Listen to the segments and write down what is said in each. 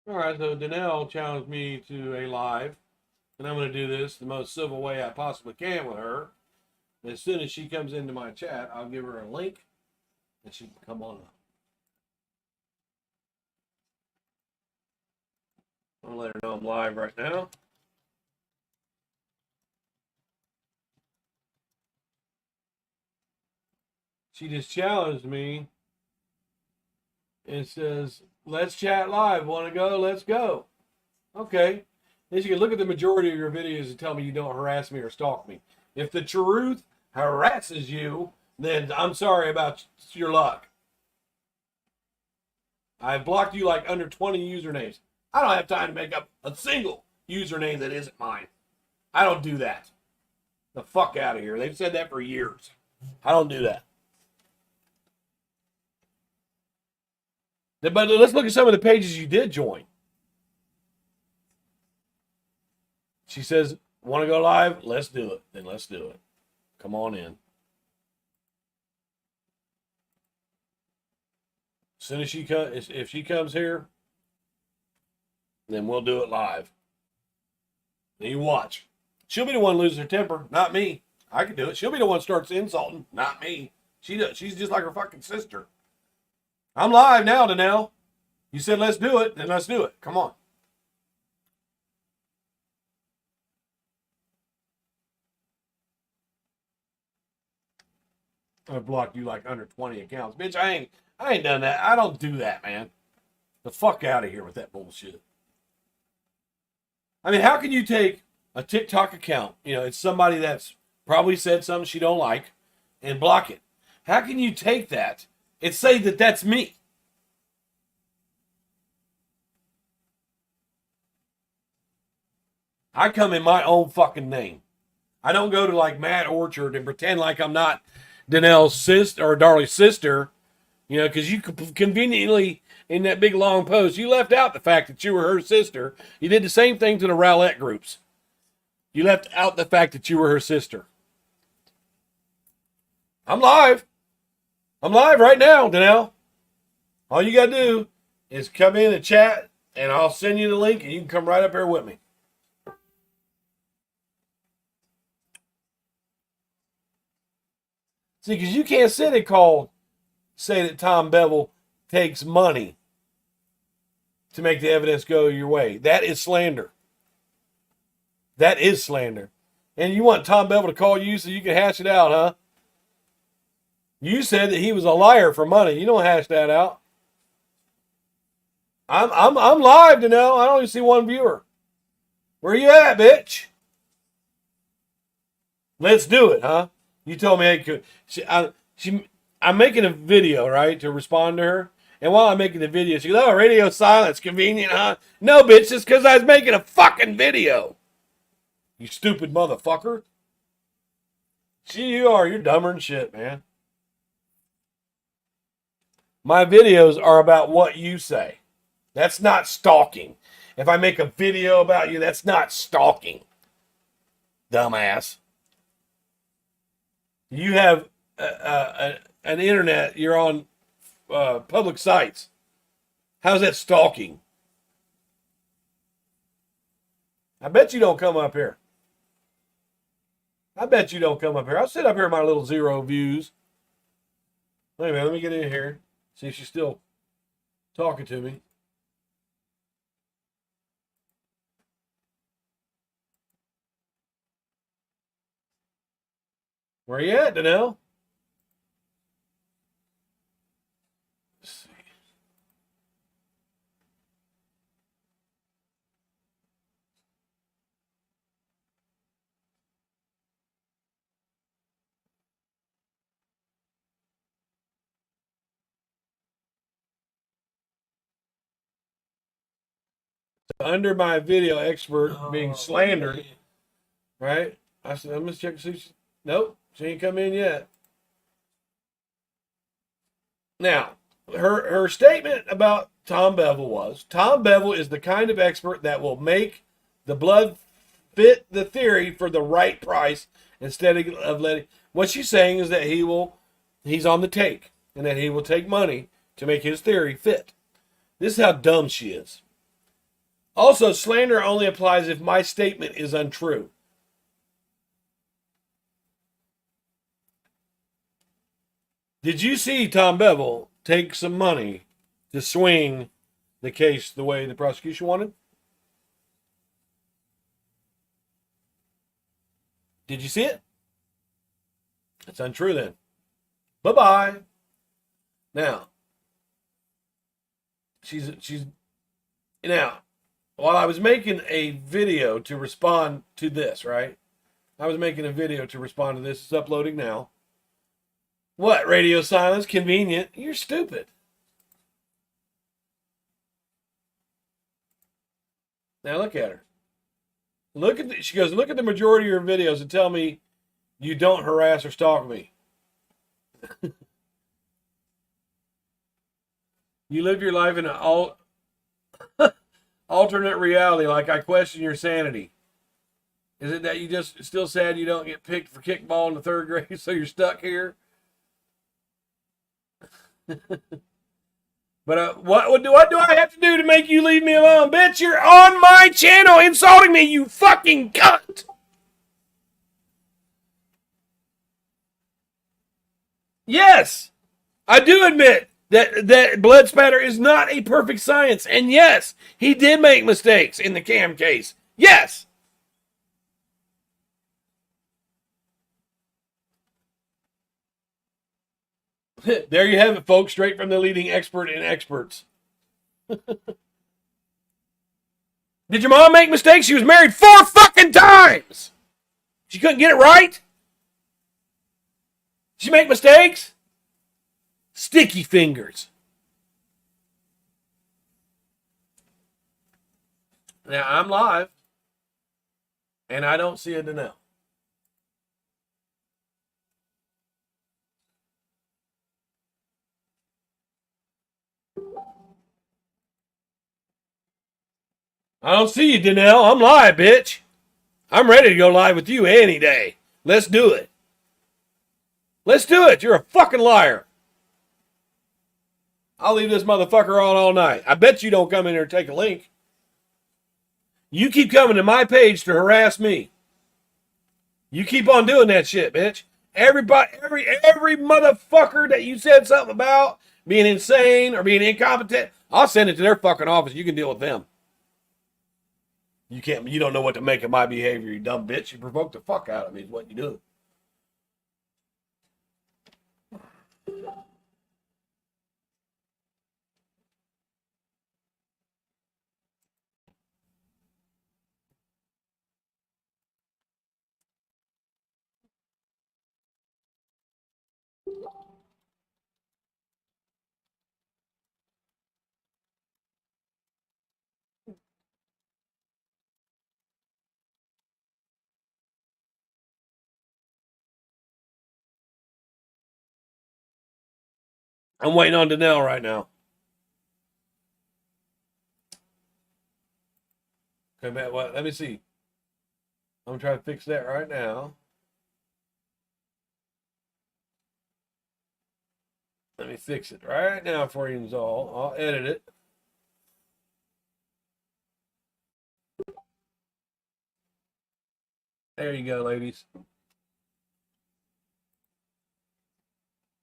All right, so Danelle challenged me to a live, and I'm going to do this the most civil way I possibly can with her. As soon as she comes into my chat, I'll give her a link, and she can come on up. I'm going to let her know I'm live right now. She just challenged me and says, let's chat live. Want to go? Let's go. Okay. Then you can look at the majority of your videos and tell me you don't harass me or stalk me. If the truth harasses you, then I'm sorry about your luck. I've blocked you like under 20 usernames. I don't have time to make up a single username that isn't mine. I don't do that. The fuck out of here. They've said that for years. I don't do that. But let's look at some of the pages you did join. She says, want to go live? Let's do it. Then let's do it. Come on in. As soon as she comes, if she comes here, then we'll do it live. Then you watch. She'll be the one losing her temper, not me. I can do it. She'll be the one starts insulting, not me. She's just like her fucking sister. I'm live now, Danelle. You said let's do it, then let's do it. Come on. I blocked you like under 20 accounts. Bitch, I ain't done that. I don't do that, man. The fuck out of here with that bullshit. I mean, how can you take a TikTok account, it's somebody that's probably said something she don't like, and block it? How can you take that and say that that's me? I come in my own fucking name. I don't go to like Matt Orchard and pretend like I'm not Danelle's sister or Darlie's sister, because you conveniently, in that big long post, you left out the fact that you were her sister. You did the same thing to the Rowlett groups. You left out the fact that you were her sister. I'm live. I'm live right now, Danelle. All you got to do is come in and chat, and I'll send you the link, and you can come right up here with me. See, because you can't sit and say that Tom Bevel takes money to make the evidence go your way. That is slander. That is slander. And you want Tom Bevel to call you so you can hash it out, huh? You said that he was a liar for money. You don't hash that out. I'm live to know. I don't even see one viewer. Where you at, bitch? Let's do it, huh? You told me I could. I'm making a video, right, to respond to her. And while I'm making the video, she goes, oh, radio silence, convenient, huh? No, bitch, it's because I was making a fucking video. You stupid motherfucker. You're dumber than shit, man. My videos are about what you say. That's not stalking. If I make a video about you, that's not stalking. Dumbass. You have an internet. You're on public sites. How's that stalking? I bet you don't come up here. I'll sit up here in my little 0 views. Wait a minute. Let me get in here. See if she's still talking to me. Where you at, Danelle? Let's see. Under my video expert being slandered, right? I said, I'm going to check to see. Nope, she ain't come in yet. Now, her statement about Tom Bevel was, Tom Bevel is the kind of expert that will make the blood fit the theory for the right price instead of letting. What she's saying is that he's on the take, and that he will take money to make his theory fit. This is how dumb she is. Also, slander only applies if my statement is untrue. Did you see Tom Bevel take some money to swing the case the way the prosecution wanted? Did you see it? It's untrue then. Bye-bye. Now, she's now, while I was making a video to respond to this, right? I was making a video to respond to this. It's uploading now. What? Radio silence? Convenient? You're stupid. Now look at her. She goes, look at the majority of your videos and tell me you don't harass or stalk me. You live your life in an alternate reality, like I question your sanity. Is it that you just still sad you don't get picked for kickball in the 3rd grade, so you're stuck here? But what do I have to do to make you leave me alone? Bitch, you're on my channel insulting me, you fucking cunt! Yes, I do admit that blood spatter is not a perfect science. And yes, he did make mistakes in the Cam case. Yes. There you have it, folks. Straight from the leading expert in experts. Did your mom make mistakes? She was married 4 fucking times. She couldn't get it right. Did she make mistakes? Sticky fingers. Now, I'm live, and I don't see a Danelle. I don't see you, Danelle. I'm live, bitch. I'm ready to go live with you any day. Let's do it. Let's do it. You're a fucking liar. I'll leave this motherfucker on all night. I bet you don't come in here and take a link. You keep coming to my page to harass me. You keep on doing that shit, bitch. Everybody, every motherfucker that you said something about being insane or being incompetent, I'll send it to their fucking office. You can deal with them. You don't know what to make of my behavior, you dumb bitch. You provoked the fuck out of me is what you do. I'm waiting on Danelle right now. Okay, man, what? Let me see. I'm going to try to fix that right now. Let me fix it right now for you all. I'll edit it. There you go, ladies.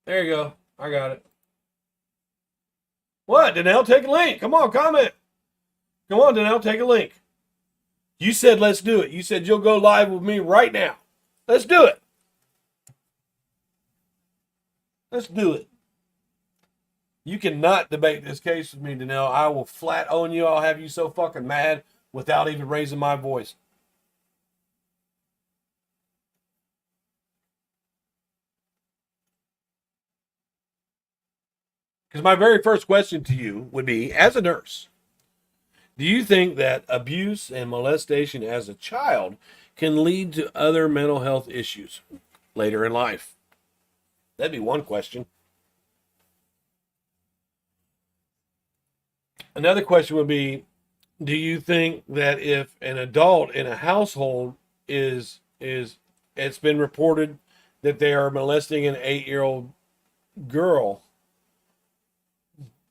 There you go. I got it. What, Danelle? Take a link. Come on, comment. Come on, Danelle, take a link. You said let's do it. You said you'll go live with me right now. Let's do it. Let's do it. You cannot debate this case with me, Danelle. I will flat own you. I'll have you so fucking mad without even raising my voice. Because my very first question to you would be, as a nurse, do you think that abuse and molestation as a child can lead to other mental health issues later in life? That'd be one question. Another question would be, do you think that if an adult in a household it's been reported that they are molesting an 8-year-old girl,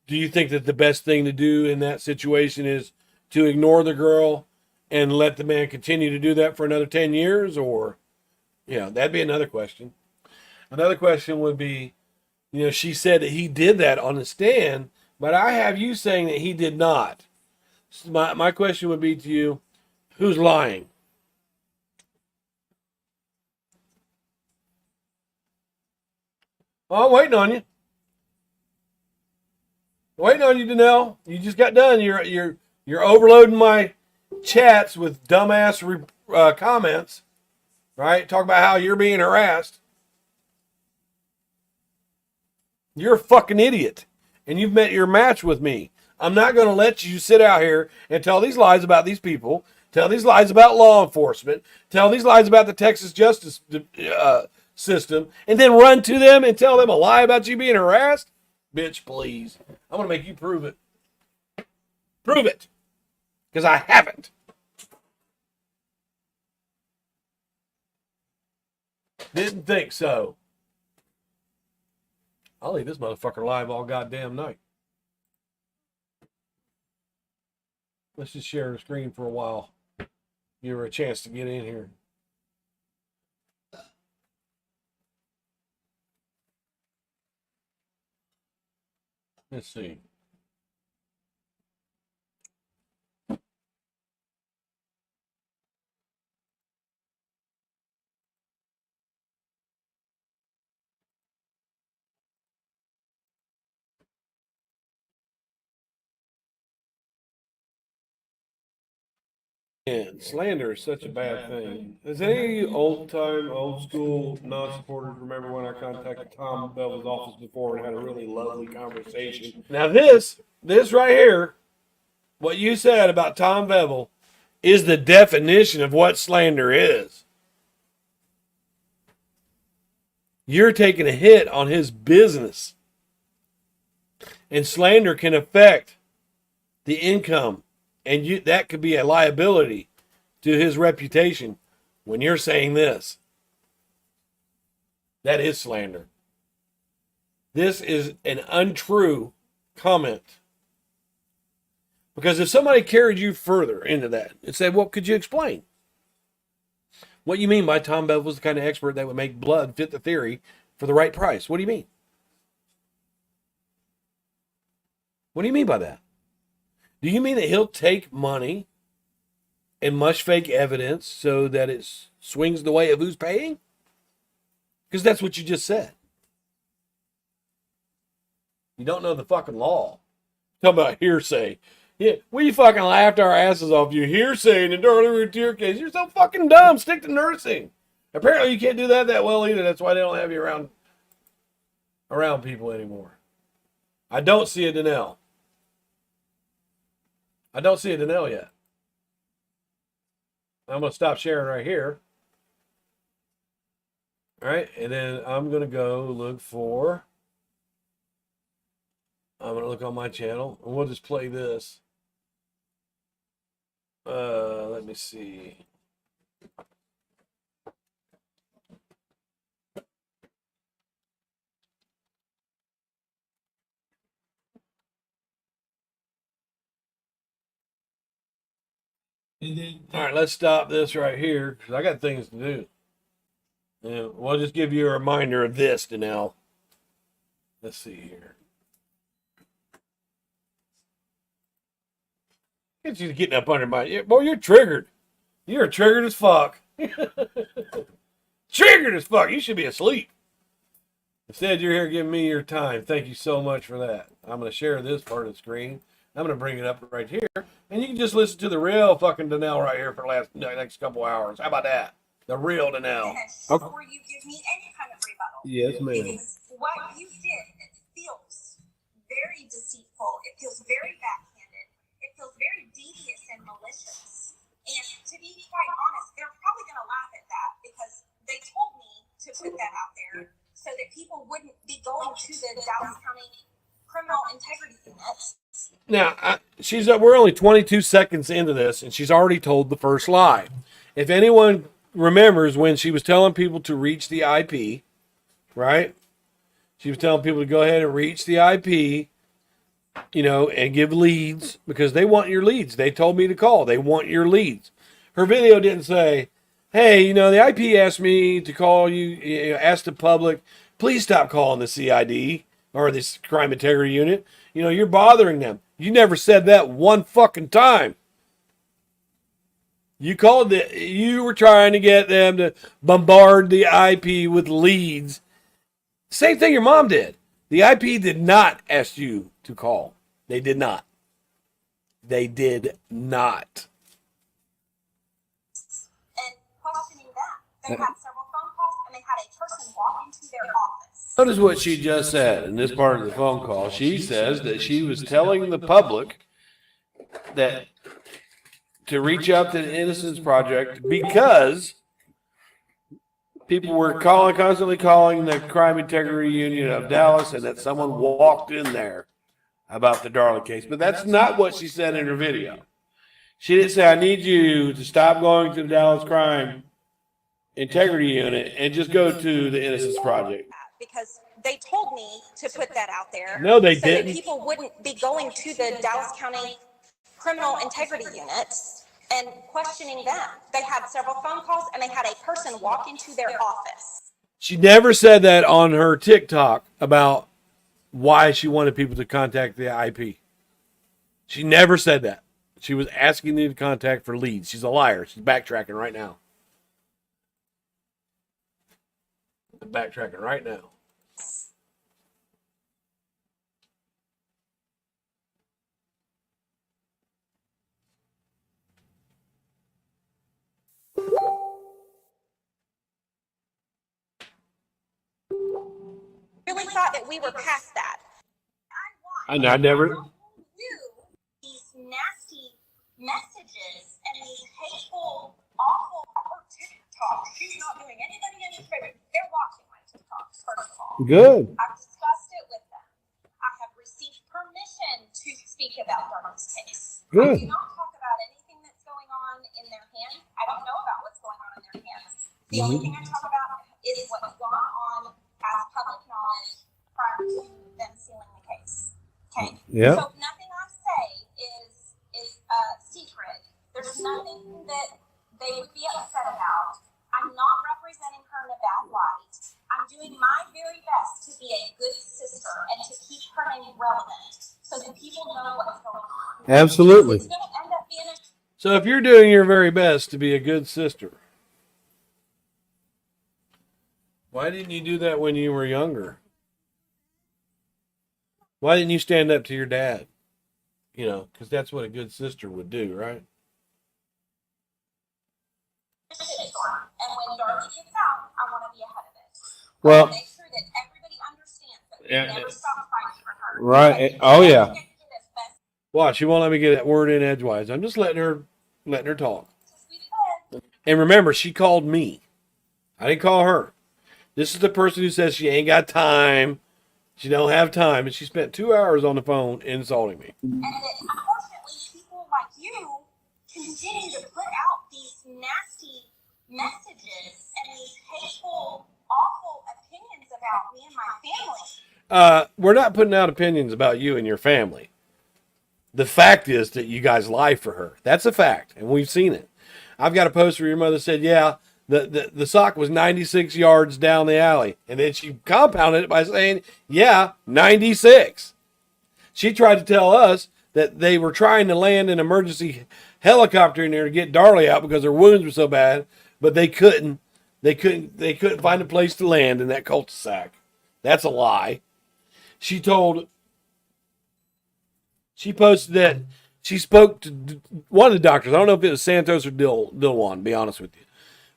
do you think that the best thing to do in that situation is to ignore the girl and let the man continue to do that for another 10 years? Or, that'd be another question. Another question would be, she said that he did that on the stand, but I have you saying that he did not. So my question would be to you, who's lying? Oh, I'm waiting on you. Waiting on you, Danelle. You just got done. You're overloading my chats with dumbass comments, right? Talk about how you're being harassed. You're a fucking idiot, and you've met your match with me. I'm not going to let you sit out here and tell these lies about these people, tell these lies about law enforcement, tell these lies about the Texas justice system, and then run to them and tell them a lie about you being harassed. Bitch, please. I'm going to make you prove it. Prove it. Because I haven't. Didn't think so. I'll leave this motherfucker live all goddamn night. Let's just share the screen for a while. Give her a chance to get in here. Let's see. And slander is such a bad thing. Does any of you old school non-supporters remember when I contacted Tom Bevel's office before and had a really lovely conversation? Now this right here, what you said about Tom Bevel is the definition of what slander is. You're taking a hit on his business. And slander can affect the income. And that could be a liability to his reputation when you're saying this. That is slander. This is an untrue comment. Because if somebody carried you further into that and said, well, could you explain what you mean by Tom Bevel was the kind of expert that would make blood fit the theory for the right price? What do you mean? What do you mean by that? Do you mean that he'll take money and mush fake evidence so that it swings the way of who's paying? Because that's what you just said. You don't know the fucking law. Talk about hearsay. Yeah, we fucking laughed our asses off you hearsay in the Darlies Routiers case. You're so fucking dumb. Stick to nursing. Apparently you can't do that well either. That's why they don't have you around people anymore. I don't see a Danelle. I don't see a Danelle yet. I'm going to stop sharing right here. All right. And then I'm going to go look for, I'm going to look on my channel and we'll just play this. Let me see. All right, let's stop this right here because I got things to do. Yeah, we'll just give you a reminder of this, Danelle. Let's see here. Get you getting up under my... Boy, you're triggered. You're triggered as fuck. Triggered as fuck. You should be asleep. Instead, you're here giving me your time. Thank you so much for that. I'm going to share this part of the screen. I'm going to bring it up right here. And you can just listen to the real fucking Danelle right here for the next couple hours. How about that? The real Danelle. Okay. Before you give me any kind of rebuttal. Yes, ma'am. Because what you did, it feels very deceitful. It feels very backhanded. It feels very devious and malicious. And to be quite honest, they're probably going to laugh at that because they told me to put that out there so that people wouldn't be going to the Dallas County Criminal Integrity Unit. Now, we're only 22 seconds into this, and she's already told the first lie. If anyone remembers when she was telling people to reach the IP, right? She was telling people to go ahead and reach the IP and give leads because they want your leads. They told me to call. They want your leads. Her video didn't say, hey, the IP asked me to call you, asked the public, please stop calling the CID or this crime integrity unit. You're bothering them. You never said that one fucking time. You were trying to get them to bombard the IP with leads. Same thing your mom did. The IP did not ask you to call. They did not. They did not. And questioning that, they had several phone calls and they had a person walk into their office. Notice what she just said in this part of the phone call. She says that she was telling the public that to reach out to the Innocence Project because people were constantly calling the Crime Integrity Union of Dallas, and that someone walked in there about the Darlie case. But that's not what she said in her video. She didn't say, I need you to stop going to the Dallas Crime Integrity Unit and just go to the Innocence Project. Because they told me to put that out there. No, they so didn't. That people wouldn't be going to the Dallas County Criminal Integrity Unit and questioning them. They had several phone calls and they had a person walk into their office. She never said that on her TikTok about why she wanted people to contact the IP. She never said that. She was asking them to contact for leads. She's a liar. She's backtracking right now. Backtracking right now. Really thought that we were past that. I never. These nasty messages and these hateful, awful TikTok. She's not doing anybody any favor. They're watching my TikToks, first of all. Good. I've discussed it with them. I have received permission to speak about Darlies' case. Good. I do not talk about anything that's going on in their hands. I don't know about what's going on in their hands. The only thing I talk about is what's gone on as public knowledge prior to them sealing the case. Okay. Yeah. So nothing I say is secret. There's nothing that they would be upset about. I'm not representing her in a bad light. I'm doing my very best to be a good sister and to keep her name relevant so that people know what's going on. Absolutely. It's going to end up being So if you're doing your very best to be a good sister, why didn't you do that when you were younger? Why didn't you stand up to your dad? Because that's what a good sister would do, right? shitstorm. And when Darlie gets out, I want to be ahead of it. Well, make sure that everybody understands that we Yeah. never stop fighting for her. Right. Oh, yeah. Watch, she won't let me get that word in edgewise. I'm just letting her talk. And remember, she called me. I didn't call her. This is the person who says she ain't got time. She don't have time, and she spent 2 hours on the phone insulting me. And that unfortunately, people like you continue to put out these nasty messages and these hateful, awful opinions about me and my family. We're not putting out opinions about you and your family. The fact is that you guys lie for her. That's a fact, and we've seen it. I've got a post where your mother said, yeah, the sock was 96 yards down the alley. And then she compounded it by saying, yeah, 96. She tried to tell us that they were trying to land an emergency helicopter in there to get Darlie out because her wounds were so bad, but they couldn't. They couldn't find a place to land in that cul-de-sac. That's a lie. She posted that she spoke to one of the doctors. I don't know if it was Santos or Dilwan, to be honest with you.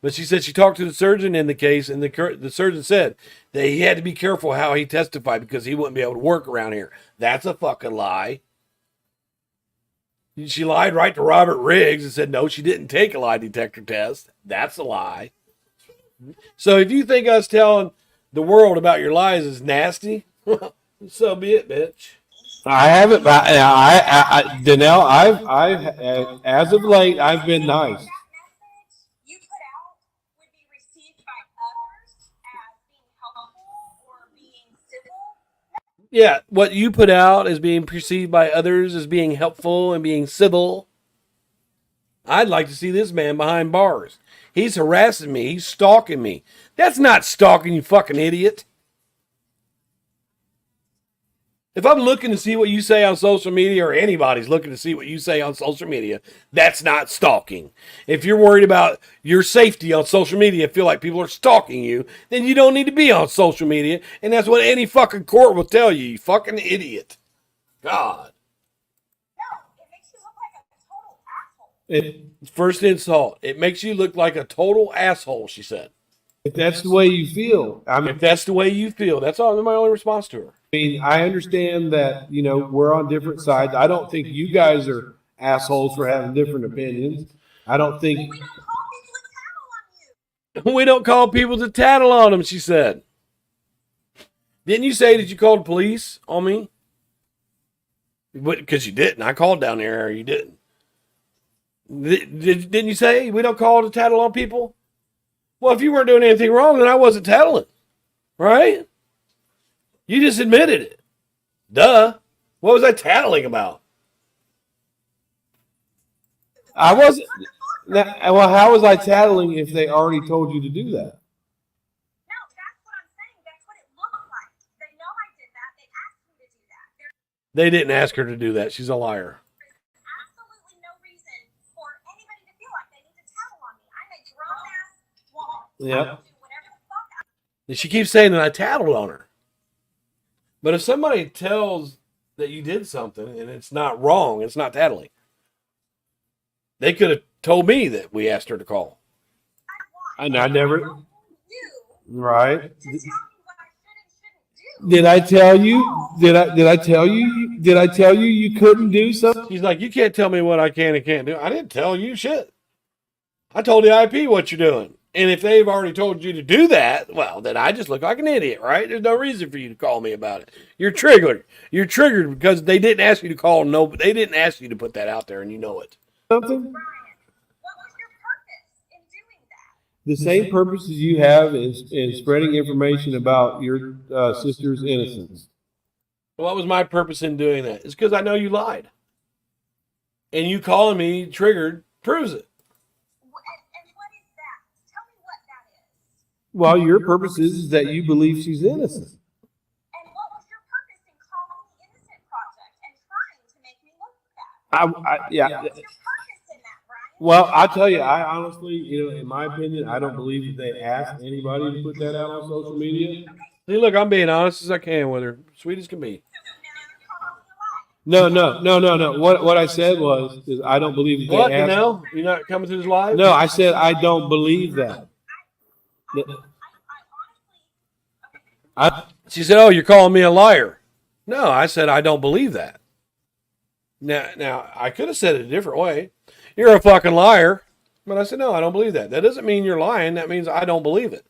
But she said she talked to the surgeon in the case, and the surgeon said that he had to be careful how he testified because he wouldn't be able to work around here. That's a fucking lie. She lied right to Robert Riggs and said, no, she didn't take a lie detector test. That's a lie. So if you think us telling the world about your lies is nasty, so be it, bitch. I haven't, Danelle, I've, as of late, I've been nice. That message you put out would be received by others as being helpful or being civil. Yeah, what you put out as being perceived by others as being helpful and being civil. I'd like to see this man behind bars. He's harassing me. He's stalking me. That's not stalking, you fucking idiot. If I'm looking to see what you say on social media, or anybody's looking to see what you say on social media, that's not stalking. If you're worried about your safety on social media, feel like people are stalking you, then you don't need to be on social media. And that's what any fucking court will tell you, you fucking idiot. God. No, it makes you look like a total asshole. First insult. It makes you look like a total asshole, she said. If that's the way you feel, If that's the way you feel, that's all my only response to her. I understand that, we're on different sides. I don't think you guys are assholes for having different opinions. I don't think. We don't call people to tattle on you. We don't call people to tattle on them, she said. Didn't you say that you called the police on me? Because you didn't. I called down there, or you didn't. Didn't you say we don't call to tattle on people? Well, if you weren't doing anything wrong, then I wasn't tattling. Right? You just admitted it. Duh. What was I tattling about? I wasn't. Well, how was I tattling if they already told you to do that? No, that's what I'm saying. That's what it looked like. They know I did that. They asked me to do that. They didn't ask her to do that. She's a liar. There's absolutely no reason for anybody to feel like they need to tattle on me. I'm a grown-ass woman. Yep. I can do whatever the fuck I And she keeps saying that I tattled on her. But if somebody tells that you did something and it's not wrong, it's not tattling. They could have told me that we asked her to call. And I never. do Right. to tell me what I should and shouldn't do. Did I tell you? Did I tell you? Did I tell you you couldn't do something? She's like, you can't tell me what I can and can't do. I didn't tell you shit. I told the IP what you're doing. And if they've already told you to do that, well, then I just look like an idiot, right? There's no reason for you to call me about it. You're triggered. You're triggered because they didn't ask you to call. No, they didn't ask you to put that out there, and you know it. Something. Brian, what was your purpose in doing that? The same purposes you have is spreading information about your sister's innocence. What was my purpose in doing that? It's because I know you lied. And you calling me triggered proves it. And what is that? Tell me what that is. Well, your purpose is that you believe she's innocent. And what was your purpose in calling the Innocent Project and trying to make me look bad? Yeah. What was your purpose in that, Brian? Well, I tell you, I honestly, in my opinion, I don't believe that they asked anybody to put that out on social media. See, look, I'm being honest as I can with her. Sweet as can be. So now you're calling me a lie. No. What I said was, is I don't believe that What, they you asked. know? You're not coming through this live? No, I said I don't believe that. I honestly, She said, oh, you're calling me a liar. No, I said, I don't believe that. Now, I could have said it a different way. You're a fucking liar. But I said, no, I don't believe that. That doesn't mean you're lying. That means I don't believe it.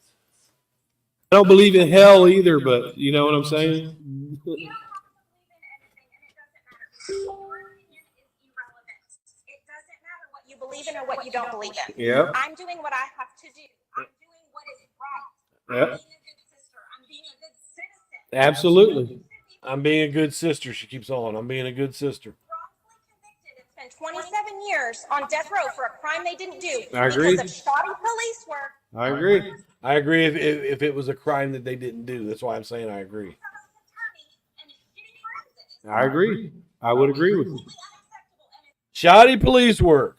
I don't believe in hell either, but you know what I'm saying? you don't have to believe in anything, and it doesn't matter. Your opinion is irrelevant. It doesn't matter what you believe in or what you don't believe in. Yeah. I'm doing what I have to do. I'm doing what is right. Yeah. I'm being a good sister. I'm being a good citizen. Absolutely. I'm being a good sister, she keeps on. I'm being a good sister. Wrongfully convicted and spent 27 years on death row for a crime they didn't do I agree. because of shoddy police work. I agree. I agree if it was a crime that they didn't do. That's why I'm saying I agree. I agree. I would agree with you. Shoddy police work.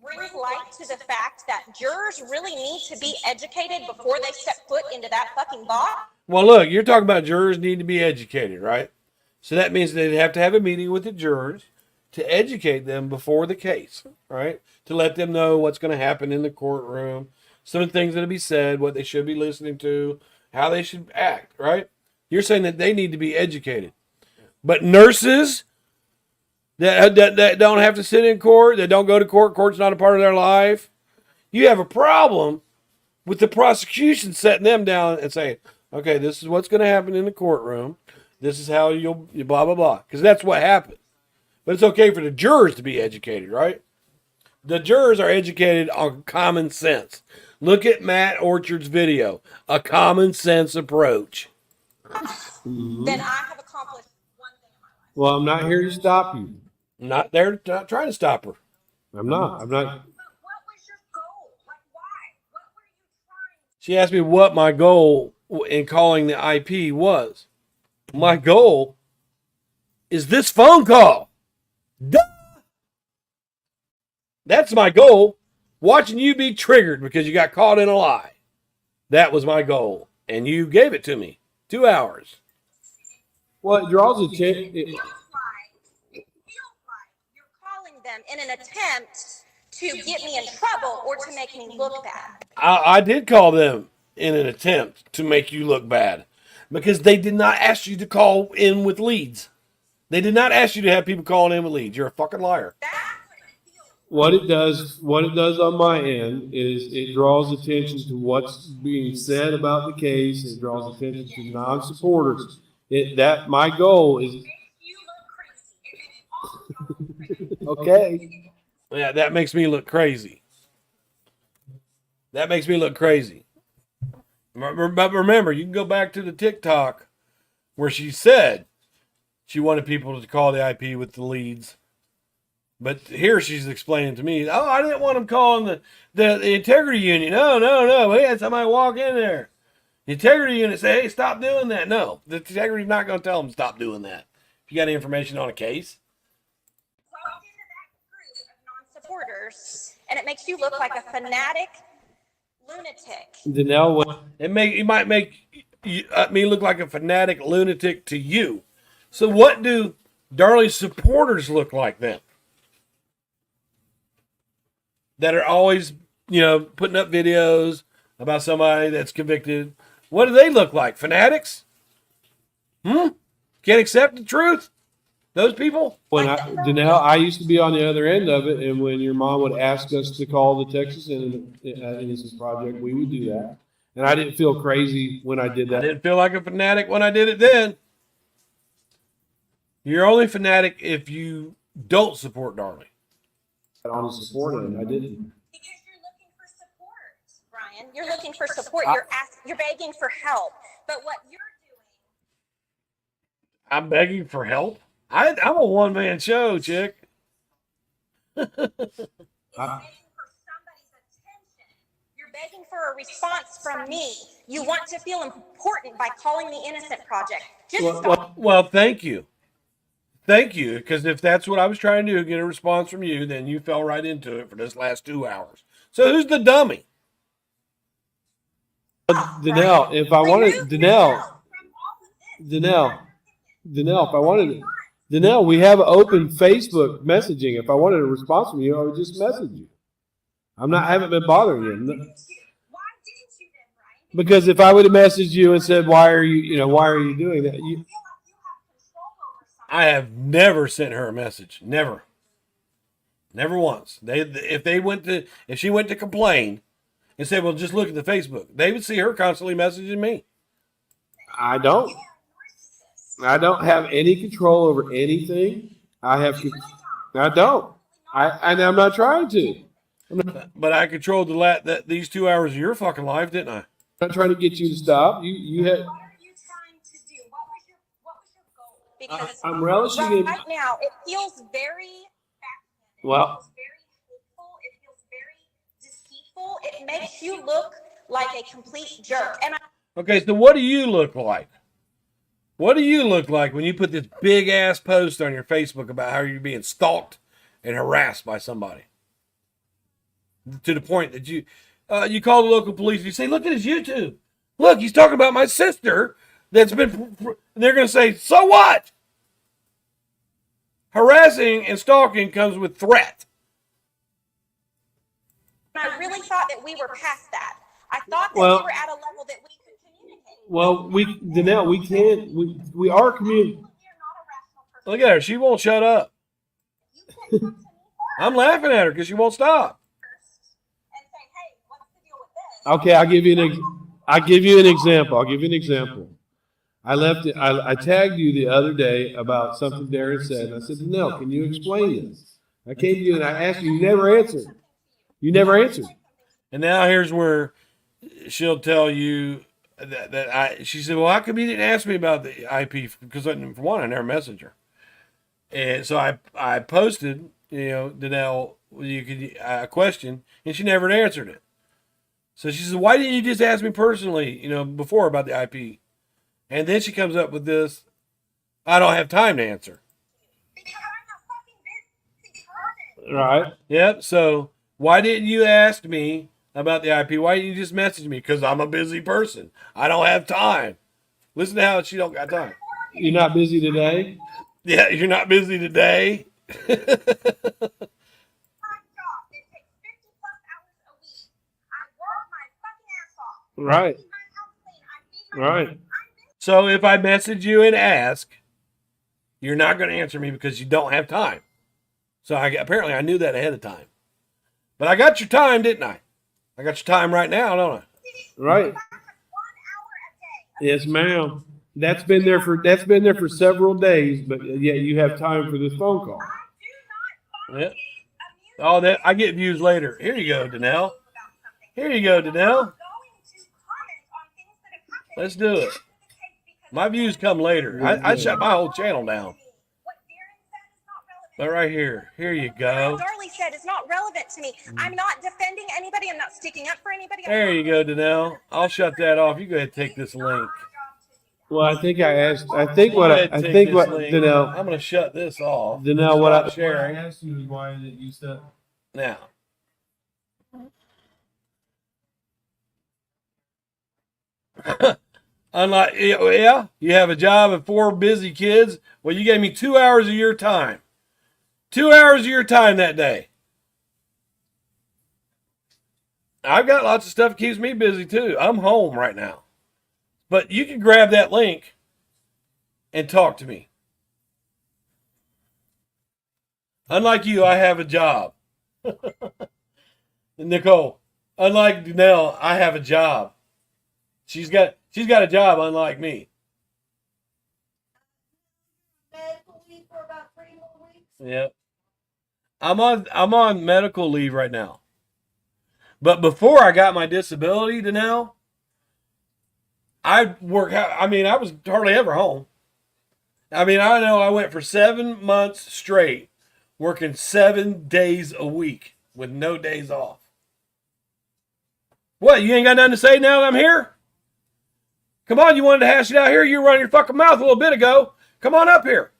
Brings light to the fact that jurors really need to be educated before they step foot into that fucking box. Well, look, you're talking about jurors need to be educated, right? So that means they'd have to have a meeting with the jurors to educate them before the case, right? To let them know what's going to happen in the courtroom, some of the things that'll be said, what they should be listening to, how they should act, right? You're saying that they need to be educated. But nurses that don't have to sit in court, that don't go to court, court's not a part of their life, you have a problem with the prosecution setting them down and saying, okay, this is what's going to happen in the courtroom. This is how you'll blah, blah, blah. Because that's what happened. But it's okay for the jurors to be educated, right? The jurors are educated on common sense. Look at Matt Orchard's video. A common sense approach. then I have accomplished one thing in my life. Well, I'm not here to stop you. Not trying to stop her. I'm not. But what was your goal? Like, why? What were you trying to She asked me what my goal in calling the IP was. My goal is this phone call. Duh! That's my goal. Watching you be triggered because you got caught in a lie. That was my goal. And you gave it to me. 2 hours. Well, it draws attention. It feels like you're calling them in an attempt to get me in trouble or to make me look bad. I did call them in an attempt to make you look bad. Because they did not ask you to call in with leads. They did not ask you to have people calling in with leads. You're a fucking liar. That's what it feels like. What it does on my end is it draws attention to what's being said about the case. It draws attention to non-supporters. My goal is It makes you look crazy. It makes all of y'all look crazy. okay. Yeah, that makes me look crazy. That makes me look crazy. But remember, you can go back to the TikTok where she said she wanted people to call the IP with the leads. But here she's explaining to me, oh, I didn't want them calling the integrity unit. No. We had somebody walk in there. The integrity unit say, hey, stop doing that. No, the integrity's not going to tell them to stop doing that. If you got any information on a case. Walked into that group of non-supporters, and it makes you look like a fanatic lunatic. Danelle, It might make me look like a fanatic lunatic to you. So what do Darlies supporters look like then? That are always, putting up videos about somebody that's convicted. What do they look like? Fanatics? Can't accept the truth? Those people? Danelle, I used to be on the other end of it, and when your mom would ask us to call the Texas Innocence Project, we would do that. And I didn't feel crazy when I did I that. didn't feel like a fanatic when I did it then. You're only fanatic if you don't support Darlie. On the support end, I didn't. Because you're looking for support, Brian. You're looking for support. You're begging for help. But what you're doing, I'm begging for help. I'm a one-man show, chick. is begging for somebody's attention. You're begging for a response from me. You want to feel important by calling the Innocent Project. Just stop. Well, thank you. Thank you, because if that's what I was trying to do, get a response from you, then you fell right into it for this last 2 hours. So who's the dummy? Danelle, if I wanted Danelle, if I wanted Danelle, we have open Facebook messaging. If I wanted a response from you, I would just message you. I haven't been bothering you. Why didn't you then, Brian? Because if I would have messaged you and said, why are you doing that? I feel like you have control over something. I have never sent her a message. Never once. If she went to complain and said, well, just look at the Facebook, they would see her constantly messaging me. I don't have any control over anything. I don't. And I'm not trying to. But I controlled these 2 hours of your fucking life, didn't I? I'm not trying to get you to stop. You had. What are you trying to do? What was your goal? Because I'm relishing it. right now it feels very backhanded. Well- It feels very hateful. It feels very deceitful. It makes you look like a complete jerk. And Okay, so what do you look like? What do you look like when you put this big ass post on your Facebook about how you're being stalked and harassed by somebody? To the point that you call the local police and you say, look at his YouTube. Look, he's talking about my sister that's been, and they're going to say, so what? Harassing and stalking comes with threat. I really thought that we were past that. I thought that Well- we were at a level that we could communicate. Well, Danelle, we are communicating. You're not a rational person. Look at her. She won't shut up. You can come to me first I'm laughing at her because she won't stop. and say, hey, what's the deal with this? Okay, I'll give you an example. I tagged you the other day about something Darren said. And I said, Danelle, can you explain this? I came to you and I asked you. You never answered. You never answered. And now here's where she'll tell you she said, well, how come you didn't ask me about the IP? Because for one, I never messaged her. And so I posted, Danelle, a question, and she never answered it. So she said, why didn't you just ask me personally, before about the IP? And then she comes up with this, I don't have time to answer. Because I'm a fucking busy person. Right. Yep. So why didn't you ask me about the IP? Why didn't you just message me? Because I'm a busy person. I don't have time. Listen to how she don't got time. You're not busy today? Yeah, you're not busy today. My job, it takes 50 plus hours a week. I work my fucking ass off. Right. I keep my house clean. I feed my Right. kids. So if I message you and ask, you're not going to answer me because you don't have time. So apparently I knew that ahead of time. But I got your time, didn't I? I got your time right now, don't I? Right. 1 hour a day. Yes, ma'am. That's been there for several days, but yet you have time for this phone call. I do not find Yeah. it amusing. Oh, that I get views later. Here you go, Danelle. Here you go, Danelle. Let's do it. My views come later. I shut my whole channel down. But right here. Here you go. What Darlie said is not relevant to me. I'm not defending anybody. I'm not sticking up for anybody. There you go, Danelle. I'll shut that off. You go ahead and take this link. Well, I think Danelle, I'm going to shut this off. Danelle, what I sharing. asked you is why that you said. Now. Unlike, yeah, you have a job and 4 busy kids. Well, you gave me 2 hours of your time. 2 hours of your time that day. I've got lots of stuff that keeps me busy too. I'm home right now. But you can grab that link and talk to me. Unlike you, I have a job. Nicole, unlike Danelle, I have a job. She's got a job unlike me. Medical leave for about 3 more weeks. Yep. I'm on medical leave right now. But before I got my disability, Danelle, I was hardly ever home. I know I went for 7 months straight, working 7 days a week with no days off. What, you ain't got nothing to say now that I'm here? Come on, you wanted to hash it out here? You were running your fucking mouth a little bit ago. Come on up here.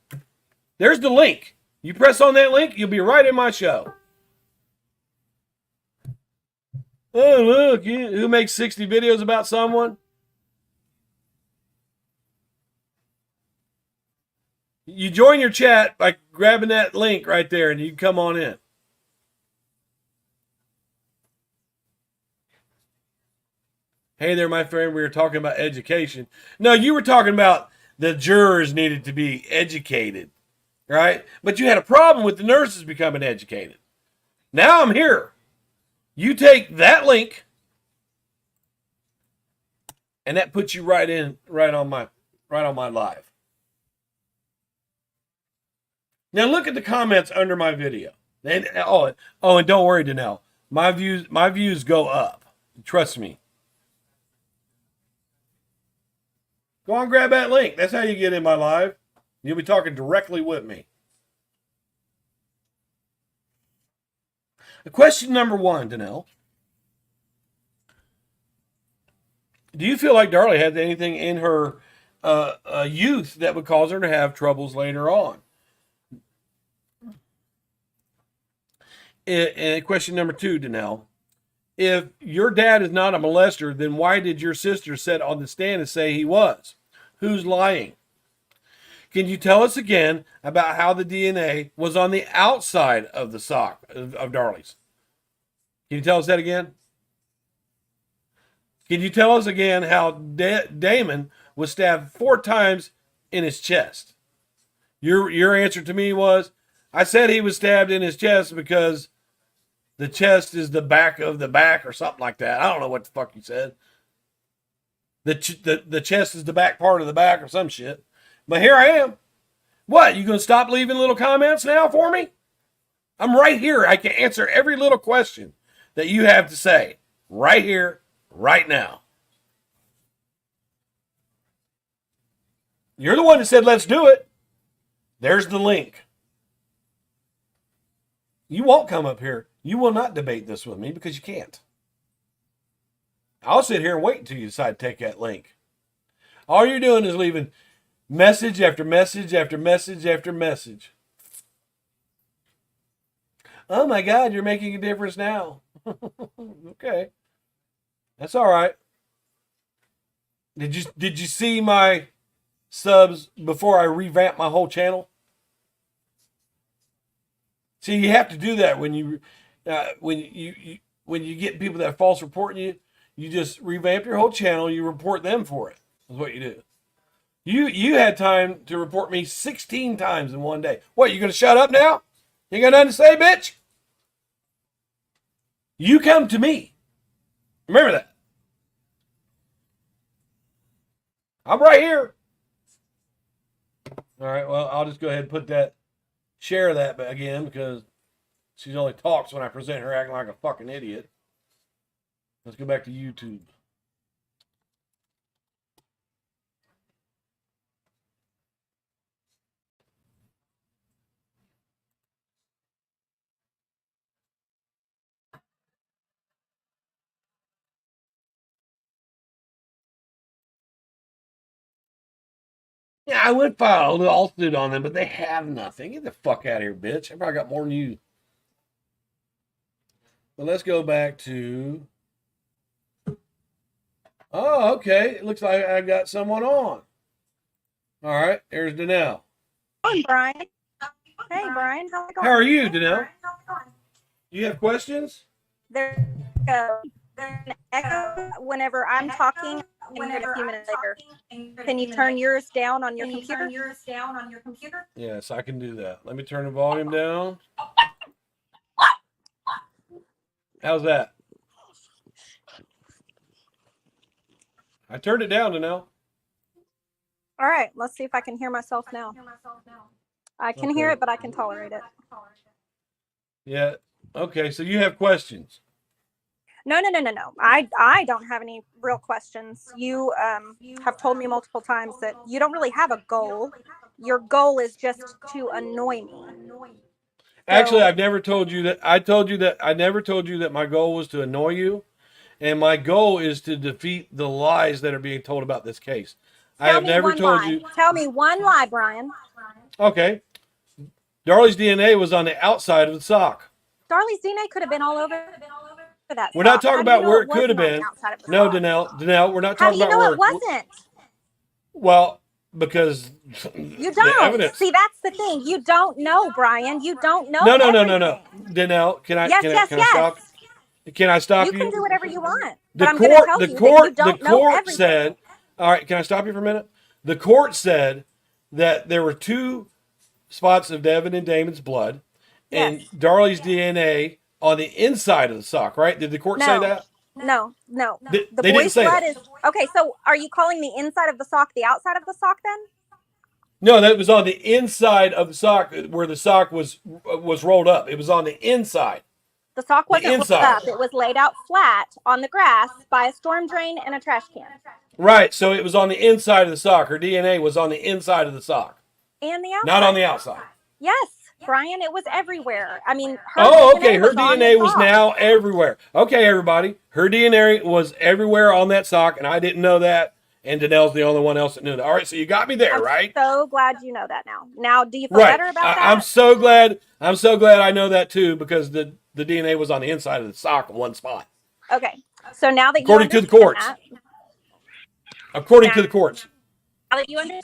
There's the link. You press on that link, you'll be right in my show. Oh, look, who makes 60 videos about someone? You join your chat by grabbing that link right there and you can come on in. Hey there, my friend. We were talking about education. No, you were talking about the jurors needed to be educated, right? But you had a problem with the nurses becoming educated. Now I'm here. You take that link, and that puts you right on my live. Now look at the comments under my video. And don't worry, Danelle. My views go up. Trust me. Go on, grab that link. That's how you get in my live. You'll be talking directly with me. Question number 1, Danelle. Do you feel like Darlie had anything in her youth that would cause her to have troubles later on? And question number 2, Danelle. If your dad is not a molester, then why did your sister sit on the stand and say he was? Who's lying? Can you tell us again about how the DNA was on the outside of the sock of Darlies? Can you tell us that again? Can you tell us again how Damon was stabbed 4 times in his chest? Your answer to me was, I said he was stabbed in his chest because the chest is the back of the back or something like that. I don't know what the fuck you said. The chest is the back part of the back or some shit. But here I am. What, you going to stop leaving little comments now for me? I'm right here. I can answer every little question that you have to say right here, right now. You're the one that said, let's do it. There's the link. You won't come up here. You will not debate this with me because you can't. I'll sit here and wait until you decide to take that link. All you're doing is leaving message after message after message after message. Oh my God, you're making a difference now. Okay. That's all right. Did you see my subs before I revamp my whole channel? See, you have to do that when you get people that are false reporting you. You just revamp your whole channel. You report them for it. That's what you do. You had time to report me 16 times in one day. What, you gonna shut up now? You got nothing to say, bitch? You come to me. Remember that. I'm right here. All right, well, I'll just go ahead and share that again because she only talks when I present her acting like a fucking idiot. Let's go back to YouTube. Yeah, I would file a lawsuit on them, but they have nothing. Get the fuck out of here, bitch. I probably got more than you. But let's go back to... Oh, okay. It looks like I got someone on. All right, there's Danelle. Hi, Brian. Hey, Brian. How's it going? How are you, Danelle? You have questions? There's an echo whenever I'm talking and then a few minutes later. Can you turn yours down on your computer? Yes, I can do that. Let me turn the volume down. How's that? I turned it down, Danelle. All right, let's see if I can hear myself now. I can hear it, but I can tolerate it. Yeah. Okay, so you have questions. No. I don't have any real questions. You have told me multiple times that you don't really have a goal. Your goal is just to annoy me. Actually, I've never told you that. I never told you that my goal was to annoy you, and my goal is to defeat the lies that are being told about this case. I have never told you. Tell me one lie, Brian. Okay. Darlie's DNA was on the outside of the sock. Darlie's DNA could have been all over that. We're not talking about where it could have been. No, Danelle, we're not talking about where it wasn't. Well, because you don't. See, that's the thing. You don't know, Brian. You don't know. No. Danelle, can I stop? Can I stop you? You can do whatever you want. The court said, all right, can I stop you for a minute? The court said that there were 2 spots of Devin and Damon's blood and Darlie's DNA on the inside of the sock, right? Did the court say that? No. The boy's blood is... Okay, so are you calling the inside of the sock the outside of the sock then? No, that was on the inside of the sock where the sock was rolled up. It was on the inside. The sock wasn't rolled up. It was laid out flat on the grass by a storm drain and a trash can. Right, so it was on the inside of the sock. Her DNA was on the inside of the sock. And the outside. Not on the outside. Yes, Brian, it was everywhere. I mean, her DNA was now everywhere. Okay, everybody. Her DNA was everywhere on that sock, and I didn't know that. And Danelle's the only one else that knew that. All right, so you got me there, right? I'm so glad you know that now. Now, do you feel better about that? I'm so glad I know that too, because the DNA was on the inside of the sock in one spot. Okay, so now that according to the courts. According to the courts. Now that you understand.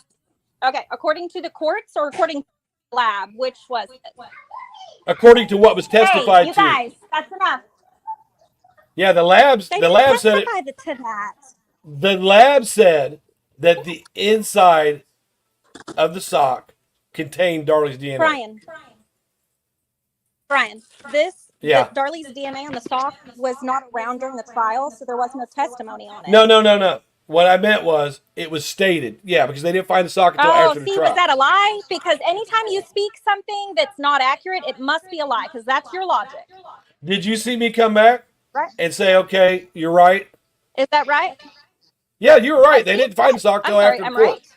Okay, according to the courts or according to the lab, which was it? According to what was testified to. You guys, that's enough. Yeah, the lab said it. To that. The lab said that the inside of the sock contained Darlie's DNA. Brian, Darlie's DNA on the sock was not around during the trial, so there was no testimony on it. No. What I meant was it was stated. Yeah, because they didn't find the sock until Oh, after the see, trial. was that a lie? Because anytime you speak something that's not accurate, it must be a lie, because that's your logic. Did you see me come back Right? and say, okay, you're right? Is that right? Yeah, you were right. They didn't find the sock I'm until sorry, after the I'm court. right.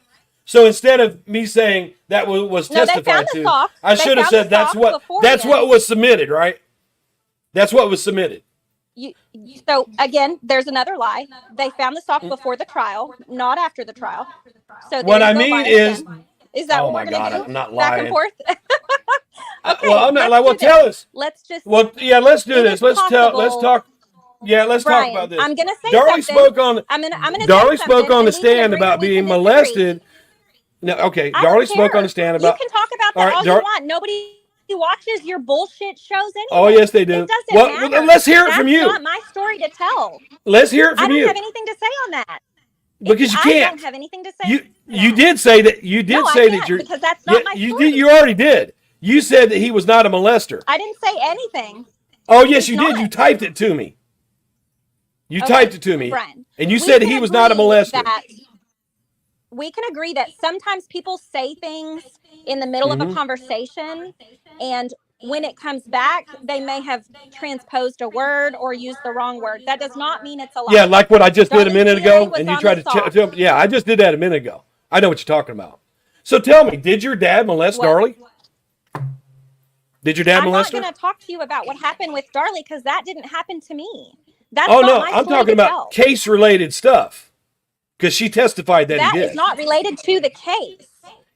So instead of me saying that was No, they testified found the to, sock. I They should have found the said that's sock what beforehand. was submitted, right? That's what was submitted. So again, there's another lie. They found the sock before the trial, not after the trial. So What there I you go, mean lying is, again. Is that oh what my we're gonna God, do? I'm not Back and lying. forth. Okay, well, I'm not let's like. Well, do this. tell us. Let's just. Well, yeah, let's do Is this. it Let's possible- talk. Yeah, let's talk Bryan, about this. I'm gonna say Darlie something. spoke on. I'm gonna Darlie say spoke something, on the and we can stand agree or about we being can disagree. molested. No, okay. I don't Darlie spoke care. on the stand You about. can talk about All that right, all you want. Nobody watches your bullshit shows anyway. Oh, yes, they do. It doesn't Well, matter. let's hear it That's from you. not my story to tell. Let's hear it I from don't you. have anything to say on that. Because you I can't. don't have anything to say. You did say that. You did No, I say can't, that you're. because that's not my you story. did. You already did. You said that he was not a molester. I didn't say anything. Oh yes, He's you did. not. You typed it to me. You Okay, typed it to me, Bryan, and you we said can he was not a agree molester. that- We can agree that sometimes people say things in the middle of a conversation, and when it comes back, they may have transposed a word or used the wrong word. That does not mean it's a lie. Yeah, like what I just did a Darlie's minute DNA ago, was and you on tried the to sock. tell. Yeah, I just did that a minute ago. I know what you're talking about. So tell me, did your dad molest What? Darlie? Did your dad I'm not molest her? going to talk to you about what happened with Darlie, because that didn't happen to me. That's Oh not no, my I'm story talking to about tell. case-related stuff. Because she testified that That he did. is not related to the case.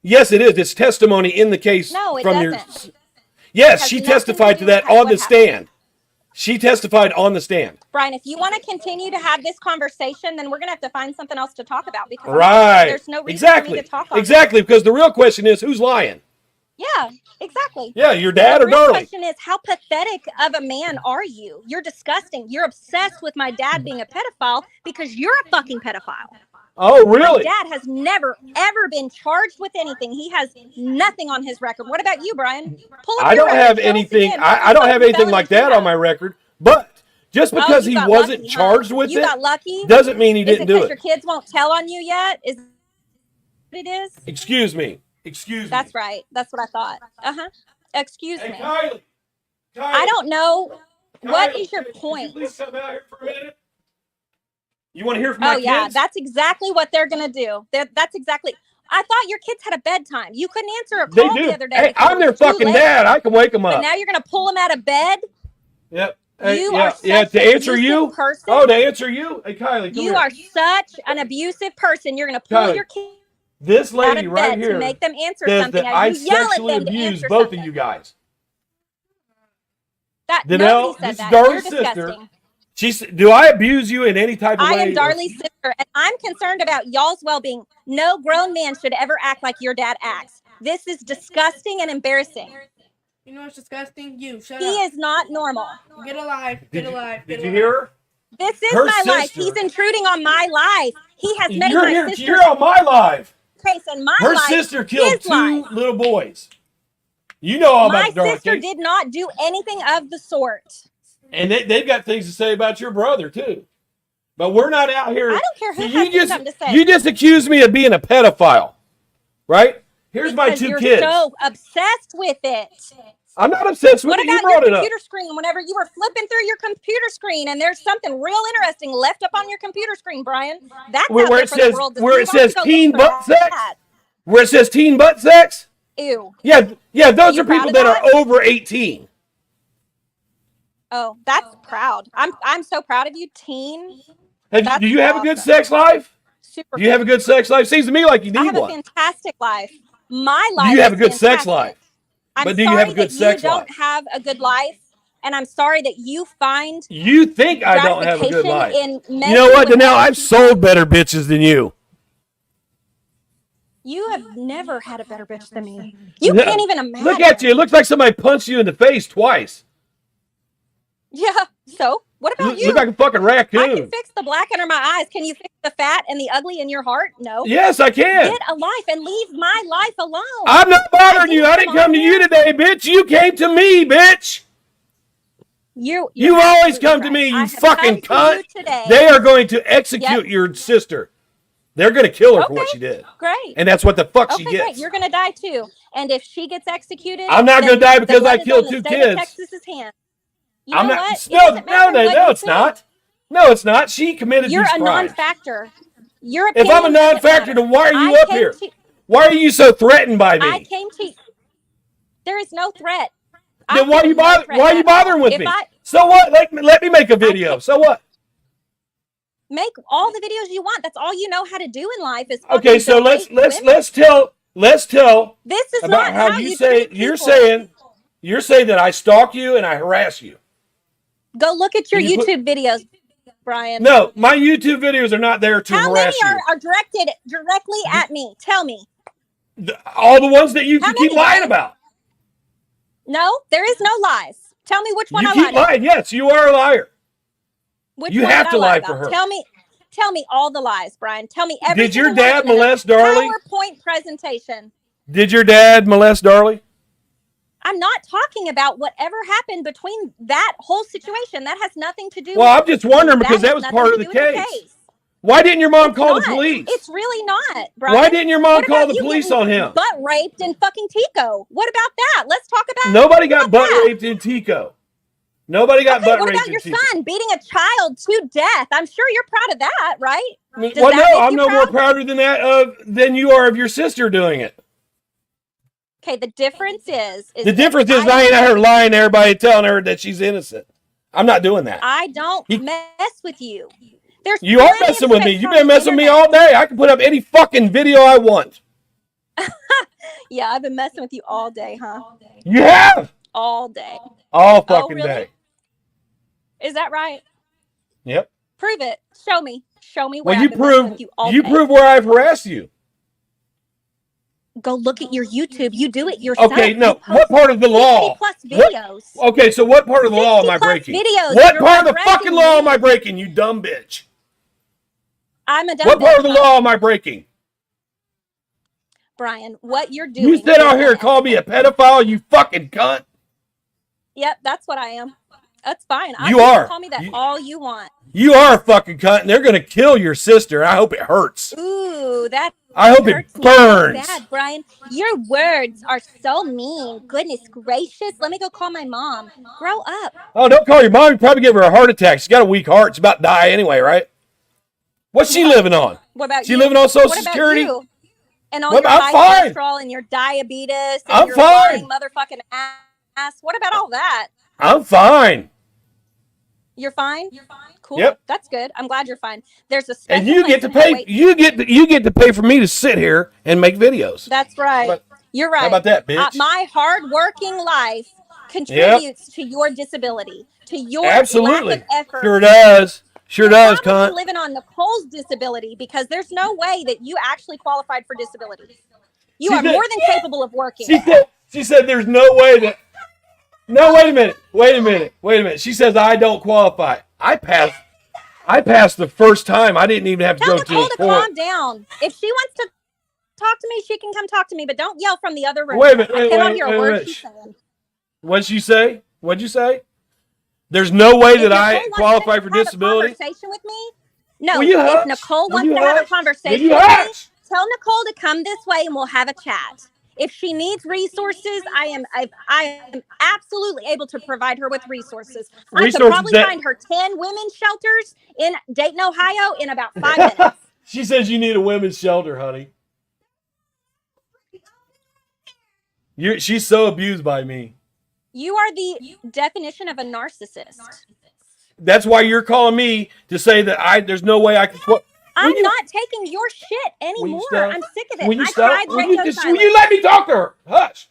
Yes, it is. It's testimony in the case No, it from doesn't. your. Yes, has she nothing testified to to do with that on what the happened. stand. She testified on the stand. Bryan, if you want to continue to have this conversation, then we're going to have to find something else to talk about, because Right. there's no reason for me to talk on Exactly, because the real question is who's lying? Yeah, exactly. Yeah, your dad The or real Darlie? question is, how pathetic of a man are you? You're disgusting. You're obsessed with my dad being a pedophile because you're a fucking pedophile. Oh, My really? dad has never, ever been charged with anything. He has nothing on his record. What about you, Bryan? Pull up I your don't record. have Show us anything. again what I don't have fucking anything like felonies you that on have. my record. But just because you he got wasn't lucky, huh? charged with You it got lucky? doesn't mean he Is it didn't do because your it. kids won't tell on you yet? Is what it is? Excuse me. Excuse That's me. right. That's what I thought. Excuse Hey, me. Kylie. I don't know. What Kylie, is your could you point? please come out here for a minute? You want to hear from Oh my yeah, kids? that's exactly what they're gonna do. That's exactly. I thought your kids had a bedtime. You couldn't answer a They call do. the other day. Hey, because I'm it their was too fucking late. dad. I can wake them But up. now you're gonna pull them out of bed. Yep. Hey, You yeah, are yeah. such To an answer abusive you. person. Oh, to answer you. Hey, Kylie, come You here. are such an abusive person. You're gonna pull Kylie, your kids This out lady of right bed here to make them answer says something that I as you yell at sexually them to abuse answer both something. of you guys. That Danelle, nobody said this is that. You're Darlie's sister. disgusting. Do I abuse you in any type of I way? am Darlie's sister, and I'm concerned about y'all's well-being. No grown man should ever act like your dad acts. This is disgusting and embarrassing. You know what's disgusting? You shut He up. is not normal. Get alive. Get alive. Did you hear her? This is Her my life. sister- He's intruding on my life. He has made You're my here. sister's You're on my life. case and my Her life sister killed his 2 life. little boys. You know all My about the Darlie sister case. did not do anything of the sort. And they've got things to say about your brother, too. But we're not out here. I don't care who See, has something to say. You just accused me of being a pedophile, right? Here's my Because 2 you're kids. so obsessed with it. I'm not obsessed with What it. You about brought your it up. computer screen whenever you were flipping through your computer screen and there's something real interesting left up on your computer screen, Bryan? That's Where out there it for says- the world to where see. it Why don't you says go teen look for butt sex? that? Where it says teen butt sex? Ew. Yeah, those you are proud people of that that? are over 18. Oh, that's proud. I'm so proud of you, teen. Do That's you have a good awesome. sex life? Super. Do you have a good sex life? Seems to me like you I need have a one. fantastic life. My life. You have a is good sex fantastic. life. I'm But do you sorry have a good that sex you don't life? have a good life, and I'm sorry that you find You think I don't have a good gratification life. in You know what, messing with Danelle? other I've people. sold better bitches than you. You have never had a better bitch than me. You No, can't even imagine. Look at you. It looks like somebody punched you in the face twice. Yeah. So what about you? Look like a fucking I can raccoon. fix the black under my eyes. Can you fix the fat and the ugly in your heart? No. Yes, I can. Get a life and leave my life alone. I'm not bothering you. I didn't come to you today, bitch. You came to me, bitch. You You always absolutely come to right. me, I you have fucking come to cunt. you today. They are going to execute Yep. your sister. They're going to kill her for Okay. what she did. Great. And that's what the fuck she Okay, gets. great. You're gonna die too. And if she gets executed, I'm not then going to die the because I blood is killed on the 2 state of kids. Texas's hand. You I'm know not. what? It No, doesn't no, matter no, what no, you it's think. not. No, it's not. She committed You're these a crimes. non-factor. Your If opinion I'm a doesn't non-factor, matter. then why are you I up came here? to- Why are you so threatened by I me? came to. There is no threat. Then why are you bother? Why are you bothering with If me? I So what? Let me make a video. can't- So what? make all the videos you want, that's all you know how to do in life is Okay, fucking so berate women. let's tell This is about not how how you you say treat you're people. saying that I stalk you and I harass you. Go look at your Can you put- YouTube videos, Brian. No, my YouTube videos are not there to How many harass you. are directed directly at me? Tell me. All the ones that you How keep many, lying Brian? about. No, there is no lies. Tell me which one You I keep lied about. lying. Yes, you are a liar. Which You one have did to I lie about? for her. Tell me all the lies, Brian. Tell me every Did your single one dad of them in a molest Darlie? PowerPoint presentation. Did your dad molest Darlie? I'm not talking about whatever happened between that whole situation. That has nothing to do Well, with I'm just wondering because has that was nothing part to of the do with case. Why didn't your mom It's call the not. police? It's really not, Brian. Why didn't your mom What call about the you police getting on him? butt raped in fucking Tico? What about that? Let's talk about Nobody got about butt that. raped in Tico. Nobody got Okay, butt what raped about in your Tico. son beating a child to death? I'm sure you're proud of that, right? Does Well, that no, make I'm you no more proud? prouder than that than you are of your sister doing it. Okay, the difference is The difference is I ain't out here lying to everybody, telling her that she's innocent. I'm not doing that. I don't mess with you. There's You are plenty of messing with me. space You've on been the messing with me internet. all day. I can put up any fucking video I want. Yeah, I've been messing with you all day, huh? You have All day. all fucking really? day. Is that right? Yep. Prove it. Show me. Show me where Well, I've been messing with you all day. prove where I've harassed you. Go look at your YouTube. You do it yourself. Okay, no. You post What part of the law? 60 plus videos. Okay, so what part of the law am I 60 plus breaking? videos. What You're part of the addressing fucking law me. am I breaking, you dumb bitch? I'm a dumb What part bitch, of the huh? law am I breaking? Brian, what you're doing. You sit out is here and call me a unethical. pedophile, you fucking cunt. Yep, that's what I am. That's fine. You can are. Call me that all you want. You are a fucking cunt, and they're gonna kill your sister. I hope it hurts. Ooh, that I hope it hurts me so burns. bad, Brian. Your words are so mean. Goodness gracious. Let me go call my mom. Grow up. Oh, don't call your mom. You probably give her a heart attack. She's got a weak heart. She's about to die anyway, right? What's she living on? What about She you? living on Social What about Security? you? And all Well, your I'm high fine. cholesterol and your diabetes and I'm your fine. lying motherfucking ass. What about all that? I'm fine. You're fine? Cool. Yep. That's good. I'm glad you're fine. There's a special And you place get to in hell pay. waiting. You get to pay for me to sit here and make videos. That's right. But- You're right. How about that, bitch? My hard-working life contributes to your disability, to your Absolutely. lack of effort. Sure does. Sure You're does, probably cunt. living on Nicole's disability because there's no way that you actually qualified for disability. You She are said- more than capable of working. She said there's no way that. No, wait a minute. She says I don't qualify. I passed the first time. I didn't even have to Tell go to Nicole the to court. calm down. If she wants to talk to me, she can come talk to me, but don't yell from the other room. Wait a minute, I wait, cannot wait, hear wait, a word wait. she's saying. What'd you say? What'd you say? There's no way If that Nicole I wants qualify to for have disability. A conversation with me? No. Will you If hush? Nicole Will wants you to have a hush? conversation Will you with me, hush? tell Nicole to come this way and we'll have a chat. If she needs resources, I am absolutely able to provide her with resources. I could Resources probably that- find her 10 women's shelters in Dayton, Ohio in about 5 minutes. She says you need a women's shelter, honey. She's so abused by me. You are the definition of a narcissist. That's why you're calling me to say that there's no way I can. I'm not taking your shit anymore. stop? I'm sick of it. Will you I stop? tried Will radio you silence. let me talk to her? Hush.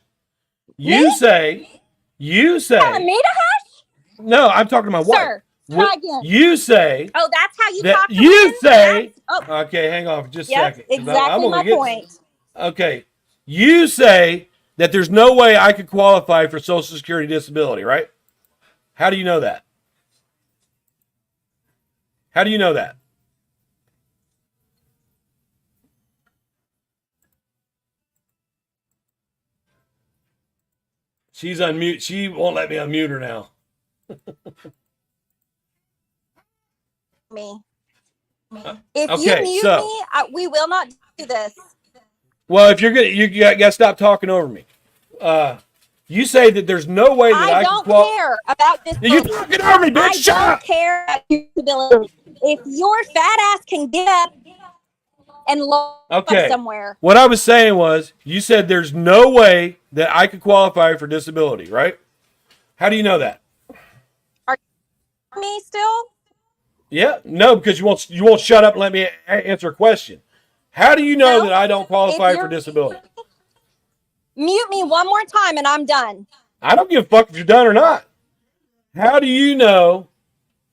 You Me? say. Telling me to hush? No, I'm talking to my wife. Sir, try again. You say. Oh, that's how you That talk to you women? say. Oh, Okay, hang on for just a yep, second. 'cause I'm exactly gonna my get- point. Okay. You say that there's no way I could qualify for Social Security disability, right? How do you know that? How do you know that? She's unmute. She won't let me unmute her now. Me. If Okay, you mute so- me, we will not do this. Well, if you're gonna, you got to stop talking over me. You say that there's no way that I don't can care about this. You talking over me, bitch? I Shut don't up. care about your disability. If your fat ass can get up and log Okay. somewhere, What I was saying was, you said there's no way that I could qualify for disability, right? How do you know that? me still. Yeah, no, because you won't shut up and let me answer a question. How do you know No, that I don't qualify if for you're- disability? Mute me one more time and I'm done. I don't give a fuck if you're done or not. How do you know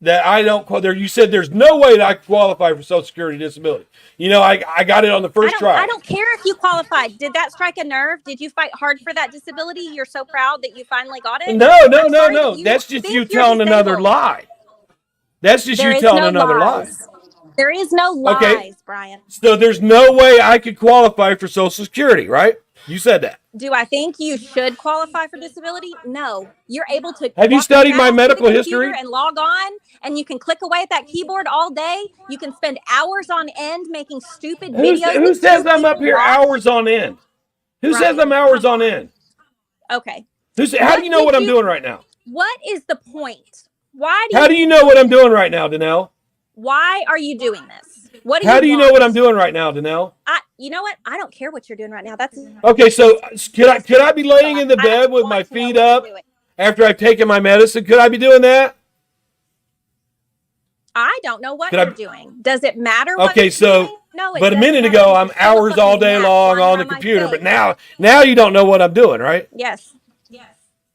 that I don't qualify? You said there's no way that I could qualify for Social Security disability. You know, I got it on the first try. I don't care if you qualified. Did that strike a nerve? Did you fight hard for that disability? You're so proud that you finally got it? No. I'm sorry that you That's just think you you're telling another disabled. lie. That's just There you is telling no another lie. lies. There is no lies, Okay. Brian. So there's no way I could qualify for Social Security, right? You said that. Do I think you should qualify for disability? No. You're able to. Have you walk studied my fast to the medical computer history? and log on, and you can click away at that keyboard all day. You can spend hours on end making stupid videos. Who that says you I'm up can here watch. hours on end? Who says Brian, I'm hours come on end? Okay. How do you know what I'm doing right now? What is the point? Why do How do you know what I'm doing right now, Danelle? Why are you doing this? What do How you do you want? know what I'm doing right now, Danelle? You know what? I don't care what you're doing right now. That's Okay, so could I be laying in the I don't bed with want my to know feet what you're up doing. after I've taken my medicine? Could I be doing that? I don't know what Could I- you're doing. Does it matter? What Okay, you're so doing? No, it but a doesn't minute matter. ago I'm You're still a hours all fucking day gnat long flying on the around my computer, face. but now you don't know what I'm doing, right? Yes.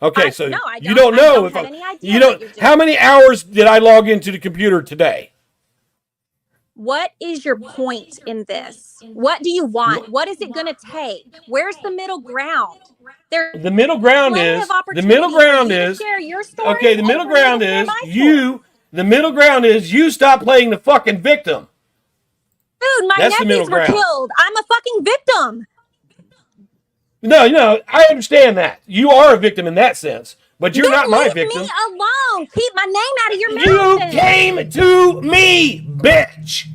Okay, so no, I you don't. don't know I don't if have I- any idea you what don't. you're doing. How many hours did I log into the computer today? What is your point in this? What do you want? What is it going to take? Where's the middle ground? There's The middle ground plenty is of the opportunity middle ground for you to is share your story. okay. The middle and for me to ground share is my story. you. The middle ground is you stop playing the fucking victim. Dude, my That's the middle nephews were ground. killed. I'm a fucking victim. No, I understand that you are a victim in that sense, but you're Then not my leave victim. me alone. Keep my name out of your You mouth. came to me, bitch.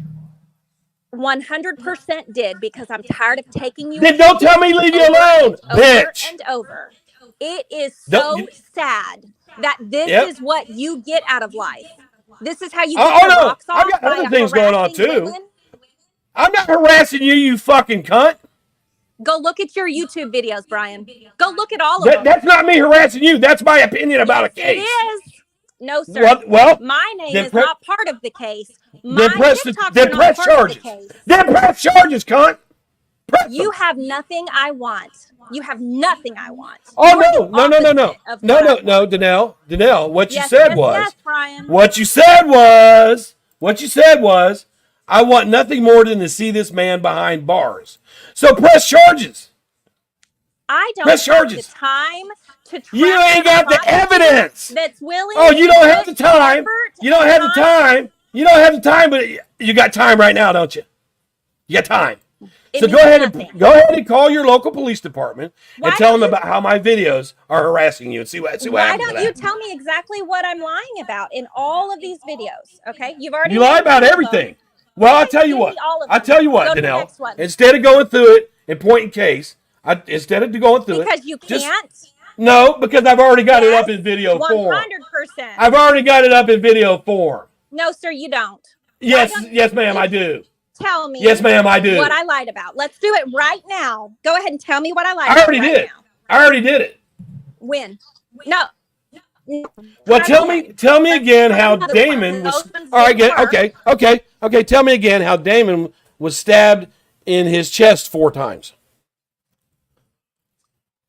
100% did because I'm tired of taking you. Then don't tell me leave you over alone, and bitch. Over and over. It is Don't- so you- sad that this Yep. is what you get out of life. This is how you Oh, get your no. rocks off. I've got by other things going on, harassing too. women. I'm not harassing you, you fucking cunt. Go look at your YouTube videos, Brian. Go look at all of them. That's not me harassing you. That's my opinion about a case. It is. No, sir. Well, my name then is pre- not part of the case. My then press TikToks then are not press part of charges. the case. Then press charges, cunt. Press You them. have nothing I want. You have nothing I want. Oh You're the no, opposite of no, what I want. Danelle. What you Yes, said yes, was yes, Brian. What you said was, I want nothing more than to see this man behind bars. So press charges. I don't Press have charges. the time to track You ain't down got the prostitutes evidence. That's willing. Oh, you to don't have the put time. effort You don't and have the time. You don't have the time, but you got time right now, don't you? You got time. It So go means ahead nothing. and call your local police department Why and tell don't them you- about how my videos are harassing you and see what Why happens to don't you that. tell me exactly what I'm lying about in all of these videos? Okay, you've already You lie named about all of them. everything. Well, I'll Okay, tell you give what. me all of I'll them. tell you what, Go to the Danelle. next one. Instead of going through it and pointing case, instead of going through Because it, you just- can't. No, because I've already got it Yes, up in video form. 100%. I've already got it up in video form. No, sir, you don't. Yes, don't yes, ma'am, I do. Tell me. Yes, ma'am, I do. What I lied about. Let's do it right now. Go ahead and tell me what I lied I about. already right did. Now. I already did it. When? No. Well, Try tell again. me again how Another Damon one. was. Those ones All right, didn't work. okay. Tell me again how Damon was stabbed in his chest 4 times.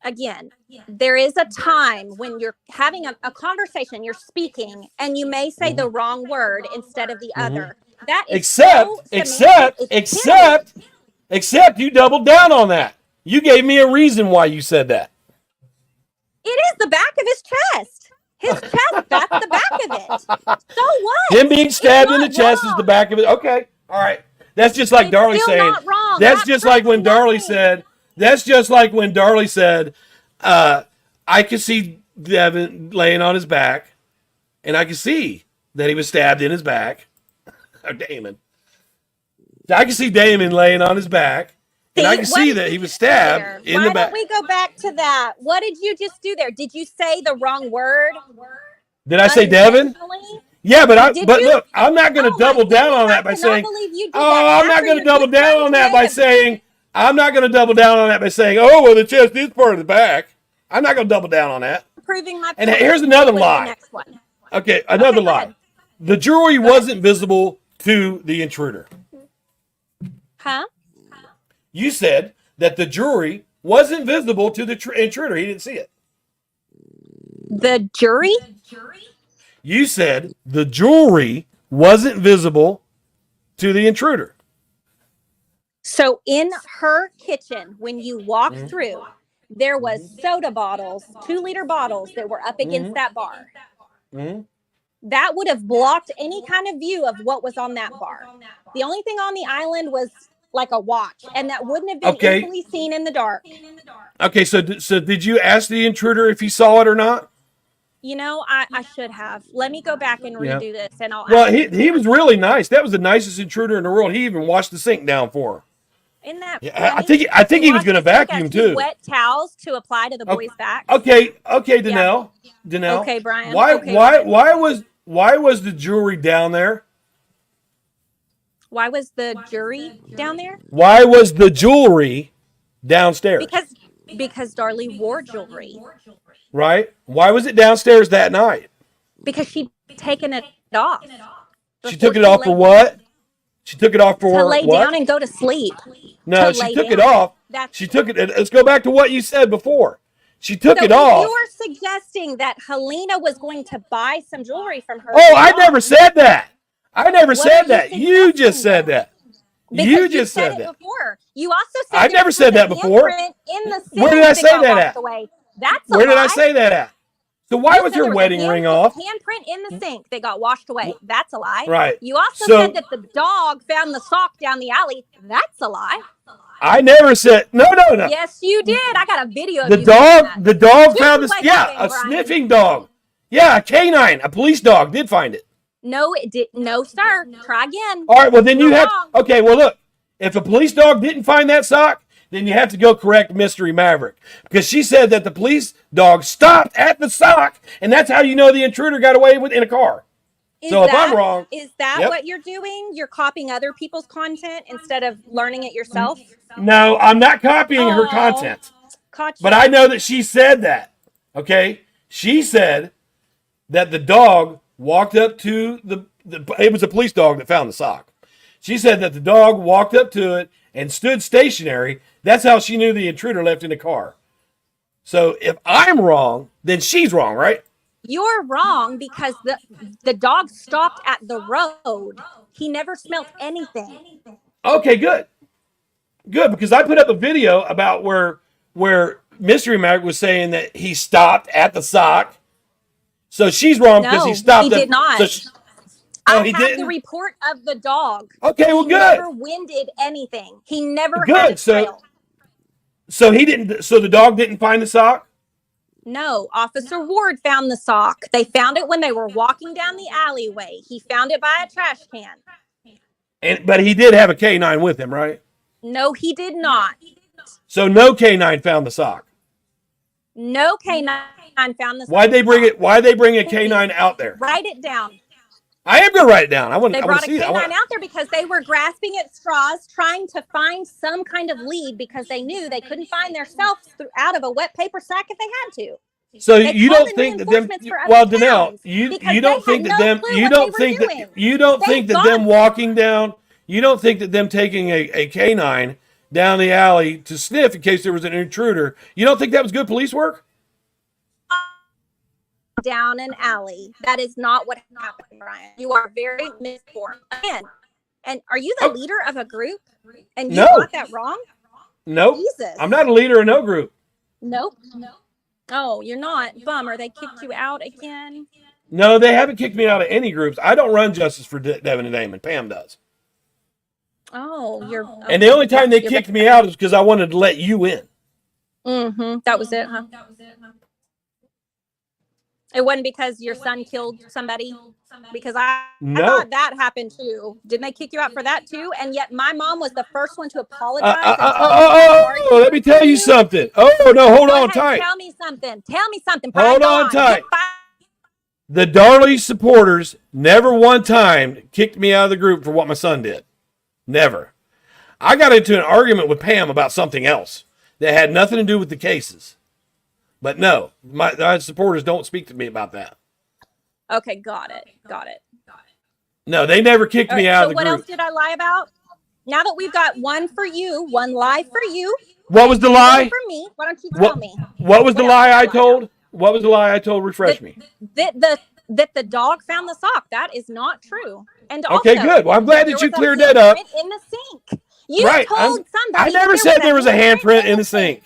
Again, there is a time when you're having a conversation, you're speaking, and you may say the wrong word instead of the other. That is so semantic. It's killing. Except you doubled down on that. You gave me a reason why you said that. It is the back of his chest. His chest, that's the back of it. So what? Him being stabbed in the It's chest not is the wrong. back of it. Okay, all right. That's just like It's Darlie still saying. not wrong. That's That just like when proves Darlie nothing. said. That's just like when Darlie said, I could see Devin laying on his back, and I could see that he was stabbed in his back. Oh, Damon. I can see Damon laying on his back, and I can what see did that you he was just do stabbed there? in Why the don't back. we go back to that? What did you just do there? Did you say the wrong word Did I say Devin? unintentionally? Yeah, Did but you? look, I'm not going to Oh my double down goodness, on I that by cannot saying, believe you did that oh, I'm not after going to your double good down friend on that by today. saying, I'm not going to double down on that by saying, oh, well, the chest is part of the back. I'm not going to double down on that. Proving my And point. here's another What was the lie. next one? Okay, another Okay, go lie. ahead. The jewelry Go ahead. wasn't visible to the intruder. Huh? You said that the jewelry wasn't visible to the intruder. He didn't see it. The jury? You said the jewelry wasn't visible to the intruder. So in her kitchen, when you walk through, there was soda bottles, 2-liter bottles that were up against that bar. That would have blocked any kind of view of what was on that bar. The only thing on the island was like a watch, and that wouldn't have been easily seen in the dark. Okay, so did you ask the intruder if he saw it or not? You know, I should have. Let me go back and redo this, and I'll. Well, he was really nice. That was the nicest intruder in the world. He even washed the sink down for her. Isn't that Yeah, funny? I think he was going to vacuum too. Wet towels to apply to the boys' backs. Okay, Danelle. Danelle. Okay, Brian. Why was the jewelry down there? Why was the jury down there? Why was the jewelry downstairs? Because Darlie wore jewelry. Right? Why was it downstairs that night? Because she'd taken it off. She took it off for what? She took it off for to lay what? down and go to sleep. No, she took it off. She took it. Let's go back to what you said before. She took it off. You were suggesting that Helena was going to buy some jewelry from her. Oh, I never said that. I never said that. You just said that. You just said that before. You also said I never said that before. In the Where did I say that at? Away. That's Where did I say that at? So why was her wedding ring off? Handprint in the sink that got washed away. That's a lie. Right. You also said that the dog found the sock down the alley. That's a lie. I never said no. Yes, you did. I got a video. The dog found a sniffing dog. Yeah, a canine, a police dog did find it. No, it did. No, sir. Try again. All right. Well, then you have. Okay. Well, look. If a police dog didn't find that sock, then you have to go correct Mystery Maverick, because she said that the police dog stopped at the sock, and that's how you know the intruder got away with in a car. If I'm wrong, is that what you're doing? You're copying other people's content instead of learning it yourself? No, I'm not copying her content. But I know that she said that. Okay, she said that the dog walked up to it was a police dog that found the sock. She said that the dog walked up to it and stood stationary. That's how she knew the intruder left in the car. So if I'm wrong, then she's wrong, right? You're wrong, because the dog stopped at the road. He never smelled anything. Okay, good. Good, because I put up a video about where Mystery Maverick was saying that he stopped at the sock. So she's wrong because he stopped. He did not. He have didn't? the report of the dog. Okay, well, he good. Never winded anything. He never had a trail. So he didn't. So the dog didn't find the sock. No, Officer Ward found the sock. They found it when they were walking down the alleyway. He found it by a trash can. But he did have a canine with him, right? No, he did not. So no canine found the sock. No canine found the sock. Why'd they bring a canine out there? Write it down. I am going to write it down. They brought a canine out there because they were grasping at straws, trying to find some kind of lead, because they knew they couldn't find themselves out of a wet paper sack if they had to. So you don't think that them? Well, Danelle, you don't think that them? You don't think that them walking down? You don't think that them taking a canine down the alley to sniff in case there was an intruder? You don't think that was good police work? Down an alley. That is not what happened, Brian. You are very misinformed. Again, and are you the leader of a group? And you got that wrong? Nope. Jesus. I'm not a leader of no group. Nope. Oh, you're not. Bummer. They kicked you out again. No, they haven't kicked me out of any groups. I don't run Justice for Devin and Damon. Pam does. Oh, you're. And the only time they kicked me out is because I wanted to let you in. Mm-hmm. That was it, huh? It wasn't because your son killed somebody? Because I No. thought that happened too. Didn't they kick you out for that too? And yet my mom was the first one to apologize and tell me how hard he let me was tell for you something. Oh, no, hold Go on ahead, tight. tell me something. Tell me something, Brian. Hold Go on tight. Get fired. The Darlies supporters never one time kicked me out of the group for what my son did. Never. I got into an argument with Pam about something else that had nothing to do with the cases. But no, my supporters don't speak to me about that. Okay, got it. No, they never kicked me out of the what group. else did I lie about? Now that we've got one for you, one lie for you. What was the lie? For me, why don't you tell me? What was the lie I told? What was the lie I told? Refresh me. That the dog found the sock. That is not true. And Okay, also, good. Well, I'm glad that you cleared that up. In the sink. You Right. told somebody. I never said there was a handprint in the sink.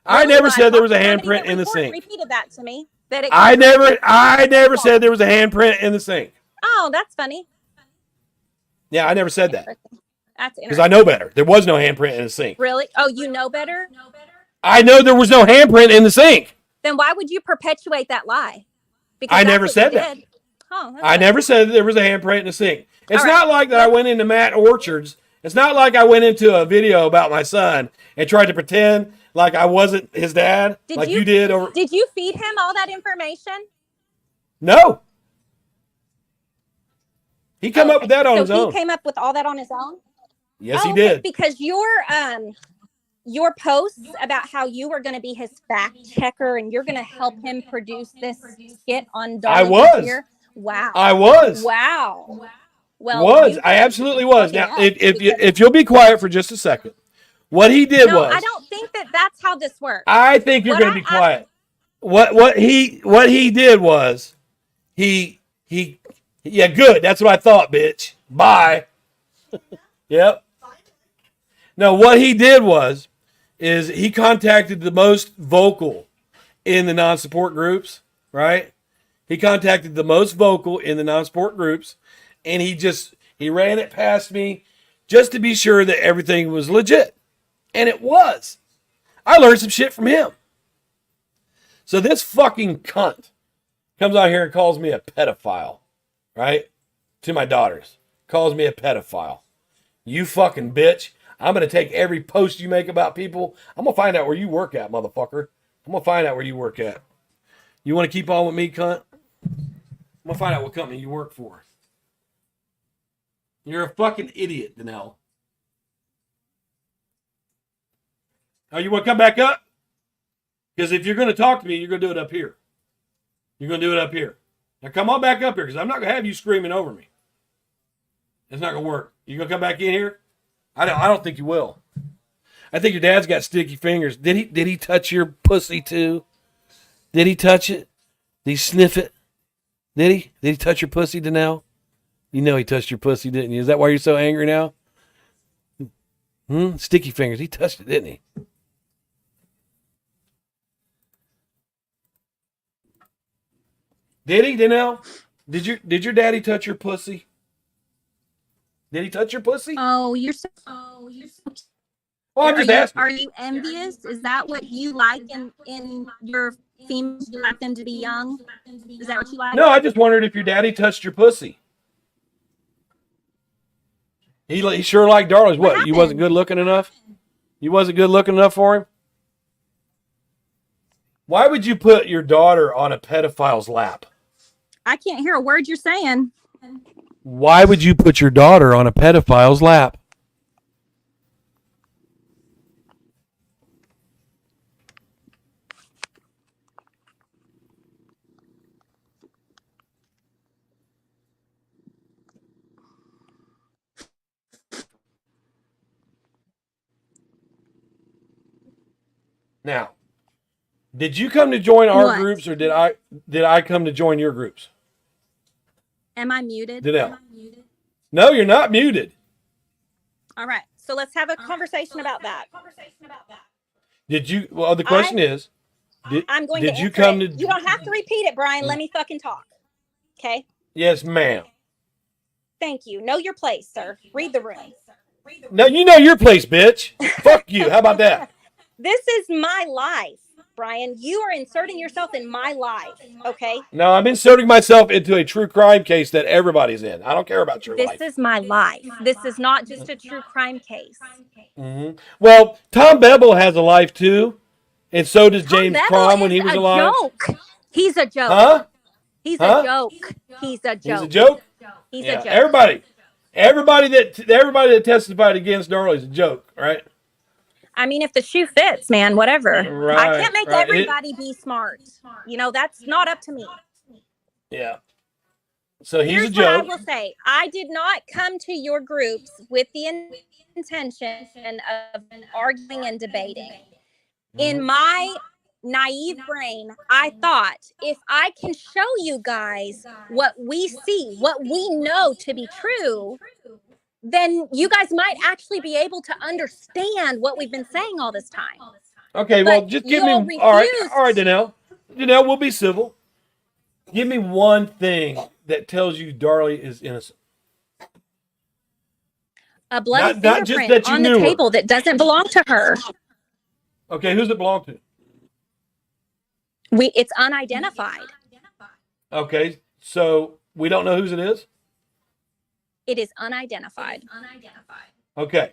I never said there was a handprint in the sink. Repeated that to me. That I never said there was a handprint in the sink. Oh, that's funny. Yeah, I never said that. That's because I know better. There was no handprint in the sink. Really? Oh, you know better? I know there was no handprint in the sink. Then why would you perpetuate that lie? Because I never said that. Oh, I never said there was a handprint in the sink. It's not like that I went into Matt Orchard's. It's not like I went into a video about my son and tried to pretend like I wasn't his dad, like you did. Did you feed him all that information? No. He came up with that on his own. He came up with all that on his own? Yes, he did. Because your posts about how you were going to be his fact checker and you're going to help him produce this skit on Darlies. I was. Here. Wow. I was. Wow. Well, I absolutely was. Now, if you'll be quiet for just a second, what he did was. I don't think that that's how this works. I think you're going to be quiet. What he did was, yeah, good. That's what I thought, bitch. Bye. Yep. No, what he did is he contacted the most vocal in the non-support groups, right? He contacted the most vocal in the non-support groups, and he ran it past me just to be sure that everything was legit. And it was. I learned some shit from him. So this fucking cunt comes out here and calls me a pedophile, right? To my daughters. Calls me a pedophile. You fucking bitch. I'm going to take every post you make about people. I'm going to find out where you work at, motherfucker. I'm going to find out where you work at. You want to keep on with me, cunt? I'm going to find out what company you work for. You're a fucking idiot, Danelle. Oh, you want to come back up? Because if you're going to talk to me, you're going to do it up here. You're going to do it up here. Now come on back up here because I'm not going to have you screaming over me. It's not going to work. You going to come back in here? I don't think you will. I think your dad's got sticky fingers. Did he touch your pussy too? Did he touch it? Did he sniff it? Did he? Did he touch your pussy, Danelle? You know he touched your pussy, didn't you? Is that why you're so angry now? Sticky fingers. He touched it, didn't he? Did he, Danelle? Did your daddy touch your pussy? Did he touch your pussy? Oh, you're so. Well, I'm just asking. Are you envious? Is that what you like in your females? You like them to be young? Is that what you like? No, I just wondered if your daddy touched your pussy. He sure liked Darlies. What? You wasn't good looking enough? You wasn't good looking enough for him? Why would you put your daughter on a pedophile's lap? I can't hear a word you're saying. Why would you put your daughter on a pedophile's lap? Now, did you come to join our groups or did I come to join your groups? Am I muted? No, you're not muted. All right. So let's have a conversation about that. Did you? Well, the question is, I'm going did to you come to? You don't have to repeat it, Brian. Let me fucking talk. Okay? Yes, ma'am. Thank you. Know your place, sir. Read the room. No, you know your place, bitch. Fuck you. How about that? This is my life. Brian. You are inserting yourself in my life, okay? No, I'm inserting myself into a true crime case that everybody's in. I don't care about your This life. is my life. This is not just a true crime case. Well, Tom Bevel has a life too, and so does Tom James Bevel Crom when is he was a alive. joke. He's a joke. Huh? He's a Huh? joke. He's a joke. He's a joke. He's Yeah. a joke. Everybody that testified against Darlies is a joke, right? I mean, if the shoe fits, man, whatever. Right, I can't make right. everybody be smart. You know, that's not up to me. Yeah. So he's Here's a what I joke. will say. I did not come to your groups with the intention of arguing and debating. In my naive brain, I thought if I can show you guys what we see, what we know to be true, then you guys might actually be able to understand what we've been saying all this time. Okay, well, But just give me. y'all All right, refused. Danelle. Danelle, we'll be civil. Give me one thing that tells you Darlie is innocent. A bloody Not just fingerprint that you on the knew her. table that doesn't belong to her. Okay, who's it belong to? It's unidentified. Okay, so we don't know whose it is? It is unidentified. Okay,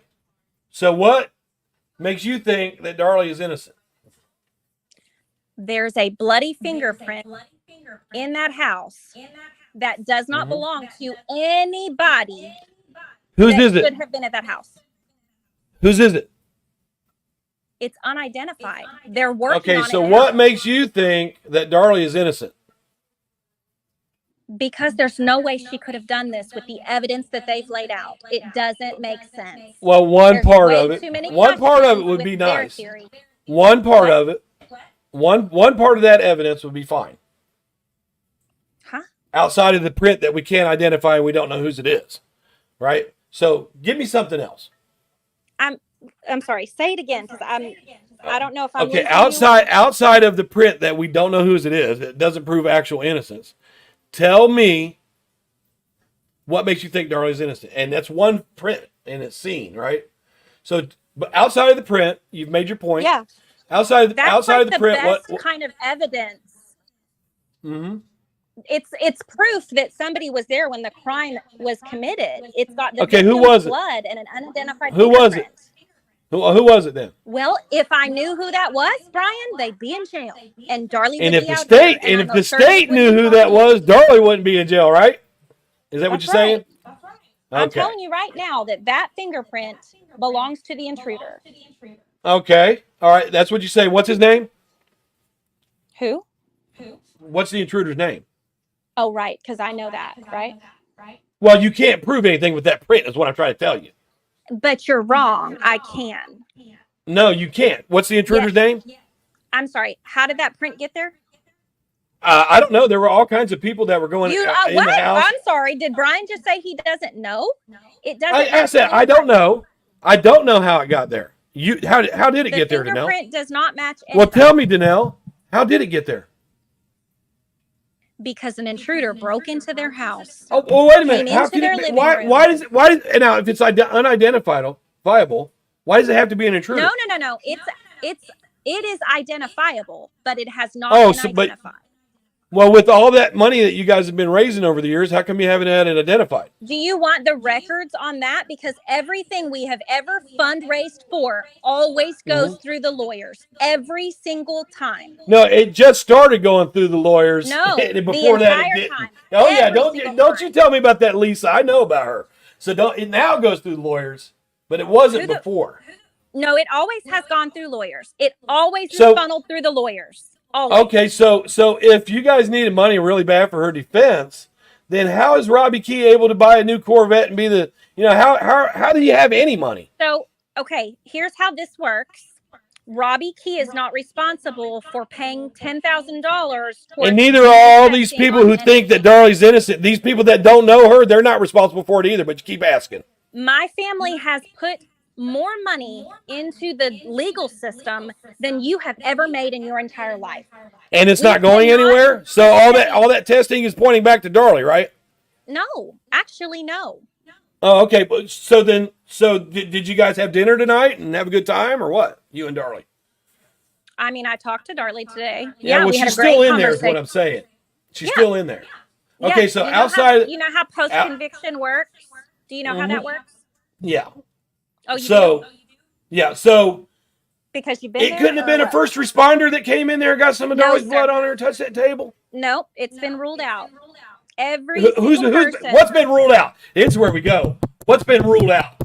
so what makes you think that Darlie is innocent? There's a bloody fingerprint in that house that does not belong to anybody Whose that is it? should have been at that house. Whose is it? It's unidentified. They're working Okay, on so it what now. makes you think that Darlie is innocent? Because there's no way she could have done this with the evidence that they've laid out. It doesn't make sense. Well, one There's part way of it. too many One part of it questions would be with their nice. theory. One part What? of it. One part of that evidence would be fine. Huh? Outside of the print that we can't identify and we don't know whose it is. Right? So give me something else. I'm sorry. Say it again, because I don't know if I'm Okay, losing outside of the print that we don't know whose it is, it doesn't prove actual innocence. Tell me what makes you think Darlie's innocent. And that's one print and it's seen, right? So, but outside of the print, you've made your point. Yeah. Outside That's of like the the print, best what? kind of evidence. Mm-hmm. It's proof that somebody was there when the crime was committed. It's got the Okay, who victim's was it? blood and an unidentified Who was it? fingerprint. Who was it then? Well, if I knew who that was, Brian, they'd be in jail, and Darlie And would if be the out state here, and I'm if the most certainly state knew wouldn't who be that on was, Darlie wouldn't be in jail, right? Is that what That's you're saying? right. I'm Okay. telling you right now that fingerprint belongs to the intruder. Okay. All right. That's what you say. What's his name? Who? What's the intruder's name? Oh, right, because I know that, right? Well, you can't prove anything with that print, is what I'm trying to tell you. But you're wrong. I can. No, you can't. What's the intruder's name? I'm sorry. How did that print get there? I don't know. There were all kinds of people that were going You in what? the house. I'm sorry. Did Brian just say he doesn't know? It doesn't. I match said I don't anybody. know. I don't know how it got there. How did it The get there, Danelle? fingerprint does not match Well, anybody. tell me, Danelle. How did it get there? Because an intruder broke into their house. Oh, well, wait a minute. Came How into can their it be? living Why? room. Why does it? Why? And now, if it's unidentifiable, viable, why does it have to be an intruder? No. It is identifiable, but it has not Oh, been but- identified. Well, with all that money that you guys have been raising over the years, how come you haven't had it identified? Do you want the records on that? Because everything we have ever fundraised for always goes through the lawyers. Every single time. No, it just started going through the lawyers. No, before the that it entire didn't. time. Oh yeah, Every single don't you time. tell me about that, Lisa. I know about her. So it now goes through the lawyers, but it wasn't before. No, it always has gone through lawyers. It always is So- funneled through the lawyers. Always. Okay, so if you guys needed money really bad for her defense, then how is Robbie Key able to buy a new Corvette and be the how do you have any money? So, okay, here's how this works. Robbie Key is not responsible for paying $10,000. And neither are all these people who think that Darlie's innocent. These people that don't know her, they're not responsible for it either, but you keep asking. My family has put more money into the legal system than you have ever made in your entire life. And it's We not going cannot anywhere? So all that testing is pointing back to Darlie, right? No, actually, no. Oh, okay. So did you guys have dinner tonight and have a good time or what? You and Darlie? I mean, I talked to Darlie today. Yeah, well, we had she's a great still in there, is what conversation. I'm saying. She's Yeah. still in there. Okay, Yes, so you know outside, you know how post conviction works. Do you know how that works? yeah. Oh, you So, do? yeah, so Because you've been it there. couldn't have or been a what? first responder that came in there and got some of No, Darlie's sir. blood on her and touched that table. Nope, it's been ruled out. Every Who's single person. what's been ruled out? It's where we go. What's been ruled out?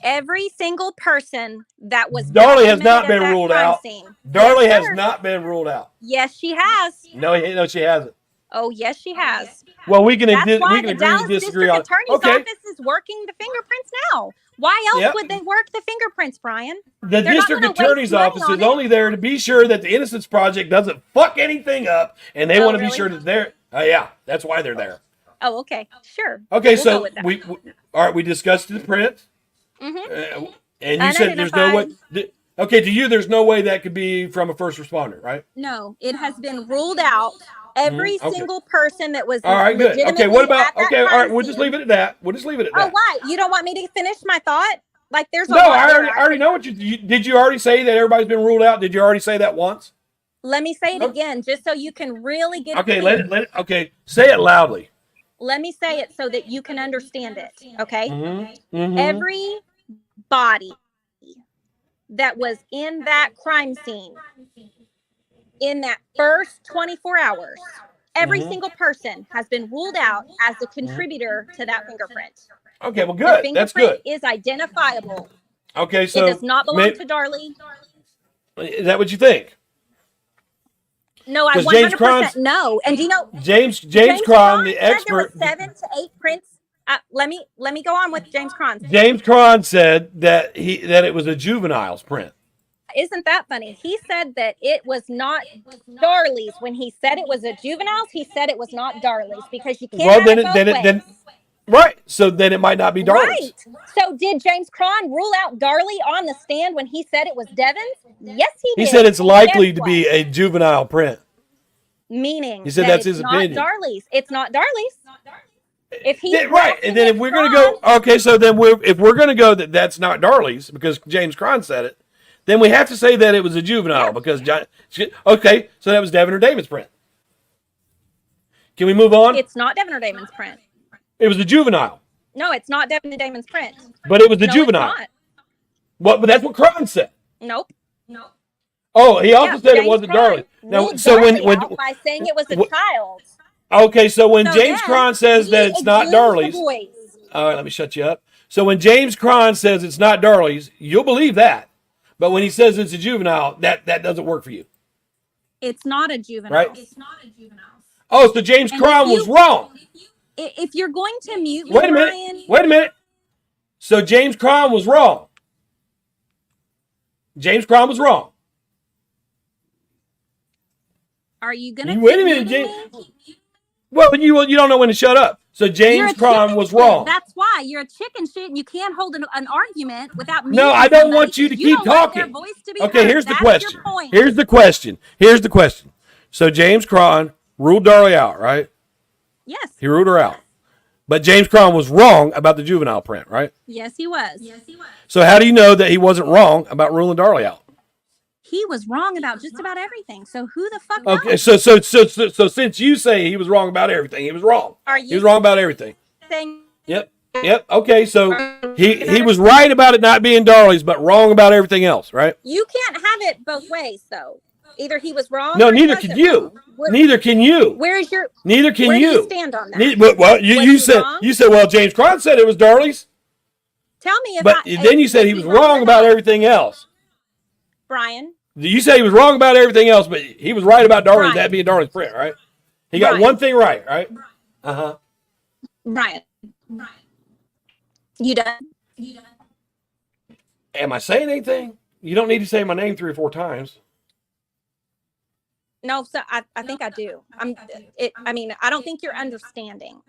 Every single person that was Darlie has documented not at been that ruled crime out. scene. Darlie Yes, has sir. not been ruled out. Yes, she has. No, she hasn't. Oh, yes, she has. Well, we can That's why we can the agree Dallas to disagree District on. Attorney's Okay, Office is working the fingerprints now. Why else Yep. would they work the fingerprints, Brian? the They're not district gonna waste attorney's money office on is it. only there to be sure that the Innocence Project doesn't fuck anything up, and they Oh, want to be really? sure that they're. Yeah, that's why they're there. Oh, okay, sure. Okay, We'll go so with that. we all right. We discussed the print, Mm-hmm. and you said there's no way. Okay, to you, there's no way that could be from a first responder, right? No, it has been ruled out. Every Okay. single person that was All right, good. Okay, legitimately what about? at that Okay, all crime right. We'll just scene- leave it at that. We'll just leave it at Oh, that. why? You don't want me to finish my thought? Like, there's a No, lot I there. already know what did. You already say that everybody's been ruled out? Did you already say that once? Let me say it Okay. again, just so you can really get Okay, it. let it. Okay, say it loudly. Let me say it so that you can understand it. Okay. Mm-hmm. Every body that was in that crime scene in that first 24 hours, every single person has been ruled out as a contributor to that fingerprint. Okay, well, The good. fingerprint That's good. is identifiable. Okay, It so does not belong to Darlie. is that what you think? No, I 'Cause 100% James Cron's- no. And do you know James Cron Cron, the said there expert. was 7 to 8 prints. Let me go on with James Cron. James Cron said that it was a juvenile's print. Isn't that funny? He said that it was not Darlie's. When he said it was a juvenile's, he said it was not Darlie's because you can't Well, have then it both ways. right. So then it might not be Darlie's. Right. So did James Cron rule out Darlie on the stand when he said it was Devon's? Yes, he did. He said it's And likely guess to what? be a juvenile print. Meaning He said that that's it's his not opinion. Darlie's. It's not Darlie's. If he Right, and then if we're gonna go, okay, so then if we're gonna go that's not Darlie's because James Cron said it, then we have to say that it was a juvenile because okay, so that was Devin or David's print. Can we move on? it's not Devin or Damon's print. It was a juvenile, No, it's not Devin and Damon's print. but it was the No, juvenile. It's not. What? But that's what Cron said. Nope. Oh, he also said it James wasn't Cron Darlie. Now, ruled so when Darlie out by saying it was a child. okay, so when So James then Cron says he that it's not exhumed the Darlie's, boys. all right, let me shut you up. So when James Cron says it's not Darlie's, you'll believe that. But when he says it's a juvenile, that doesn't work for you. It's not a juvenile. Right. It's not a juvenile. Oh, so James And Cron if you- was wrong. If you're going to mute me, Wait a minute. Brian, Wait a minute. So James Cron was wrong. James Cron was wrong. are you going to Wait a minute, James. Well, you don't know when to shut up. So James Cron was wrong. That's why you're a chicken shit and you can't hold an argument without No, muting I don't somebody. want you to You keep don't want their talking. voice to be Okay, heard. here's the That's question. your point. Here's the question. Here's the question. So James Cron ruled Darlie out, right? Yes. He ruled her out. But James Cron was wrong about the juvenile print, right? Yes, he was. So how do you know that he wasn't wrong about ruling Darlie out? He was wrong about just about everything. So who the fuck Okay, knows? so since you say he was wrong about everything, he was wrong. Are He you was wrong about everything. saying Yep. Okay, so he was right about it not being Darlie's, but wrong about everything else, right? you can't have it both ways though? Either he was wrong. No, or he neither wasn't can you. wrong. Neither can you. Where's your? Neither can Where do you. you stand on that? Well, you Was he said wrong? well James Cron said it was Darlie's, Tell me if. but then you said he was wrong about everything else. Brian. You said he was wrong about everything else, but he was right about Darlie's, Brian. that being Darlie's print, right? He got Brian. one thing right, right? Uh-huh. Brian. You done? Am I saying anything? You don't need to say my name 3 or 4 times. No, so I think I do. I mean, I don't think you're understanding.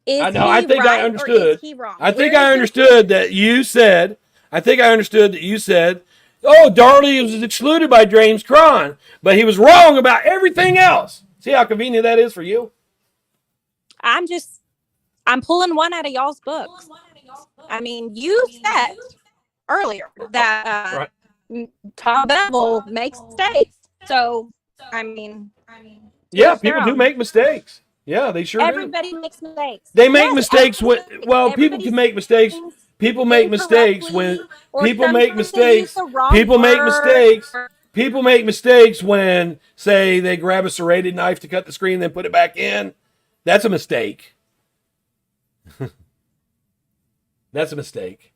Is I know. I he think right I or understood. is he wrong? I think Where I is your understood that you said. I think I understood that you said, "Oh, Darlie was excluded by James Cron, but he was wrong about everything else." See how convenient that is for you? I'm pulling one out of y'all's books. I mean, you said earlier that Right. Tom Bevel makes mistakes. So, I mean, Yeah, each their people do own. make mistakes. Yeah, they sure do. Everybody makes mistakes. They make Yes, mistakes when, absolutely. well, people Everybody can make mistakes. says People make mistakes incorrectly, when or people make sometimes they use mistakes. the wrong People make word. mistakes. People make mistakes when, say, they grab a serrated knife to cut the screen, then put it back in. That's a mistake. That's a mistake.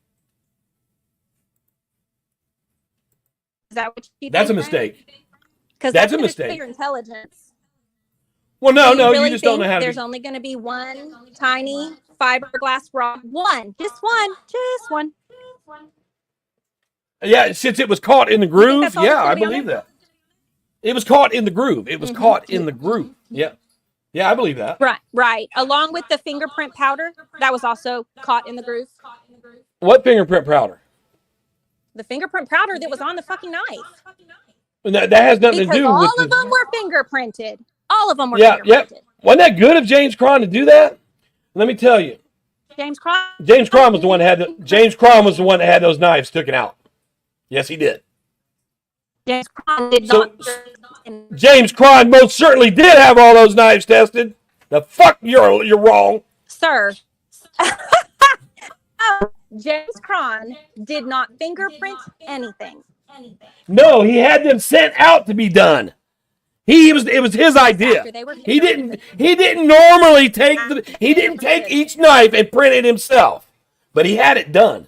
Is that what you That's a think? mistake. Because That's that's a going to show mistake. your intelligence. Well, Do no, you no, really you just don't think know how to there's be. only going to be one tiny fiberglass rod? One. Just one. Just one. Yeah, since it was caught in the You think groove, that's all that's yeah, going I to be on believe there? that. It was caught in the groove. It was caught in You, the groove. Yeah. Yeah, I believe that. right, right. Along with the fingerprint powder, that was also caught in the groove. What fingerprint powder? The fingerprint powder that was on the fucking knife. That has nothing to Because do all with of them the. were fingerprinted. All of them were Yeah, yep. fingerprinted. Wasn't that good of James Cron to do that? Let me tell you. James Cron. James Cron was the one that had James Cron was the one that had those knives taken out. Yes, he did. James Cron did So not. James Cron most certainly did have all those knives tested. The fuck, you're wrong. Sir. James Cron did not fingerprint anything. No, he had them sent out to be done. It was his idea. After they were He didn't normally take each knife and print it himself, but he had it done.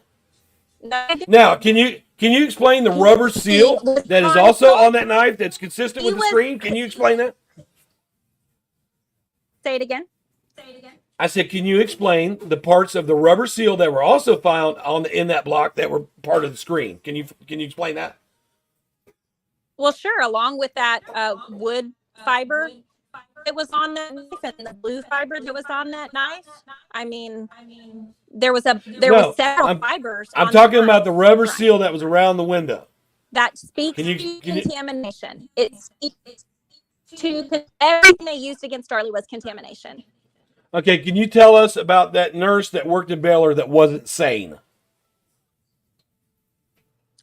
Now, can you explain the rubber seal that is also on that knife that's consistent with the screen? Can you explain that? Say it again. I said, can you explain the parts of the rubber seal that were also found in that block that were part of the screen? Can you explain that? Well, sure. Along with that wood fiber that was on that knife and the blue fiber that was on that knife. I mean, there was several fibers. I'm talking about the rubber seal that was around the window. That speaks to contamination. It speaks to everything they used against Darlie was contamination. Okay, can you tell us about that nurse that worked in Baylor that wasn't sane?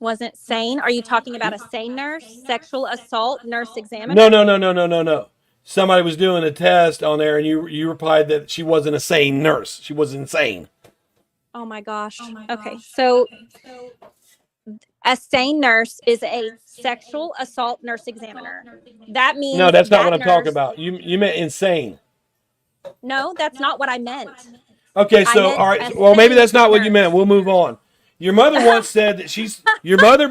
Wasn't sane? Are you talking about a sane nurse? Sexual assault nurse examiner? No. Somebody was doing a test on there, and you replied that she wasn't a sane nurse. She was insane. Oh my gosh. Okay, so a sane nurse is a sexual assault nurse examiner. That means no, that's not what I'm talking about. You meant insane. No, that's not what I meant. Okay, so all right. Well, maybe that's not what you meant. We'll move on. Your mother once said that your mother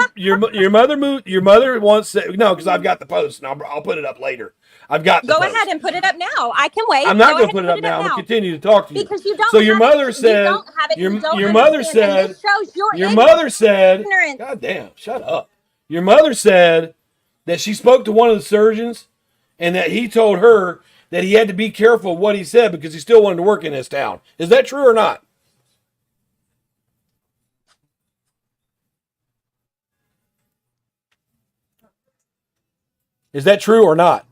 once said no, because I've got the post and I'll put it up later. I've got the Go post. ahead and put it up now. I can wait. I'm not going to put it up now. I'm going to continue to talk to you. Because you don't. So your mother said. Your mother said. God damn! Shut up. Your mother said that she spoke to one of the surgeons, and that he told her that he had to be careful of what he said because he still wanted to work in this town. Is that true or not? Is that true or not?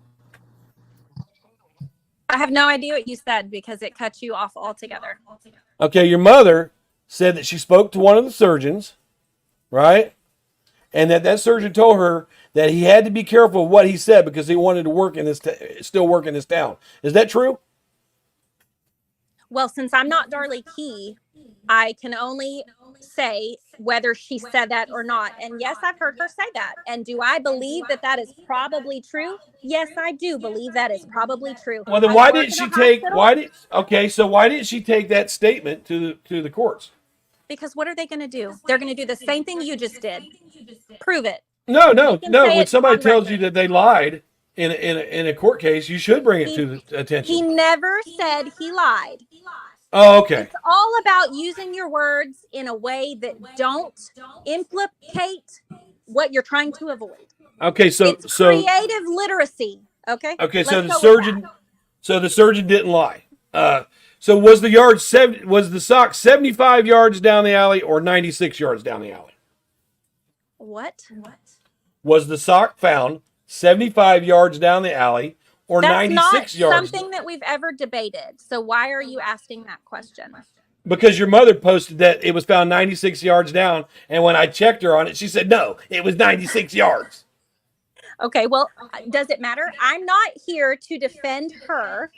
I have no idea what you said because it cut you off altogether. Okay, your mother said that she spoke to one of the surgeons, right? And that surgeon told her that he had to be careful of what he said because he wanted to work in still work in this town. Is that true? Well, since I'm not Darlie Key, I can only say whether she said that or not. And yes, I've heard her say that. And do I believe that is probably true? Yes, I do believe that is probably true. Well, then why didn't she take? So why didn't she take that statement to the courts? Because what are they going to do? They're going to do the same thing you just did. Prove it. No. When somebody tells you that they lied in a court case, you should bring it to the attention. He never said he lied. Oh, okay. It's all about using your words in a way that don't implicate what you're trying to avoid. Okay, so creative literacy. Okay. Okay, so the surgeon didn't lie. So was the sock 75 yards down the alley or 96 yards down the alley? What? Was the sock found 75 yards down the alley or That's 96 yards? Something that we've ever debated. So why are you asking that question? Because your mother posted that it was found 96 yards down, and when I checked her on it, she said no, it was 96 yards. Okay, well, does it matter? I'm not here to defend her.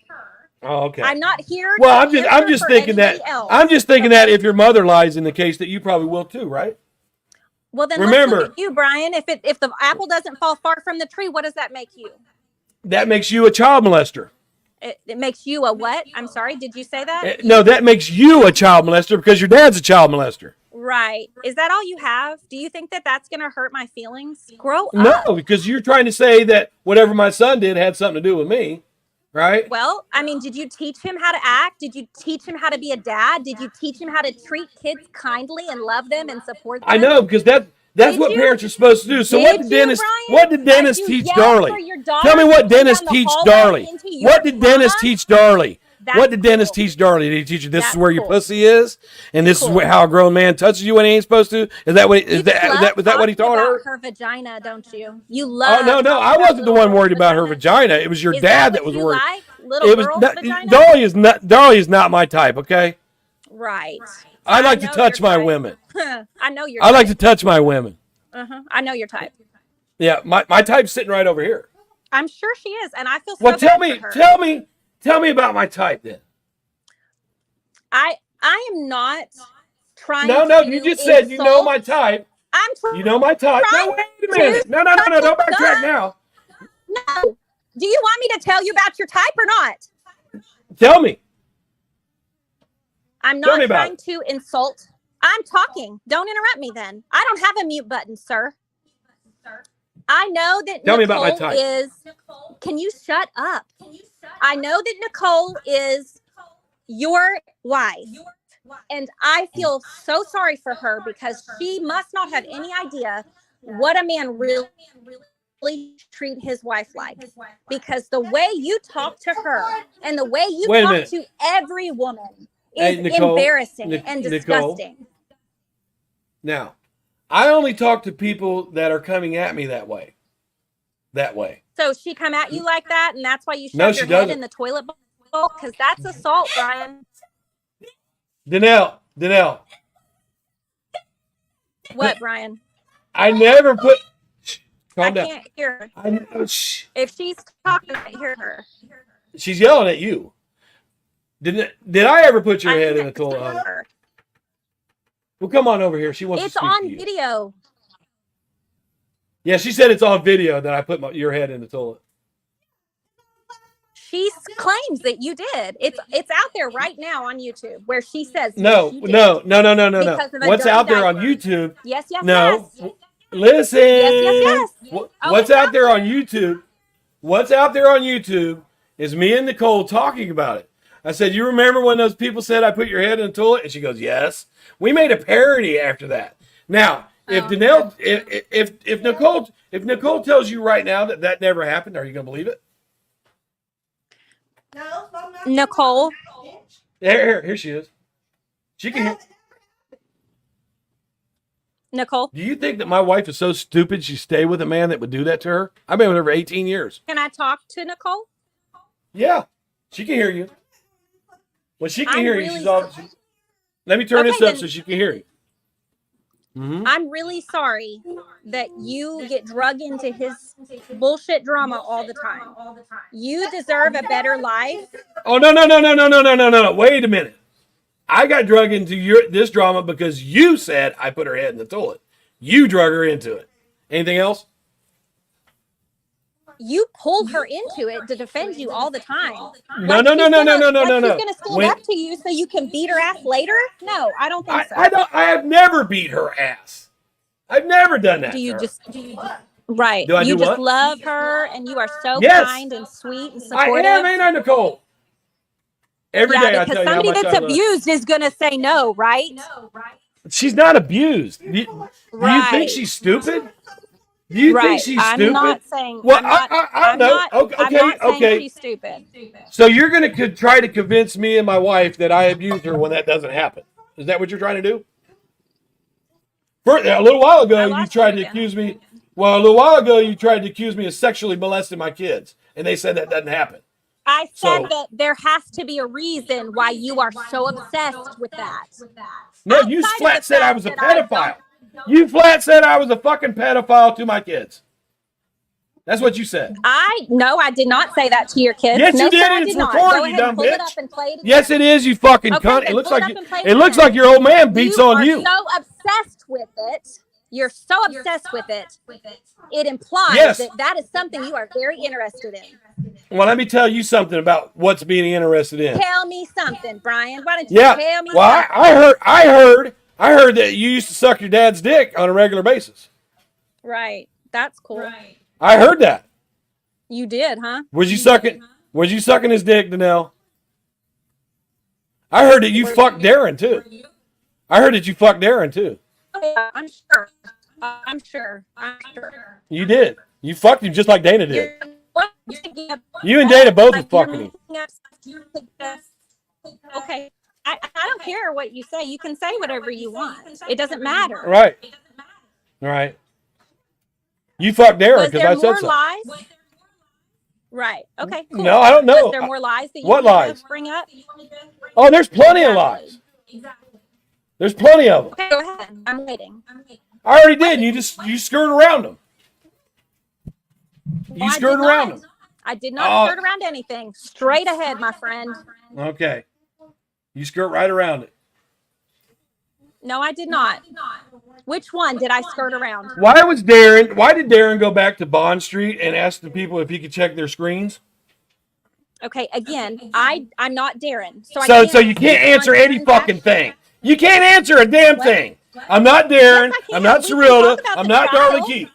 Oh, okay. I'm not here. Well, to I'm just thinking that else. I'm just thinking that if your mother lies in the case, that you probably will too, right? Well, then remember, let's look at you, Brian. If the apple doesn't fall far from the tree, what does that make you? That makes you a child molester. It makes you a what? I'm sorry. Did you say that? No, that makes you a child molester because your dad's a child molester. Right. Is that all you have? Do you think that that's going to hurt my feelings? Grow up. No, because you're trying to say that whatever my son did had something to do with me, right? Well, I mean, did you teach him how to act? Did you teach him how to be a dad? Did you teach him how to treat kids kindly and love them and support them? I know, because that's what parents are supposed to do. So what did Dennis teach Darlie? Tell me what Dennis teach Darlie. What did Dennis teach Darlie? What did Dennis teach Darlie? Did he teach you this is where your pussy is, and this is how a grown man touches you when he ain't supposed to? Is that what? Was that what he taught her? Her vagina, don't you? You love. Oh no, I wasn't the one worried about her vagina. It was your dad that was worried. Darlie is not my type. Okay. Right. I like to touch my women. I know your. I like to touch my women. I know your type. Yeah, my type's sitting right over here. I'm sure she is, and I feel so well, bad for her. Tell me about my type then. I am not trying. No, you just said you know my type. You know my type. No, wait a minute. No, don't backtrack now. No. Do you want me to tell you about your type or not? Tell me. I'm not trying to insult. I'm talking. Don't interrupt me then. I don't have a mute button, sir. I know that Tell Nicole me about my type. is. Can you shut up? I know that Nicole is your wife. And I feel so sorry for her because she must not have any idea what a man really treat his wife like. Because the way you talk to her and the way you talk to every woman is embarrassing and disgusting. Now, I only talk to people that are coming at me that way. So she come at you like that, and that's why you shove your head in the toilet bowl? Because that's assault, Brian. Danelle. What, Brian? I never put... Calm down. I can't hear her. If she's talking, I can't hear her. She's yelling at you. Did I ever put your head in the toilet, honey? Well, come on over here. She wants to speak to you. It's on video. Yeah, she said it's on video that I put your head in the toilet. She claims that you did. It's out there right now on YouTube where she says no. What's out there on YouTube? Yes. No. Listen. Yes. What's out there on YouTube? What's out there on YouTube is me and Nicole talking about it. I said, you remember when those people said I put your head in the toilet? And she goes, yes. We made a parody after that. Now, if Nicole tells you right now that never happened, are you going to believe it? Nicole. Here she is. She can hear. Nicole. Do you think that my wife is so stupid she'd stay with a man that would do that to her? I've been with her for 18 years. Can I talk to Nicole? Yeah, she can hear you. Well, she can hear you. She's all. Let me turn this up so she can hear you. Mm-hmm. I'm really sorry that you get drug into his bullshit drama all the time. You deserve a better life. Oh, no. Wait a minute. I got drug into this drama because you said I put her head in the toilet. You drug her into it. Anything else? You pulled her into it to defend you all the time. No. She's going to stand up to you so you can beat her ass later? No, I don't think so. I have never beat her ass. I've never done that. Right. Do I you do just what? love her and you are so kind and sweet and supportive. I am, ain't I, Nicole? Every day I tell you how much I love her. Because somebody that's abused is going to say no, right? She's not abused. Do you think she's stupid? Do you think she's stupid? I'm not saying. Well, I'm not saying she's stupid. So you're going to try to convince me and my wife that I abused her when that doesn't happen. Is that what you're trying to do? A little while ago, you tried to accuse me. Well, a little while ago, you tried to accuse me of sexually molesting my kids, and they said that doesn't happen. I said So- that there has to be a reason why you are so obsessed with that. No, you Outside of flat the said I fact was a that I pedophile. You flat said I was a fucking pedophile to my kids. That's what you said. No, I did not say that to your kids. Yes, no, you did. sir, I It's did not. recorded, Go you ahead and dumb pull it bitch. up and play it again. Yes, it is, you fucking Okay, cunt. then It looks pull it like up and play it it looks again. like your old man beats on you. You are so obsessed with it. You're so obsessed with it. It implies Yes. that is something you are very interested in. Well, let me tell you something about what's being interested in. Tell me something, Brian. Why don't you Yeah. tell me Well, something? I heard that you used to suck your dad's dick on a regular basis. Right. That's cool. I heard that. You did, huh? Was you sucking his dick, Danelle? I heard that you fucked Darren too. I heard that you fucked Darren too. Oh, yeah, I'm sure. I'm sure. You did. You fucked him just like Dana did. You're- You and Dana both were Like, you're fucking him. making up- Okay. I don't care what you say. You can say whatever you want. It doesn't matter. Right. Right. You fucked Darren Was because there I said more so. lies? Right. Okay. Cool. No, I don't know. Was there more lies that you What wanted lies? to bring up? Oh, there's plenty of lies. There's plenty of them. Okay, go ahead. I'm waiting. I already did. You skirt around them. You I skirt did around not. them. I did not Oh. skirt around anything. Straight ahead, my friend. Okay. You skirt right around it. No, I did not. Which one did I skirt around? Why did Darren go back to Bond Street and ask the people if he could check their screens? Okay, again, I'm not Darren. So So you can't answer any fucking thing. You can't answer a damn thing. I'm not Darren. Yes, I can. I'm not We can Cerilda. talk about I'm the not trial. Darlie Key.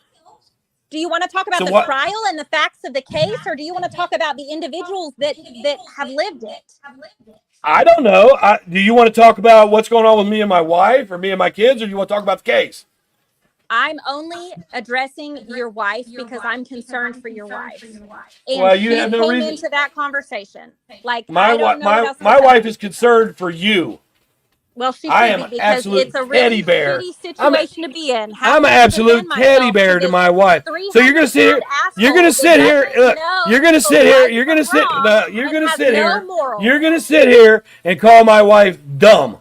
Do you want to talk about So the what- trial and the facts of the case, or do you want to talk about the individuals that have lived it? I don't know. Do you want to talk about what's going on with me and my wife or me and my kids, or do you want to talk about the case? I'm only addressing your wife because I'm concerned for your wife. And Well, you she have no came reason- into that conversation. Like My I don't know what else to my say. wife is concerned for you. Well, she I should am be an because absolute it's a really teddy bear. shitty I'm a- situation to be in. I'm Having an to absolute defend teddy myself bear to this my wife. So you're gonna sit here. 300-pound You're gonna asshole sit that here. doesn't Look, know you're gonna sit here. right You're gonna from sit. wrong No, you're and gonna has sit no here. morals. You're gonna sit here and call my wife dumb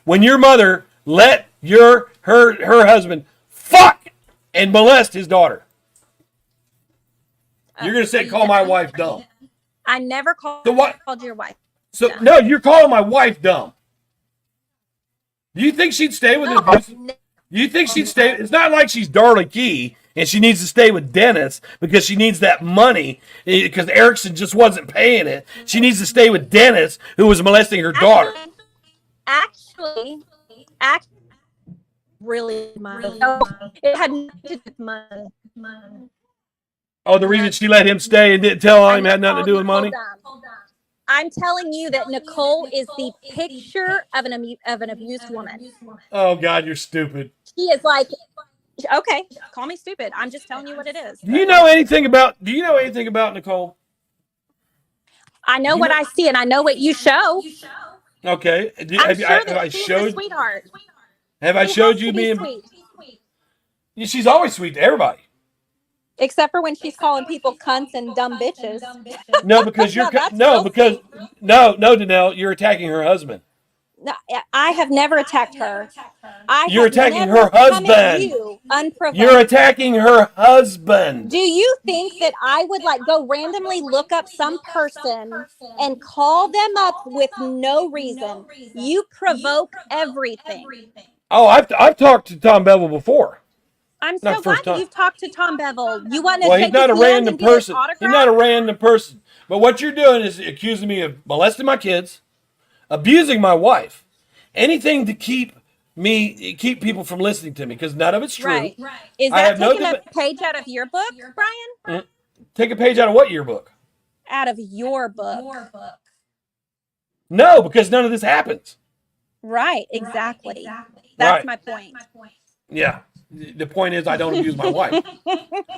when your mother let her husband fuck and molest his daughter. You're gonna sit and call my wife dumb. I never called, So what- called your wife. So dumb. no, you're calling my wife dumb. Do you think she'd stay with an abusive? No. Do you think she'd stay? It's not like she's Darlie Key and she needs to stay with Dennis because she needs that money because Erickson just wasn't paying it. She needs to stay with Dennis, who was molesting her daughter. Actually, really money. It had nothing to do with money. Oh, the reason she let him stay and didn't tell him had nothing to do with money. Hold on. I'm telling you that Nicole is the picture of an abused woman. Oh God, you're stupid. She is like, okay, call me stupid. I'm just telling you what it is. Do you know anything about Nicole? I know what I see and I know what you show. Okay. I'm Have sure I that she's a showed? sweetheart. Have I She showed wants you to be being? sweet. She's always sweet to everybody. Except for when she's calling people cunts and dumb bitches. No, because you're No, that's no, real because no, Danelle, you're attacking her husband. No, I have never attacked her. You're have attacking never her come at husband. You unprovoked. You're attacking her husband. Do you think that I would like go randomly look up some person and call them up with no reason? You provoke everything. Oh, I've talked to Tom Bevel before. I'm Not so first glad that time. you've talked to Tom Bevel. You want to Well, shake he's not a his hand random and do his person. He's autograph? not a random person. But what you're doing is accusing me of molesting my kids, abusing my wife, anything to keep people from listening to me because none of it's true. Right. Is I that have no taking a deba- page out of your book, Brian? Take a page out of what yearbook? Out of your book. No, because none of this happens. Right, exactly. That's Right. my point. Yeah. The point is I don't abuse my wife.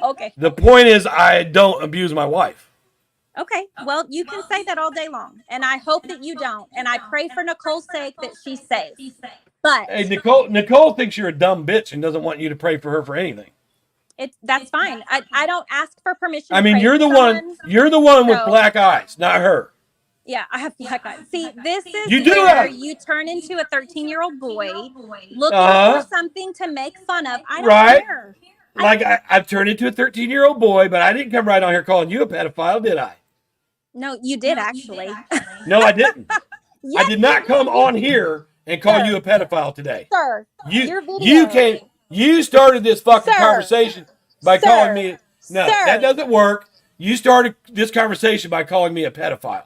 Okay. The point is I don't abuse my wife. Okay. Well, you can say that all day long. And I hope that you don't. And I pray for Nicole's sake that she's safe. But Hey, Nicole thinks you're a dumb bitch and doesn't want you to pray for her for anything. That's fine. I don't ask for permission. I to mean, pray you're for the someone. one. You're the one with So- black eyes, not her. Yeah, I have black eyes. See, this is You do where have- you turn into a 13-year-old boy looking Uh-huh. for something to make fun of. I don't Right. care. Like I've turned into a 13-year-old boy, but I didn't come right on here calling you a pedophile, did I? No, you did actually. No, I didn't. Yes, I did not come on here and call Sir. you a pedophile today. sir. You Your video. you came. You started this fucking Sir. conversation by Sir. calling me. No, Sir. that doesn't work. You started this conversation by calling me a pedophile.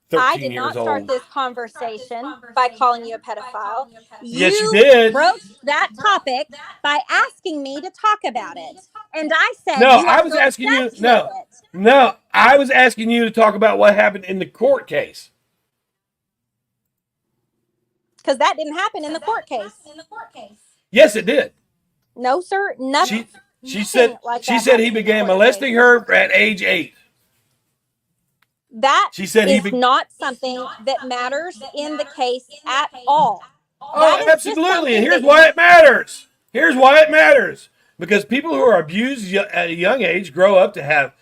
13 I did years not old. start this conversation by calling you a pedophile. Yes, you did. Broached that topic by asking me to talk about it, and I said, No, you I are was so asking you. obsessed No, with it. no, I was asking you to talk about what happened in the court case. Because that didn't happen in the court case. Yes, it did. No, sir. Nothing. She said like she that said he happened in the began court molesting case. her at age 8. That She said is not something that matters in the case at all. That Oh, is just absolutely. something And here's that why it matters. Here's why it matters. Because people who are abused at a young age grow up to have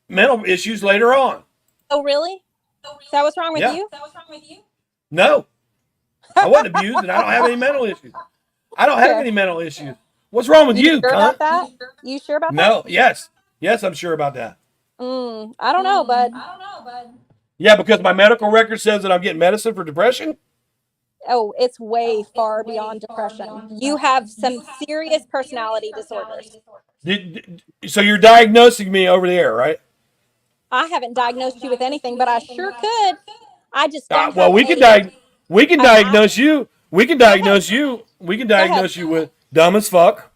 mental issues later on. Oh, really? Is that what's wrong with Yeah. you? No, I wasn't abused and I don't have any mental issues. I don't have Okay. any mental issues. What's wrong with you, sure cunt? about that? You sure about No, yes. Yes, I'm sure about that. that? I don't know, bud. Yeah, because my medical record says that I'm getting medicine for depression. Oh, it's way far beyond depression. You have some serious personality disorders. So you're diagnosing me over the air, right? I haven't diagnosed you with anything, but I sure could. I just don't. Well, have we can a- diagnose you. We can diagnose you. We can diagnose you with dumb as fuck.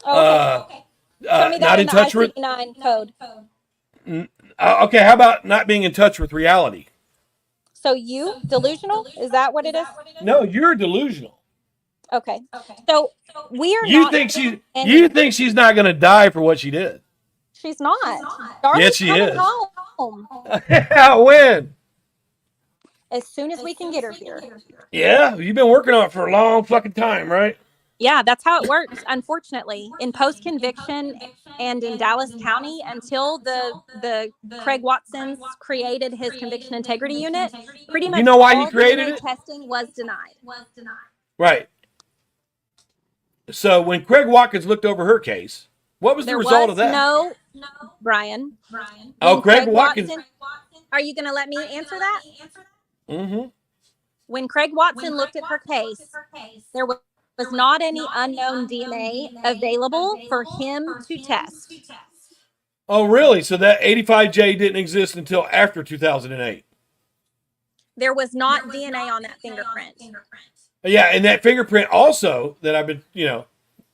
Oh, okay. Show me that Not in the touch with. ICD-9 code. Okay, how about not being in touch with reality? So you delusional? Is that what it is? No, you're delusional. Okay. So we are You not. think she's not going to die for what she did? She's not. Darlies Yes, she coming is. home When? as soon as we can get her here. Yeah, you've been working on it for a long fucking time, right? Yeah, that's how it works. Unfortunately, in post conviction and in Dallas County, until the Craig Watsons created his conviction integrity unit, pretty much You know why he all created DNA it? testing was denied. Right. So when Craig Watkins looked over her case, what was the result of that? No, Brian. Oh, When Craig Watkins. Are you going to let me answer that? Mm-hmm. When Craig Watson looked at her case, there was not any unknown DNA available for him to test. Oh, really? So that 85J didn't exist until after 2008. There was not DNA on that fingerprint. Yeah, and that fingerprint also that I've been,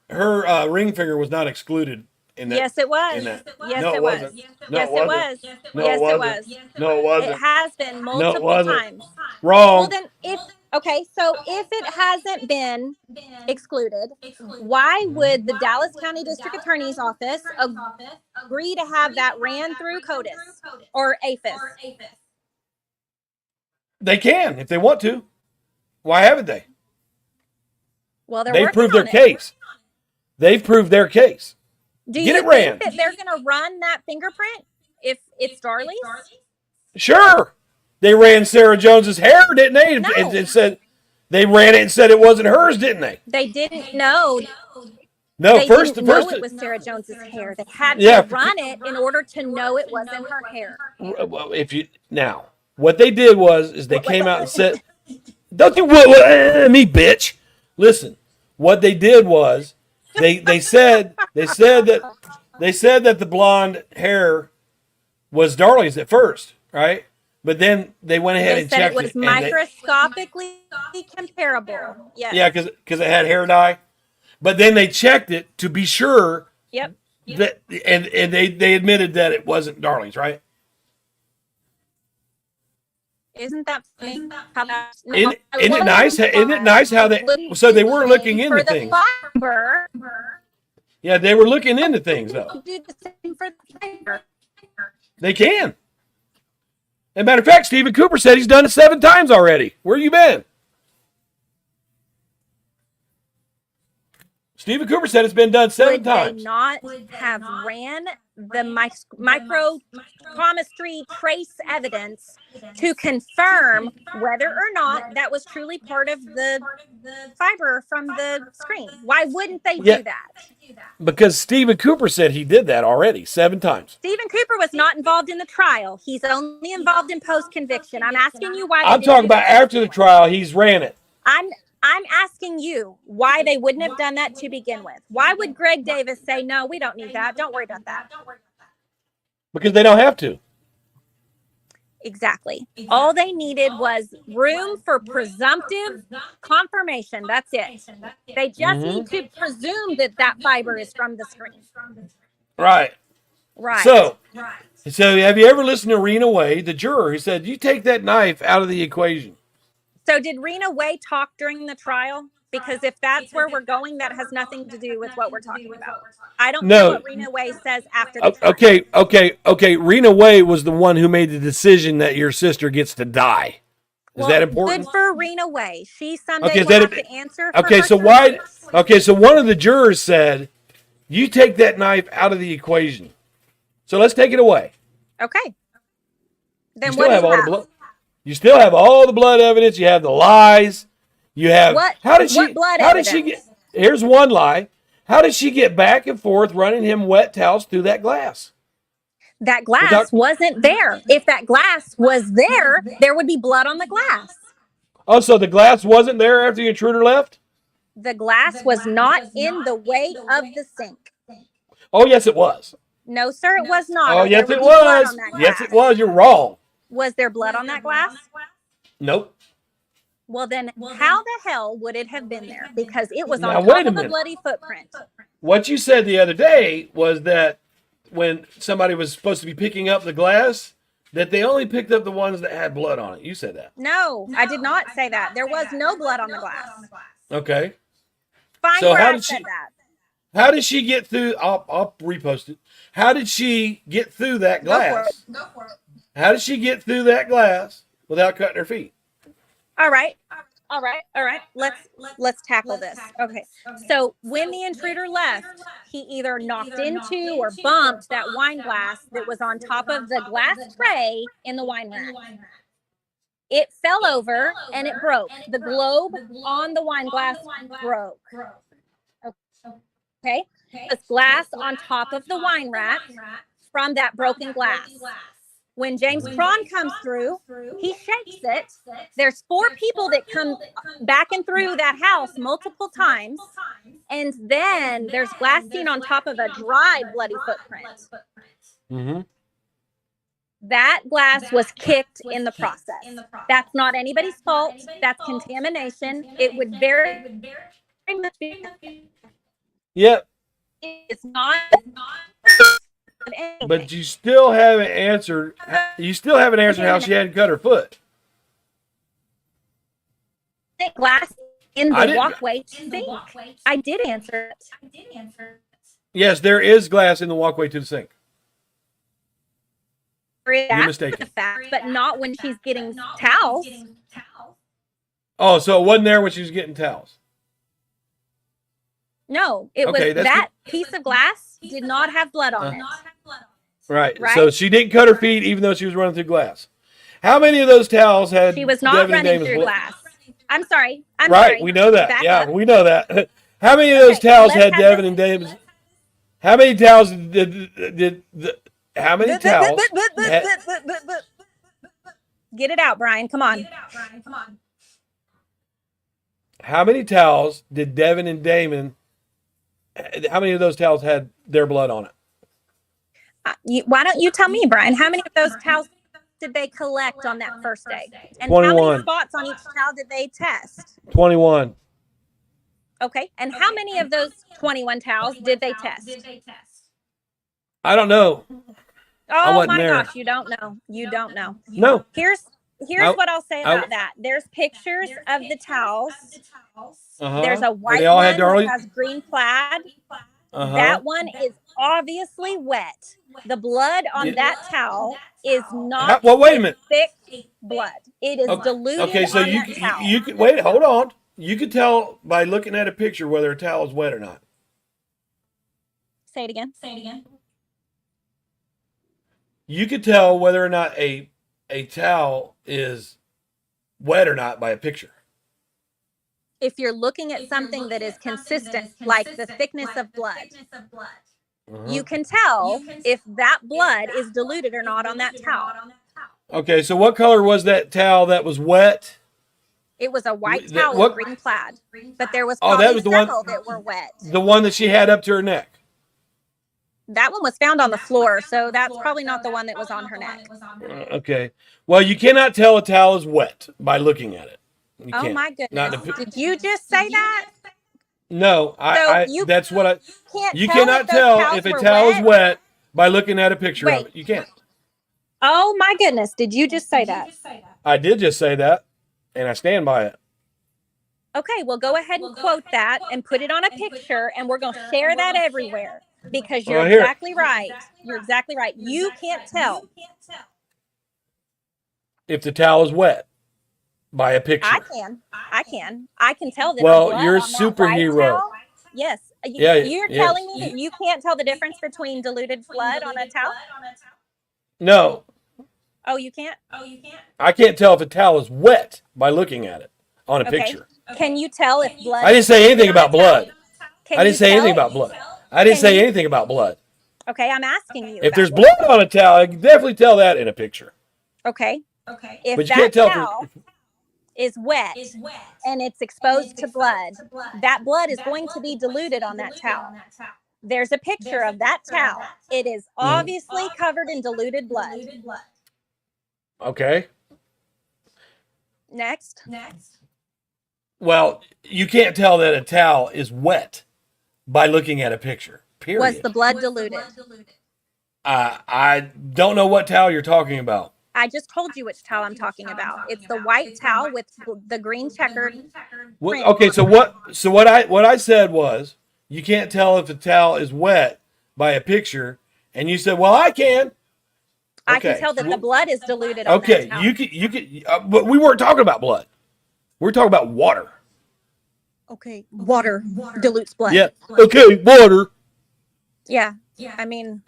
her ring finger was not excluded in that. Yes, it was. in that. Yes, No, it it was. wasn't. Yes, No, it it wasn't. was. No, Yes, it it wasn't. was. No, it wasn't. It has been multiple wasn't. times. Wrong. Well, then, so if it hasn't been excluded, why would the Dallas County District Attorney's Office agree to have that ran through CODIS or APHIS? They can if they want to. Why haven't they? Well, they're They've working proved their on it. case. They've proved their case. Do Get you it ran. think that they're going to run that fingerprint if it's Darlies? Sure. They ran Sarah Jones's hair, didn't they? No. And said they ran it and said it wasn't hers, didn't they? They didn't know. No, They first didn't know it was Sarah Jones's hair. They had Yeah. to run it in order to know it wasn't her hair. Well, what they did was they came out and said, "Don't you me, bitch." Listen, what they did was they said that the blonde hair was Darlie's at first, right? But then they went ahead They and said checked it was and microscopically comparable. Yes. yeah, because it had hair dye. But then they checked it to be sure Yep. that and they admitted that it wasn't Darlie's, right? Isn't that funny? How that, Isn't it nice? Isn't it nice how they so they were looking into for the things? fiber. Yeah, they were looking into things though. Do the same for the fiber. They can. As a matter of fact, Stephen Cooper said he's done it 7 times already. Where you been? Stephen Cooper said it's been done 7 Would times. they not have ran the microchemistry trace evidence to confirm whether or not that was truly part of the fiber from the screen? Why wouldn't they Yeah. do that? Because Stephen Cooper said he did that already 7 times. Stephen Cooper was not involved in the trial. He's only involved in post-conviction. I'm asking you why. I'm talking about after the trial, he's ran it. I'm asking you why they wouldn't have done that to begin with. Why would Greg Davis say, no, we don't need that. Don't worry about that. Because they don't have to. Exactly. All they needed was room for presumptive confirmation. That's it. They just need to presume that that fiber is from the screen. Right. Right. So have you ever listened to Rena Way, the juror, who said, you take that knife out of the equation? So did Rena Way talk during the trial? Because if that's where we're going, that has nothing to do with what we're talking about. I don't know what Rena Way says after the trial. Okay. Rena Way was the one who made the decision that your sister gets to die. Is that important? Good for Rena Way. She someday Okay, will have to answer for okay, her so choices. so one of the jurors said, you take that knife out of the equation. So let's take it away. Okay. Then You what still do have you all have? the blood. You still have all the blood evidence. You have the lies. You have What blood how did she get? Here's one lie. How did she get back and forth running him wet towels through that glass? That glass wasn't there. If that glass was there, there would be blood on the glass. Oh, so the glass wasn't there after the intruder left? The glass was not in the way of the sink. Oh, yes, it was. No, sir, it was not. Oh, yes, it was. Yes, it was. You're wrong. Was there blood on that glass? Nope. Well, then how the hell would it have been there? Because it was Now, on wait top a of a minute. bloody footprint. What you said the other day was that when somebody was supposed to be picking up the glass, that they only picked up the ones that had blood on it. You said that. No, I did not say that. There was no blood on the glass. Okay. Find So where how I did said she- that. How did she get through? I'll repost it. How did she get through that glass? Go for it. How did she get through that glass without cutting her feet? All right. Let's tackle this. Okay. So when the intruder left, he either knocked into or bumped that wine glass that was on top of the glass tray in the wine rack. It fell over and it broke. The globe on the wine glass broke. Okay. This glass on top of the wine rack from that broken glass. When James Cron comes through, he shakes it. There's 4 people that come back and through that house multiple times. And then there's glass seen on top of a dry, bloody footprint. Mm-hmm. That glass was kicked in the process. That's not anybody's fault. That's contamination. It would very much be. Yep. It's not. But you still haven't answered. You still haven't answered how she hadn't cut her foot. Glass in I the didn't- walkway to sink. I did answer it. Yes, there is glass in the walkway to the sink. You're mistaken. The fact, but not when she's getting towels. Oh, so it wasn't there when she was getting towels. No, it Okay, was that's that piece of glass did not have blood on it. Right. Right? So she didn't cut her feet even though she was running through glass. How many of those towels had She was not Devin and running Damon's through blood? glass. I'm sorry. I'm Right, sorry. we know that. Back Yeah, up. we know that. How many of those Okay, towels let's had have Devin this- and Damon's? How many towels did how many towels? Get it out, Brian. Come on. How many towels did Devin and Damon? How many of those towels had their blood on it? Why don't you tell me, Brian? How many of those towels did they collect on that first day? And how 21. many spots on each towel did they test? 21. Okay. And how many of those 21 towels did they test? I don't know. Oh wasn't my there. gosh, you don't know. You don't know. No. Here's I- what I'll say I- about that. There's pictures of the towels. Uh-huh. There's a white They all one had Darlies? that has green plaid. Uh-huh. That one is obviously wet. The blood on Yeah. that towel is not Well, wait a minute. thick blood. It is Okay, diluted okay, so on that towel. you could wait. Hold on. You could tell by looking at a picture whether a towel is wet or not. Say it again. You could tell whether or not a towel is wet or not by a picture. If you're looking at something that is consistent, like the thickness of blood, you can tell if that blood is diluted or not on that towel. Okay, so what color was that towel that was wet? It was a white That- towel what- with green plaid, but there was Oh, probably that was the one- several that were wet. The one that she had up to her neck. That one was found on the floor, so that's probably not the one that was on her neck. Okay. Well, you cannot tell a towel is wet by looking at it. You Oh can't. my Not goodness! in a pi- Did you just say that? No, you that's what I. Can't You tell cannot if those tell towels if a were towel is wet? wet by looking at a picture of Wait. it. You can't. Oh my goodness! Did you just say that? I did just say that, and I stand by it. Okay, well, go ahead and quote that and put it on a picture, and we're going to share that everywhere because you're Well, here. exactly right. You're exactly right. You can't tell. If the towel is wet by a picture. I can tell that. Well, the blood you're a on that white superhero. towel- Yes. Yeah, You're yes. telling me that you can't tell the difference between diluted blood on a towel? No, Oh, you can't? I can't tell if a towel is wet by looking at it on a Okay. picture. Can you tell if blood? I didn't say anything is on a about blood. towel? Can I didn't you say tell? anything about blood. I didn't Can say you- anything about blood. Okay, I'm asking you. If about there's blood. blood on a towel, I can definitely tell that in a picture. Okay. If But you that can't tell if towel is wet and it's exposed to blood, that blood is going to be diluted on that towel. There's a picture of that towel. It is obviously covered in diluted blood. Okay. Next. Well, you can't tell that a towel is wet by looking at a picture. Period. Was the blood diluted? I don't know what towel you're talking about. I just told you which towel I'm talking about. It's the white towel with the green checkered. What, okay, so what I said was you can't tell if the towel is wet by a picture, and you said, "Well, I can." I can Okay. tell that the blood is diluted on Okay, that towel. you could, but we weren't talking about blood. We're talking about water. Okay, water dilutes blood. Yeah. Okay, water. Yeah. I mean,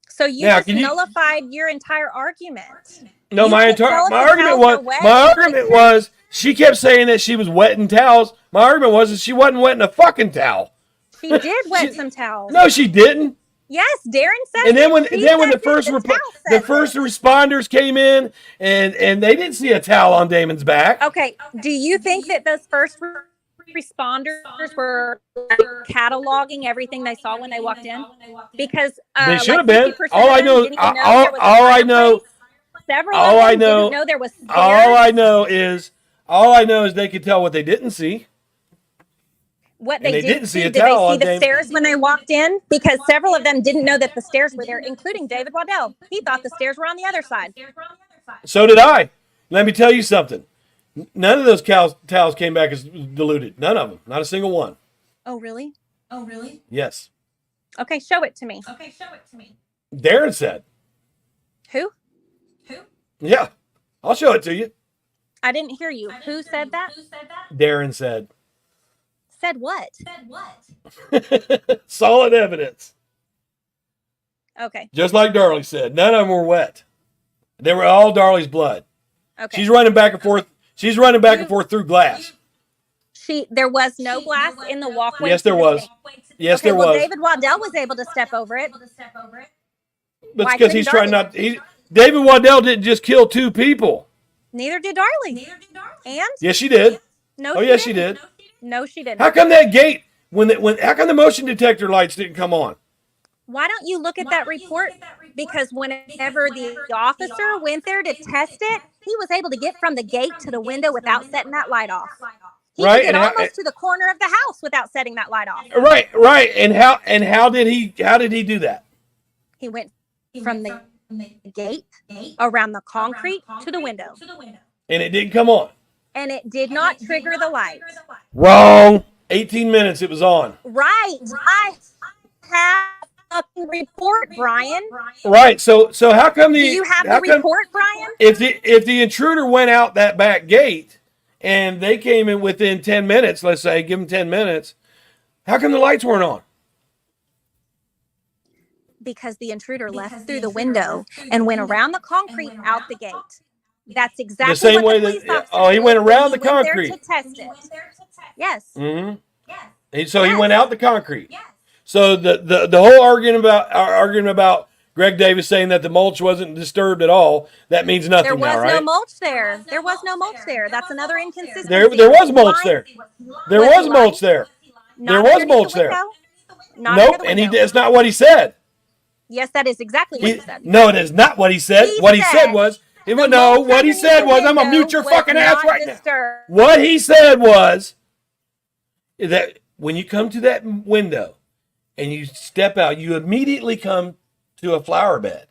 so you Now, just can you- nullified your entire argument. No, You my can't tell if the argument towels was are wet. my argument was she kept saying that she was wetting towels. My argument was that she wasn't wetting a fucking towel. She did wet some towels. No, she didn't. Yes, Darren said. And then when She then when said the first the towel the said first it. responders came in and they didn't see a towel on Damon's back. Okay, do you think that those first responders were cataloging everything they saw when they walked in? Because They should like have been. 50% All of I them know, didn't even know all there was a I know, fireplace. Several all of them I know- didn't know there was stairs. all I know is they could tell what they didn't see. What and they they did didn't see a did towel they on see the Dame- stairs when they walked in? Because several of them didn't know that the stairs were there, including David Waddell. He thought the stairs were on the other side. So did I. Let me tell you something. None of those towels came back as diluted. None of them. Not a single one. Oh, really? Yes. Okay, show it to me. Darren said. Who? Yeah. I'll show it to you. I didn't hear you. Who said that? Darren said. Said what? Solid evidence. Okay. Just like Darlies said. None of them were wet. They were all Darlie's blood. Okay. She's running back and forth. She's running back and forth through glass. There was no glass in the walkway. Yes, to there the was. sink. Yes, Okay, there well, was. David Waddell was able to step over it. But why because he's couldn't trying Darlie? not. David Waddell didn't just kill two people. Neither did Darlie. And Yes, she did. no, Oh, yes, she did. No, she didn't. How come that gate how come the motion detector lights didn't come on? Why don't you look at that report? Because whenever the officer went there to test it, he was able to get from the gate to the window without setting that light off. He Right, could get and how- almost to the corner of the house without setting that light off. Right. And how did he do that? He went from the gate around the concrete to the window, And it didn't come on. and it did not trigger the light. Wrong. 18 minutes it was on. Right. I have a fucking report, Brian. Right. So how come Do the you have how the come- report, Brian? if the intruder went out that back gate and they came in within 10 minutes, let's say, give them 10 minutes, how come the lights weren't on? Because the intruder left through the window and went around the concrete out the gate. That's exactly The same what way the police that officer he went did when around the he went there concrete. to test it. Yes. Mm-hmm. So he Yes. went out the concrete. Yes. So the whole arguing about Greg Davis saying that the mulch wasn't disturbed at all, that means nothing. There was now, right? no mulch there. There was no mulch there. That's another inconsistency. There was mulch there. There was mulch there. There was mulch there. Nope, and it's not what he said. Yes, that is exactly what he said. No, it is not what he said. What he said was, what he said was, I'm gonna mute your fucking ass right now. What he said was that when you come to that window and you step out, you immediately come to a flower bed.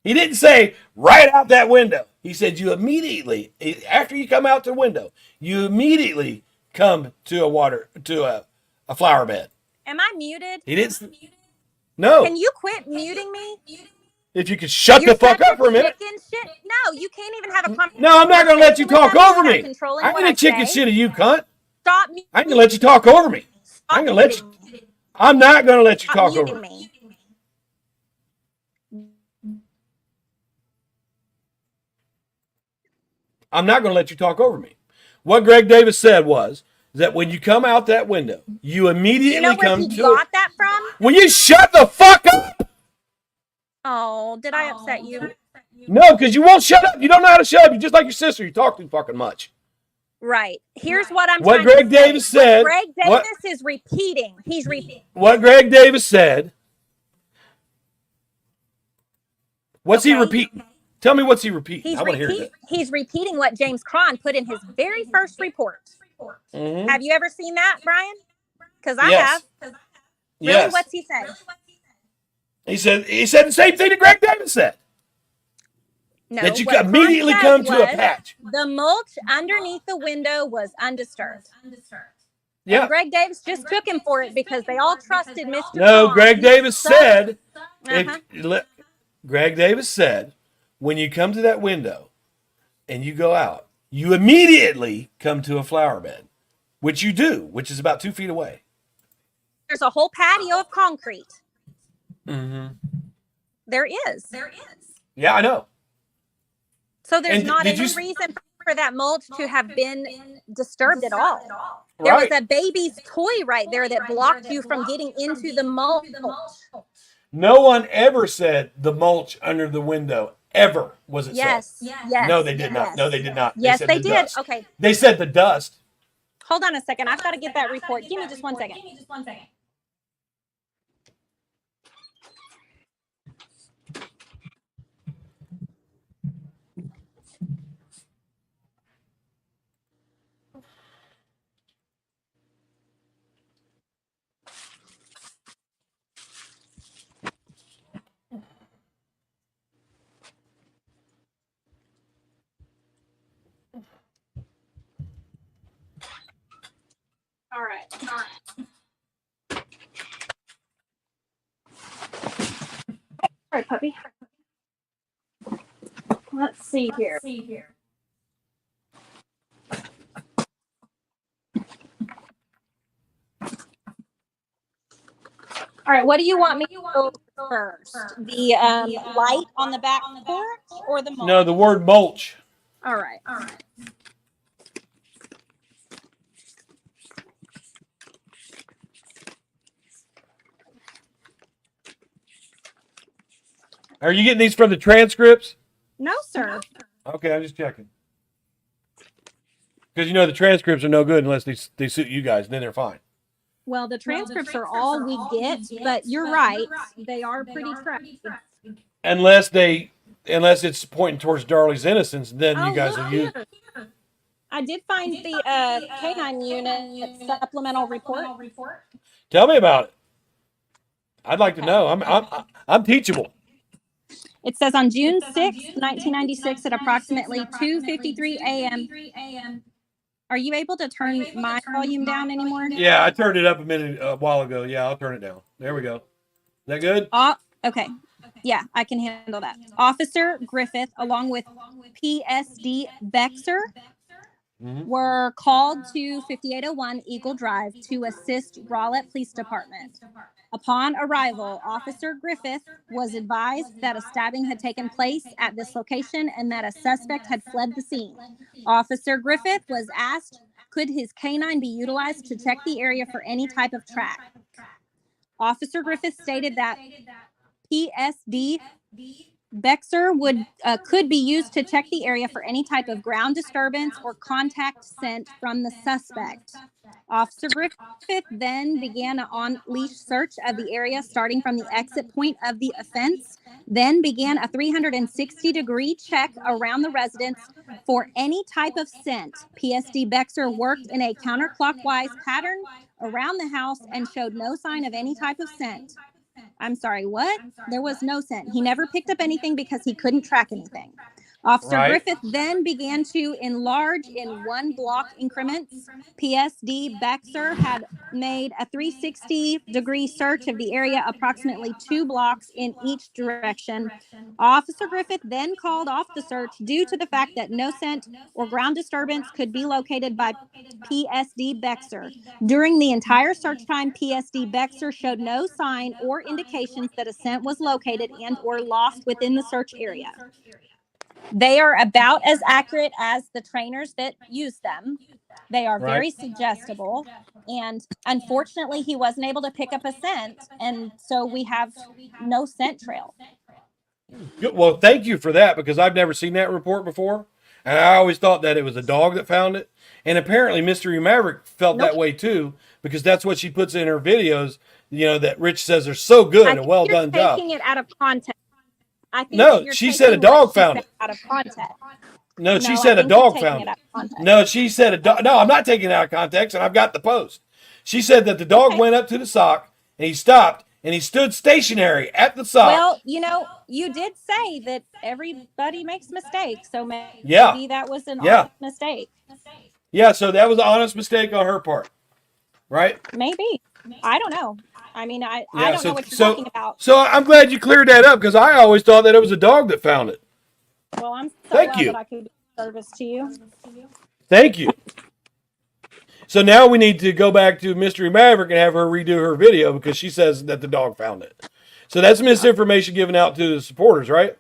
He didn't say right out that window. He said you immediately, after you come out the window, you immediately come to a flower bed. Am I muted? He didn't. No. Can you quit muting me? If you could shut the fuck up for a minute. Shit. No, you can't even have a conversation. No, I'm not going to let you talk over me. I'm going to chicken shit at you, cunt. Stop muting. I'm going to let you talk over me. I'm not going to let you talk over me. I'm not going to let you talk over me. What Greg Davis said was that when you come out that window, you immediately come to. You know where he got that from? Will you shut the fuck up? Oh, did I upset you? No, because you won't shut up. You don't know how to shut up. You're just like your sister. You talk too fucking much. Right. Here's what I'm what trying Greg to say. Davis said. Greg Davis is repeating. He's repeating. What Greg Davis said. What's he repeating? Tell me what's he repeating. I want to hear that. He's repeating what James Cron put in his very first report. Mm-hmm. Have you ever seen that, Brian? Because I have. Really? Yes. What's he say? He said the same thing that Greg Davis said. No, that you immediately come to a patch. The mulch underneath the window was undisturbed. Yeah. And Greg Davis just took him for it because they all trusted Mr. No, Cron. Greg Davis said. Greg Davis said, when you come to that window and you go out, you immediately come to a flower bed, which you do, which is about 2 feet away. There's a whole patio of concrete. Mm-hmm. There is. Yeah, I know. So there's not any reason for that mulch to have been disturbed at all. There was a baby's toy right there that blocked you from getting into the mulch. No one ever said the mulch under the window. Ever was it said? Yes. No, they did not. No, they did not. Yes, they did. Dust. Okay. They said the dust. Hold on a second. I've got to get that report. Give me just 1 second. All right, puppy. Let's see here. All right, what do you want me to go first? The light on the back porch or the mulch? No, the word mulch. All right. Are you getting these from the transcripts? No, sir. Okay, I'm just checking. Because the transcripts are no good unless they suit you guys, and then they're fine. Well, the transcripts are all we get, but you're right. They are pretty trashy. Unless it's pointing towards Darlies' innocence, then you guys will use. I did find the canine unit supplemental report. Tell me about it. I'd like to know. I'm teachable. It says on June 6, 1996 at approximately 2:53 a.m. Are you able to turn my volume down anymore? Yeah, I turned it up a while ago. Yeah, I'll turn it down. There we go. Is that good? Okay. Yeah, I can handle that. Officer Griffith, along with PSD Bexer, were called to 5801 Eagle Drive to assist Rowlett Police Department. Upon arrival, Officer Griffith was advised that a stabbing had taken place at this location and that a suspect had fled the scene. Officer Griffith was asked, could his canine be utilized to check the area for any type of track? Officer Griffith stated that PSD Bexer could be used to check the area for any type of ground disturbance or contact scent from the suspect. Officer Griffith then began an on-leash search of the area starting from the exit point of the offense, then began a 360-degree check around the residence for any type of scent. PSD Bexer worked in a counterclockwise pattern around the house and showed no sign of any type of scent. I'm sorry, what? There was no scent. He never picked up anything because he couldn't track anything. Officer Griffith then began to enlarge in 1 block increments. PSD Bexer had made a 360-degree search of the area approximately 2 blocks in each direction. Officer Griffith then called off the search due to the fact that no scent or ground disturbance could be located by PSD Bexer. During the entire search time, PSD Bexer showed no sign or indications that a scent was located and or lost within the search area. They are about as accurate as the trainers that use them. They are very suggestible. And unfortunately, he wasn't able to pick up a scent. And so we have no scent trail. Good. Well, thank you for that, because I've never seen that report before. And I always thought that it was a dog that found it. And apparently Mystery Maverick felt that way too, because that's what she puts in her videos, you know, that Rich says are so good and well done job. Taking it out of context. I think no, she said a dog found it. Out of context. No, she said a dog found it. No, she said a dog. No, I'm not taking it out of context, and I've got the post. She said that the dog went up to the sock, and he stopped, and he stood stationary at the sock. Well, you know, you did say that everybody makes mistakes, so maybe that was an honest mistake. Yeah, so that was an honest mistake on her part, right? Maybe. I don't know. I mean, I don't know what you're talking about. So I'm glad you cleared that up, because I always thought that it was a dog that found it. Well, I'm so glad that I could be of service to you. Thank you. So now we need to go back to Mystery Maverick and have her redo her video, because she says that the dog found it. So that's misinformation given out to the supporters, right?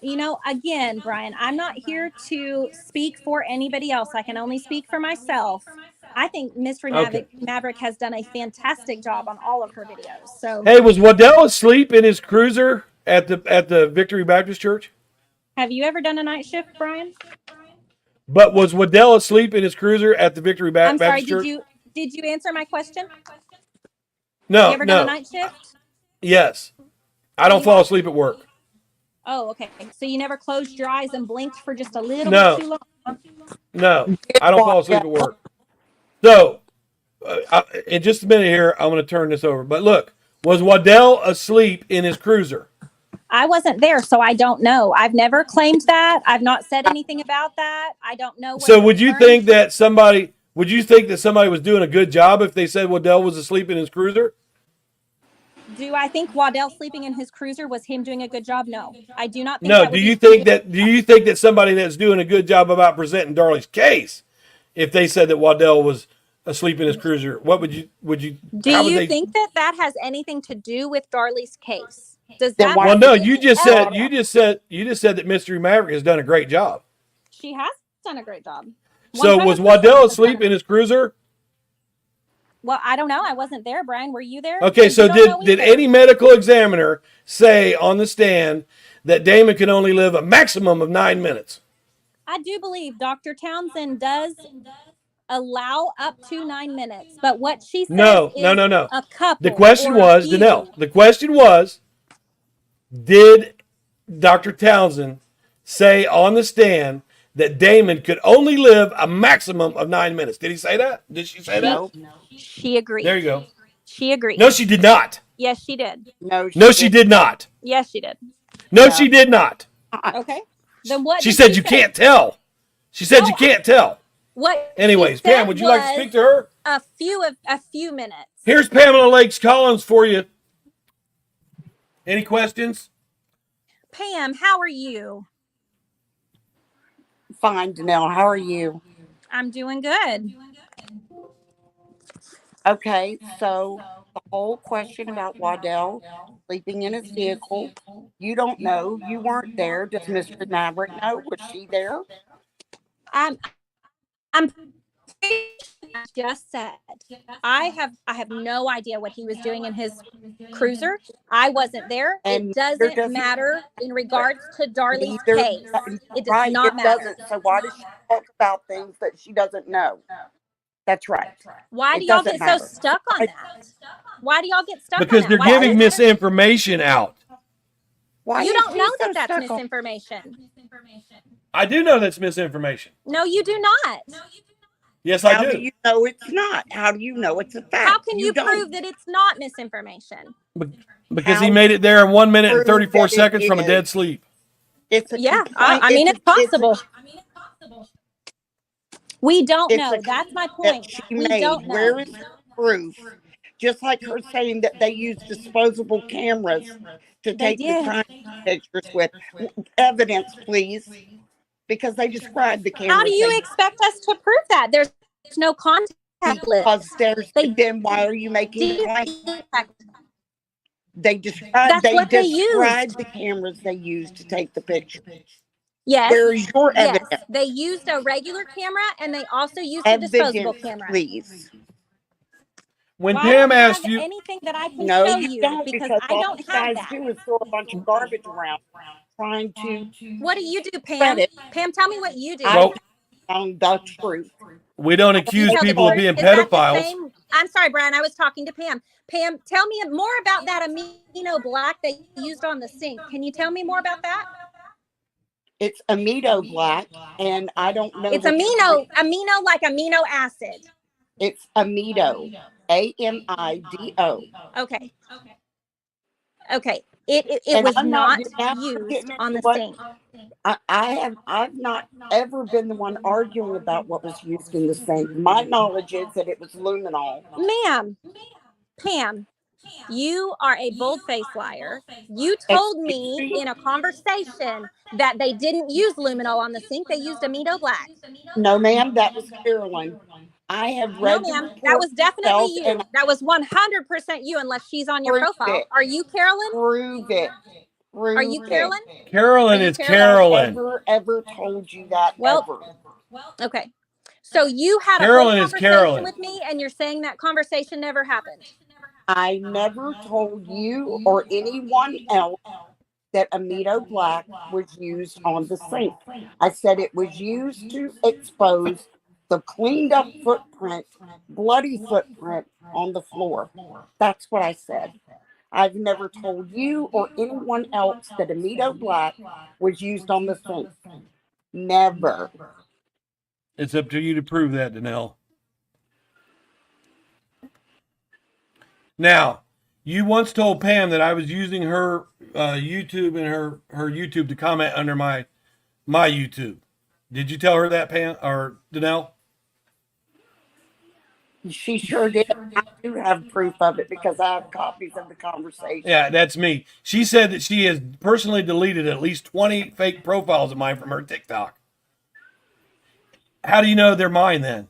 You know, again, Brian, I'm not here to speak for anybody else. I can only speak for myself. I think Mystery Maverick has done a fantastic job on all of her videos. So, hey, was Waddell asleep in his cruiser at the Victory Baptist Church? Have you ever done a night shift, Brian? But was Waddell asleep in his cruiser at the Victory Baptist Church? I'm sorry, did you answer my question? No, Have you ever done a night shift? Yes. I don't fall asleep at work. Oh, okay. So you never closed your eyes and blinked for just a little bit too long? No, I don't fall asleep at work. So, in just a minute here, I'm going to turn this over. But look, was Waddell asleep in his cruiser? I wasn't there, so I don't know. I've never claimed that. I've not said anything about that. I don't know. So would you think that somebody was doing a good job if they said Waddell was asleep in his cruiser? Do I think Waddell sleeping in his cruiser was him doing a good job? No, I do not think. No. Do you think that somebody that's doing a good job about presenting Darlies' case, if they said that Waddell was asleep in his cruiser, what would you? Do you think that has anything to do with Darlies' case? Does that? Well, no. You just said that Mystery Maverick has done a great job. She has done a great job. So was Waddell asleep in his cruiser? Well, I don't know. I wasn't there, Brian. Were you there? Okay, so did any medical examiner say on the stand that Damon can only live a maximum of 9 minutes? I do believe Dr. Townsend does allow up to 9 minutes, but what she said No. a couple. The question was, Danelle, the question was, did Dr. Townsend say on the stand that Damon could only live a maximum of 9 minutes? Did he say that? Did she say that? She agreed. There you go. She agreed. No, she did not. Yes, she did. No, she did not. Yes, she did. No, she did not. Okay. Then what? She said you can't tell. She said you can't tell. What? Anyways, Pam, would you like to speak to her? A few minutes. Here's Pamela Lakes Collins for you. Any questions? Pam, how are you? Fine, Danelle. How are you? I'm doing good. Okay, so the whole question about Waddell sleeping in his vehicle. You don't know. You weren't there. Does Mr. Maverick know? Was she there? I'm just said I have no idea what he was doing in his cruiser. I wasn't there. And It doesn't matter in regards to Darlie's neither, case. It does right? not It matter. doesn't. So why does she talk about things that she doesn't know? That's right. Why It do y'all doesn't get so matter. stuck on that? Why do y'all get stuck Because on they're that? Why giving does that- misinformation out. Why You is don't he know so that that's stuck on- misinformation. I do know that's misinformation. No, you do not. Yes, I How do. do you know it's not? How do you know it's a fact? How can you don't. prove that it's not misinformation? Because he How made it there in 1 minute and prove 34 that it seconds from a is? dead sleep. It's a Yeah, complaint. I mean, it's possible. We don't It's know. a That's my that point. she We made. don't know. Where is her proof? Just like her saying that they use disposable cameras to They take the did. crime pictures with. Evidence, please, because they described the cameras. How do you expect us to prove that? There's no contact list. Because there's. They Then why are you making claims? They described. That's what they described the cameras they used to take the picture. Yes. Where is your Yes. evidence? They used a regular camera and they also used a disposable Evidence, camera. please. When Well, I Pam don't asked have you, anything that I can No, show you you don't, because because I all don't you have guys that. do is throw a bunch of garbage around, trying to What do you do, Pam? credit. Pam, tell me what you do. I found the truth. we don't accuse Tell the people of truth. being Is that the pedophiles. same? I'm sorry, Brian. I was talking to Pam. Pam, tell me more about that amino black that you used on the sink. Can you tell me more about that? It's amino black, and I don't know. It's what amino like amino acid. It's amido, AMIDO. Okay. Okay. It And was I'm not now used getting on the into what sink. I've not ever been the one arguing about what was used in the sink. My knowledge is that it was luminol. Ma'am, Pam, you are a bold-faced liar. You told me in a conversation that they didn't use luminol on the sink. They used amino black. No, ma'am, that was Carolyn. I have No, read the ma'am, report that was definitely myself, you. and That was 100% you, unless she's on your Prove profile. it. Are you Carolyn? prove it. Are you Carolyn? Carolyn Are you is Carolyn? Carolyn. Ever told you that Well, ever? okay. So you had a Carolyn whole is conversation Carolyn. with me, and you're saying that conversation never happened. I never told you or anyone else that amido black was used on the sink. I said it was used to expose the cleaned up footprint, bloody footprint on the floor. That's what I said. I've never told you or anyone else that amido black was used on the sink. Never. It's up to you to prove that, Danelle. Now, you once told Pam that I was using her YouTube and her YouTube to comment under my YouTube. Did you tell her that, Pam or Danelle? She sure did. I do have proof of it because I have copies of the conversation. Yeah, that's me. She said that she has personally deleted at least 20 fake profiles of mine from her TikTok. How do you know they're mine then?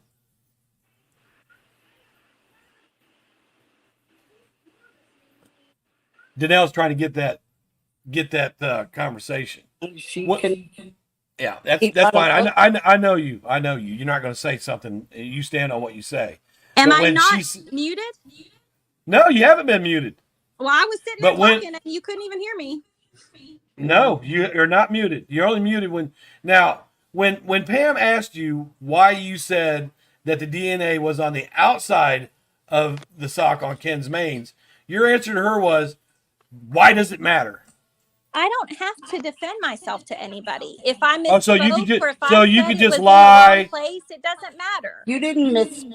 Danelle's trying to get that conversation. She What- can. Yeah, that's I fine. don't I know you. I know you. You're not going to say something. You stand on what you say. Am But I when not she's- muted? No, you haven't been muted. Well, I was sitting But there when- talking, and you couldn't even hear me. No, you're not muted. You're only muted when Pam asked you why you said that the DNA was on the outside of the sock on Ken's mains. Your answer to her was, "Why does it matter?" I don't have to defend myself to anybody. If I misspoke, Oh, so you could or if so I you said could it just was lie. in the wrong place, it doesn't matter. You didn't miss.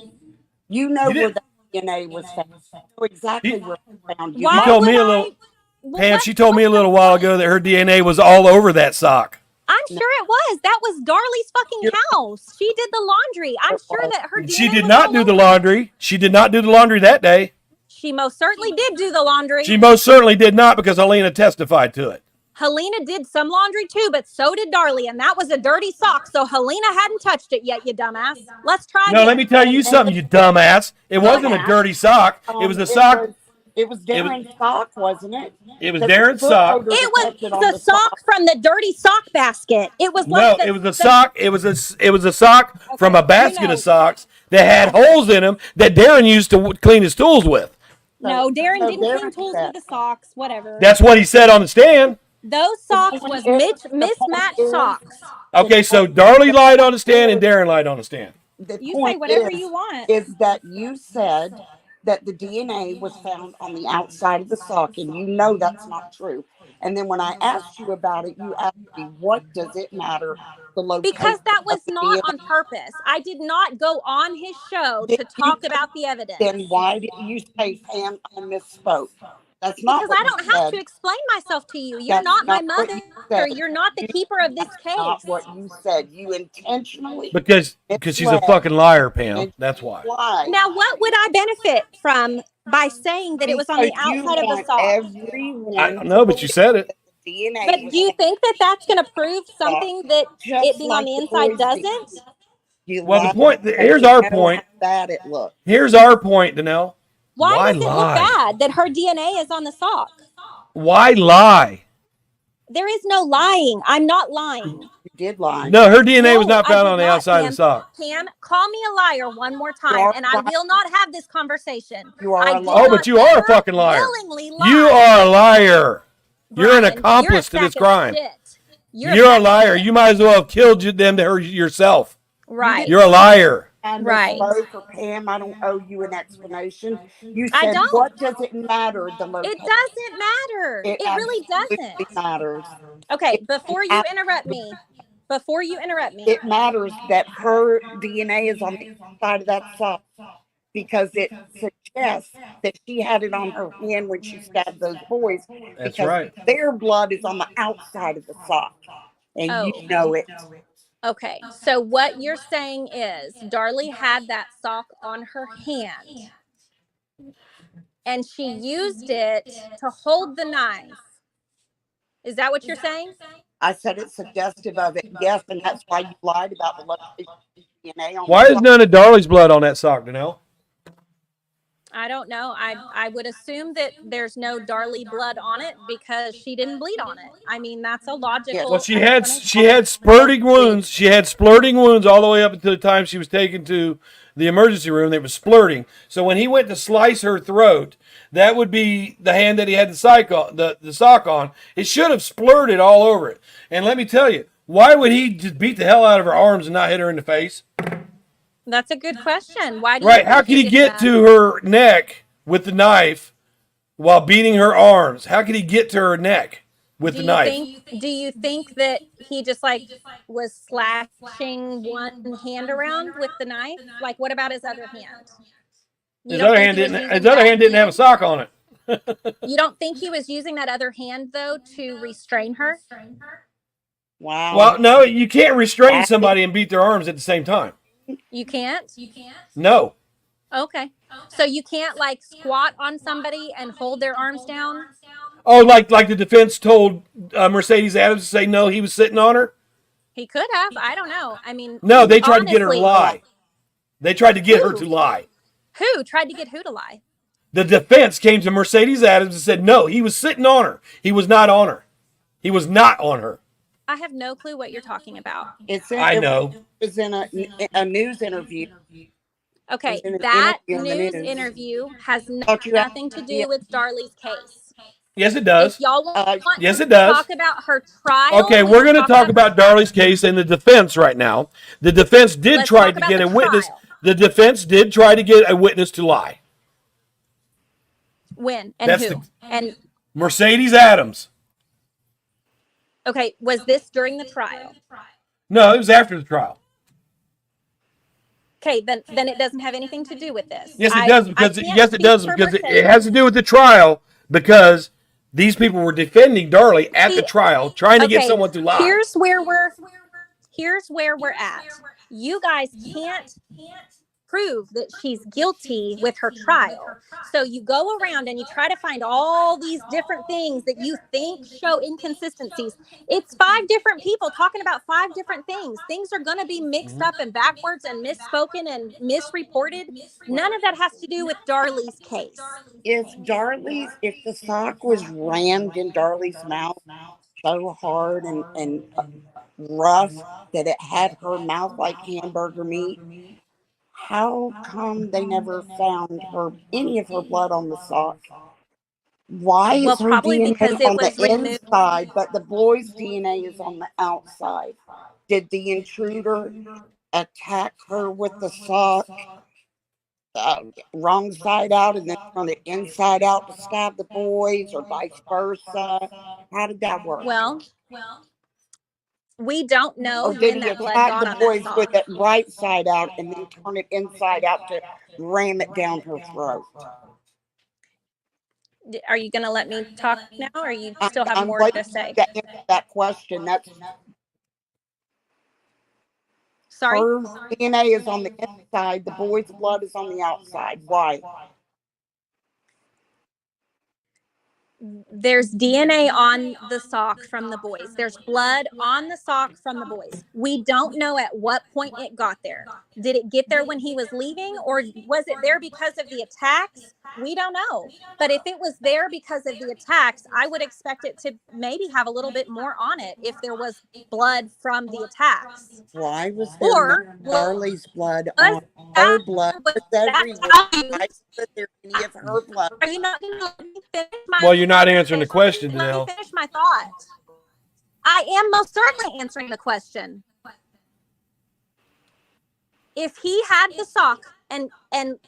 You know You where didn't- the DNA was found. You know exactly where it was found. You Why She told would me a I? little. Well, Pam, what's- she told me a what's the little while point? ago that her DNA was all over that sock. I'm sure it was. That was Darlie's fucking house. She did the laundry. I'm sure that her DNA She did was not all do the over. laundry. She did not do the laundry that day. She most certainly did do the laundry. She most certainly did not because Helena testified to it. Helena did some laundry too, but so did Darlie, and that was a dirty sock. So Helena hadn't touched it yet, you dumbass. Let's try No, again. let me tell you something, you dumbass. It wasn't a dirty sock. It was a sock. It was Darren's sock, wasn't it? It was The Darren's foot sock. odor It was detected on the the sock from the dirty sock basket. It was No, like the, it was a sock. It was a sock from a Okay, basket of socks that had holes in them that Darren used to clean his tools with. No, Darren So didn't clean Darren tools said, with the socks. Whatever. That's what he said on the stand. Those the socks point was is, the point mismatched is, socks. Okay, so Darlie lied on the stand and Darren lied on the stand. the You say point whatever you want. is that you said that the DNA was found on the outside of the sock, and you know that's not true. And then when I asked you about it, you asked me, what does it matter? The location Because that of was the not on DNA. purpose. I did not go on his show Did to you, talk about the evidence. then why did you say, Pam, I misspoke? That's not Because what I you don't have said. to explain myself to you. You're That's not my not what mother. you said. You're not the keeper of this That's not case. what you said. You intentionally Because she's a misled fucking liar, Pam. and That's why. lied. Now, what would I benefit from by saying that it was on the Because you outside of the want sock? I everyone don't to know, but you believe said it. that the DNA But was do you on think that that's going to prove the sock, something that it just being on like the the inside boys did. doesn't? You Well, the lied point. because Here's you our know point. how bad it looked. Here's our point, Danelle. Why Why does it look lie? bad that her DNA is on the sock? Why lie? There is no lying. I'm not lying. You did lie. No, her DNA was No, not I found did on the not, outside of Pam. the sock. Pam, call me a liar one more You time, are and a I liar. will not have this conversation. You are I a did liar. Oh, not but you are a ever fucking liar. willingly lie. You are a liar. You're an Brian, accomplice to you're a this sack of crime. shit. You're a sack of liar. shit. You might as well have killed them to her yourself. Right. You're a liar. I Right. misspoke, or Pam, I don't owe you an explanation. You I said, don't. what does it matter, the It location? doesn't matter. It It really absolutely doesn't. matters. Okay, It before you interrupt me, it matters that her DNA is on the inside of that sock because it suggests that she had it on her hand when she stabbed those boys That's because right. their blood is on the outside of the sock. And you Oh, know it. okay. So what you're saying is Darlie had that sock on her hand and she used it to hold the knife. Is that what you're saying? I said it's suggestive of it, yes, and that's why you lied about the location of DNA on Why the is sock. none of Darlie's blood on that sock, Danelle? I don't know. I would assume that there's no Darlie blood on it because she didn't bleed on it. I mean, that's a logical Well, she had explanation. spurting wounds. She had splurting wounds all the way up until the time she was taken to the emergency room. They were splurting. So when he went to slice her throat, that would be the hand that he had the sock on. It should have splurted all over it. And let me tell you, why would he just beat the hell out of her arms and not hit her in the face? That's a good question. Why do Right? you How think could he did get that? to her neck with the knife while beating her arms? How could he get to her neck with the knife? Do you think that he just like was slashing one hand around with the knife? Like, what about his other hand? His other hand didn't have a sock on it. You don't think he was using that other hand though to restrain her? Wow. Well, no, you can't restrain somebody and beat their arms at the same time. You can't? No. Okay. So you can't like squat on somebody and hold their arms down? Oh, like the defense told Mercedes Adams to say no, he was sitting on her? He could have. I don't know. I mean, No, they tried to get her to honestly, lie. They tried to get her to lie. Who tried to get who to lie? The defense came to Mercedes Adams and said no, he was sitting on her. He was not on her. He was not on her. I have no clue what you're talking about. I know. It was in a news interview. Okay, in an that interview on the news news. interview has Thought you had nothing to idea. do with Darlie's case. Yes, it does. If y'all want Yes, to it does. talk about her trial, Okay, we we're can going to talk about Darlie's case and the defense right now. The defense did Let's try talk to about get the a witness. trial. The defense did try to get a witness to lie. When and That's who? And Mercedes Adams. okay, was this during the trial? No, it was after the trial. Okay, then it doesn't have anything to do with this. Yes, it does because I can't yes, it speak does for because it Mercedes. has to do with the trial because these people were defending Darlie at the trial, trying to get someone to lie. Here's where we're at. You guys can't prove that she's guilty with her trial. So you go around and you try to find all these different things that you think show inconsistencies. It's 5 different people talking about 5 different things. Things are going to be mixed up and backwards and misspoken and misreported. None of that has to do with Darlie's case. If the sock was rammed in Darlie's mouth so hard and rough that it had her mouth like hamburger meat, how come they never found any of her blood on the sock? Why is her probably DNA because it on the was removed. inside, but the boy's DNA is on the outside? Did the intruder attack her with the sock wrong side out and then turn it inside out to stab the boys, or vice versa? How did that work? Well, we don't know Or did when he that blood attack got the on that boys sock. with it right side out and then turn it inside out to ram it down her throat? Are you going to let me talk now, or you still have I'm more waiting to say? to answer that question. Sorry? Her DNA is on the inside. The boy's blood is on the outside. Why? There's DNA on the sock from the boys. There's blood on the sock from the boys. We don't know at what point it got there. Did it get there when he was leaving, or was it there because of the attacks? We don't know. But if it was there because of the attacks, I would expect it to maybe have a little bit more on it if there was blood from the attacks. Why was there Or no Darlie's blood was on that, her blood? was Was that everywhere. tell Why you? was there any of her blood? Are you not going to let me finish my? Well, you're not answering the question, Let me Danelle. finish my thought. I am most certainly answering the question. If he had the sock and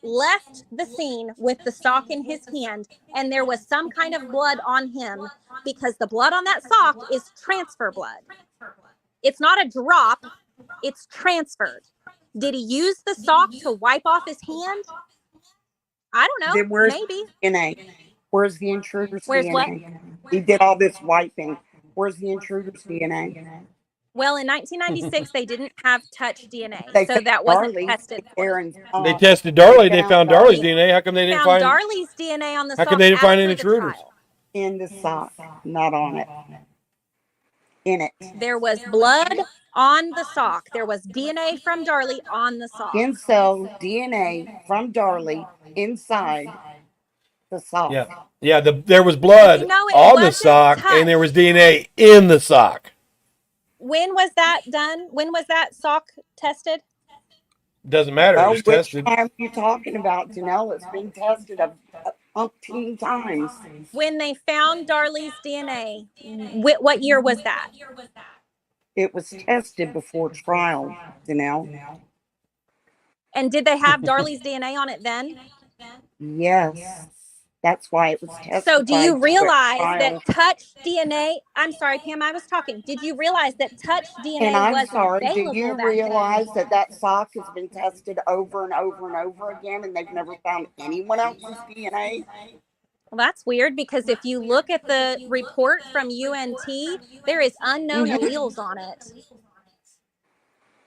left the scene with the sock in his hand, and there was some kind of blood on him, because the blood on that sock is transfer blood. It's not a drop, it's transferred. Did he use the sock to wipe off his hand? I don't know. Then where's Maybe. DNA? Where's the intruder's Where's DNA? what? He did all this wiping. Where's the intruder's DNA? Well, in 1996, they didn't have touch DNA, They so found that wasn't Darlie's tested. there and They tested Darlie. They found Darlie's DNA. How come they didn't Found find? Darlie's DNA on the How sock come they didn't find any after the intruders? trial. in the sock, not on it. In it. There was blood on the sock. There was DNA from Darlie on the sock. Skin cell DNA from Darlie inside the sock. Yeah. There was blood No, it on the wasn't sock, touched. and there was DNA in the sock. When was that done? When was that sock tested? Doesn't matter. It Well, was which tested. time are you talking about, Janelle? It's been tested a umpteen times. When they found Darlie's DNA, what year was that? It was tested before trial, Janelle. And did they have Darlie's DNA on it then? Yes. That's why it was tested. So do you realize that touch DNA, I'm sorry, Pam, I was talking. Did you realize that touch DNA And I'm was sorry, do available you back realize then? that sock has been tested over and over and over again and they've never found anyone else's DNA? Well, that's weird, because if you look at the report from UNT, there is unknown alleles on it.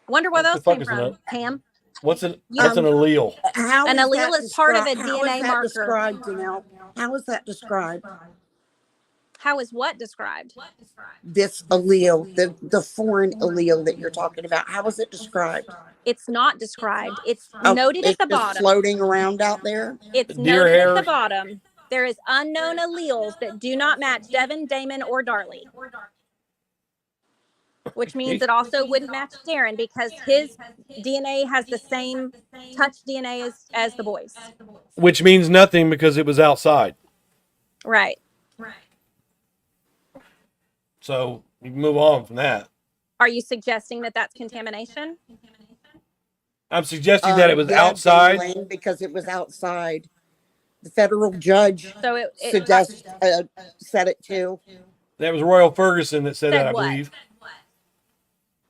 Wonder where those came from, Pam. What's an allele? An allele is part of a DNA marker. Described, Janelle? How is that described? How is what described? This allele, the foreign allele that you're talking about. How is it described? It's not described. It's noted at the bottom. Floating around out there. It's noted at the bottom. There is unknown alleles that do not match Devin, Damon, or Darlie. Which means it also wouldn't match Darren, because his DNA has the same touch DNA as the boys. Which means nothing because it was outside. Right. So you can move on from that. Are you suggesting that that's contamination? I'm suggesting that it was outside. Because it was outside. The federal judge so said it too. That was Royal Ferguson that said that, I believe.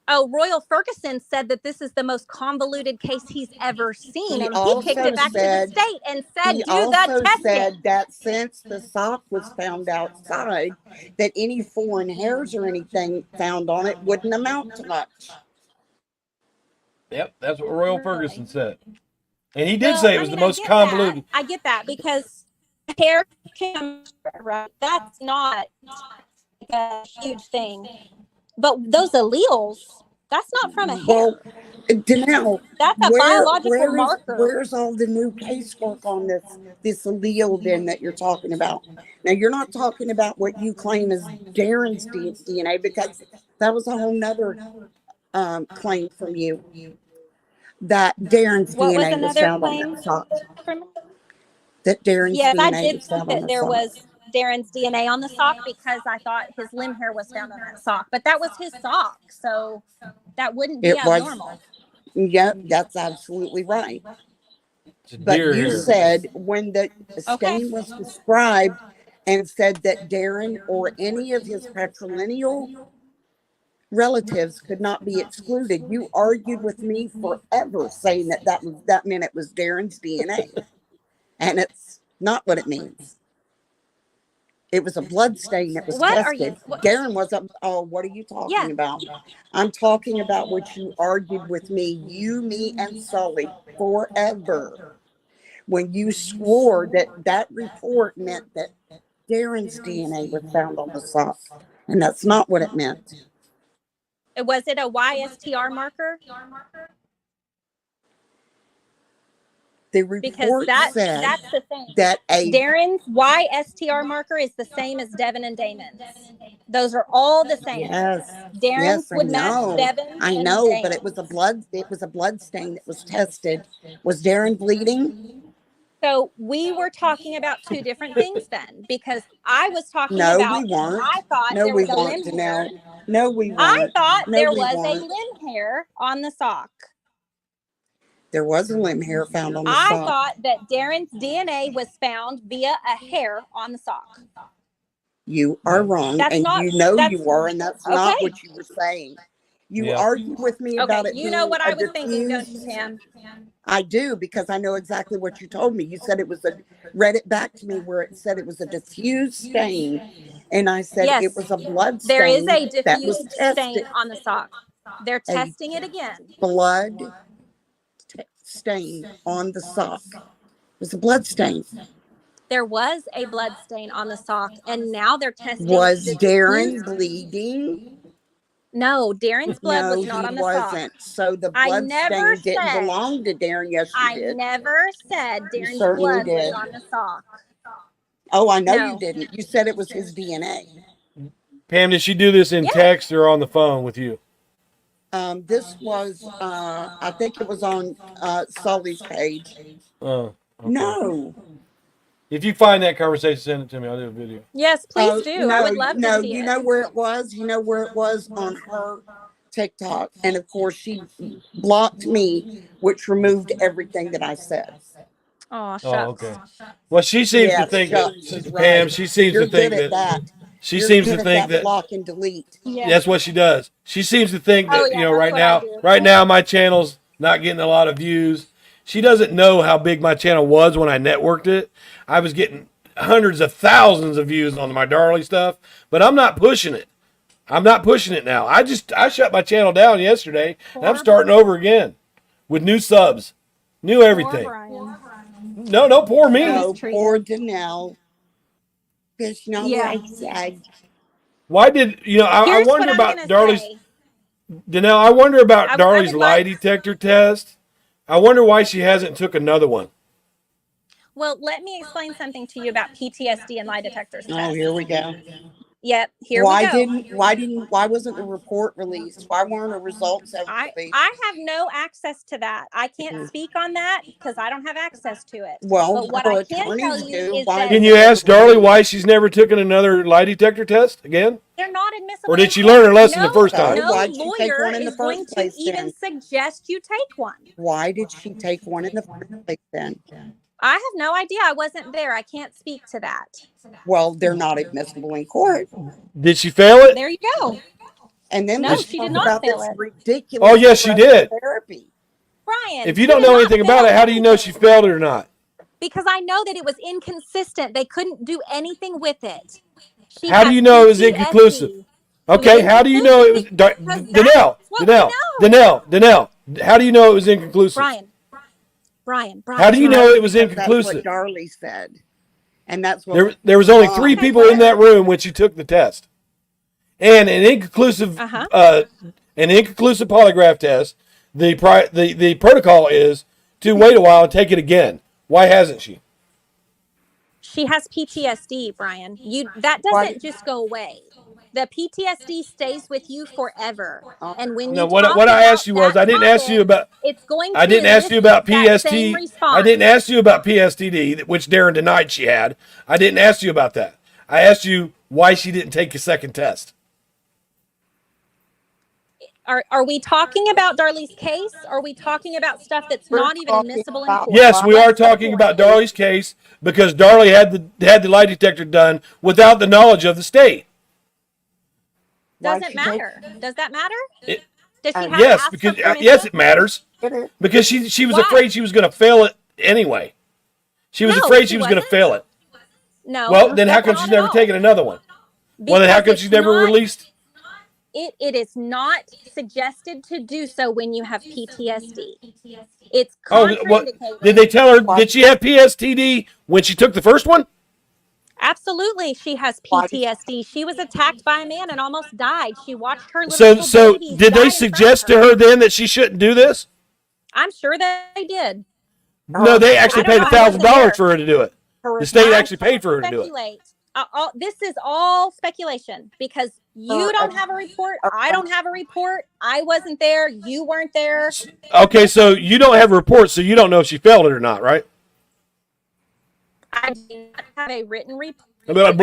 Oh, Royal Ferguson said that this is the most convoluted case he's ever seen, and he kicked it back to the state and said, do the testing. Said that since the sock was found outside, that any foreign hairs or anything found on it wouldn't amount to much. Yep, that's what Royal Ferguson said. And he did say it was the most convoluted. I get that because hair can, right? That's not a huge thing. But those alleles, that's not from a hair. Well, Danelle, That's a biological marker. where's all the new casework on this allele then that you're talking about? Now you're not talking about what you claim is Darren's DNA, because that was a whole nother claim from you, that Darren's What was DNA was another found on claim that sock. from? That Darren's Yes, I DNA did was think found on that the there sock. was Darren's DNA on the sock because I thought his limb hair was found on that sock. But that was his sock, so that wouldn't be It was. abnormal. Yep, that's absolutely right. It's But deer you hair. said when the Okay. stain was described and said that Darren or any of his patrilineal relatives could not be excluded, you argued with me forever saying that meant it was Darren's DNA. And it's not what it means. It was a blood stain that was What are tested. you? What, Darren wasn't. Oh, what are you talking yeah. about? I'm talking about what you argued with me, you, me, and Sully forever, when you swore that report meant that Darren's DNA was found on the sock, and that's not what it meant. Was it a YSTR marker? The Because report said that's the thing. that Darren's YSTR marker is the same as Devin and Damon's. Those are all the same. Yes, Darren's yes, I would match know, Devin's. I and know, but Damon's. it was a blood stain that was tested. Was Darren bleeding? So we were talking about two different things then, because I was talking No, about. we weren't. I thought No, there we was a weren't, limb hair. Danelle. No, we weren't. I thought No, there we was weren't. a limb hair on the sock. There was a limb hair found on the I sock. thought that Darren's DNA was found via a hair on the sock. You are wrong, That's and not- you know that's- you are, and that's not okay. what you were saying. You Yeah. argued with me about it. Okay, you know being what a I was thinking, don't diffused- you, Pam? I do, because I know exactly what you told me. You said it was read it back to me where it said it was a diffused stain, and I said Yes. it was a blood stain. There is a that was diffused tested. stain on the sock. They're testing it again. Blood stain on the sock. It was a blood stain. There was a blood stain on the sock, and now they're testing. Was the Darren diffused- bleeding? No, Darren's blood No, was not he on the wasn't. sock. So the I blood never stain didn't said- belong to Darren. Yes, you I did. never said Darren's certainly blood did. was on the sock. Oh, I know No. you didn't. You said it was his DNA. Pam, did she do this in Yeah. text or on the phone with you? This was, I think it was on Sully's page. Oh, okay. No. If you find that conversation, send it to me. I'll do a video. Yes, please Oh, do. No, I would love no, to see you it. know where it was? You know where it was? On her TikTok. And of course, she blocked me, which removed everything that I said. Oh, shucks. Oh, okay. Well, she seems Yeah, to think shucks that is Pam. right. She seems You're to think good at that. she You're seems good to at think that block and delete. Yeah. that's what she does. She seems to think that Oh, yeah, right that's what I now, do. right now my channel's not getting a lot of views. She doesn't know how big my channel was when I networked it. I was getting hundreds of thousands of views on my Darlie stuff, but I'm not pushing it. I'm not pushing it now. I shut my channel down yesterday, and I'm starting over again with new subs, new everything. Poor Brian. No, don't pour me. No, mistreated. poor Danelle. That's not Yeah. what I said. Why did I Here's wonder what I'm about gonna Darlie's say. Danelle? I wonder about I Darlie's would lie like- detector test. I wonder why she hasn't took another one. Well, let me explain something to you about PTSD and lie detectors. Oh, here we go. Yep, here Why we go. why wasn't the report released? Why weren't the results ever released? I have no access to that. I can't speak on that because I don't have access to it. Well, but what our I can tell attorneys you do. is Why that Can you ask Darlie why she's never taken another lie detector test again? they're not admissible. Or did she in learn her court. lesson the No- first time? No Why'd she take lawyer one in the is going first to place even then? suggest you take one. Why did she take one in the first place then? I have no idea. I wasn't there. I can't speak to that. Well, they're not admissible in court. Did she fail it? There you go. And then No, let's she talk did not about fail this it. ridiculous. Oh, yes, she did. Therapy. Brian. If you she don't did know not anything about fail it, how do you know anything. she failed it or not? Because I know that it was inconsistent. They couldn't do anything with it. She How do has you know it was PTSD. inconclusive? Okay, how do you know it was Danelle? That's what we know. Danelle. How do you know it was inconclusive? Brian, Brian. How do you know it was Because inconclusive? That's what Darlies said, and that's what There was only Mom 3 Okay, people in that whatever. room when she took the test, and an inconclusive polygraph test. The protocol is to wait a while and take it again. Why hasn't she? She has PTSD, Brian. That Why doesn't just go away. The PTSD stays with you forever. And when No, you talk what I about asked you was that I didn't ask you topic, about it's going I to didn't ask you elicit about that same PST. response. I didn't ask you about PSTD, which Darren denied she had. I didn't ask you about that. I asked you why she didn't take a second test. Are we talking about Darlie's case? Or are we talking about stuff that's we're not even talking admissible in about court? Yes, we are talking about Darlie's case because Darlie had the lie detector done without the knowledge of the state. why Doesn't she take matter. Does that matter? It, Does she have to yes, ask because for permission? yes, it matters it. because she was Why? afraid she was going to fail it anyway. She was No, afraid she she was going to wasn't. fail it. No. Well, then how come not she's at never all. taken another one? Well, then how come Because she's never released? it is not suggested to do so when you have PTSD. It's Oh, what contraindicated. did they tell her? Did she have PSTD when she took the first one? Absolutely, she has Why- PTSD. She was attacked by a man and almost died. She watched her So little babies did die they in front of suggest to her then that she shouldn't do this? I'm sure they did. No, they actually I don't paid know. I wasn't $1,000 there. for her to do it. Her The state I actually paid for her to do it. speculate. This is all speculation because you don't have a report. I don't have a report. I wasn't there. You weren't there. Okay, so you don't have a report, so you don't know if she failed it or not, right? I do not have a written report. I was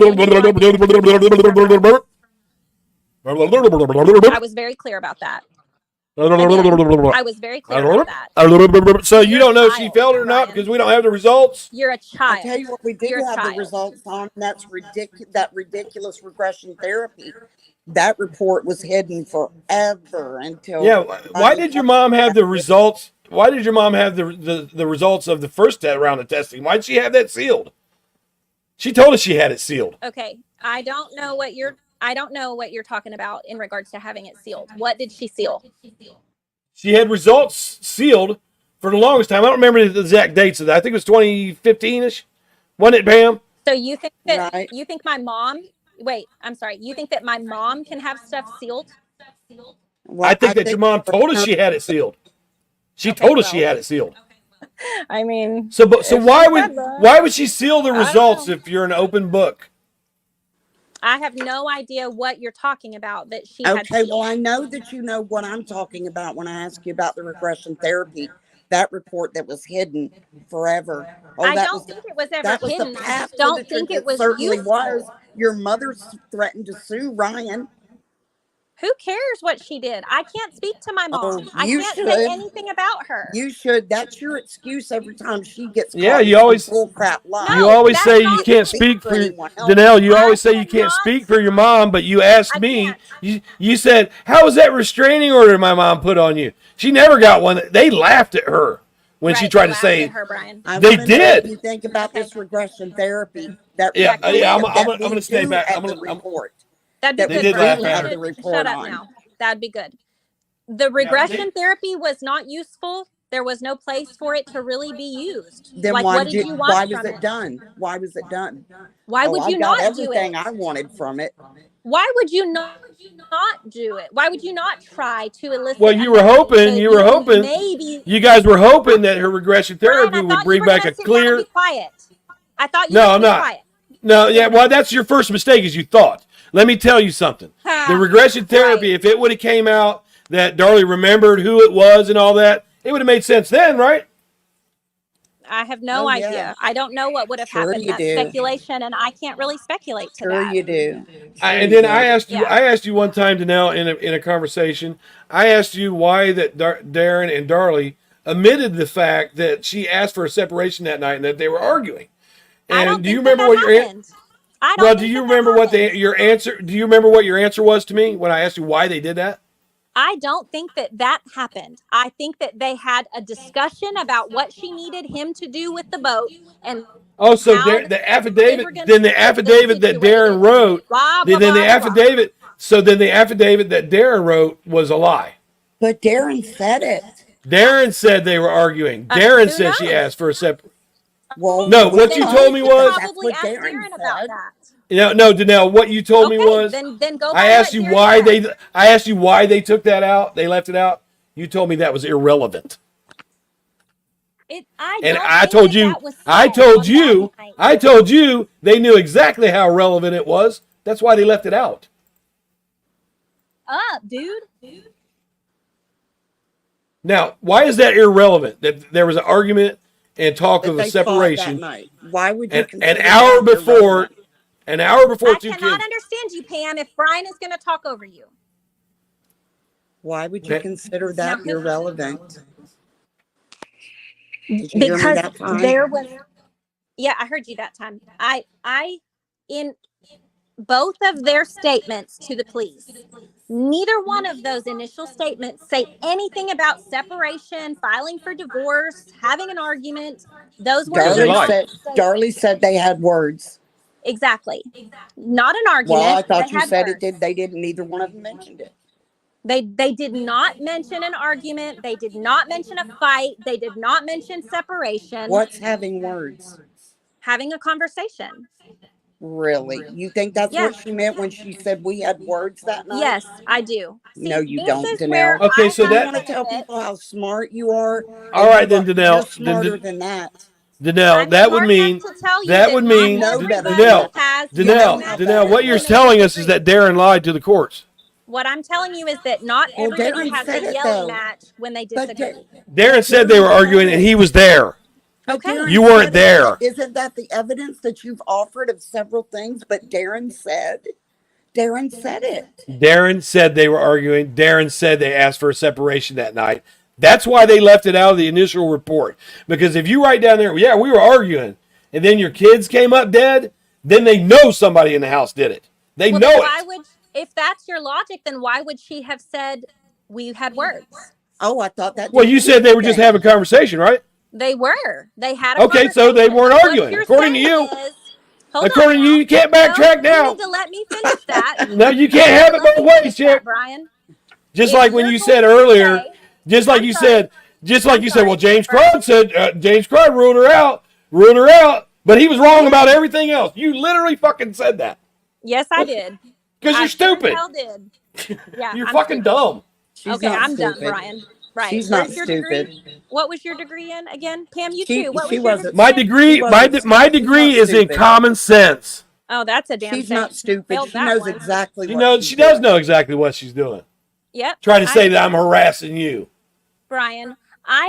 very clear about that. I was very clear about that. So you don't know if she failed it or not because we don't have the results? You're a I'll child. tell you what we do You're a have the child. results on, and that's that ridiculous regression therapy. That report was hidden forever until. Yeah, why did your mom have the results? Why did your mom have the results of the first round of testing? Why did she have that sealed? She told us she had it sealed. Okay, I don't know what you're talking about in regards to having it sealed. What did she seal? She had results sealed for the longest time. I don't remember the exact dates of that. I think it was 2015-ish. Wasn't it, Pam? So you think that Right. you think my mom? Wait, I'm sorry. You think that my mom can have stuff sealed? Well, I think that your mom told us she had it sealed. She told us she had it sealed. I mean, So if why she would said that. why would she seal the I don't results know. if you're an open book? I have no idea what you're talking about that she had Okay, well, sealed. I know that you know what I'm talking about when I ask you about the regression therapy. That report that was hidden forever. Oh, I that don't was think it was ever that was hidden. the I path just to don't the think truth. it was certainly useful. was. Your mother threatened to sue Ryan. Who cares what she did? I can't speak to my mom. I you can't should. say anything about her. You should. That's your excuse every time she gets Yeah, caught you in some always- bull crap lie. You No, always that's say you not can't true. speak for anyone else. Danelle. You I always say you can't cannot- speak for your mom, but you asked I me. can't. You said, "How was that restraining order my mom put on you?" She never got one. They laughed at her when she Right, tried they to laughed say. at her, Brian. I They wanna know did. what you think about Okay. this regression therapy? That Yeah, report yeah, I'm that gonna we stay do back. have I'm the gonna. report. That'd be That They good, did Brian. laugh You at her. should The report shut up on. now. That'd be good. The regression therapy was not useful. There was no place for it to really be used. Then Like, what did you want why was from it done? Why was it done? Why would I you got not do everything it? I wanted from it. Why would you not do it? Why would you not try to elicit? Well, you a were message hoping. so You were can hoping. Maybe You guys were hoping that her regression Brian, therapy I would thought you bring were back gonna a sit down and clear. be quiet. I thought you No, were I'm gonna be not. quiet. No, yeah, well, that's your first mistake is you thought. Let me tell you something. The regression therapy, Right. if it would have came out that Darlie remembered who it was and all that, it would have made sense then, right? I have no Oh, idea. yeah. I don't know what would have Sure happened. you That's do. speculation, and I can't really speculate to Sure that. you do. And then I asked. asked you one time, Danelle, in a conversation, I asked you why that Darren and Darlie omitted the fact that she asked for a separation that night and that they were arguing. I don't And do you think that remember what your happened. I don't well? think Do you that remember what happened. your answer? Do you remember what your answer was to me when I asked you why they did that? I don't think that happened. I think that they had a discussion about what she needed him to do with the boat and Oh, so how the they affidavit, were gonna then the get affidavit that situated. Darren wrote, Blah, then blah, the blah, blah. affidavit, so then the affidavit that Darren wrote was a lie. But Darren said it. Darren said they were arguing. Darren said she asked for a separate. Well, No, we what you know told me was. that's what Darren about said. that. No, Danelle, what you told me was. Then go. I asked you why they took that out. They left it out. You told me that was irrelevant. I told you they knew exactly how relevant it was. That's why they left it out. Dude. Now, why is that irrelevant? That there was an argument and talk of a They fought that separation night. Why would you an consider hour that before irrelevant? an hour before I two cannot kids. understand you, Pam, if Brian is going to talk over you. Why would you Okay. consider that Now, irrelevant? Did you hear me Because that time? there was, yeah, I heard you that time. In both of their statements to the police, neither one of those initial statements say anything about separation, filing for divorce, having an argument. Those were Because they lied. Darlie said they had words. exactly not an argument. Well, I thought They you had said words. it did. They didn't. Neither one of them mentioned it. They did not mention an argument. They did not mention a fight. They did not mention separation. What's having words? Having a conversation. Really? You think that's Yeah. what she meant when she said we had words that night? Yes, I do. No, you this don't, is Danelle. where Okay, I so have that- You want to tell it. people how smart you are? All right, then, You're Danelle. smarter than that. Danelle, I'm that would smart mean enough to tell you that would not mean everybody Danelle, has Danelle, what you're telling us is that Darren lied to the courts. What I'm telling you is that not Well, everybody Darren has said a it, yelling though. match when they But disagree. Darren said they were arguing and he was there. Okay. Darren You weren't said it. there. Isn't that the evidence that you've offered of several things? But Darren said it. Darren said they were arguing. Darren said they asked for a separation that night. That's why they left it out of the initial report. Because if you write down there, yeah, we were arguing, and then your kids came up dead, then they know somebody in the house did it. They Well, know then it. why would, if that's your logic, then why would she have said we had words? Oh, I thought that. Well, you said they were just having a conversation, right? They were. They had a Okay, so they conversation. weren't What arguing. you're According to saying you. is- hold According on to you, now. you can't backtrack No, now. You need to let me finish that. No, you can't have it Let both me finish ways, that, chick. Brian. Just If like when you're you going said to earlier, say- just like I'm you sorry. said, I'm sorry. well, James Crud said, James Crud ruled her out, but he was wrong about everything else. You literally fucking said that. Yes, I did. Because I you're sure stupid. hell did. Yeah, You're I'm fucking stupid. dumb. She's Okay, not I'm done, stupid. Brian. Right. She's Where's not your stupid. degree? What was your degree in again? Pam, you She too. What she was your wasn't. My degree? degree, wasn't- my she's degree not is in stupid. common sense. Oh, that's a damn She's shame. not stupid. Failed She that knows one. exactly She what knows. she's She does doing. know exactly what she's doing. Yep. Trying to say that I'm harassing you. Brian,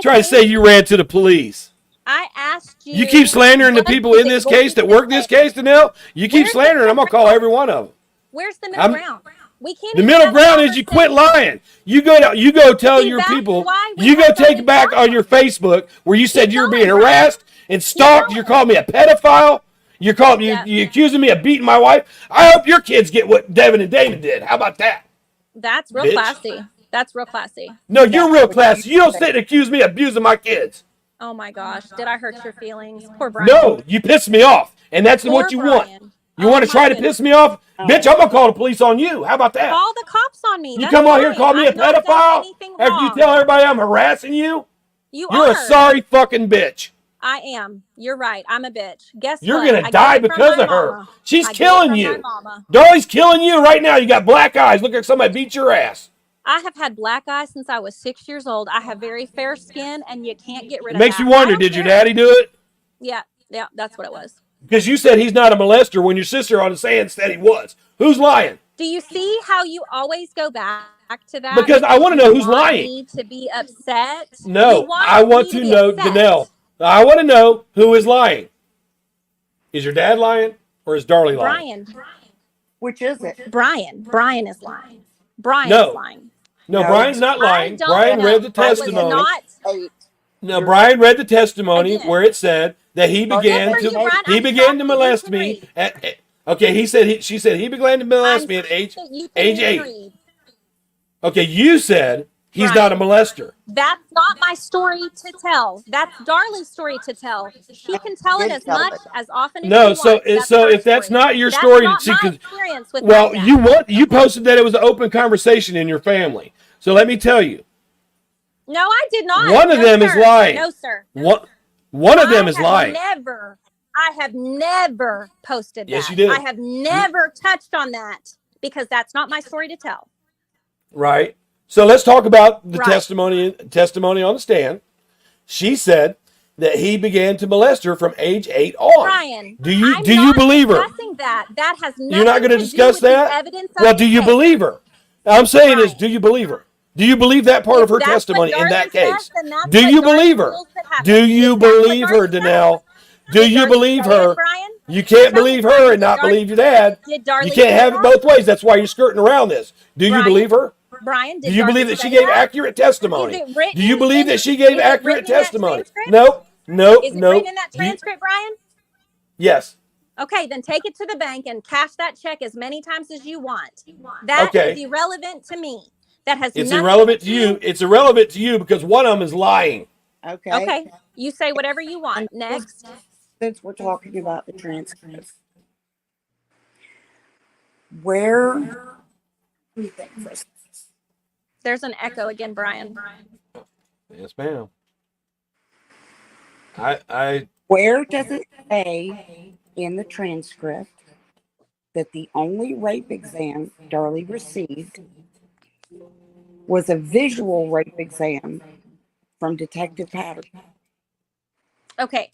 Trying to say you ran to the police. I asked you. You keep slandering the what people is in it this going case that to work this say? case, Danelle. You keep Where's the slandering. I'm gonna call middle every one of them. Where's the middle I'm- ground? We can't. The even middle have a ground is you quit conversation. lying. You go tell See, your that's people. why we You go have to take back talk. on your Facebook where you said Keep you were going, being Brian. harassed and stalked. going. You're calling me a pedophile. You're calling Yeah. you accusing me of beating my wife. I hope your kids get what Devin and Damon did. How about that? That's real Bitch. classy. That's real classy. No, you're real what classy. you You don't say. sit and accuse me of abusing my kids. Oh my gosh, did I hurt your feelings? Poor Brian. No, you piss me off, and that's Poor what you want. Brian. You Oh want to my try to goodness. piss me off, bitch? I'm gonna call the police on you. How about that? Call the cops on me. You That's come on here and fine. call me a I've not done pedophile anything after you wrong. tell everybody I'm harassing you. You You're are. a sorry fucking bitch. I am. You're right. I'm a bitch. Guess You're what? gonna I get die it from because my of her. mama. She's I get it killing from you. my mama. Darlie's killing you right now. You got black eyes. Look like somebody beat your ass. I have had black eyes since I was 6 years old. I have very fair skin, and you can't get rid It of makes that. you I wonder, don't did your care. daddy do it? Yeah, that's what it was. Because you said he's not a molester when your sister on the sand said he was. Who's lying? Do you see how you always go back to that? Because I want to know you who's want lying. Me to be upset? No, You want I want me to be know, upset. Danelle. I want to know who is lying. Is your dad lying or is Darlie lying? Brian. Which is it? Brian is lying. Brian No. is lying. No, No. Brian's not lying. I don't Brian know. read the I was testimony. not. Eight. No, Brian read the testimony Again. where it said that he began Good for you, to Brian. he I'm began shocked to that molest you me can at okay, she said he began to molest me at age shocked that you age can 8. read. Okay, you said he's Brian. not a molester. That's not my story to tell. That's Darlie's story to tell. She can tell it Did as tell much it. as often as No, she so wants. That's so her if that's story. not your That's story, not see, my 'cause- experience with well, my dad. you posted that it was an open conversation in your family. So let me tell you, No, I did not. One of No, them is sir. lying. No, sir. One of them is lying. I have never posted that. Yes, you did. I have never touched on that because that's not my story to tell. Right. So let's talk about the Right. testimony on the stand. She said that he began to molest her from age 8 on. Bryan, do you not believe her? discussing that. That has nothing You're not going to do discuss with the that? evidence of Well, the do you case. believe her? I'm saying is, Bryan, do you believe her? Do you believe that part if of her that's testimony what in that Darlies case? says, then that's Do what you Darlies believe her? feels that happened. Do you If that's what believe her, Darlies said. Danelle? Do Did you Darlies believe say it, her? Bryan? You can't Tell me, believe her Bryan, and did not Darlies- believe your dad. Did Darlies You can't say have it that? both ways. That's why you're skirting around this. Do you Bryan, believe her? Bryan, Do did you Darlies believe that she say gave that? accurate testimony? Is it written? Do you believe that she gave Is it accurate written in that testimony? transcript? Nope. Is it written in that Do you- transcript, Bryan? Yes. Okay, then take it to the bank and cash that check as many times as you want. That Okay. is irrelevant to me. That has It's nothing irrelevant to to you. It's irrelevant to you because one of them is lying. Okay. Okay, you say whatever you want. Next. Since we're talking about the transcripts, where There's an echo again, Bryan. Yes, ma'am. I where does it say in the transcript that the only rape exam Darlie received was a visual rape exam from Detective Patterson? Okay.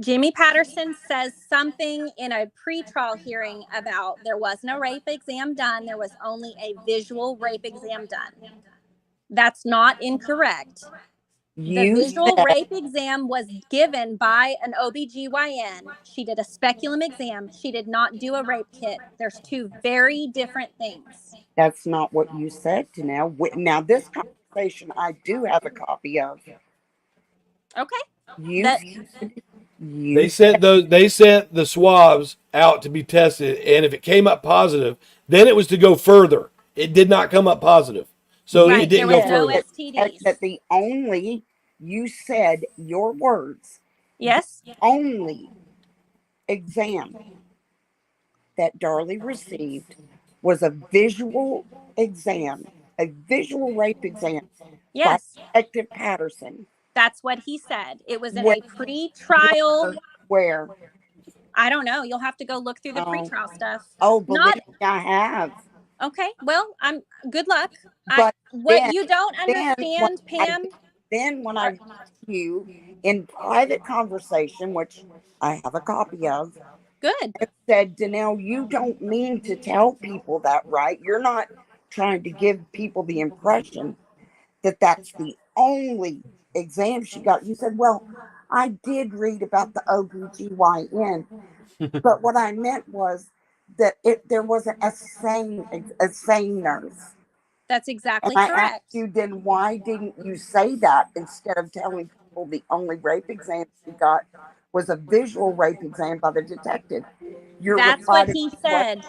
Jimmy Patterson says something in a pretrial hearing about there was no rape exam done. There was only a visual rape exam done. That's not incorrect. The You visual said rape exam was given by an OBGYN. She did a speculum exam. She did not do a rape kit. There's two very different things. that's not what you said to now. Now, this conversation I do have a copy of. Okay. You, That They sent the swabs out to be tested, and if it came up positive, then it was to go further. It did not come up positive, so Right, it didn't there go was no further. STDs. that the only, you said your words, Yes. only exam that Darlie received was a visual exam, a visual rape exam Yes. by Detective Patterson. That's what he said. It was in Where- a pre-trial. Where? I don't know. You'll have to go look through the Oh. pre-trial stuff. Oh, believe Not me, I have. okay. Well, I'm good luck. But What then- you don't then understand, Pam. Then when I you in private conversation, which I have a copy of, Good. it said, Danelle, you don't mean to tell people that, right? You're not trying to give people the impression that that's the only exam she got. You said, well, I did read about the OBGYN, but what I meant was that there wasn't a sane nurse. That's exactly And I correct. asked you, then why didn't you say that instead of telling people the only rape exam she got was a visual rape exam by the detective? Your That's reply what to he me was, said.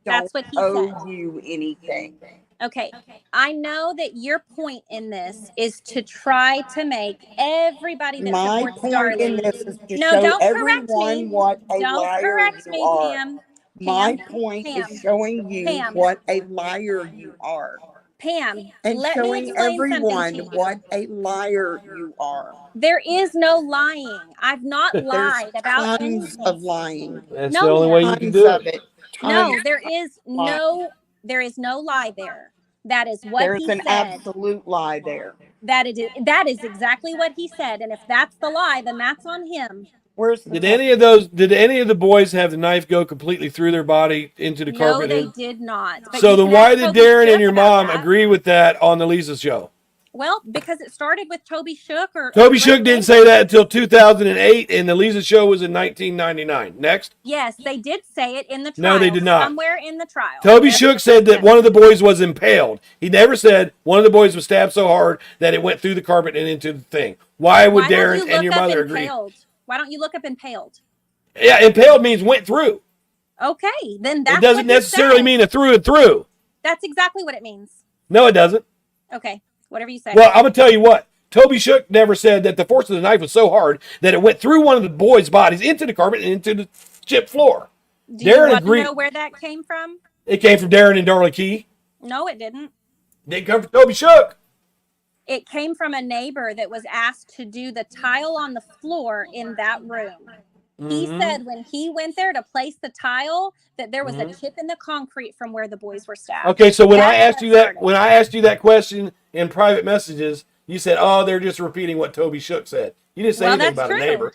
That's what he owe said. you anything. Okay. I know that your point in this is to try to make everybody that My supports point in Darlie. this is to No, show don't correct everyone me. what a Don't liar correct you me, are. Pam. My Pam, point Pam, is showing you Pam. what a liar you are. Pam, And let me showing explain something everyone to you. what a liar you are. There is no lying. I've not There's lied about tons anything. of lying. That's No, the only way you can Tons do of it. it. No, Tons there of is lying. no lie there. That is what There's he an said. absolute lie there. That is exactly what he said. And if that's the lie, then that's on him. Where's the Did test? any of the boys have the knife go completely through their body into the No, carpet? they did not. But So you then can why ask did Toby Darren Shook and your about mom that. agree with that on the Lisa show? Well, because it started with Toby Shook or Toby Shook didn't say that until 2008, and the Lisa show was in 1999. Next. Yes, they did say it in the trial. No, they did not. Somewhere in the trial. Toby Yes, Shook said that one of the boys was impaled. He never said one of the boys was stabbed so hard that it went through the carpet and into the thing. Why would Why don't Darren you and look your up mother agree? impaled? Why don't you look up impaled? Yeah, impaled means went through. Okay, then that's It doesn't what he necessarily said. mean a through and through. That's exactly what it means. No, it doesn't. Okay, whatever you say. Well, I'm gonna tell you what. Toby Shook never said that the force of the knife was so hard that it went through one of the boys' bodies into the carpet and into the chip floor. Do you Darren want to agreed. know where that came from? It came from Darren and Darla Key. No, it didn't. It didn't come from Toby Shook. It came from a neighbor that was asked to do the tile on the floor in that room. He said when he went there to place the tile that there was a chip in the concrete from where the boys were stabbed. Okay, so when I That's asked you what that, started. when I asked you that question in private messages, you said, "Oh, they're just repeating what Toby Shook said." You didn't say Well, anything that's about a true. neighbor.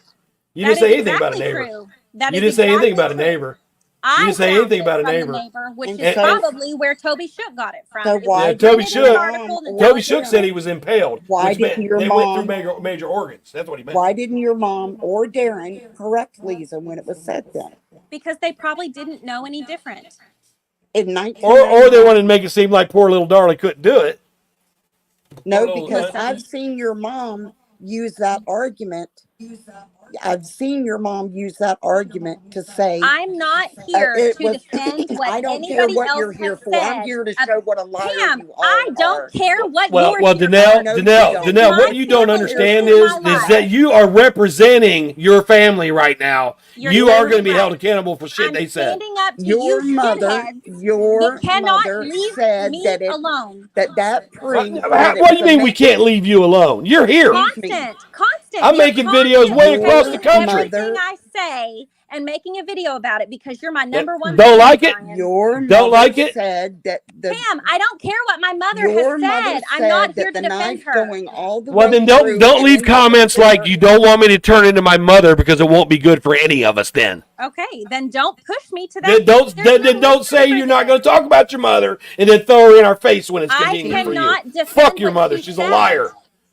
You That didn't say is anything about a exactly neighbor. true. That You is didn't say anything exactly about a true. neighbor. You I didn't say found anything it about a from the neighbor. neighbor, which And is so- probably where Toby Shook got it from. So It was why Yeah, did Toby printed in your an Shook. article that mom no Toby one Shook knew. said he was impaled, Why which didn't meant your they went through mom? major organs. That's what he meant. Why didn't your mom or Darren correct Lisa when it was said then? Because they probably didn't know any different. In Or they 1999? wanted to make it seem like poor little Darlie couldn't do it. No, Poor little- because Listen. I've seen your mom use that argument. I've seen your mom use that argument to say I'm not here it to was. defend what I don't care anybody what else you're here has for. I'm said. here to show what a liar Pam, you all I don't are. care what Well, you're well, here Danelle, for. No, you Danelle, don't. Danelle, what My you don't family understand is is my life. that you are representing your family right now. You're You are totally going to be held right. accountable for shit I'm they said. standing up to Your you mother, shitheads your that cannot mother leave said me that alone. that proved that What it do was you a mean we man. can't leave you alone? You're here. Excuse me. Constant. I'm You're making videos way constantly across the taking country. everything I say and making a video about it because you're my number one Don't fan, like it? Brian. Your Don't mother like it? said that the Pam, I don't care what my mother your has mother said. I'm said not here that to the defend knife her. going all the Well, way then through don't and leave into the comments like floor. you don't want me to turn into my mother because it won't be good for any of us. Then Okay, then don't push me to then that. don't There's then no don't reason say for you're not this. going to talk about your mother and then throw her in our face when it's I convenient for you. cannot defend Fuck your what mother. she She's said. a liar.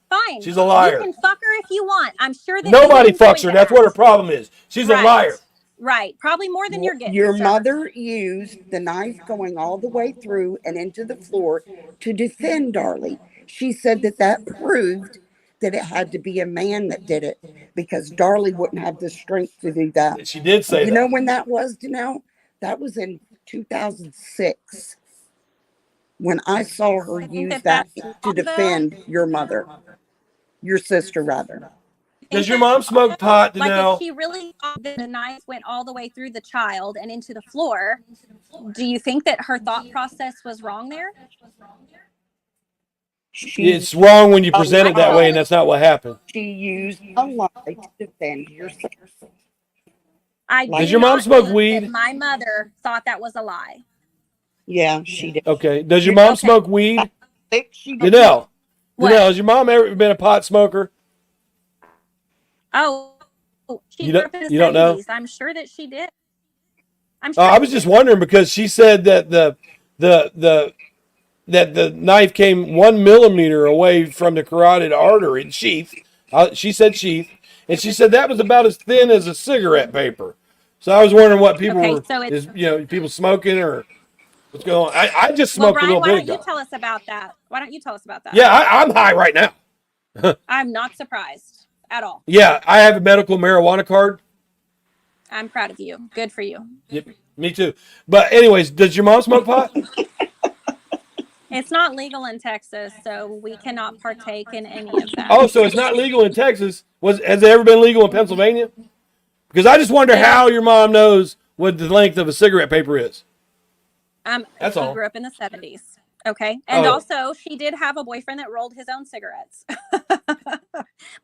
Fine. She's a liar. You can fuck her if you want. I'm sure that Nobody you enjoy fucks her. That's what her problem is. She's a Right. liar. Right. Probably more than you're getting. Your sir. mother used the knife going all the way through and into the floor to defend Darlie. She said that proved that it had to be a man that did it because Darlie wouldn't have the strength to do that. She did say You that. know when that was, Danelle? That was in 2006 when I saw her use that that's to wrong, defend your mother, your sister, rather. Does your mom smoke pot, Like Danelle? if she really thought that the knife went all the way through the child and into the floor, do you think that her thought process was wrong there? It's wrong when you present it that way, and that's not what happened. She used a lie to defend yourself. I Does do your mom not smoke think weed? that my mother thought that was a lie. Yeah, she did. Okay. Does your mom Okay. smoke weed? She did. Danelle. What? Danelle, has your mom ever been a pot smoker? Oh, she You grew don't- up in the you don't know? 70s. I'm sure that she did. I'm Oh, sure. I was just wondering because she said that the knife came 1 millimeter away from the carotid artery sheath. She said sheath, and she said that was about as thin as a cigarette paper. So I was wondering what people Okay, were, so it's- people smoking or what's going on. I just Well, smoked a Brian, little why bit don't you ago. tell us about that? Why don't you tell us about that? Yeah, I'm high right now. I'm not surprised at all. Yeah, I have a medical marijuana card. I'm proud of you. Good for you. Yep, me too. But anyways, does your mom smoke pot? It's not legal in Texas, so we cannot partake in any of that. Oh, so it's not legal in Texas. Has it ever been legal in Pennsylvania? Because I just wonder how your mom knows what the length of a cigarette paper is. That's she all. grew up in the 70s. Okay. And Oh. also, she did have a boyfriend that rolled his own cigarettes.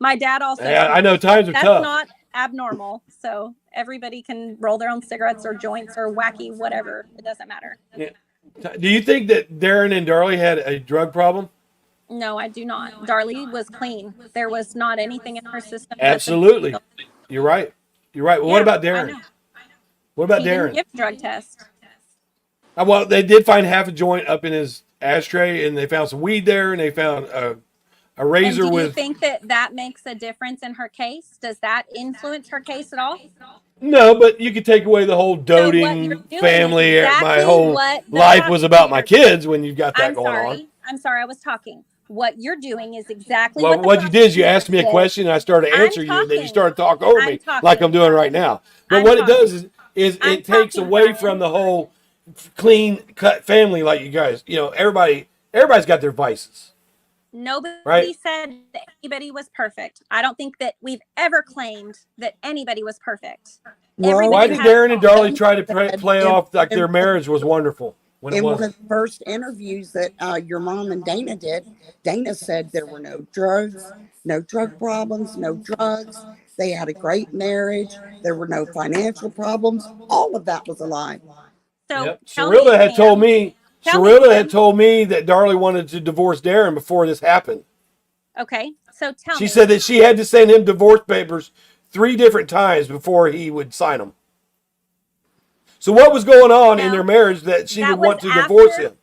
My dad also. Yeah, I know times are That's tough. not abnormal. So everybody can roll their own cigarettes or joints or wacky, whatever. It doesn't matter. Yeah. Do you think that Darren and Darlie had a drug problem? No, I do not. Darlie was clean. There was not anything in her system. Absolutely. You're right. You're right. Well, what about Darren? What about He didn't Darren? give a drug test. Well, they did find half a joint up in his ashtray, and they found some weed there, and they found a razor And do you with. think that makes a difference in her case? Does that influence her case at all? No, but you could take away the whole you're doting doing is family. My exactly whole what the life was about my kids when you've got that I'm going sorry. on. I'm sorry. I was talking. What you're doing is exactly Well, what what you did is you asked me a question, and I started to I'm answer you, and then you talking. started to talk over I'm me talking. like I'm doing right now. But I'm what it talking. does is I'm it takes talking, away Brian. from the whole clean cut family like you guys. Everybody's got their vices. Nobody Right. said that anybody was perfect. I don't think that we've ever claimed that anybody was perfect. Well, Everybody Why did has Darren and faults. Darlie try to play off like their marriage was wonderful? when it In one wasn't. of the first interviews that your mom and Dana did, Dana said there were no drugs, no drug problems, no drugs. They had a great marriage. There were no financial problems. All of that was a lie. So Yep. tell me, Sarilda had told Pam. me. Tell me, Sarilda Pam. had told me that Darlie wanted to divorce Darren before this happened. Okay, so tell She me. said that she had to send him divorce papers 3 different times before he would sign them. So what was going on in No, their marriage that she that would was want to divorce after. him?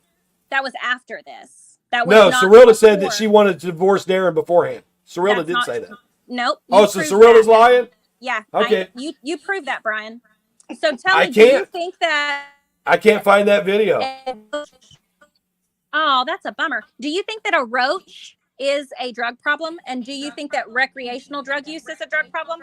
That was after this. That was No, not Sarilda said that before. she wanted to divorce Darren beforehand. Sarilda That's did not say true. that. Nope. Oh, You so proved Sarilda's that. lying? Yeah. Okay. You proved that, Brian. So tell I me, do you can't. think that? I can't find that video. Oh, that's a bummer. Do you think that a roach is a drug problem, and do you think that recreational drug use is a drug problem?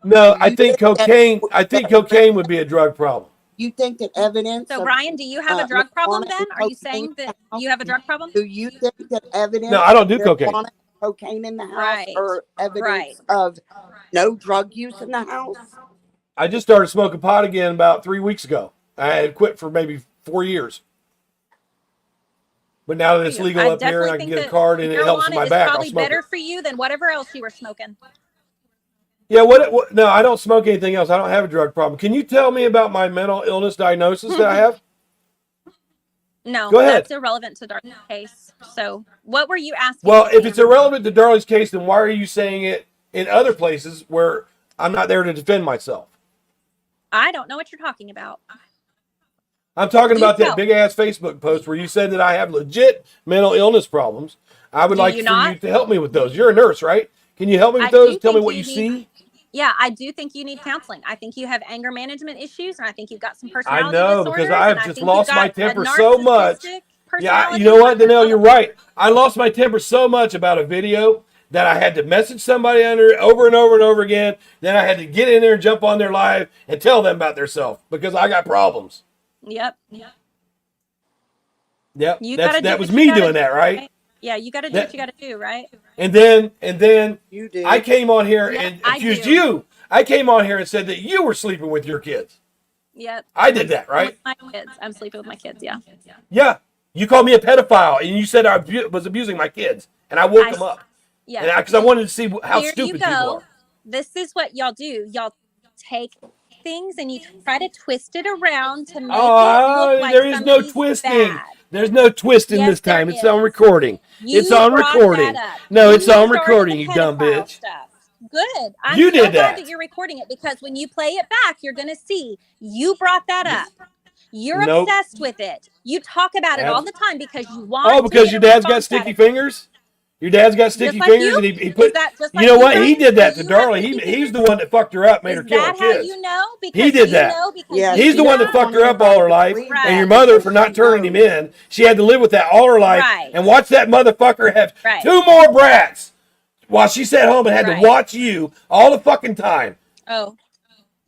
No, I You think think that, cocaine. I think cocaine would be a drug problem. you think that evidence So, of Brian, do you have a drug problem marijuana then? and Are you cocaine saying in that the house? you have a drug problem? Do you think that No, evidence I don't do of cocaine. marijuana and cocaine in the house Right. or evidence Right. of no drug use in the house? I just started smoking pot again about 3 weeks ago. I had quit for maybe 4 years. But now that it's legal I up here and I definitely can think get a that card and it helps with marijuana my is back, I'll probably smoke better it. for you than whatever else you were smoking. Yeah, what? No, I don't smoke anything else. I don't have a drug problem. Can you tell me about my mental illness diagnosis that I have? No, Go ahead. that's irrelevant to Darlie's case. So, what were you asking? Well, me, if Pam? it's irrelevant to Darlie's case, then why are you saying it in other places where I'm not there to defend myself? I don't know what you're talking about. I'm talking You about that tell. big ass Facebook post where you said that I have legit mental illness problems. I would Do like you for not? you to help me with those. You're a nurse, right? Can you help me with I those? do Tell me think what you you need. see. Yeah, I do think you need counseling. I think you have anger management issues, and I think you've got some I personality know because disorders, and I've I just think you've lost my got a temper so much. narcissistic Yeah, you personality. know what, Danelle, you're right. I lost my temper so much about a video that I had to message somebody under over and over and over again. Then I had to get in there and jump on their live and tell them about themselves because I got problems. Yep. Yep, You got to do that what was you me got to doing do, that, right? Yeah, you got to do That- what you got to do, right? And then You do. I came on here Yep, and I accused do. you. I came on here and said that you were sleeping with your kids. Yep. I did that, right? With my kids. I'm sleeping with my kids. Yeah. Yeah. You called me a pedophile and you said I was abusing my kids, and I woke them up. Yeah. And because I wanted to see how Here you stupid people go. are. This is what y'all do. Y'all take things and you try to twist it around to make it Oh, look like there is no somebody's twisting. bad. There's no twisting Yes, this time. there It's on is. recording. You It's on brought recording. that up. No, You it's on started recording, the you dumb pedophile bitch. Stuff. Good. I'm You so did glad that. that you're recording it because when you play it back, you're going to see you brought that up. You're Nope. obsessed with it. You talk about it all the time because you want Oh, to because get your a dad's got response out sticky of it. fingers? Your dad's got Just sticky like fingers you? and he Is put. that just You like know you, what? He Brian? did that Do to you have Darlie. sticky He's fingers? the one that fucked her up, made her Is kill her that how kids. you know? Because He did you that. know because Yeah, you He's the she one that doesn't fucked want her up all her life, anybody to Right. and your believe mother that for not she turning him knows. in. She had to live with that all her life Right. and watch that motherfucker have Right. 2 more brats while she sat home and had Right. to watch you all the fucking time. Oh,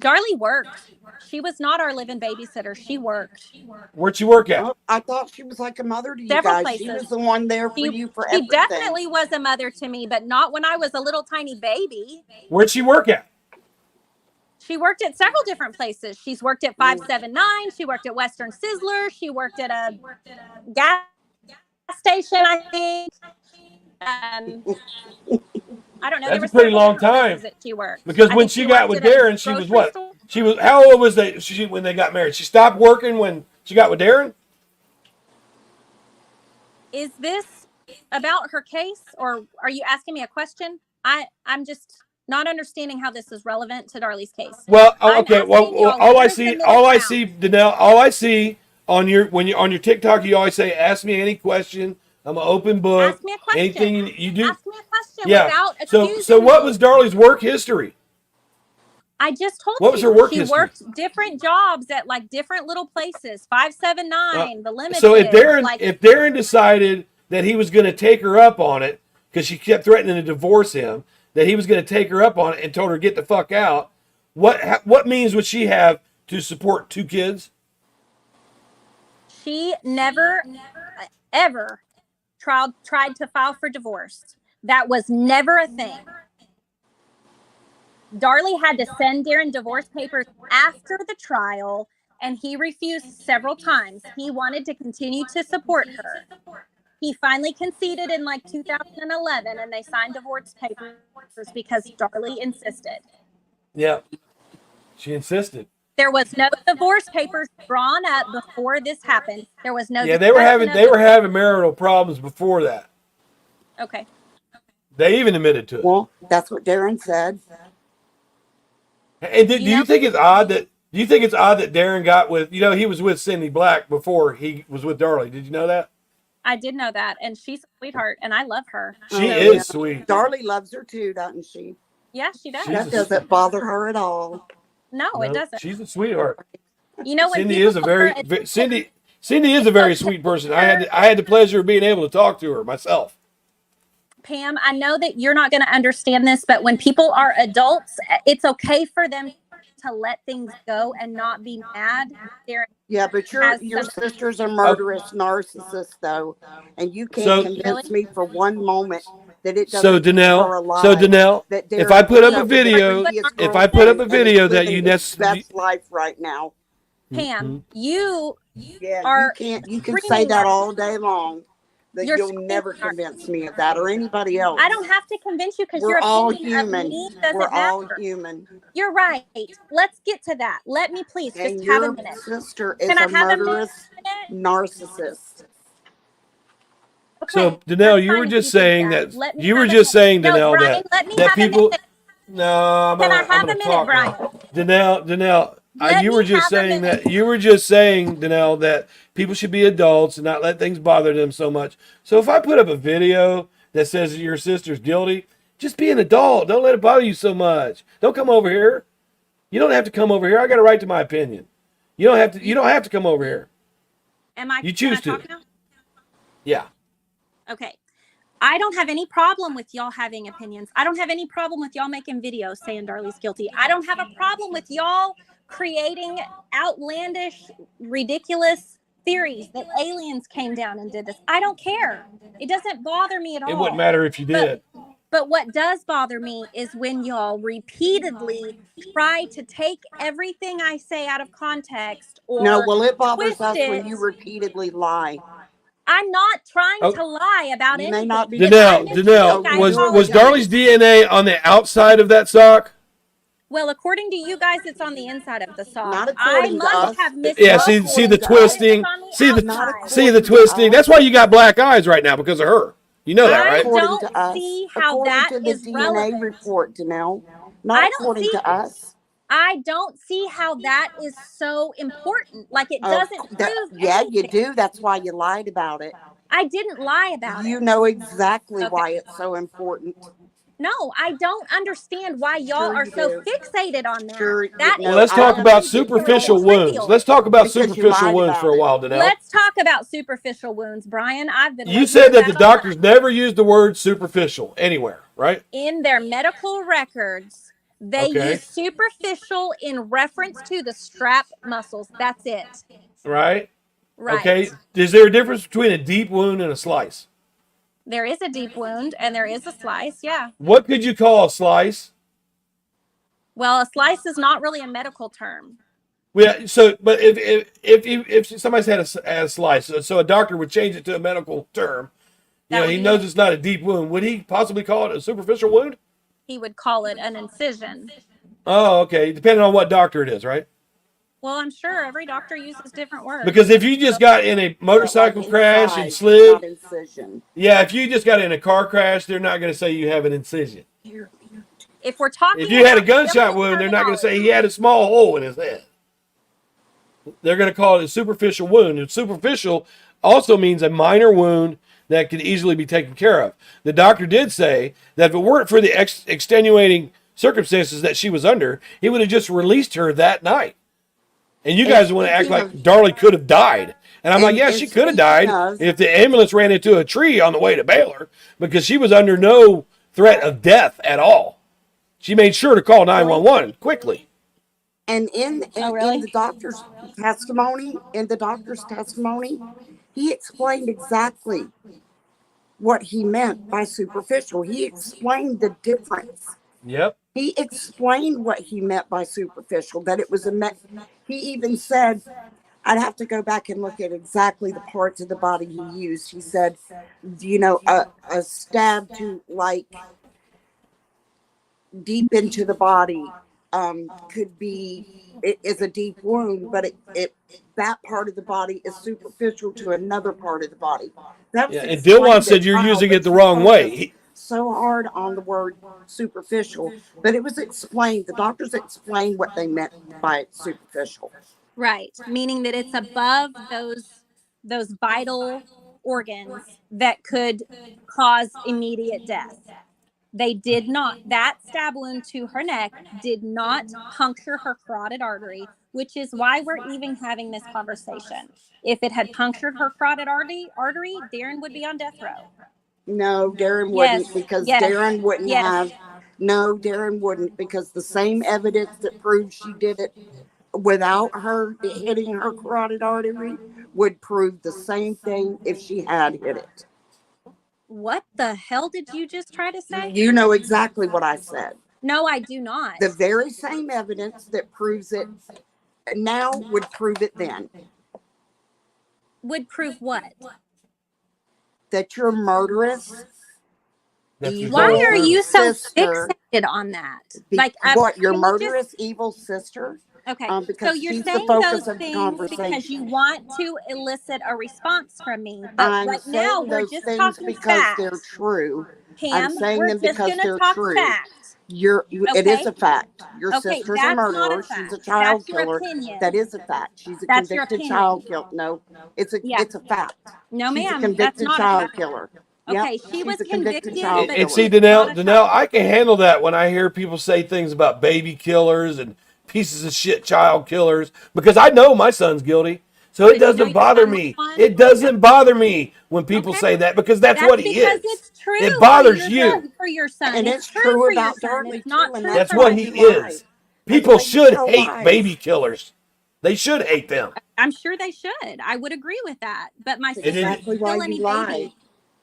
Darlie worked. She was not our living babysitter. She worked Where'd she work at? Oh, I thought she was like a mother to you several guys. She places. was the one there for She, you for she everything. definitely was a mother to me, but not when I was a little tiny baby. Where'd she work at? She worked at several different places. She's worked at 579. She worked at Western Sizzler. She worked at a gas station, I think. I don't know. There That's a were pretty several long different time. places that she worked. Because I when think she got worked with at a Darren, she was grocery what? store. She was how old was she when they got married? She stopped working when she got with Darren? Is this about her case, or are you asking me a question? I'm just not understanding how this is relevant to Darlie's case. Well, I'm okay. Well, asking y'all, all what I is the see, middle all I ground? see, Danelle, all I see on your on your TikTok, you always say, "Ask me any question. I'm an open book. Ask me a question. Anything you do." Ask me a question Yeah. without So accusing what me. was Darlie's work history? I just told What was you. her work She history? worked different jobs at like different little places. 579, the Limited. So if like, Darren decided that he was going to take her up on it because she kept threatening to divorce him, that he was going to take her up on it and told her get the fuck out, what means would she have to support 2 kids? she never ever tried to file for divorce. That was never a thing. Darlie had to send Darren divorce papers after the trial, and he refused several times. He wanted to continue to support her. He finally conceded in like 2011, and they signed divorce papers because Darlie insisted. Yeah, she insisted. There was no divorce papers drawn up before this happened. There was no. Yeah, they were having marital problems before that. Okay. They even admitted to it. Well, that's what Darren said. And do you think it's odd that Darren got with, he was with Cindy Black before he was with Darlie? Did you know that? I did know that, and she's a sweetheart, and I love her. She is sweet. Darlie loves her too, doesn't she? Yeah, she does. That doesn't bother her at all. No, it doesn't. She's a sweetheart. You know, when Cindy is a very Cindy is a very sweet person. I had the pleasure of being able to talk to her myself. Pam, I know that you're not going to understand this, but when people are adults, it's okay for them to let things go and not be mad. Yeah, but your sister's a murderous narcissist, though, and you can't convince me for one moment that it doesn't. So Danelle, if I put up a video that you best life right now, Pam, you you can say that all day long. That you'll never convince me of that or anybody else. I don't have to convince you because we're all human. We're all human. You're right. Let's get to that. Let me please and just have a minute. Your sister is a murderous narcissist. Okay, so Danelle, you were just saying that Danelle, that people. No, Can I have a minute, Brian? Danelle. You were just saying, Danelle, that people should be adults and not let things bother them so much. So if I put up a video that says that your sister's guilty, just be an adult. Don't let it bother you so much. Don't come over here. You don't have to come over here. I got a right to my opinion. You don't have to come over here. You choose to. Yeah. Okay. I don't have any problem with y'all having opinions. I don't have any problem with y'all making videos saying Darlie's guilty. I don't have a problem with y'all creating outlandish, ridiculous theories that aliens came down and did this. I don't care. It doesn't bother me at all. It wouldn't matter if you did. But what does bother me is when y'all repeatedly try to take everything I say out of context or it bothers us when you repeatedly lie. I'm not trying to lie about anything. May not be Danelle, was Darlie's DNA on the outside of that sock? Well, according to you guys, it's on the inside of the sock. Not according to us. Yeah, see the twisting. See the twisting. That's why you got black eyes right now, because of her. You know that, right? I don't see how that is the DNA relevant. report, Danelle. Not according to us. I don't see how that is so important. Like it doesn't prove anything. You do. That's why you lied about it. I didn't lie about it. You know exactly why it's so important. No, I don't understand why y'all are so fixated on that. Let's talk about superficial wounds. Let's talk about superficial wounds for a while, Danelle. Let's talk about superficial wounds, Brian. You said that the doctors never used the word superficial anywhere, right? In their medical records, they use superficial in reference to the strap muscles. That's it. Right? Right. Okay. Is there a difference between a deep wound and a slice? There is a deep wound and there is a slice, yeah. What could you call a slice? Well, a slice is not really a medical term. Yeah, but if somebody's had a slice, so a doctor would change it to a medical term. He knows it's not a deep wound. Would he possibly call it a superficial wound? He would call it an incision. Oh, okay. Depending on what doctor it is, right? Well, I'm sure every doctor uses different words. Because if you just got in a motorcycle crash and slid, if you just got in a car crash, they're not going to say you have an incision. If we're talking, if you had a gunshot wound, they're not going to say he had a small hole in his head. They're going to call it a superficial wound. And superficial also means a minor wound that could easily be taken care of. The doctor did say that if it weren't for the extenuating circumstances that she was under, he would have just released her that night. And you guys want to act like Darlie could have died. And I'm like, yeah, she could have died if the ambulance ran into a tree on the way to Baylor, because she was under no threat of death at all. She made sure to call 911 quickly. And in the doctor's testimony, he explained exactly what he meant by superficial. He explained the difference. Yep. He explained what he meant by superficial, that it was he even said, I'd have to go back and look at exactly the parts of the body he used. He said, a stab to like deep into the body could be, it is a deep wound, but it that part of the body is superficial to another part of the body. That was Yeah, and Dilwan explained said at you're trial, using but it the she wrong way. focused so hard on the word superficial, but it was explained. The doctors explained what they meant by superficial. Right, meaning that it's above those vital organs that could cause immediate death. They did not, that stab wound to her neck did not puncture her carotid artery, which is why we're even having this conversation. If it had punctured her carotid artery, Darren would be on death row. No, Darren Yes, wouldn't, because yes, Darren wouldn't yes. have. No, Darren wouldn't, because the same evidence that proves she did it without her hitting her carotid artery would prove the same thing if she had hit it. What the hell did you just try to say? You know exactly what I said. No, I do not. The very same evidence that proves it now would prove it then. Would prove what? That you're murderous. Why are you so sister, fixated on that? What, your can you murderous just, evil sister? okay, so Because you're she's the saying focus those of the things because you conversation. want to elicit a response from me. But I'm right now, saying we're those just things talking because they're facts. true. I'm Pam, saying we're them just because going to they're talk true. facts. It is Okay? a fact. Your Okay, sister's a that's not a murderer. She's a fact. child That's your killer. opinion. That is a fact. She's a That's your convicted opinion. child killer. No, it's Yeah. a fact. No, She's a ma'am, that's convicted not a child fact. killer. Okay, Yep, she was she's a convicted convicted, child but And killer. see, she's not a Danelle, child. I can handle that when I hear people say things about baby killers and pieces of shit child killers, because I know my son's guilty. So it Did you know doesn't your bother son was me. one? It doesn't bother me when people Okay. say that, because that's That's what he because is. it's true It bothers for you. for your son. And It's it's true for your about son. Darlie It's not too, and true that's That's for why what my he you sister. lie. is. That's People why you should tell hate lies. baby killers. They should hate them. I'm sure they should. I would agree with that. But my That's sister exactly didn't why kill you any lie. babies.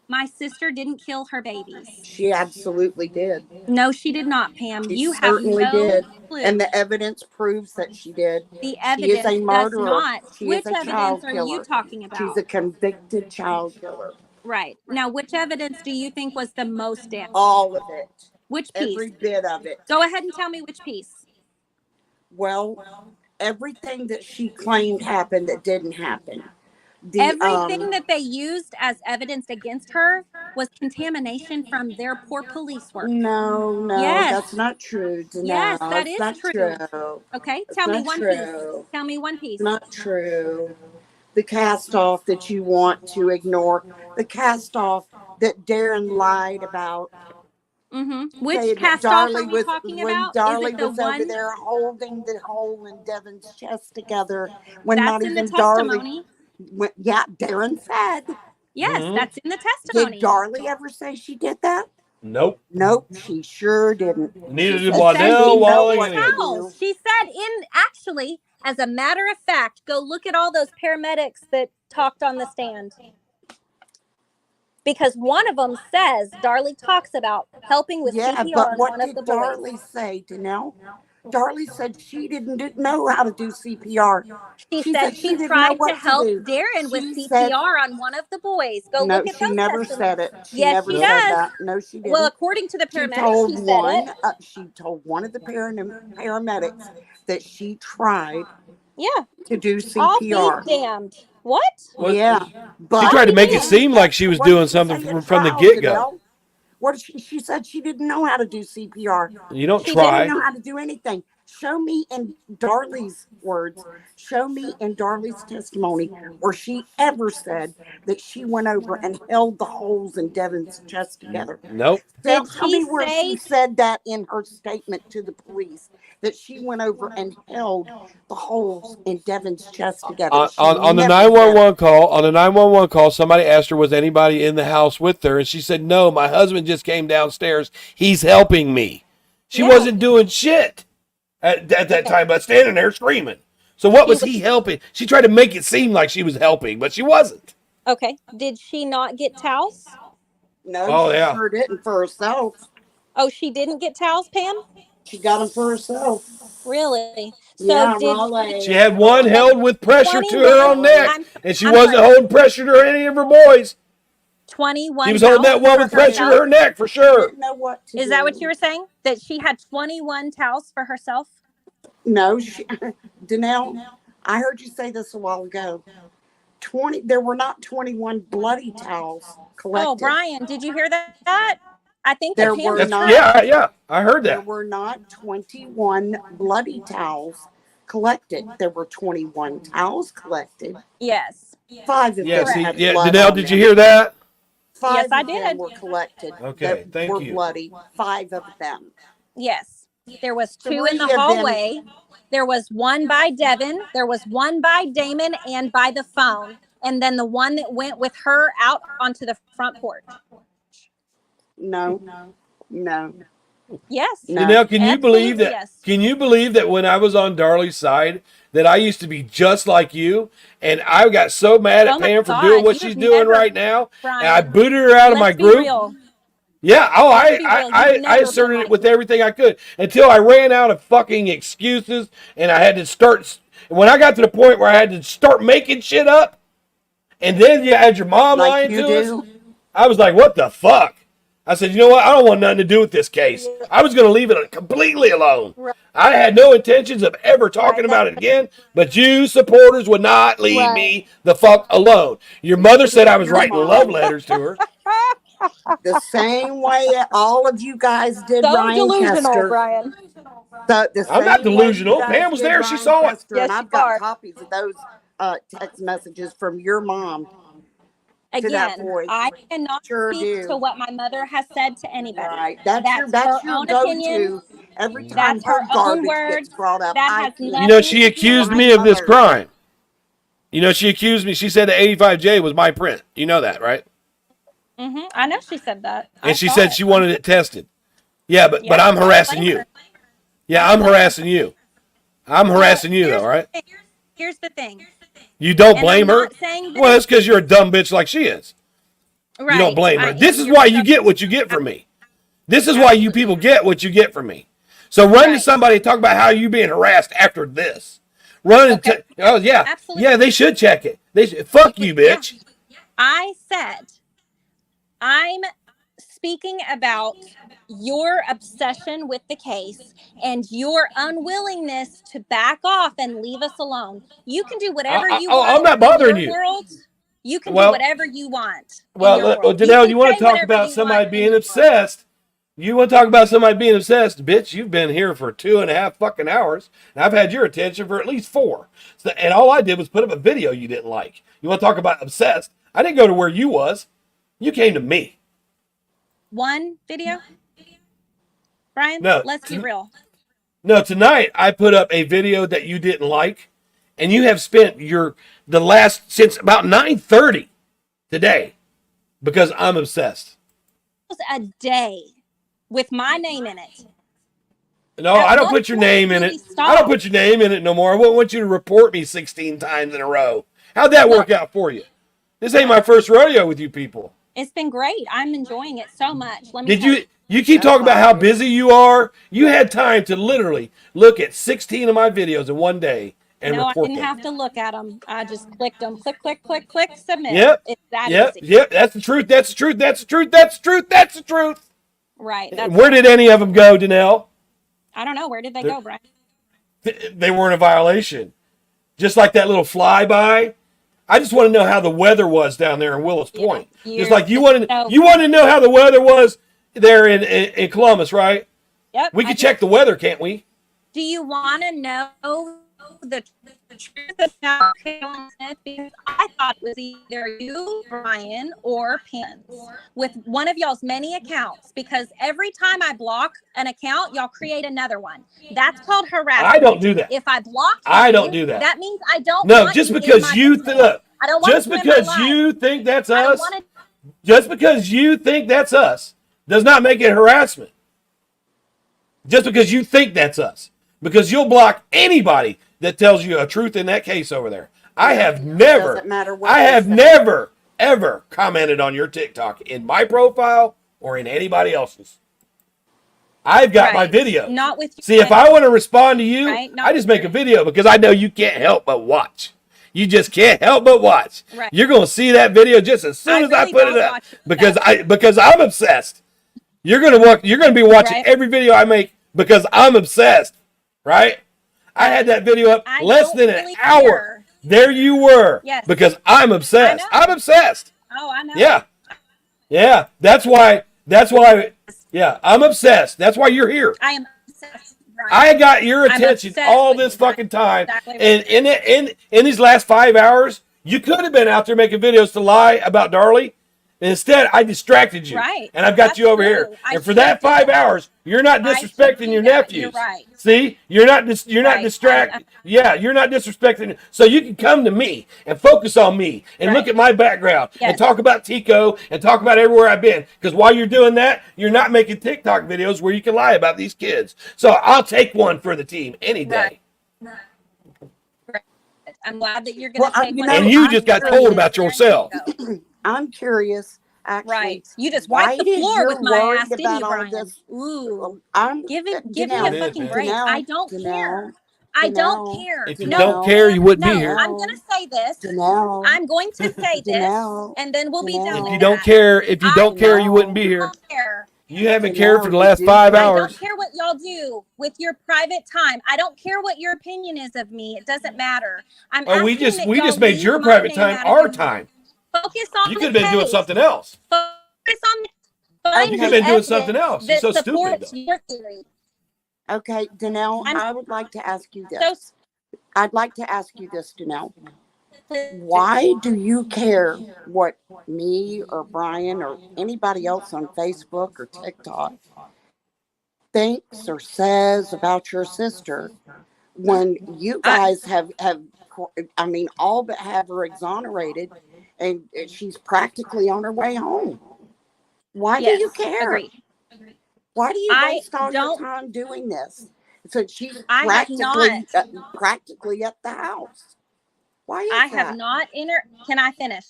My sister didn't kill her babies. She absolutely did. No, she did not, Pam. She You have certainly no did. clue. And the evidence proves that she did. The She is a evidence does murderer. not. She is Which a evidence child are you killer. talking She's about? a convicted child killer. Right. Now, which evidence do you think was the most damaging? All of it. Which piece? Every bit of it. Go ahead and tell me which piece. Well, everything that she claimed happened that didn't happen. Everything that they used as evidence against her was contamination from their poor police work. No, Yes. that's not true. Yes, No, that it's is not true. true. Okay, It's tell me not one true. piece. Tell me one piece. It's not true. The cast off that you want to ignore, the cast off that Darren lied about. Which Okay, cast off are we talking when about? Is Darlie it the was over one there holding the hole in Devon's chest together when that's not in the even Darlie. testimony? Yeah, Darren said. Yes, that's in the Did testimony. Darlie ever say she did that? Nope. Nope, she sure didn't. Neither She did said she Waddell, didn't know Walling, what and to House. do. She said actually, as a matter of fact, go look at all those paramedics that talked on the stand. Because one of them says Darlie talks about helping with Yeah, CPR but on what one of did the boys. Darlie say, Danelle? Darlie said she didn't know how to do CPR. She She said said she she didn't know tried to what to help do. Darren with She said, CPR on one of the boys. Go no, look at she those never testimonies. said it. She Yes, never she said does. that. No, she didn't. Well, according to the She paramedics, told she said one. it. She told one of the paramedics that she tried Yeah. to do I'll be CPR. damned. What? Yeah, but she tried to I'll be make it damned. seem like she was what did doing she something say at from the trial, get-go. Danelle? What did she said she didn't know how to do CPR. You don't She didn't try. know how to do anything. Show me in Darlie's words, show me in Darlie's testimony where she ever said that she went over and held the holes in Devon's chest together. Nope. Tell Did me she where she say said that in her statement to the police, that she went over and held the holes in Devon's chest together. She On the never said it. 911 call, somebody asked her, was anybody in the house with her? And she said, no, my husband just came downstairs. He's helping me. She Yeah. wasn't doing shit at that time, but standing there screaming. So what was he helping? She tried to make it seem like she was helping, but she wasn't. Okay. Did she not get towels? No, Oh, she yeah. sure didn't for herself. Oh, she didn't get towels, Pam? She got them for herself. Really? Yeah, So did Raleigh. She had one held with pressure to her 21? own neck, I'm and she I'm wasn't sorry. holding pressure to any of her boys. She 21 was holding that towels one for with pressure to herself. her neck for She sure. didn't know what to Is that what you do. were saying? That she had 21 towels for herself? No, Danelle, I heard you say this a while ago. 20, there were not 21 bloody towels Oh, collected. Brian, did you hear that? I think that There Pam were just That's not, correct. yeah. I heard there that. were not 21 bloody towels collected. There were 21 towels collected. Yes. 5 of Yeah, them see, Correct. had yeah, blood Danelle, on did you them. hear that? Yes, 5 I of them did. were collected that Okay, thank were you. bloody. 5 of them. Yes. There was 2 in the 3 of them, hallway. There was one by Devin. There was one by Damon and by the phone. And then the one that went with her out onto the front porch. no, no, Yes. no. Danelle, can you believe Absolutely that? yes. Can you believe that when I was on Darlie's side, that I used to be just like you, and I got so mad at Oh my Pam for doing God. what You she's have doing never, right now, and I Brian, booted her out of my let's be group. real. Yeah, oh, Let's be real. You've I never been asserted it like with me. everything I could until I ran out of fucking excuses, and I had to start. When I got to the point where I had to start making shit up, and then you had your mom Like lying you to us, do. I was like, what the fuck? I said, you know what? I don't want nothing to do with this case. Yeah, I was going to leave it completely alone. right. I had no intentions of ever talking about it again, but you supporters would not leave Right. me the fuck alone. Your mother said I was Your writing love mom. letters to her. The same way all of you guys did So Ryan delusional, Kester. Brian. The I'm not same way you delusional. guys Pam was did there. She Ryan saw it. Kester, and Yes, you I've got are. copies of those text messages from your mom to that Again, boy. I cannot Sure speak to do. what my mother has said to anybody. Right. That's That's her your own go opinion. to every time That's her her own garbage gets words. brought up. That I has can't You know, nothing she to do with accused my me of me. this mother. crime. You know, she accused me. She said the 85J was my print. You know that, right? I know she said that. I And she saw said it. she wanted it tested. Yeah, but Yeah, I'm I don't harassing blame you. her. Yeah, I I'm don't blame her. harassing you. I'm Well, harassing you, though, here's all the right? thing. Here's the thing. You don't And I'm blame her? not saying that Well, that's because you're a dumb bitch like she is. You don't right. blame I her. This am. is You're why you so get what you get from me. This is why you absolutely people get what you get from me. So run to right. somebody and talk about how you being harassed after this. Run and Okay. oh yeah, Absolutely. yeah. They should check it. They should, fuck you, Yeah. bitch. I said I'm speaking about your obsession with the case and your unwillingness to back off and leave us alone. You can do whatever you I'm want not in bothering your you. world. You can do Well, whatever you want in your world. You Danelle, can you want say to talk whatever about you want somebody in being your world. obsessed? You want to talk about somebody being obsessed, bitch? You've been here for 2.5 fucking hours, and I've had your attention for at least 4. So, and all I did was put up a video you didn't like. You want to talk about obsessed? I didn't go to where you was. You came to me. One video, Brian, No, let's be real. no. Tonight I put up a video that you didn't like, and you have spent the last since about 9:30 today because I'm obsessed. It was a day with my name in it. No, At I don't what put your point name in do we it. I don't put stop? your name in it no more. I won't want you to report me 16 times in a row. How'd that Well, work out for you? This ain't my first rodeo with you people. it's been great. I'm enjoying it so much. Let me Did tell you. you keep That's talking about how obvious. busy you are? You had time to literally look at 16 of my videos in one day and No, I report didn't them. have to look at them. I just clicked them. Click, click, click, click, submit. Yep. It's that Yep. easy. Yep. That's the truth. That's the truth. That's the truth. That's the truth. That's the truth. Right. That's Where did any of them go, Danelle? I don't know. Where did they They're- go, Brian? They weren't a violation. Just like that little flyby. I just want to know how the weather was down there in Willis Yeah. Point. Just You're like you wanted so to know how the weather was there in Columbus, right? Yep. We I can do. check the weather, can't we? Do you want to know the truth about Carolyn Smith? Because I thought it was either you, Brian, or Pam with one of y'all's many accounts. Because every time I block an account, y'all create another one. That's called harassment. I don't do that. If I blocked I you, don't do that. that means I don't No, want just you in because my you business. look, I don't want just you in my because life. you think that's I don't us, want to. just because you think that's us, does not make it harassment. Just because you think that's us, because you'll block anybody that tells you a truth in that case over there. I have never, Doesn't matter what I they have say. never, ever commented on your TikTok in my profile or in anybody else's. I've got my Right. video. Not with your See, if I want to respond to you, Right, not I just with make a video because I know you can't help but watch. You just can't help but watch. Right. You're going to see that video just as soon as I really put it don't up watch it, because I'm obsessed. You're going to be watching Right. every video I make because I'm obsessed, right? I had that video up I less don't than an really hour. care. There you were. Yes. Because I'm obsessed. I know. I'm obsessed. Oh, I know. Yeah. Yeah. That's why, yeah, I'm obsessed. That's why you're here. I am obsessed. Right. I got your I'm attention obsessed all with this you. fucking time. Exactly right. And in these last 5 hours, you could have been out there making videos to lie about Darlie. Instead, I distracted you. Right. And I've got That's you over true. here. I And for should that do 5 that. hours, you're not I should disrespecting do your that. nephews. You're right. See? You're not Right. distracted. Yeah, you're not disrespecting. So you can come to me and focus on me and look Right. at my background and Yes. talk about Tico and talk about everywhere I've been. Because while you're doing that, you're not making TikTok videos where you can lie about these kids. So I'll take one for the team any day. Right. Right. I'm glad that you're going to Well, take you one. know, And you I'm just got curious. told about yourself. I'm curious, actually. Right. You just Why wiped the did floor you're with my worried ass, didn't about you, all Brian? this? Ooh. I'm Give me a Janelle, fucking man. break. Janelle, I don't care. Janelle, I don't Janelle, care. If you No, don't care, you wouldn't no, be here. I'm going to say this. Janelle, I'm going to say this, Janelle, and then we'll be done Janelle. with If you don't that. care, if you don't I care, you wouldn't be here. don't care. You haven't Janelle, cared for the you last do 5 care. I don't hours. care what y'all do with your private time. I don't care what your opinion is of me. It doesn't matter. I'm Oh, we asking just that we y'all just made leave your my private name time out of our your- time. Focus on You the could have been doing case. something else. Focus on find You the could have been doing evidence something else. You're that so stupid, supports though. your theory. Okay, Danelle, I'm I would like to ask you So this. I'd like to ask you this, Danelle. Why do you care what me or Brian or anybody else on Facebook or TikTok thinks or says about your sister when you guys have I mean, all but have her exonerated and she's practically on her way home? Why do you yes, care? agreed. Why do you I waste all your don't- time doing this? So she's I have not. practically at the house. Why is I that? have not Can I finish?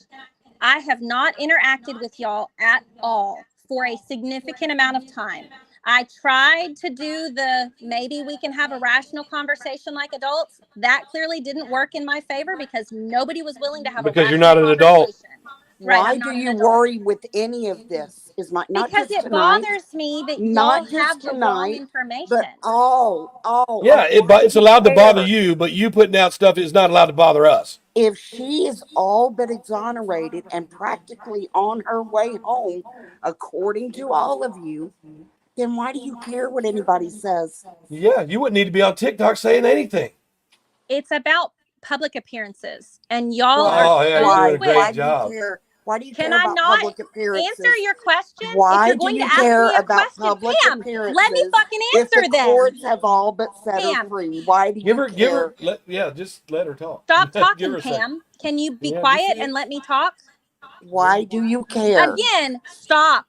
I have not interacted with y'all at all for a significant amount of time. I tried to do the maybe we can have a rational conversation like adults. That clearly didn't work in my favor because nobody was willing to have Because a you're rational not an adult. conversation. Right, Why I'm do not an you adult. worry with any of this? Is my not Because just it tonight, bothers me that not y'all just have the wrong tonight, information. but all. Yeah, Why it's do you allowed to bother care? you, but you putting out stuff is not allowed to bother us. If she is all but exonerated and practically on her way home, according to all of you, then why do you care what anybody says? Yeah, you wouldn't need to be on TikTok saying anything. It's about public appearances, and y'all Oh, are yeah, so you're doing a quick. great Why do job. you care? Why do you Can care I about not public appearances? answer your question? Why If you're do going you to ask care me a about question, public Pam, appearances? let me fucking If answer the then. courts have all but set her Pam, free, why do you care? Just let her talk. stop Give talking, her a second. Pam. Can you be Yeah, quiet just- and let me talk? Why do you care? Again, stop.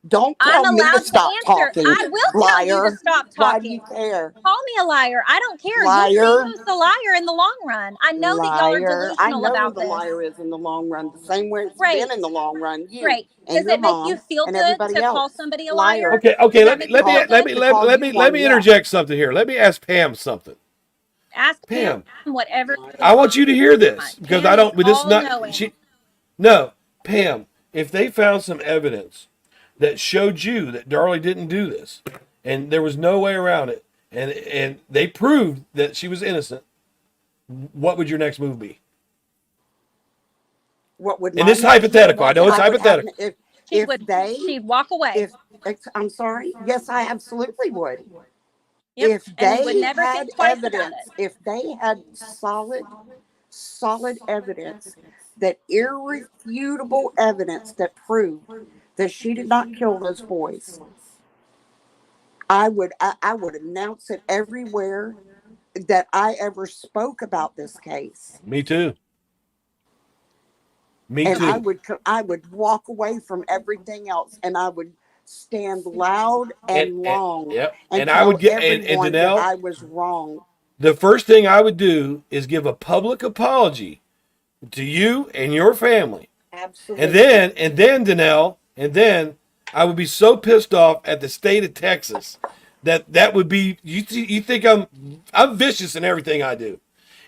Don't I'm tell me allowed to stop to answer. talking, I will tell you to liar. stop Why do you talking. care? Call me a liar. I don't care. You'll Liar. see who's the liar in the long run. I know that y'all are Liar. I delusional know who about the this. liar is in the long run, the same way it's Great. been in the long run. You Great. and Does your it make mom you feel and good everybody to else. call somebody a Liar. liar? Okay, Does that let make me let you me feel let good? me To call let you me let me one, yeah. interject something here. Let me ask Pam something. Ask Pam, Pam whatever. I want you to hear this because Pam I don't. is This is not. all-knowing. No, Pam. If they found some evidence that showed you that Darlie didn't do this, and there was no way around it, and they proved that she was innocent, what would your next move be? What would And my this is next hypothetical. move I know be? it's I would have- hypothetical. She'd walk away. I'm sorry. Yes, I absolutely would. Yep. If And would they never had think twice about evidence, it. if they had solid evidence, that irrefutable evidence that proved that she did not kill those boys, I would announce it everywhere that I ever spoke about this case. Me too. Me And too. I would walk away from everything else, and I would stand loud and long yep. and And tell I would get everyone that Danelle, I was wrong. the first thing I would do is give a public apology to you and your family. Absolutely. And then Danelle, and then I would be so pissed off at the state of Texas that would be. You think I'm vicious in everything I do,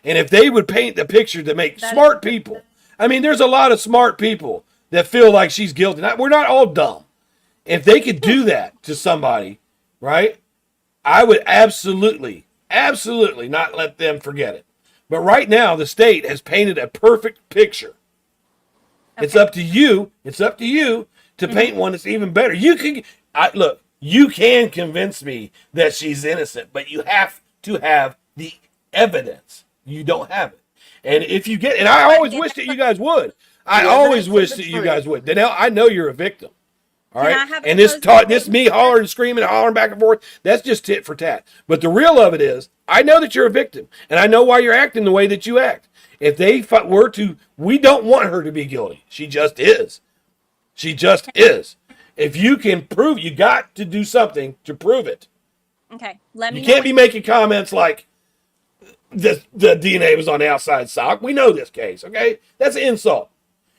and if they would paint the picture to make smart people, I mean, there's a lot of smart people that feel like she's guilty. We're not all dumb. If they could do that to somebody, right? I would absolutely not let them forget it. But right now, the state has painted a perfect picture. Okay. It's up to you. It's up to you to paint one that's even better. You can convince me that she's innocent, but you have to have the evidence. You don't have it. And if you get, and I always wish that you guys would. I always wish that you guys would. Danelle, I know you're a victim. All right. And this me hollering, screaming, hollering back and forth, that's just tit for tat. But the real of it is, I know that you're a victim, and I know why you're acting the way that you act. If they were to, we don't want her to be guilty. She just is. She just is. If you can prove, you got to do something to prove it. Okay. Let me. You can't be making comments like the DNA was on the outside sock. We know this case. Okay, that's an insult.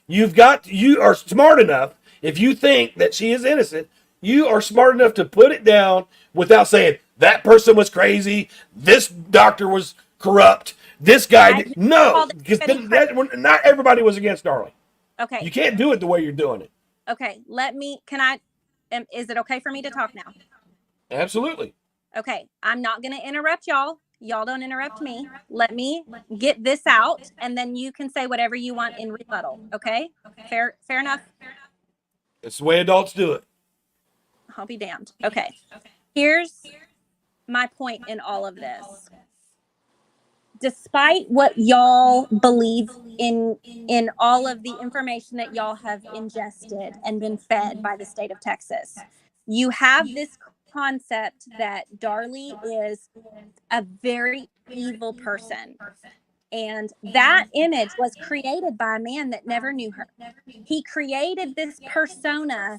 You are smart enough. If you think that she is innocent, you are smart enough to put it down without saying that person was crazy, this doctor was corrupt, this guy no, because not everybody was against Darlie. Okay. You can't do it the way you're doing it. Okay, is it okay for me to talk now? Absolutely. Okay, I'm not going to interrupt y'all. Y'all don't interrupt me. Let me get this out, and then you can say whatever you want in rebuttal. Okay? Fair enough? It's the way adults do it. I'll be damned. Okay. Here's my point in all of this. Despite what y'all believe in all of the information that y'all have ingested and been fed by the state of Texas, you have this concept that Darlie is a very evil person. And that image was created by a man that never knew her. He created this persona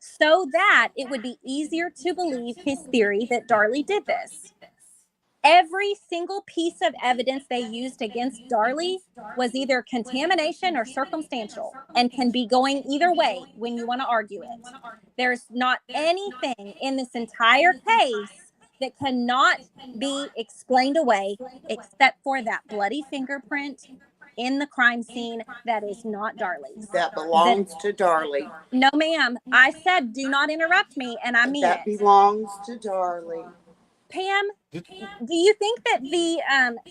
so that it would be easier to believe his theory that Darlie did this. Every single piece of evidence they used against Darlie was either contamination or circumstantial and can be going either way when you want to argue it. There's not anything in this entire case that cannot be explained away except for that bloody fingerprint in the crime scene that is not Darlie's. That belongs to Darlie. No, ma'am. I said do not interrupt me, and I mean that belongs to Darlie. Pam, do you think that the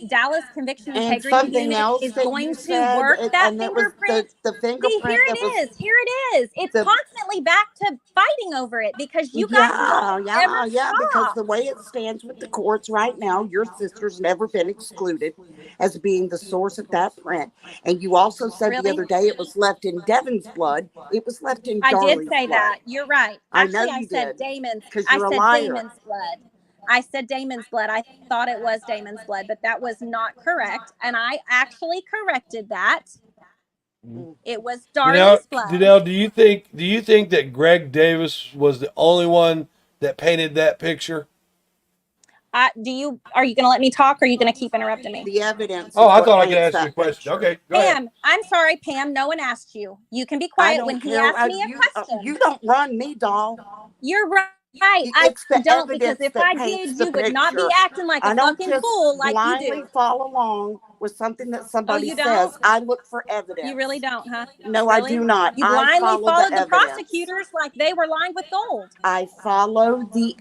Dallas Conviction Integrity Unit is going to work that fingerprint? The fingerprint. See, here it is. It's constantly back to fighting over it because you guys don't ever stop. Because the way it stands with the courts right now, your sister's never been excluded as being the source of that print. And you also said the other day it was left in Devin's blood. It was left in Darlie's blood. I did say that. You're right. Actually, I said Damon's. I said Damon's blood. I said Damon's blood. I thought it was Damon's blood, but that was not correct. And I actually corrected that. It was Darlie's blood. Danelle, do you think that Greg Davis was the only one that painted that picture? Are you going to let me talk, or are you going to keep interrupting me? The evidence. Oh, I thought I could ask you a question. Okay, go ahead. Pam, I'm sorry, Pam. No one asked you. You can be quiet when he asked me a question. You don't run me, doll. You're right. I don't, because if I did, you would not be acting like a fucking fool like you do. I don't just blindly follow along with something that somebody says. I look for evidence. You really don't, huh? No, really? I do not. You blindly followed the prosecutors like they were lined with gold. I follow the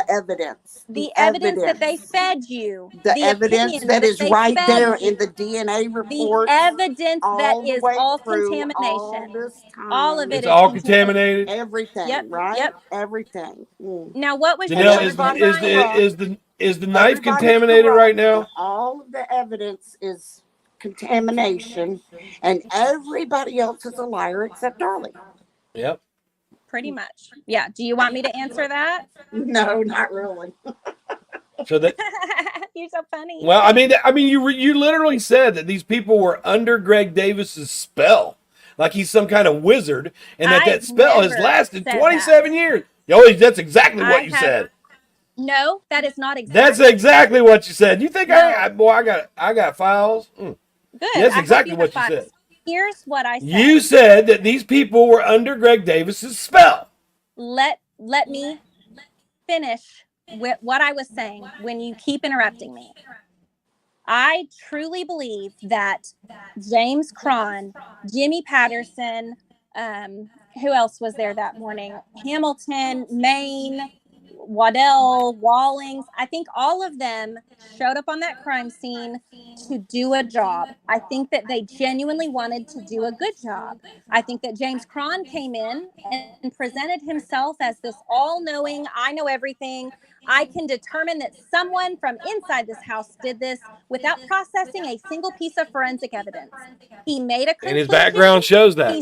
evidence. The evidence that they fed you. The evidence that is right there in the DNA report. The evidence that is all contamination. All of it. It's all contaminated. Everything. Yep. Right. Yep. Everything. Now, what was Danelle, is the knife contaminated right now? All of the evidence is contamination, and everybody else is a liar except Darlie. Yep. Pretty much. Yeah. Do you want me to answer that? No, not really. So that you're so funny. Well, I mean, you literally said that these people were under Greg Davis's spell, like he's some kind of wizard, and that spell has lasted 27 years. Oh, that's exactly what you said. No, that is not exactly. That's exactly what you said. You think I got files? Good. That's exactly what you said. Here's what I said. You said that these people were under Greg Davis's spell. let me finish with what I was saying when you keep interrupting me. I truly believe that James Cron, Jimmy Patterson, who else was there that morning? Hamilton, Maine, Waddell, Wallings. I think all of them showed up on that crime scene to do a job. I think that they genuinely wanted to do a good job. I think that James Cron came in and presented himself as this all-knowing, I know everything. I can determine that someone from inside this house did this without processing a single piece of forensic evidence. He made a conclusion. And his background shows that.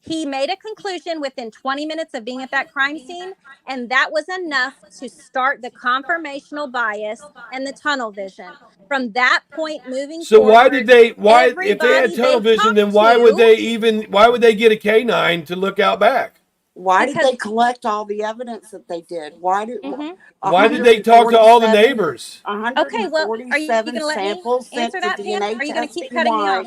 He made a conclusion within 20 minutes of being at that crime scene, and that was enough to start the confirmational bias and the tunnel vision. From that point moving So forward, why did they? Why, if they had everybody tunnel they vision, then talked why would to- they even? Why would they get a canine to look out back? Why did Because- they collect all the evidence that they did? Why did? Mhm. Why did they talk to all the 147 neighbors? Okay, well, are you 147 going to let me samples sent answer to that, Pam? DNA Are you going to keep testing. cutting me Why? off?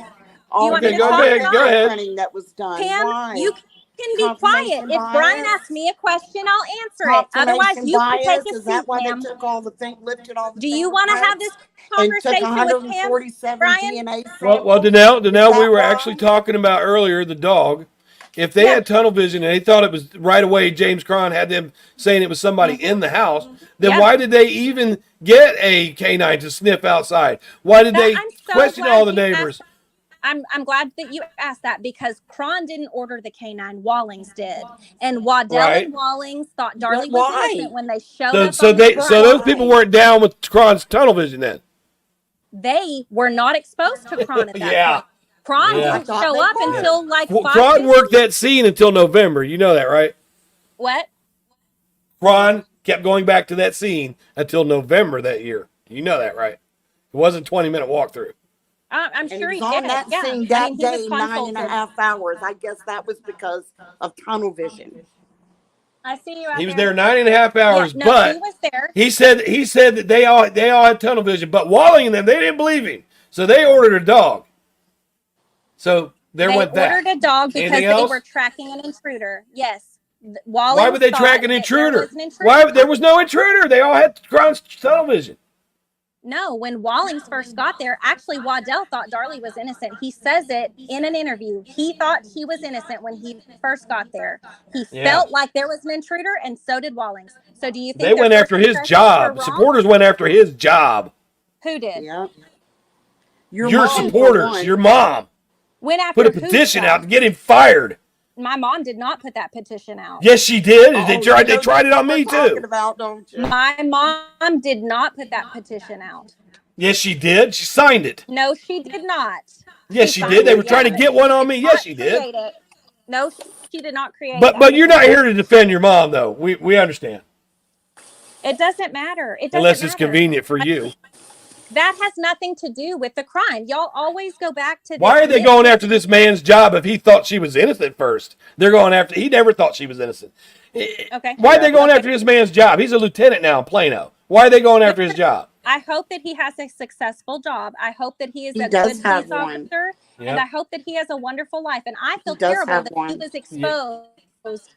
All want the me to talk or not? Go ahead. fingerprinting that was done. Pam, Why? you can be quiet. Confirmation If Brian bias? asks me a question, I'll answer it. Otherwise, Confirmation you can bias? take a Is that seat, why Pam. they took all the lifted all the Do you want to have fingerprints this and took conversation with Pam, 147 Brian? DNA samples? Well, Danelle, Is we that were why? actually talking about earlier the dog. If they Yeah. had tunnel vision and they thought it was right away, James Cron had them saying it was somebody in the house, then Yeah. why did they even get a canine to sniff outside? Why did they I'm so question glad all the you asked neighbors? I'm glad that you asked that because Cron didn't order the canine. Wallings did, and Waddell Right. and Wallings thought But Darlie was why? innocent when they showed So, up so on the they, crime. so those people weren't down with Cron's tunnel vision then. They were not exposed to Cron at that Yeah. point. Cron Yeah. didn't I thought show they up were. until like Well, 5 Cron worked that scene until November. You know that, right? What? Cron kept going back to that scene until November that year. You know that, right? It wasn't a 20-minute walkthrough. I'm And sure he he was on did. that Yeah. scene I that mean, he was day, 9.5 consulted. hours. I guess that was because of tunnel vision. I see you out He was there. there 9.5 hours, Yeah, no, but he was there. he said that they all had tunnel vision, but Walling and them, they didn't believe him, so they ordered a dog. So They went that. ordered a dog because Anything they else? were tracking an intruder. Yes. Why would they track an intruder? Why there was no intruder? They all had Cron's tunnel vision. No, when Wallings first got there, actually Waddell thought Darlie was innocent. He says it in an interview. He thought he was innocent when he first got there. He felt like there was an intruder, and so did Wallings. So do you think They went after his job? Supporters went after his job. Who did? Yeah. Your mom, for supporters, one. your mom, Went after put a whose petition job? out to get him fired. My mom did not put that petition out. Yes, she did. Oh, They you tried. know They tried it on what me we're talking too. about, don't you? My mom did not put that petition out. Yes, she did. She signed it. No, she did not. Yes, she signed did. They it, were trying to yeah, get but one she on did me. not Yes, she did. create it. No, she did not create But that you're not petition. here to defend your mom, though. We understand. It doesn't matter. It doesn't Unless it's matter. convenient for you. That has nothing to do with the crime. Y'all always go back to this. Why are they going after this man's job if he thought she was innocent first? They're going after. He never thought she was innocent. Okay. Why are they going after this man's job? He's a lieutenant now in Plano. Why are they going after his job? I hope that he has a successsul job. I hope that he is He a does good have police one. officer, Yep. and I hope that he has a wonderful life. And I feel He does terrible have that he one. was exposed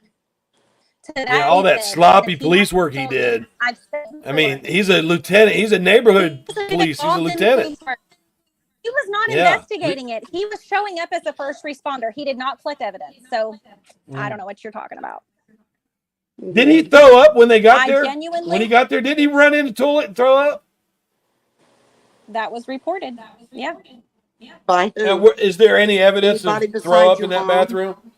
to that. Yeah, all that incident, sloppy because police has work he told did. me- I've said I mean, before, he's a lieutenant. He's a neighborhood he's an police. He's a involved in lieutenant. police work. He was not Yeah. investigating it. He was showing up as a first responder. He did not collect evidence. So I don't know what you're talking about. Didn't he throw up when they got I there? genuinely- When he got there, didn't he run in the toilet and throw up? That was reported. Yeah. By who? Now, is there any evidence Anybody of besides throw up your in that mom? bathroom?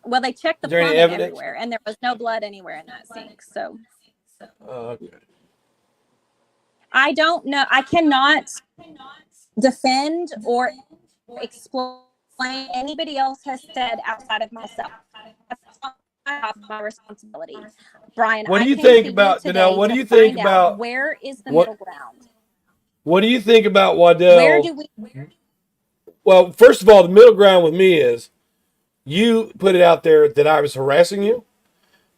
Well, they checked the Is there any plumbing evidence? everywhere, and there was no blood anywhere in that sink. So Okay. I don't know. I cannot defend or explain anybody else has said outside of myself. That's not my responsibility. Brian, What do I you came think to about- today Danelle, what do to you think find out about- where is the what- middle ground? What do you think about Waddell? Where do we? Well, first of all, the middle ground with me is you put it out there that I was harassing you,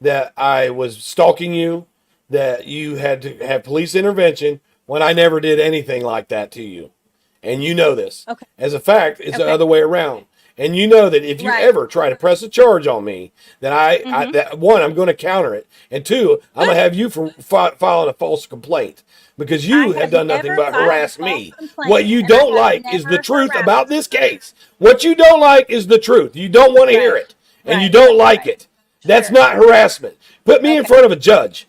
that I was stalking you, that you had to have police intervention when I never did anything like that to you. And you know this. Okay. As a fact, it's the Okay. other way around. And you know that if you Right. ever try to press a charge on me, then that one, I'm going to counter it. And two, I'm going to have you for filing a false complaint because you I have done nothing never but filed a harass false me. complaint, What you and I don't have like is the never truth harassed about this case. What you don't like is the truth. You don't want to hear Right. it. And you Right, don't right, like right. it. That's Sure. not harassment. Put me in Okay. front of a judge.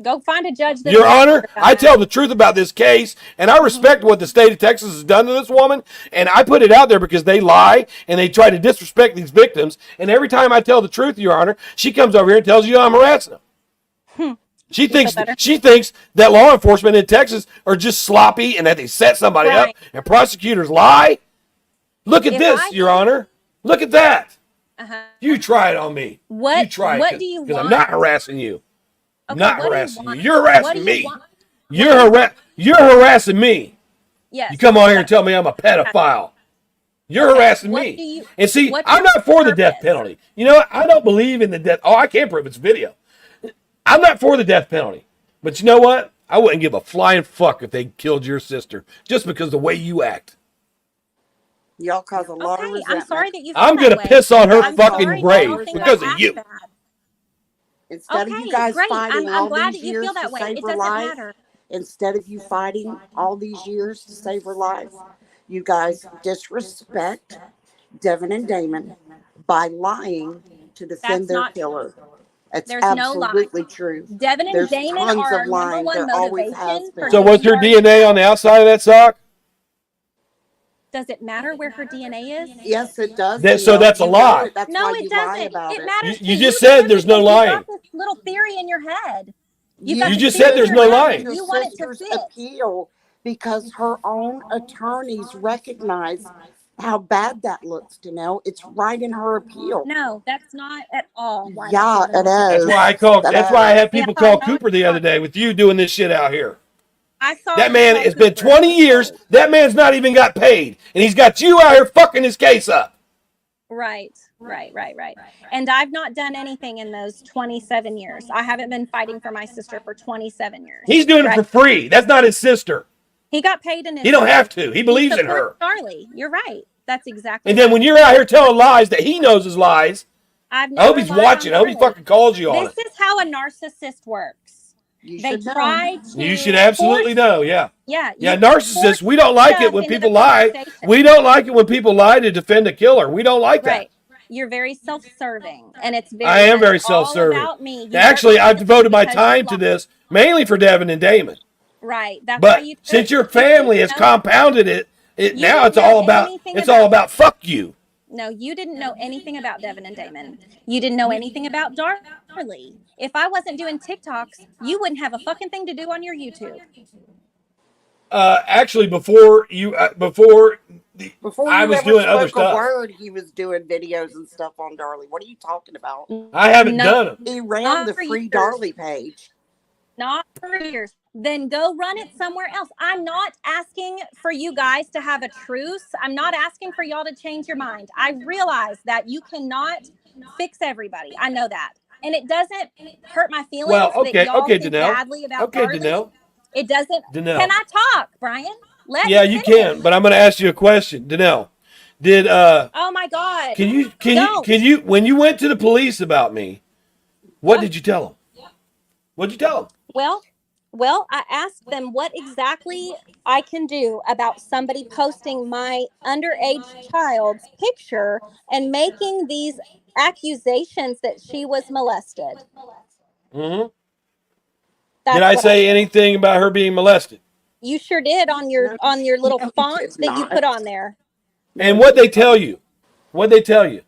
Go find a judge that Your agrees Honor, with I that. tell the truth about this case, and I respect what the state of Texas has done to this woman, and I put it out there because they lie and they try to disrespect these victims. And every time I tell the truth, Your Honor, she comes over here and tells you I'm harassing them. She feel better? thinks that law enforcement in Texas are just sloppy and that they set somebody Right. up and prosecutors lie. Look at If this, I Your can- Honor. Look at that. Uh-huh. You try it on me. What- You try it. what do you Because I'm want? not harassing you. I'm Okay, not what do you harassing you. want? You're What harassing do you me. want? You're harassing me. Yes. You come on here and tell me I'm a pedophile. You're Okay, harassing what me. do you- And see, what's I'm your not for the death purpose? penalty. You know what? I don't believe in the death. Oh, I can't prove it's video. I'm not for the death penalty. But you know what? I wouldn't give a flying fuck if they killed your sister just because of the way you act. Y'all cause a lot of Okay, resentment. I'm sorry that you feel I'm that going to way. piss on her I'm fucking sorry that grave y'all think because I of act you. bad. Instead of Okay, you guys great. fighting I'm all glad these that you feel years to that way. save It her doesn't life, matter. instead of you fighting all these years to save her life, you guys disrespect Devin and Damon by lying to defend That's their not true. killer. That's There's no lie. absolutely true. Devin and There's Damon tons are of our number lying. one There always has motivation for been. So was getting her Darlies DNA out. on the outside of that sock? Does it matter where her DNA is? Yes, it does. So Janelle. that's a You know lie. it. That's No, why it you lie doesn't. about It it. matters You to just you, said Damon, there's no because lying. you got this little theory in your head. You've You got You this just theory said in there's your no head lying. and your you want it to sister's fit. appeal because her own attorneys recognize how bad that looks, Janelle. It's right in her appeal. No, that's not at all why Yeah, that's in it her. is. That's why I had Yeah, people call no, Cooper it's the other not. day with you doing this shit out here. I saw That you man, call it's been Cooper. 20 years. That man's not even got paid. And he's got you out here fucking his case up. Right. And I've not done anything in those 27 years. I haven't been fighting for my sister for 27 years. He's doing it for free. That's not his sister. He got paid in his He don't sleep. have to. He believes in her. supports Darlie. You're right. That's exactly And then right. when you're out here telling lies that he knows is lies, I've I hope never he's lied watching. I on hope he Darlie. fucking calls you on This it. is how a narcissist works. You They should know. try to You should absolutely force, know. Yeah. Yeah, Yeah, you narcissists, force we don't like it stuff when into people the lie. conversation. We don't like it when people lie to defend a killer. We don't like that. Right. You're very self-serving, and it's very. I am much very all self-serving. about me. You Actually, work I've devoted my because time you to want- this mainly for Devin and Damon. Right. That's why But you. since your you family didn't has know- compounded it You now didn't it's all know about anything fuck you. No, you didn't know anything about Devin and Damon. You didn't know anything about Darlie. If I wasn't doing TikToks, you wouldn't have a fucking thing to do on your YouTube. Actually, before Before I you was ever doing other spoke a stuff. word, he was doing videos and stuff on Darlie. What are you talking about? I haven't No. done them. He ran Not the for free years. Darlie page. Not for years. Then go run it somewhere else. I'm not asking for you guys to have a truce. I'm not asking for y'all to change your mind. I realize that you cannot fix everybody. I know that. And it doesn't hurt my feelings Well, that y'all think Danelle. badly about Okay, Darlie. Danelle. It doesn't. Danelle. Can I talk, Brian? Let Yeah, me you finish. can, but I'm going to ask you a question, Danelle. Did Oh my God. can you Don't. when you went to the police about me, what did you tell them? What'd you tell them? Well, I asked them what exactly I can do about somebody posting my underage child's picture and making these accusations that she was molested. Mm-hmm. That's Did I what say anything about her being molested? You sure did on your little No, you font did that you not. put on there. And what they tell you? What they tell you?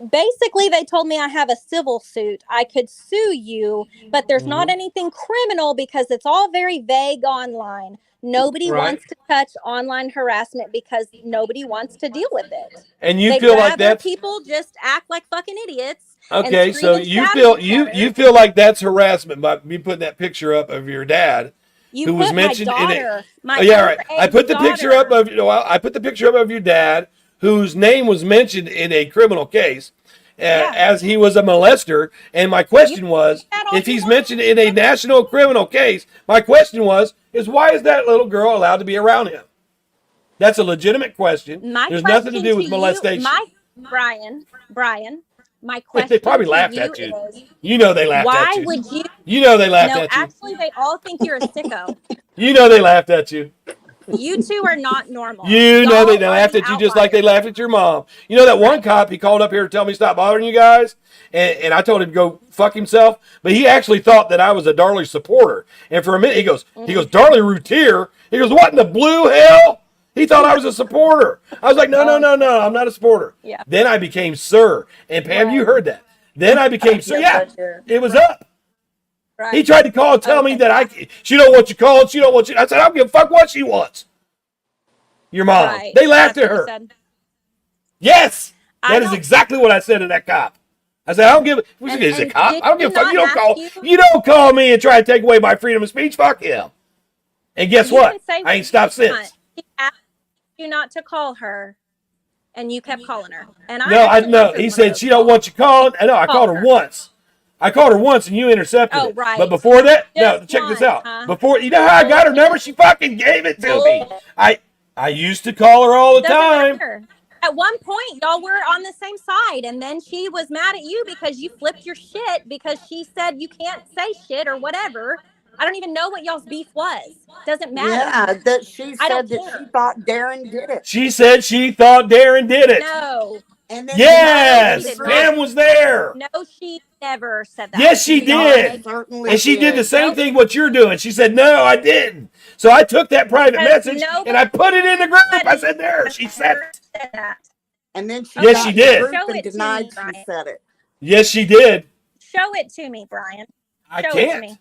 Basically, they told me I have a civil suit. I could sue you, but there's not anything criminal because it's all very vague online. Nobody Right. wants to touch online harassment because nobody wants to deal with it. And you They'd feel like rather that's people just act like fucking idiots. okay. and So scream and you shout feel at each other. you feel like that's harassment by me putting that picture up of your dad. You who put was mentioned my in daughter, it. my Oh, yeah, right. I underage put the picture daughter. up of I put the picture up of your dad, whose name was mentioned in a criminal case, as he was a molester. And my question was, that all if you he's want. mentioned in a national criminal case, my question was, is why is that little girl allowed to be around him? That's a legitimate question. My There's question nothing to do with you, molestation. Brian, my They question probably to laughed you at you. is, You know they laughed why at you. would you? You know they laughed No, at you. actually, they all think you're a sicko. You know they laughed at you. You two are not normal. You know they Y'all are laughed the at you just like they outliers. laughed at your mom. You know that one cop, he called up here to tell me stop bothering you guys, and I told him to go fuck himself, but he actually thought that I was a Darlies supporter. And for a minute, he goes, Darlie Routier. He goes, what in the blue hell? He thought I was a supporter. I was like, no, I'm not a supporter. Yeah. Then I became sir. And Pam, Right. you heard that. Then I became sir. Yeah, it was up. Right. He tried to call and tell me that she don't want you called. She don't want you. I said, I don't give a fuck what she wants. Your mom. Right. They laughed That's at what you her. said. Yes. I That is don't- exactly what I said to that cop. I said, I don't give a He's a cop. did I don't give a he fuck. You not don't call ask you? you don't call me and try to take away my freedom of speech. Fuck him. And guess You what? can say I ain't stopped what you want. since. He asked you not to call her, and you kept calling her. And No, I actually no. answered He one of said those she don't calls. want you calling. I know. I called her her. once. I called her once and you intercepted Oh, it. right. But before that, no, Just check this once, out. huh? Before, you know how I got her number? She fucking gave it to me. I used to call her all the Doesn't time. matter. At one point, y'all were on the same side, and then she was mad at you because you flipped your shit because she said you can't say shit or whatever. I don't even know what y'all's beef was. Doesn't matter. Yeah, that she I don't said that care. she thought Darren did it. She said she thought Darren did it. No. And then Yes, No, she did Pam not. was there. No, she never said that. Yes, she did. certainly And she did the did. same Nope. thing what you're doing. She said, no, I didn't. So I took that private Because message and I put it in the group. I said, there, she said it. Said that. And then she Yes, got she in did. the group Show and it to denied me, she Brian. said it. Yes, she did. Show it to me, Brian. I Show it to can't. me.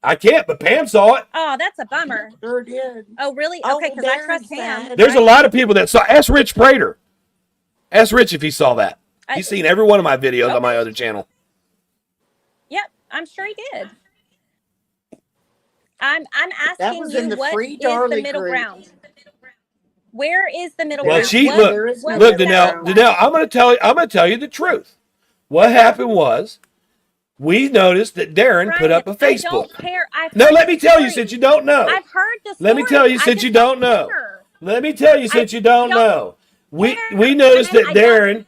I can't, but Pam saw it. Oh, that's a bummer. Sure did. Oh, really? Oh, Okay, because I Darren trust Pam. said- There's a lot of people that saw. Ask Rich Prater. Ask Rich if he saw that. He's seen every one of my videos on my other channel. Yep, I'm sure he did. I'm That asking was in you the what free is the Darlie middle group. ground? Where is the middle Well, ground? she What- look, there is no look, middle Danelle. ground. Danelle, I'm gonna tell you the truth. What happened was, we noticed that Darren put up a Brian, I Facebook. don't care. I've No, heard let the me tell you story. since you don't know. I've heard the story. Let me tell you I since just you don't know. care. Let me tell you since you don't know. We care. noticed that I don't- Darren.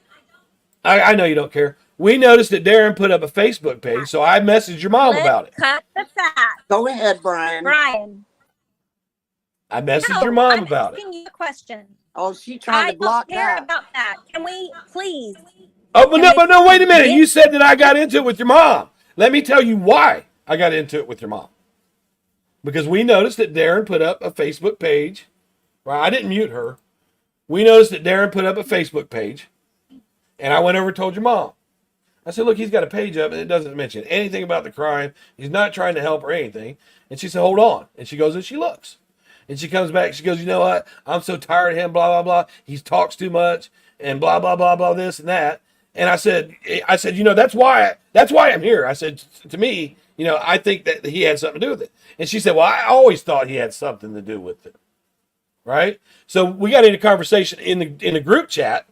I know you don't care. We noticed that Darren put up a Facebook page, so I messaged your mom Let's about it. cut the fat. Go ahead, Brian. Brian. I messaged No, your mom I'm about it. asking you a question. Oh, she trying I to block don't care that. about that. Can we please? Oh, but no, wait a minute. Get- You said that I got into it with your mom. Let me tell you why I got into it with your mom. Because we noticed that Darren put up a Facebook page. Right, I didn't mute her. We noticed that Darren put up a Facebook page. And I went over and told your mom. I said, look, he's got a page up and it doesn't mention anything about the crime. He's not trying to help or anything. And she said, hold on. And she goes and she looks. And she comes back. She goes, you know what? I'm so tired of him, blah, blah, blah. He talks too much and blah, blah, blah, blah, this and that. And I said, you know, that's why I'm here. I said, to me, you know, I think that he had something to do with it. And she said, well, I always thought he had something to do with it. Right? So we got into conversation in the group chat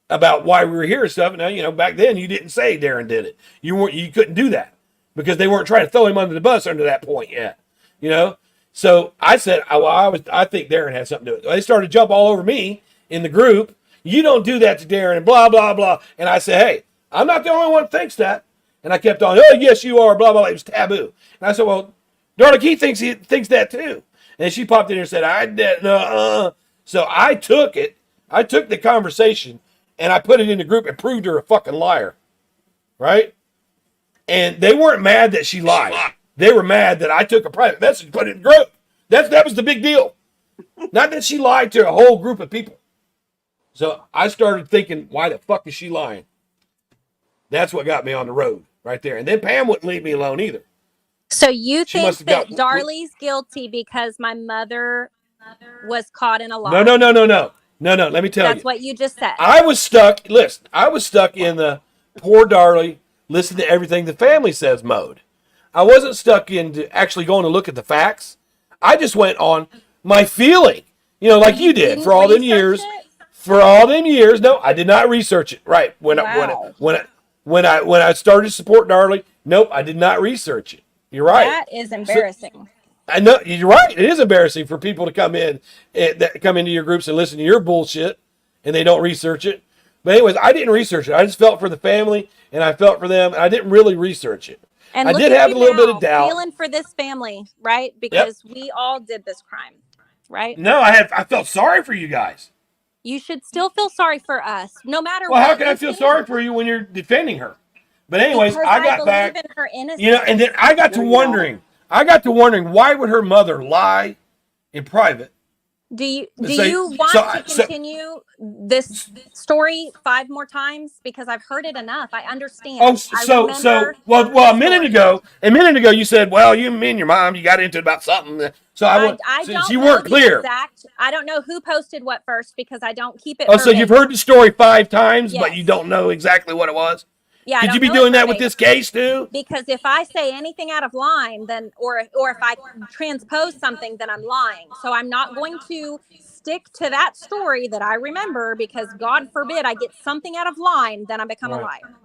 about why we were here and stuff. Now, you know, back then you didn't say Darren did it. You couldn't do that because they weren't trying to throw him under the bus under that point yet. You know? So I said, I think Darren had something to do with it. They started to jump all over me in the group. You don't do that to Darren and blah, blah, blah. And I said, hey, I'm not the only one that thinks that. And I kept on, oh, yes, you are, blah, blah, blah. It was taboo. And I said, well, Darlie, he thinks that too. And she popped in here and said, I didn't, So I took it. I took the conversation and I put it in the group and proved her a fucking liar. Right? And they weren't mad that she lied. They were mad that I took a private message and put it in the group. That was the big deal. Not that she lied to a whole group of people. So I started thinking, why the fuck is she lying? That's what got me on the road right there. And then Pam wouldn't leave me alone either. So you She think must have that got- Darlie's guilty because my mother was caught in a lie? No. Let me tell you. That's what you just said. I was stuck. Listen, I was stuck in the poor Darlie, listen to everything the family says mode. I wasn't stuck into actually going to look at the facts. I just went on my feeling, you know, like you did Didn't for all them research years. it? For all them years, no, I did not research it. Right when Wow. when I started to support Darlie, nope, I did not research it. You're right. That is embarrassing. I know you're right. It is embarrassing for people to come in that come into your groups and listen to your bullshit, and they don't research it. But anyways, I didn't research it. I just felt for the family, and I felt for them, and I didn't really research it. And I look did at have you a little bit of now, doubt. feeling for this family, right? Yep. Because we all did this crime, right? No, I felt sorry for you guys. You should still feel sorry for us, no matter Well, what. how can I you feel think, sorry for you when you're defending her? But anyways, Because I got believe back, in her innocence. you know, and then I got to No, you wondering. I got to wondering why would her mother lie in private? Do you Say- want so- to so- continue this story 5 more times? Because I've heard it enough. I understand. Oh, I so remember well, the a minute story. ago, you said, well, you and your mom, you got into it about something. So I since don't you know weren't the clear. exact. I don't know who posted what first because I don't keep it. Oh, so you've verbatim. heard the story 5 times, but Yes. you don't know exactly what it was. Yeah, I Could don't you be know it doing that with verbatim. this case too? Because if I say anything out of line, then or if I transpose something, then I'm lying. So I'm not going to stick to that story that I remember because God forbid I get something out of line, then I become a Right. liar. Well,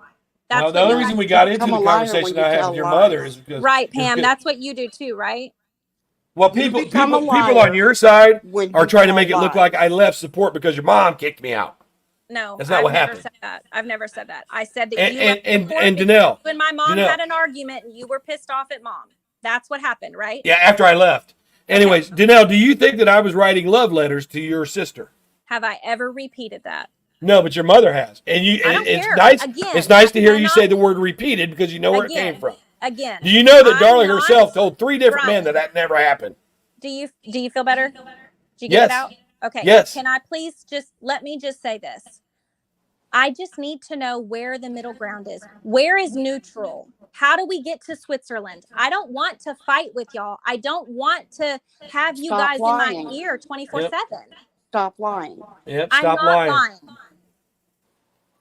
That's the what only you reason guys we do. got into become the a liar conversation when you I had tell with your lies. mother is because Right, Pam. That's what you do too, right? well, You people become a people liar on your side when are you trying to tell make it look lies. like I left support because your mom kicked me out. No, That's not I've what never happened. said that. I've never said that. I said that And you left and support and because Danelle, you and my mom Danelle. had an argument and you were pissed off at mom. That's what happened, right? Yeah, after I left. Anyways, Danelle, do you think that I was writing love letters to your sister? Have I ever repeated that? No, but your mother has, and I don't it's care. nice. Again, It's nice to I hear you say cannot- the word repeated because you know where it came Again, from. again. Do you know that I'm Darlie not- herself told 3 different men Brian, that never happened? Do you feel better? Did you get Yes. it out? Okay. Yes. Can I please let me just say this? I just need to know where the middle ground is. Where is neutral? How do we get to Switzerland? I don't want to fight with y'all. I don't want to have you Stop guys lying. in my ear 24/7. Stop lying. Yep. I'm Stop not lying.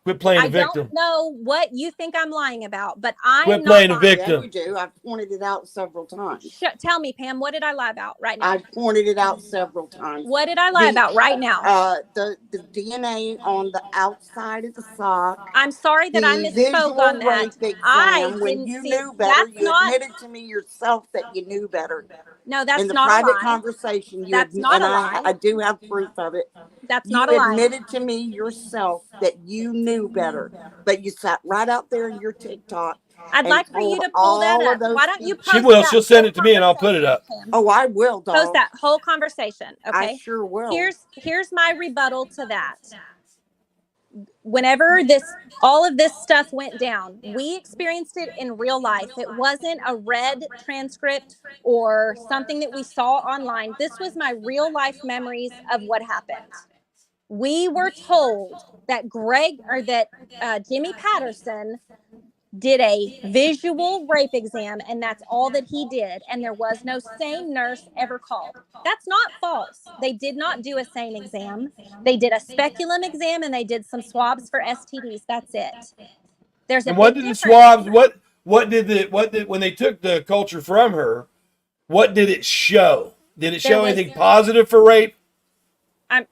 Quit playing I the victim. don't know what you think I'm lying about, but I Quit am playing not the lying. victim. Yeah, you do. I've pointed it out several times. Tell me, Pam, what did I lie about right now? I pointed it out several times. What did I lie about right now? The DNA on the outside of the sock. I'm sorry that I The misspoke on visual that. rape I exam, when didn't you see knew better, that's you not admitted to me yourself that you knew better. no, that's In the not a private lie. conversation, That's not and a lie. I do have proof of it. That's You not a lie. admitted to me yourself that you knew better, but you sat right out there in your TikTok. I'd and like for you told to pull that all up. of those Why don't you people- She post will. that She'll send whole it to me and I'll put it up. conversation, Pam? Oh, I will, dog. Post that whole conversation, okay? I sure will. Here's my rebuttal to that. Whenever all of this stuff went down, we experienced it in real life. It wasn't a read transcript or something that we saw online. This was my real life memories of what happened. We were told that Jimmy Patterson did a visual rape exam, and that's all that he did. And there was no SANE nurse ever called. That's not false. They did not do a SANE exam. They did a speculum exam, and they did some swabs for STDs. That's it. There's a And what big did the difference. swabs? What did when they took the culture from her? What did it show? Did it show anything positive for rape? I'm.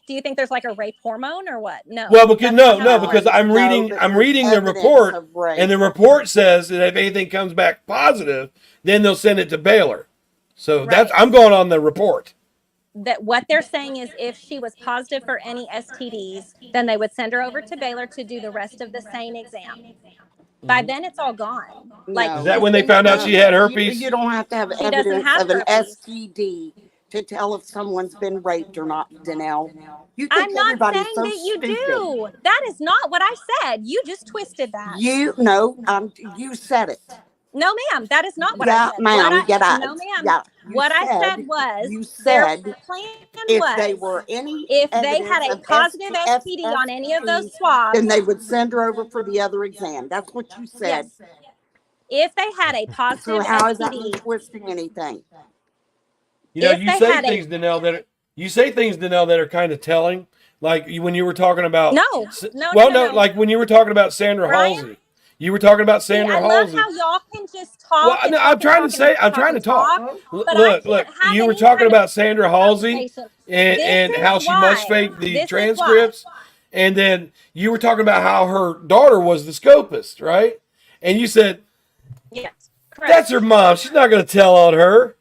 Do you think there's like a rape hormone or what? No. Well, because That's not how it because works. I'm reading but I'm there's reading the evidence report, of rape. and the report says that if anything comes back positive, then they'll send it to Baylor. So Right. I'm going on the report. That what they're saying is if she was positive for any STDs, then they would send her over to Baylor to do the rest of the SANE exam. By then, it's all gone. Like, No. Is that when they found out she had herpes? You don't have to have She doesn't evidence have of an herpes. STD to tell if someone's been raped or not, Danelle. You think I'm not everybody's saying so that you stupid. do. That is not what I said. You just twisted that. You said it. No, ma'am. That is not what Yeah, I said. ma'am. No, ma'am. Yeah, you What I said was you their said plan if was they were any if they evidence had a of positive STD on any of those swabs, then they would send her over for the other exam. That's what you said. yes. If they had a positive So how is that STD, twisting anything? You know, If you they say had things, Danelle, that are kind of telling. Like when you were talking about No. like when you were talking about Sandra Brian? Halsey. You were talking about see, Sandra I love Halsey. how y'all can just talk. Well, and no, talk I'm and trying talk to say, and I'm trying to and talk. but I Look, can't have you were any talking kind of about Sandra Halsey conversation. and This how is she must why. fake the This is transcripts. And then you were talking about how her daughter was the scopist, right? And you said, Yes, correct. that's her mom. She's not going to tell on her.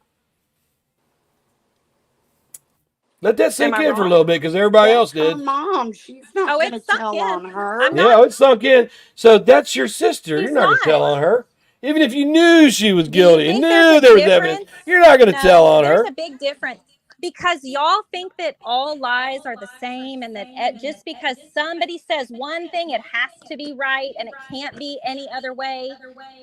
Let that sink Am I in for a wrong? little bit because everybody else That's her did. mom. She's not Oh, going to it's sunk tell in. on her. I'm Yeah, not. it's sunk in. So that's your sister. She's You're not going to tell not. on her. Even if you knew she was Do you guilty and think there's knew a there was evidence, difference? you're not going to tell No, on there's her. a big difference because y'all think that all lies are the same and that just because somebody says one thing, it has to be right and it can't be any other way.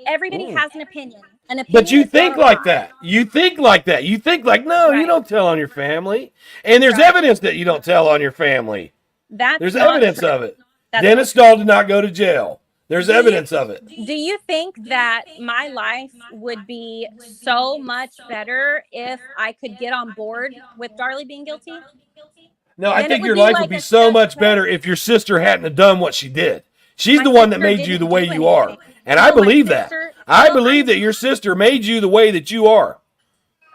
Everybody Mm. has an opinion. An But opinion you is not think a like lie. that. You think like that. You think like, no, you Right. don't tell on your family. And there's Right. evidence that you don't tell on your family. That's There's not evidence true. of it. That's Dennis Stahl did not go to jail. There's evidence of it. Do you think that my life would be so much better if I could get on board with Darlie being guilty? No, I Then it think would your be life would like be a so step much better closer. if your sister hadn't have done what she did. She's My the one that sister made you the didn't way do you are. anything. And I No, my believe that. sister. I No, believe that your sister made you the way that you are.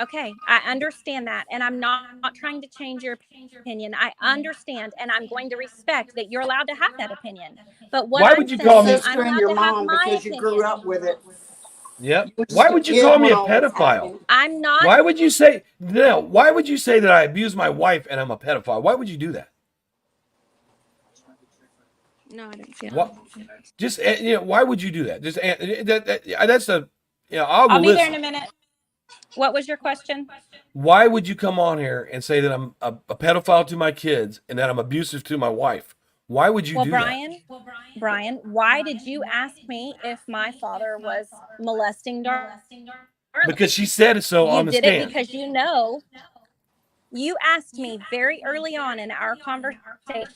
Okay, I understand that, and I'm not trying to change your opinion. I understand, and I'm going to respect that you're allowed to have that opinion. But what Why I'm would you Your call saying is, me? I'm sister and allowed your to have mom my because you grew up opinion. with it. Yep. You were just Why a would you kid call me when a all this pedophile? happened. I'm not. Why would you say no? Why would you say that I abuse my wife and I'm a pedophile? Why would you do that? No, I didn't see it. What? Just why would you do that? Just that's a I will I'll be there listen. in a minute. What was your question? Why would you come on here and say that I'm a pedophile to my kids and that I'm abusive to my wife? Why would you Well, do Brian, why did you ask me if my father was molesting Darlie? that? Because she said it so You on the did it stand. because you asked me very early on in our conversation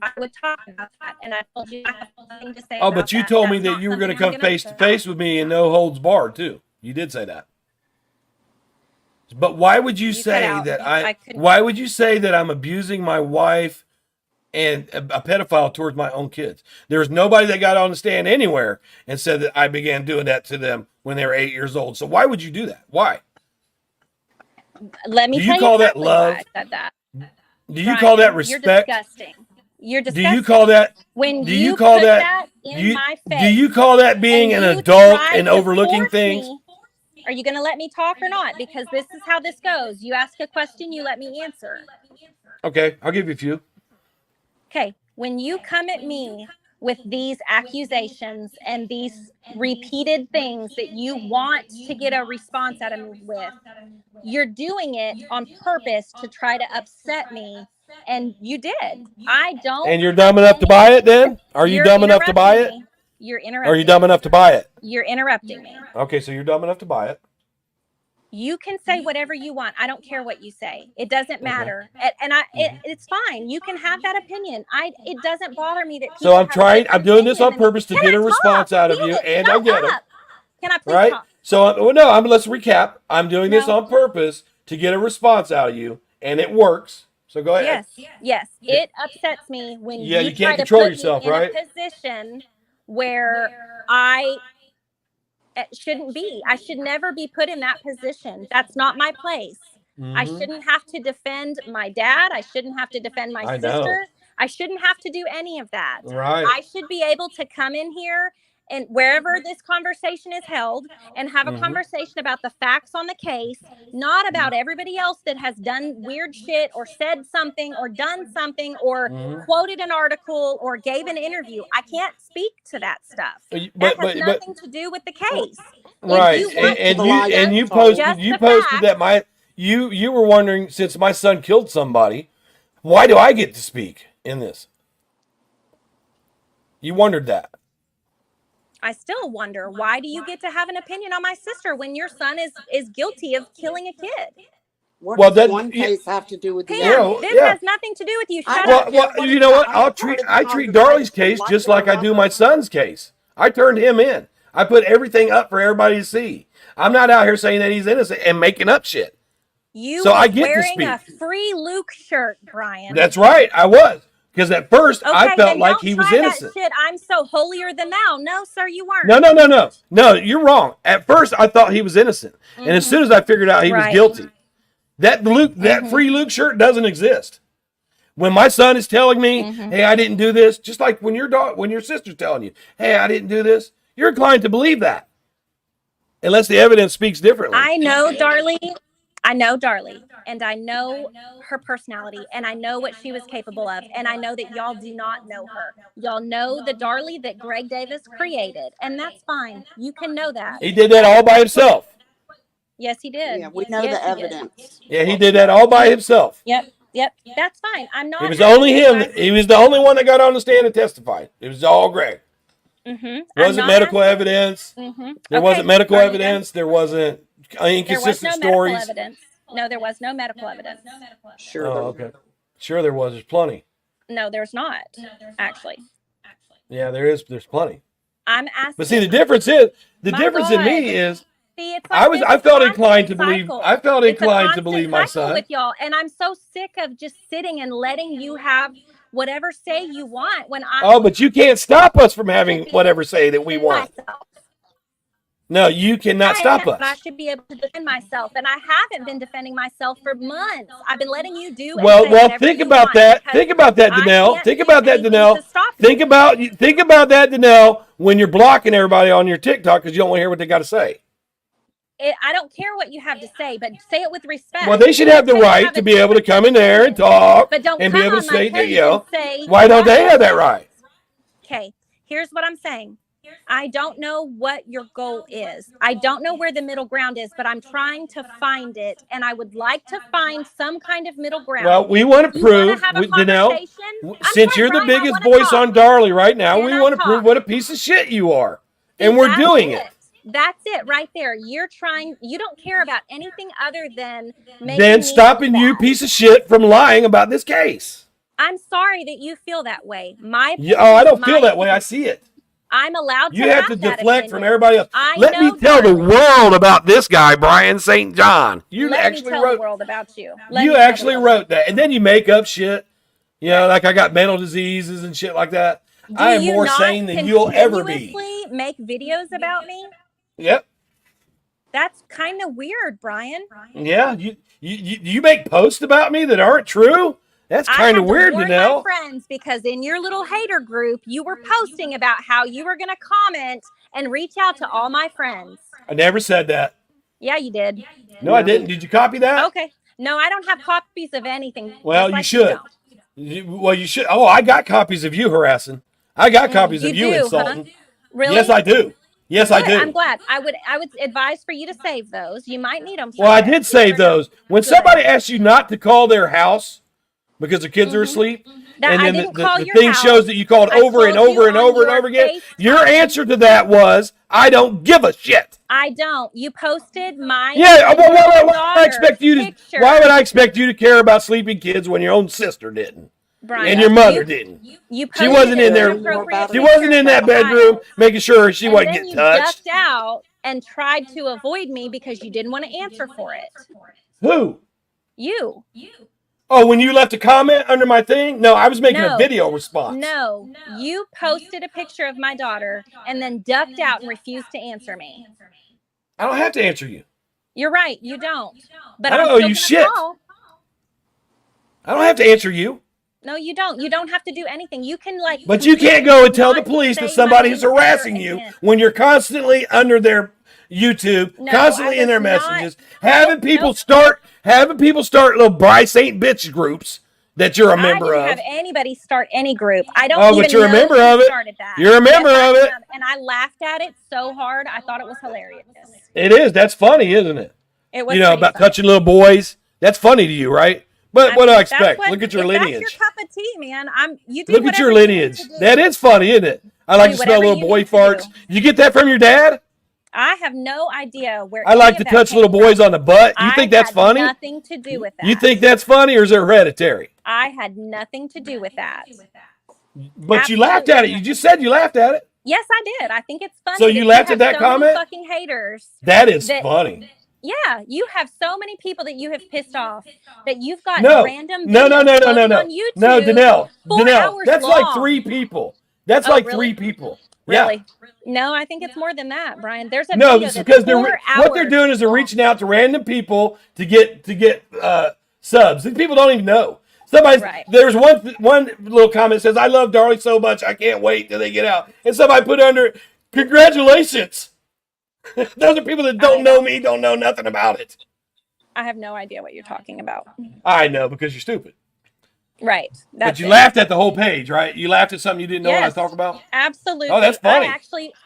I would talk about that, and I told you I have nothing to say Oh, about but you that. told me That's that not you were going to something I'm come gonna face to face with me and no holds barred too. You did say that. But why would you You cut say out. that I couldn't. why would you say that I'm abusing my wife and a pedophile towards my own kids? There's nobody that got on the stand anywhere and said that I began doing that to them when they were 8 years old. So why would you do that? Why? Let me Do tell you you call that exactly why love? I said that. Do you call that Brian, you're respect? disgusting. You're Do disgusting. you call that When do you you call put that in my do face you call that being and an you adult try and to overlooking force things? me, are you going to let me talk or not? Because this is how this goes. You ask a question, you let me answer. Okay, I'll give you a few. Okay, when you come at me with these accusations and these repeated things that you want to get a response out of me with, you're doing it on purpose to try to upset me. And you did. I don't. And you're dumb enough to buy it then? Are you You're dumb enough to buy it? interrupting me. You're Are you interrupting dumb me. enough to buy it? You're interrupting me. Okay, so you're dumb enough to buy it. You can say whatever you want. I don't care what you say. It doesn't matter. And it's fine. You can have that opinion. It doesn't bother me that people So I'm have a trying. I'm different doing this opinion on than me. purpose to Can get I a response talk? out of Damn you, it, and I shut get it. up. Can I please Right? talk? So no, let's recap. I'm doing this No. on purpose to get a response out of you, and it works. So go ahead. Yes. It upsets me when Yeah, you you try can't to control put yourself, me in right? a position where I shouldn't be. I should never be put in that position. That's not my place. I shouldn't have to defend my dad. I shouldn't have to defend my I know. sister. I shouldn't have to do any of that. Right. I should be able to come in here and wherever this conversation is held and have a conversation about the facts on the case, not about everybody else that has done weird shit or said something or done something or quoted an article or gave an interview. I can't speak to that stuff. That has nothing to do with the case. Right. If you want And you posted that you were wondering, since my son killed somebody, why do I get to speak in this? You wondered that. I still wonder, why do you get to have an opinion on my sister when your son is guilty of killing a kid? What does one case have to do with the other? This has nothing to do with you. Shut up. Well, you know what? I treat Darlie's case just like I do my son's case. I turned him in. I put everything up for everybody to see. I'm not out here saying that he's innocent and making up shit. You so were I get wearing to speak. a Free Luke shirt, Brian. That's right. I was. Because at first I felt like he was innocent. That shit, I'm so holier than thou. No, sir, you weren't. No, you're wrong. At first I thought he was innocent. And as soon as I figured out he was guilty, that Free Luke shirt doesn't exist. When my son is telling me, hey, I didn't do this, just like when your sister's telling you, hey, I didn't do this, you're inclined to believe that. Unless the evidence speaks differently. I know, Darlie. and I know her personality, and I know what she was capable of, and I know that y'all do not know her. Y'all know the Darlie that Greg Davis created, and that's fine. You can know that. He did that all by himself. Yes, he did. Yeah, we know Yes, the he did. evidence. Yeah, he did that all by himself. Yep. That's fine. I'm not. It was only him. He was the only one that got on the stand and testified. It was all Greg. Wasn't medical evidence. There wasn't medical evidence. There wasn't inconsistent stories. Evidence. No, there was no medical evidence. Sure. Oh, okay. Sure, there was. There's plenty. No, there's not. Actually. Yeah, there is. There's plenty. I'm asking. But see, the difference is in me is. See, it's like I felt inclined to believe. I felt inclined to believe my son. With y'all, and I'm so sick of just sitting and letting you have whatever say you want when I. Oh, but you can't stop us from having whatever say that we want. No, you cannot stop us. I should be able to defend myself, and I haven't been defending myself for months. I've been letting you do. Well, think about that. Think about that, Danelle. Think about that, Danelle. Think about that, Danelle. When you're blocking everybody on your TikTok because you don't want to hear what they got to say. I don't care what you have to say, but say it with respect. Well, they should have the right to be able to come in there and talk and be able to say, why don't they have that right? Okay, here's what I'm saying. I don't know what your goal is. I don't know where the middle ground is, but I'm trying to find it, and I would like to find some kind of middle ground. Well, we want to prove, Danelle, since you're the biggest voice on Darlie right now, we want to prove what a piece of shit you are, and we're doing it. That's it right there. You don't care about anything other than stopping you, piece of shit, from lying about this case. I'm sorry that you feel that way. I don't feel that way. I see it. I'm allowed to. You have to deflect from everybody else. Let me tell the world about this guy, BryanSt.John. You actually wrote the world about you. You actually wrote that, and then you make up shit. You know, like I got mental diseases and shit like that. I am more sane than you'll ever be. Make videos about me? Yep. That's kind of weird, Bryan. Yeah, you make posts about me that aren't true? That's kind of weird, Danelle. My friends, because in your little hater group, you were posting about how you were going to comment and reach out to all my friends. I never said that. Yeah, you did. No, I didn't. Did you copy that? Okay. No, I don't have copies of anything. Well, you should. You should. Oh, I got copies of you harassing. I got copies of you insulting. Huh? Really? Yes, I do. Yes, I do. I'm glad. I would advise for you to save those. You might need them. Well, I did save those. When somebody asks you not to call their house because their kids are asleep, and then the thing shows that you called over and over and over and over again, your answer to that was, I don't give a shit. I don't. You posted my why would I expect you to care about sleeping kids when your own sister didn't? Bryan, and your mother didn't. She wasn't in there. She wasn't in that bedroom making sure she wasn't getting touched. You ducked out and tried to avoid me because you didn't want to answer for it. Who? You. Oh, when you left a comment under my thing? No, I was making a video response. No, you posted a picture of my daughter and then ducked out and refused to answer me. I don't have to answer you. You're right. You don't. But I don't owe you shit. I don't have to answer you. No, you don't. You don't have to do anything. You can But you can't go and tell the police that somebody is harassing you when you're constantly under their YouTube, constantly in their messages, having people start little BryanSt bitch groups that you're a member of. I didn't have anybody start any group. I don't. Oh, but you're a member of it. You're a member of it. And I laughed at it so hard. I thought it was hilarious. It is. That's funny, isn't it? It was. About touching little boys. That's funny to you, right? But what do I expect? Look at your lineage. That's your cup of tea, man. Look at your lineage. That is funny, isn't it? I like to smell little boy farts. You get that from your dad? I have no idea where. I like to touch little boys on the butt. You think that's funny? Nothing to do with that. You think that's funny, or is it hereditary? I had nothing to do with that. But you laughed at it. You just said you laughed at it. Yes, I did. I think it's funny. So you laughed at that comment? Fucking haters. That is funny. Yeah, you have so many people that you have pissed off that you've got random no, on YouTube. No, Danelle. That's long. like 3 people. That's like really? 3 people. Really? Yeah. No, I think it's more than that, Bryan. There's a video that's because what they're doing is they're reaching out to random people to get subs. These people don't even know. There's one little comment that says, "I love Darlie so much, I can't wait till they get out." And somebody put under, "Congratulations." Those are people that don't know me, don't know nothing about it. I have no idea what you're talking about. I know because you're stupid. Right. That's But you it. laughed at the whole page, right? You laughed at something you didn't know what I was talking about? Absolutely. Oh, that's funny.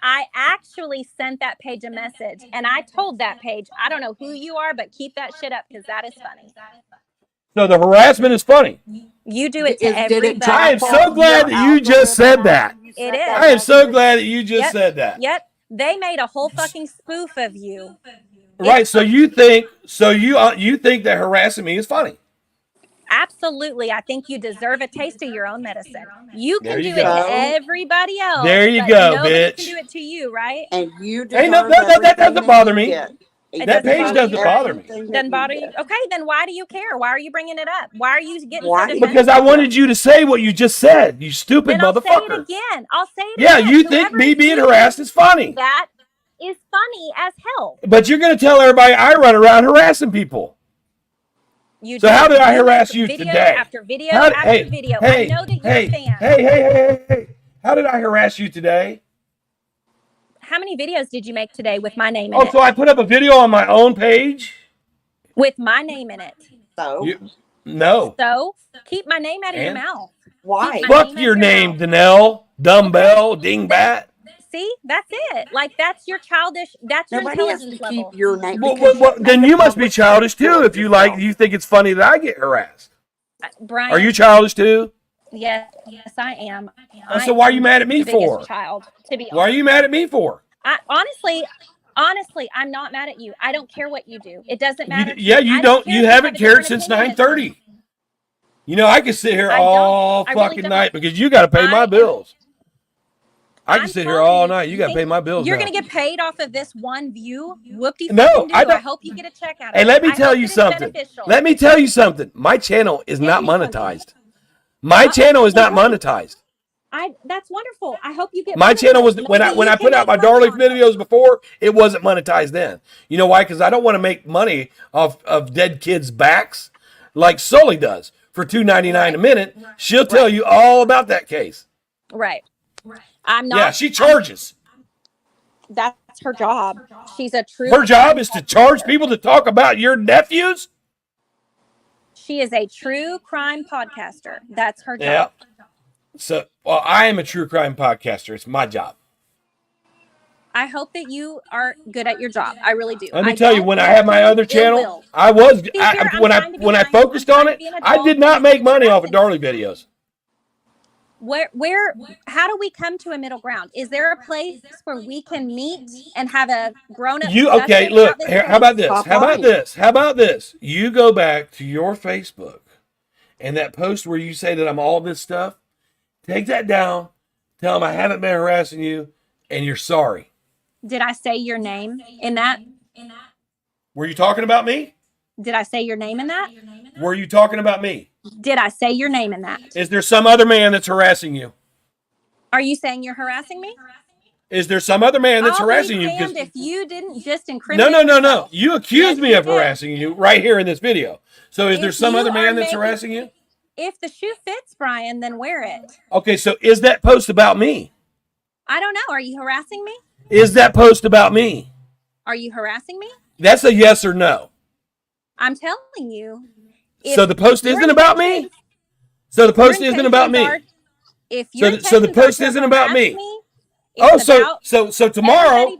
I actually sent that page a message, and I told that page, I don't know who you are, but keep that shit up because that is funny. So the harassment is funny. You do it to Did it everybody. drop I am so off glad your that you just said algorithm that. after you It said is. that I am so message? glad that you just Yep. said that. Yep. They made a whole fucking spoof of you. Right. So you think that harassing me is funny? Absolutely. I think you deserve a taste of your own medicine. You can There you do it go. to everybody else. There you but go, nobody bitch. can do it to you, right? And you Hey, deserve that doesn't everything bother me. get. It That doesn't page bother doesn't you, bother me. Everything that Doesn't you bother you? get. Okay, then why do you care? Why are you bringing it up? Why are you getting Why so do you- defensive? Because I wanted you to say what you just said, you stupid Then I'll say it motherfucker. again. I'll say it Yeah, again. you think Whoever me is being doing harassed is funny. that is funny as hell. But you're going to tell everybody I run around harassing people. You So do. how did I You make harass you video today? after video after video. I know that you're a fan. Hey. How did I harass you today? How many videos did you make today with my name in Oh, it? so I put up a video on my own page? With my name in it. So No. So keep my name out of your And? mouth. why? Keep my Fuck name your out of your name, mouth. Danelle, dumbbell, dingbat. See, that's it. Like that's your childish. That's your Nobody has to intelligence keep level. your name. Well, because you've then made a you must be public childish too fool of if yourself. you think it's funny that I get harassed. Brian, Are you childish too? Yes, I am. So why are you mad at me the biggest for? child, to be honest. Why are you mad at me for? Honestly, I'm not mad at you. I don't care what you do. It doesn't matter. You don't. You haven't cared since 9:30. You know, I can sit here all fucking night because you got to pay my bills. I can sit here all night. You got to pay my bills. You're going to get paid off of this one view? Whoop-de No, fucking do. I don't. I hope you get a check out of it. And let me I tell hope you that it's something. beneficial. Let me tell you something. My channel is not me something. monetized. My channel is not monetized. That's wonderful. I hope you get My channel was monetized. when Maybe I you put can out my make money Darlies on it. videos before, it wasn't monetized then. You know why? Because I don't want to make money off of dead kids' backs like Sully does for $2.99 a minute. She'll tell you all about that case. Right. I'm not. Yeah, she charges. That's her job. She's a true. Her job is to charge people to talk about your nephews. She is a true crime podcaster. That's her job. Yeah. So, well, I am a true crime podcaster. It's my job. I hope that you are good at your job. I really do. Let me tell you, when I had my other channel, when I focused on it, I did not make money off of Darlie videos. How do we come to a middle ground? Is there a place where we can meet and have a grown-up Okay, discussion look, about this here, case? how about this? You go back to your Facebook and that post where you say that I'm all this stuff, take that down, tell them I haven't been harassing you, and you're sorry. Did I say your name in that? Were you talking about me? Did I say your name in that? Were you talking about me? Did I say your name in that? Is there some other man that's harassing you? Are you saying you're harassing me? Is there some other man that's I'll harassing be you? damned if you didn't just incriminate No. yourself. You accused me you of did. harassing you right here in this video. So is there some you other man are that's making- harassing you? If the shoe fits, Brian, then wear it. Okay, so is that post about me? I don't know. Are you harassing me? Is that post about me? Are you harassing me? That's a yes or no. I'm telling you. So the post isn't about me? So the post isn't about me. So the post isn't about me. So tomorrow,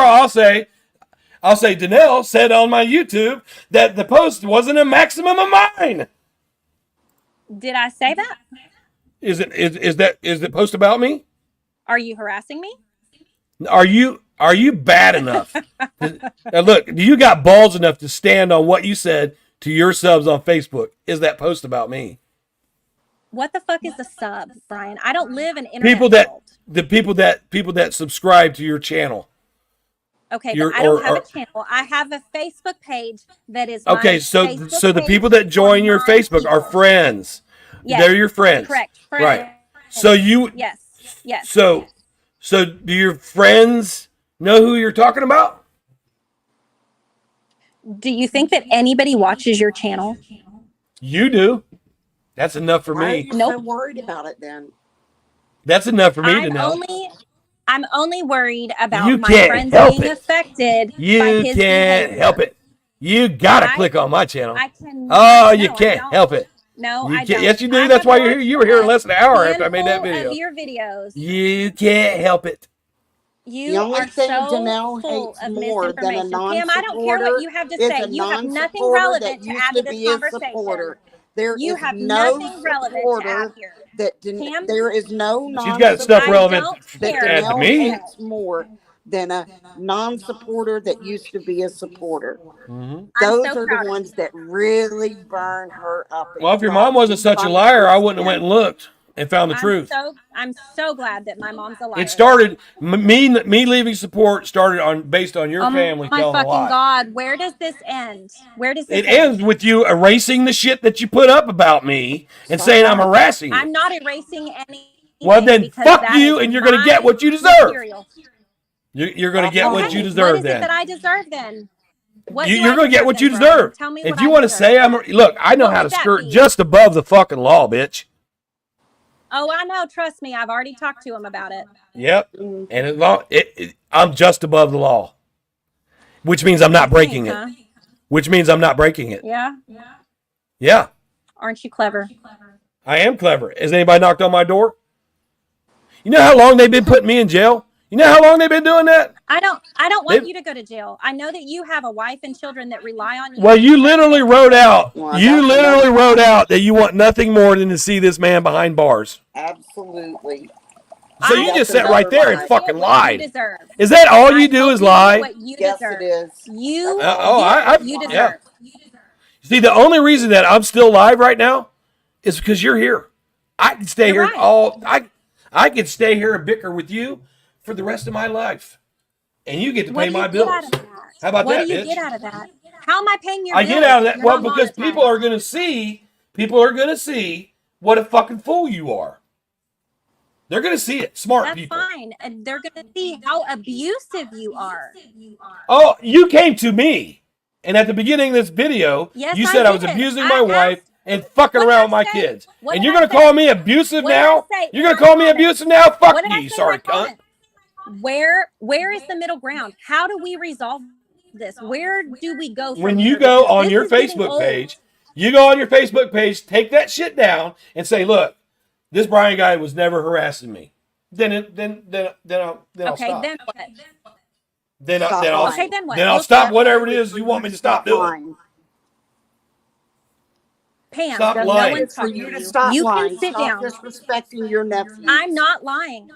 I'll say Danelle said on my YouTube that the post wasn't a maximum of mine. Did I say that? Is the post about me? Are you harassing me? Are you bad enough? Now look, you got balls enough to stand on what you said to your subs on Facebook. Is that post about me? What the fuck is a sub, Brian? I don't live in internet world. People that subscribe to your channel. Okay, but I don't have a channel. I have a Facebook page that is okay. So the people that join your Facebook are friends. Yes, they're your friends. Correct. Friends. Right. So you. Yes. So do your friends know who you're talking about? Do you think that anybody watches your channel? You do. That's enough for me. Why are you so worried about it then? That's enough for me to know. I'm only worried about You my can't friends help being it. affected You by his can't behavior. help it. You gotta I- click on my channel. I can. Oh, no, you I can't don't. help it. No, You I can't. don't. Yes, you do. I That's have why you're here. watched You were here in less than an hour after I made that handful video. of your videos. You can't help it. You The only are thing so Janelle full hates of more than a misinformation. Pam, I don't care what non-supporter you have to is say. a You have nothing non-supporter relevant that to used add to to this be a conversation. supporter. There You is have no nothing relevant to add supporter here. that Pam, there is no She's got stuff I non-supporter relevant don't that to care add to Janelle what you me. say. hates more than a non-supporter that used to be a supporter. Mm-hmm. I'm Those so are the proud of ones you. that really burn her up. Well, if your Stop mom wasn't deep such a under liar, her I wouldn't have went skin. and looked and found the truth. I'm so glad that my mom's a liar. It started me leaving support started based on your Oh family my telling a fucking lie. God. Where does this end? Where does this It end? ends with you erasing the shit that you put up about me and saying I'm harassing you. I'm not erasing anything. Well, then because fuck that you, is and you're going to get my what you deserve. material. You're going to get what Okay, you what deserve is it then. that I deserve then? What do You're I going to get deserve what then, you Brian? deserve. Tell me what If you I want to deserve. say look, I know What how to would that skirt be? just above the fucking law, bitch. Oh, I know. Trust me. I've already talked to him about it. Yep. And as long I'm just above the law, which means I'm not breaking it. Huh? Which means I'm not breaking it. Yeah. Yeah. Aren't you clever? I am clever. Has anybody knocked on my door? You know how long they've been putting me in jail? You know how long they've been doing that? I don't want you to go to jail. I know that you have a wife and children that rely on you. Well, you literally wrote out. Well, You that's literally another wrote lie. out that you want nothing more than to see this man behind bars. Absolutely. So I you That's just sat another right there and lie. fucking What you lied. deserve. Is that all you I do told is you lie? what you Yes, deserve. it is. You That's all. get what you deserve. Yeah. See, the only reason that I'm still live right now is because you're here. I can stay You're here right. I could stay here and bicker with you for the rest of my life. And you get to What pay do you my get bills. out of that? How about What that, do you bitch? get out of that? How am I paying your I bills? get out of that. You're Well, not because monetized. people are gonna see what a fucking fool you are. They're gonna see it. Smart That's people. fine. And they're going to see how abusive you are. Oh, you came to me. And at the beginning of this video, Yes, you I said I was did. abusing I my wife asked- and fucking What did around I with my say? kids. What And did you're I gonna say? call me abusive What did I now? say You're in gonna my call me comments? abusive now? Fuck What did I you, say sorry in my cunt. comments? Where is the middle ground? How do we resolve this? Where do we go from When here? you go Because on this your is getting Facebook old. page, you go on your Facebook page, take that shit down, and say, "Look, this Brian guy was never harassing me." Then I'll Okay, stop. then what? Then Stop I'll lying. Okay, then what? then I'll You'll stop whatever it is you want me to stop doing. lying. Pam, Stop no lying. one's It's for talking you to to you. stop You lying. can sit Stop down. disrespecting your nephews. I'm not lying.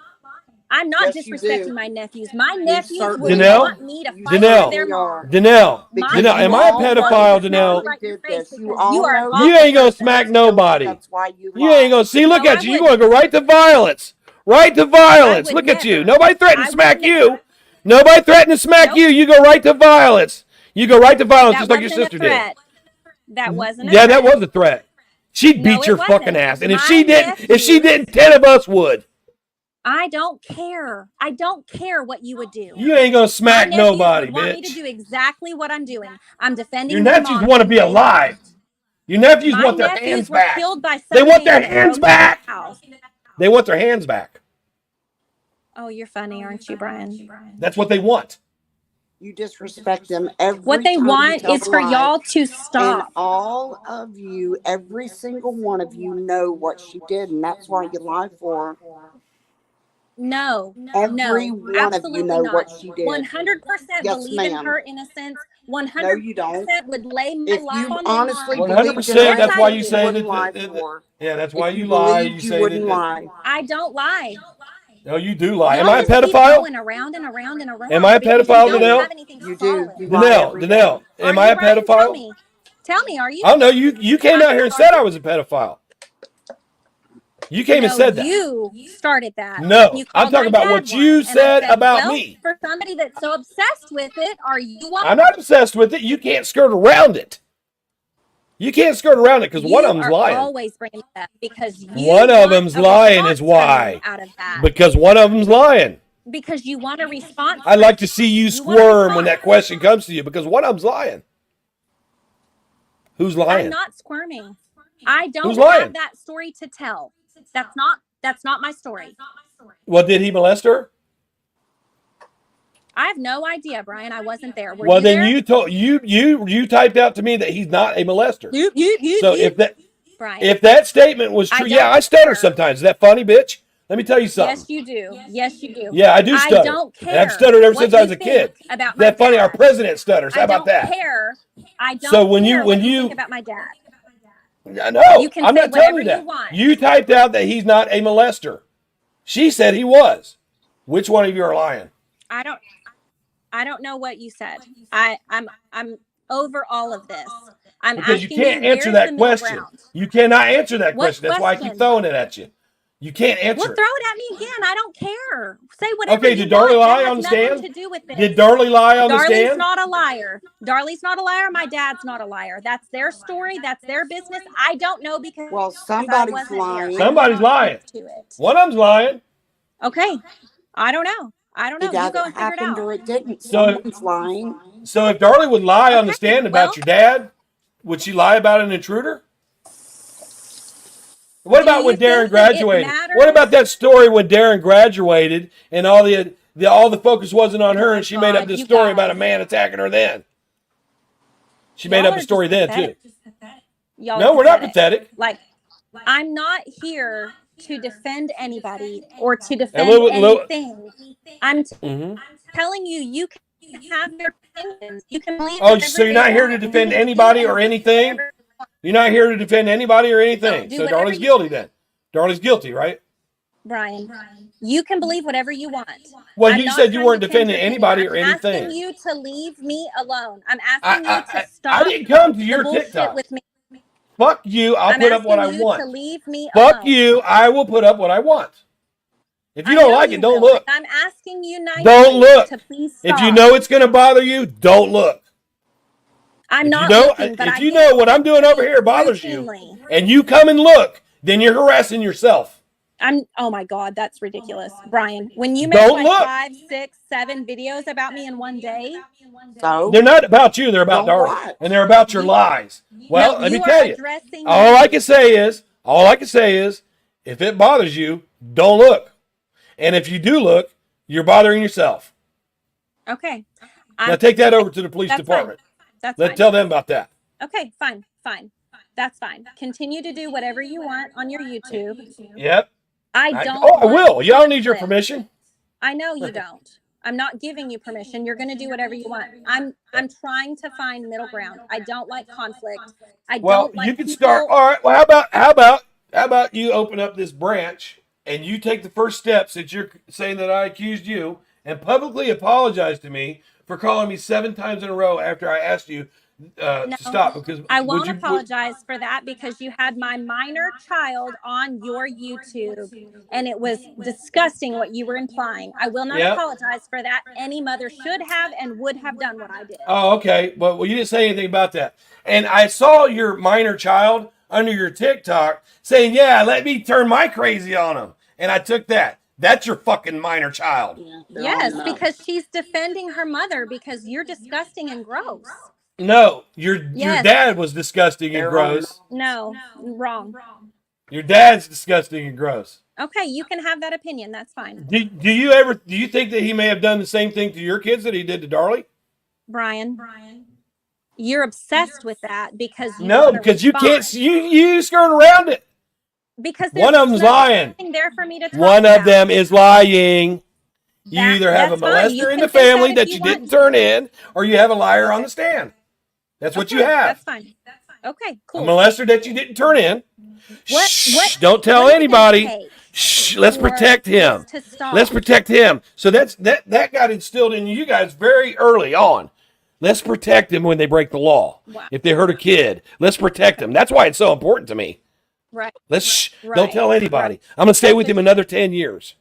I'm not Yes, you disrespecting do. my nephews. My You nephews would certainly Danelle? want me to You fight for Danelle? their certainly mom. are. Danelle, Because Danelle, you am I a all know pedophile, that Danelle? Darlie Right in your did face this. You because all you are know an You awful ain't gonna person. smack so nobody. That's why you You lie. ain't gonna see. Look No, at I you. You want to wouldn't. go right to violence. Right to violence. would Look at you. never. Nobody threatened I to smack would you. never. Nobody threatened to smack Nope. you. You go right to violence. You go right to violence That just like your wasn't a sister did. threat. That wasn't a Yeah, threat. that was a threat. She'd No, beat it your wasn't. fucking ass. And if My she nephews- didn't, 10 of us would. I don't care. I don't care what you would do. You ain't gonna My smack nephews nobody, would want me to bitch. do exactly what I'm doing. I'm defending Your their nephews mom. want to and be they alive. left. Your nephews My want their nephews hands were back. killed by They somebody want their that hands broke into back. the house. They want their hands back. Oh, you're funny, aren't you, Brian? That's what they want. You disrespect them every What they time you want tell is a for lie. y'all to And stop. all of you, every single one of you know what she did, and that's why you lie for her. No, Every no, one of you absolutely know not. what she did. 100% Yes, believe in ma'am. her innocence. 100% No, you don't. would lay my If life you on the honestly line. believed 100%. in her That's why you innocence, say you wouldn't lie that. for her. Yeah, that's If why you you lie. believed, You you say wouldn't that. lie. I don't lie. No, you do lie. Y'all Am I a just keep pedophile? going around and around and around. Am I a because pedophile, you don't Danelle? have anything You solid. do. You lie every day. Danelle, Are am you, I a Brian? Tell pedophile? me. Tell me, are you? I don't know. You came out here and said I was a pedophile. You came and No, said that. you started that. No, You I'm called talking my about dad what one, you and I said about well, me. For somebody that's so obsessed with it, are you one? I'm not obsessed with it. You can't skirt around it. You can't skirt around it because one of them's lying. Always bringing it up because you One of want them's a lying is response why. out of that. Because one of them's lying. Because you want a response. I'd like to see you want a squirm when response. that question comes to you because one of them's lying. Who's lying? I'm not squirming. I don't Who's lying? have that story to tell. That's not my story. Well, did he molest her? I have no idea, Brian. I wasn't there. Were Well, you then there? you told you typed out to me that he's not a molester. So Brian, if that statement was I true, don't yeah, I stutter care. sometimes. Is that funny, bitch? Let me tell you something. Yes, you do. Yes, you do. Yeah, I do I stutter. don't And I've care stuttered ever what since I you was a kid. think about Is my that funny? Our dad. president stutters. How I about don't that? care. I don't So when care you what you think about my dad. no, You can I'm say not telling whatever you that. you want. You typed out that he's not a molester. She said he was. Which one of you are lying? I don't know what you said. I'm over all of this. I'm Because you asking can't you, answer where's the that middle question. ground? You cannot answer that What question. That's why I keep question? throwing it at you. You can't Well, answer throw it. it at me again. I don't care. Say whatever Okay, you did Darlie want. lie That on has the nothing stand? to do with this. Did Darlie lie on the Darlie's stand? not a liar. Darlie's not a liar. My dad's not a liar. That's their story. That's their business. I don't know because Well, I somebody's wasn't there. lying. I Somebody's cannot lying. speak to it. One of them's lying. Okay. I don't know. You It go either and figure it happened out. or it didn't. So, Someone's lying. so if Darlie would lie on the Okay. stand Well, about your dad, would she lie about an intruder? What do about you when Darren think that it graduated? matters? What about that story when Darren graduated and all the focus wasn't on her and she made up God, this you story about a guys. man attacking her then? She made Y'all up are a just story then too. pathetic. Y'all No, are we're not pathetic. Like, I'm not here to defend anybody or to And defend anything. I'm Mhm. telling you, you can have your opinions. You can believe Oh, whatever so you're you not here to want. defend Do anybody and or be anything? whatever you want. You're not here to defend anybody or No, anything. do So whatever Darlie's you, guilty then. Darlie's guilty, right? Brian. You can believe whatever you want. Well, I'm you not said you trying weren't to change defending your opinion. anybody I'm or asking anything. you to leave me alone. I'm I asking you to I stop didn't come to the your bullshit TikTok. with me. Fuck you. I'll I'm put up what asking I you to want. leave me Fuck alone. you. I will put up what I want. If you I don't know like it, you don't will. look. And I'm asking you Don't nicely look. to please If you stop. know it's going to bother you, don't look. I'm If you not know, looking, but if I you get know what I'm doing over here bothers you, routinely. and you come and look, then you're harassing yourself. Oh my God, that's ridiculous. Brian, when you make Don't like look. 5, 6, 7 videos about me in one day, So, They're not about you. They're about don't Darlie, watch. and they're about your you, lies. no, Well, let me you tell are you. addressing All I me. can say is, if it bothers you, don't look. And if you do look, you're bothering yourself. Okay. Now take that over to the police That's department. fine. That's Let's fine. tell them about that. Okay, fine. That's fine. Continue to do whatever you want on your YouTube. Yep. I don't I want will. Y'all need your conflict. permission. I know you don't. I'm not giving you permission. You're going to do whatever you want. I'm trying to find middle ground. I don't like conflict. I Well, don't like you can people. start. All right. Well, how about you open up this branch and you take the first step since you're saying that I accused you and publicly apologize to me for calling me 7 times in a row after I asked you No, to stop because I won't apologize for that because you had my minor child on your YouTube and it was disgusting what you were implying. I will not Yep. apologize for that. Any mother should have and would have done what I did. Oh, okay. Well, you didn't say anything about that. And I saw your minor child under your TikTok saying, "Yeah, let me turn my crazy on him," and I took that. That's your fucking minor child. Yes, because she's defending her mother because you're disgusting and gross. No, your Yes. dad was disgusting and They're gross. No, wrong. Your dad's disgusting and gross. Okay, you can have that opinion. That's fine. Do you think that he may have done the same thing to your kids that he did to Darlie? Brian, you're obsessed with that because you No, wanna because you respond. can't. You skirt around it. Because One of them's lying. there for me to talk One of about. them is lying. You That- either have a that's fine. You molester in can the think family if that you want didn't to. turn in, or you have a liar on the stand. That's what you Okay, have. That's fine. Okay, A cool. molester that you didn't turn in. What- Shh, what- don't tell what do you anybody. take Shh, let's for protect him. this to stop? Let's protect him. So that got instilled in you guys very early on. Let's protect them when they break the law. Wow. If they hurt a kid, let's protect them. That's why it's so important to me. Right. Don't Right. tell anybody. Right. I'm gonna stay with him another 10 years.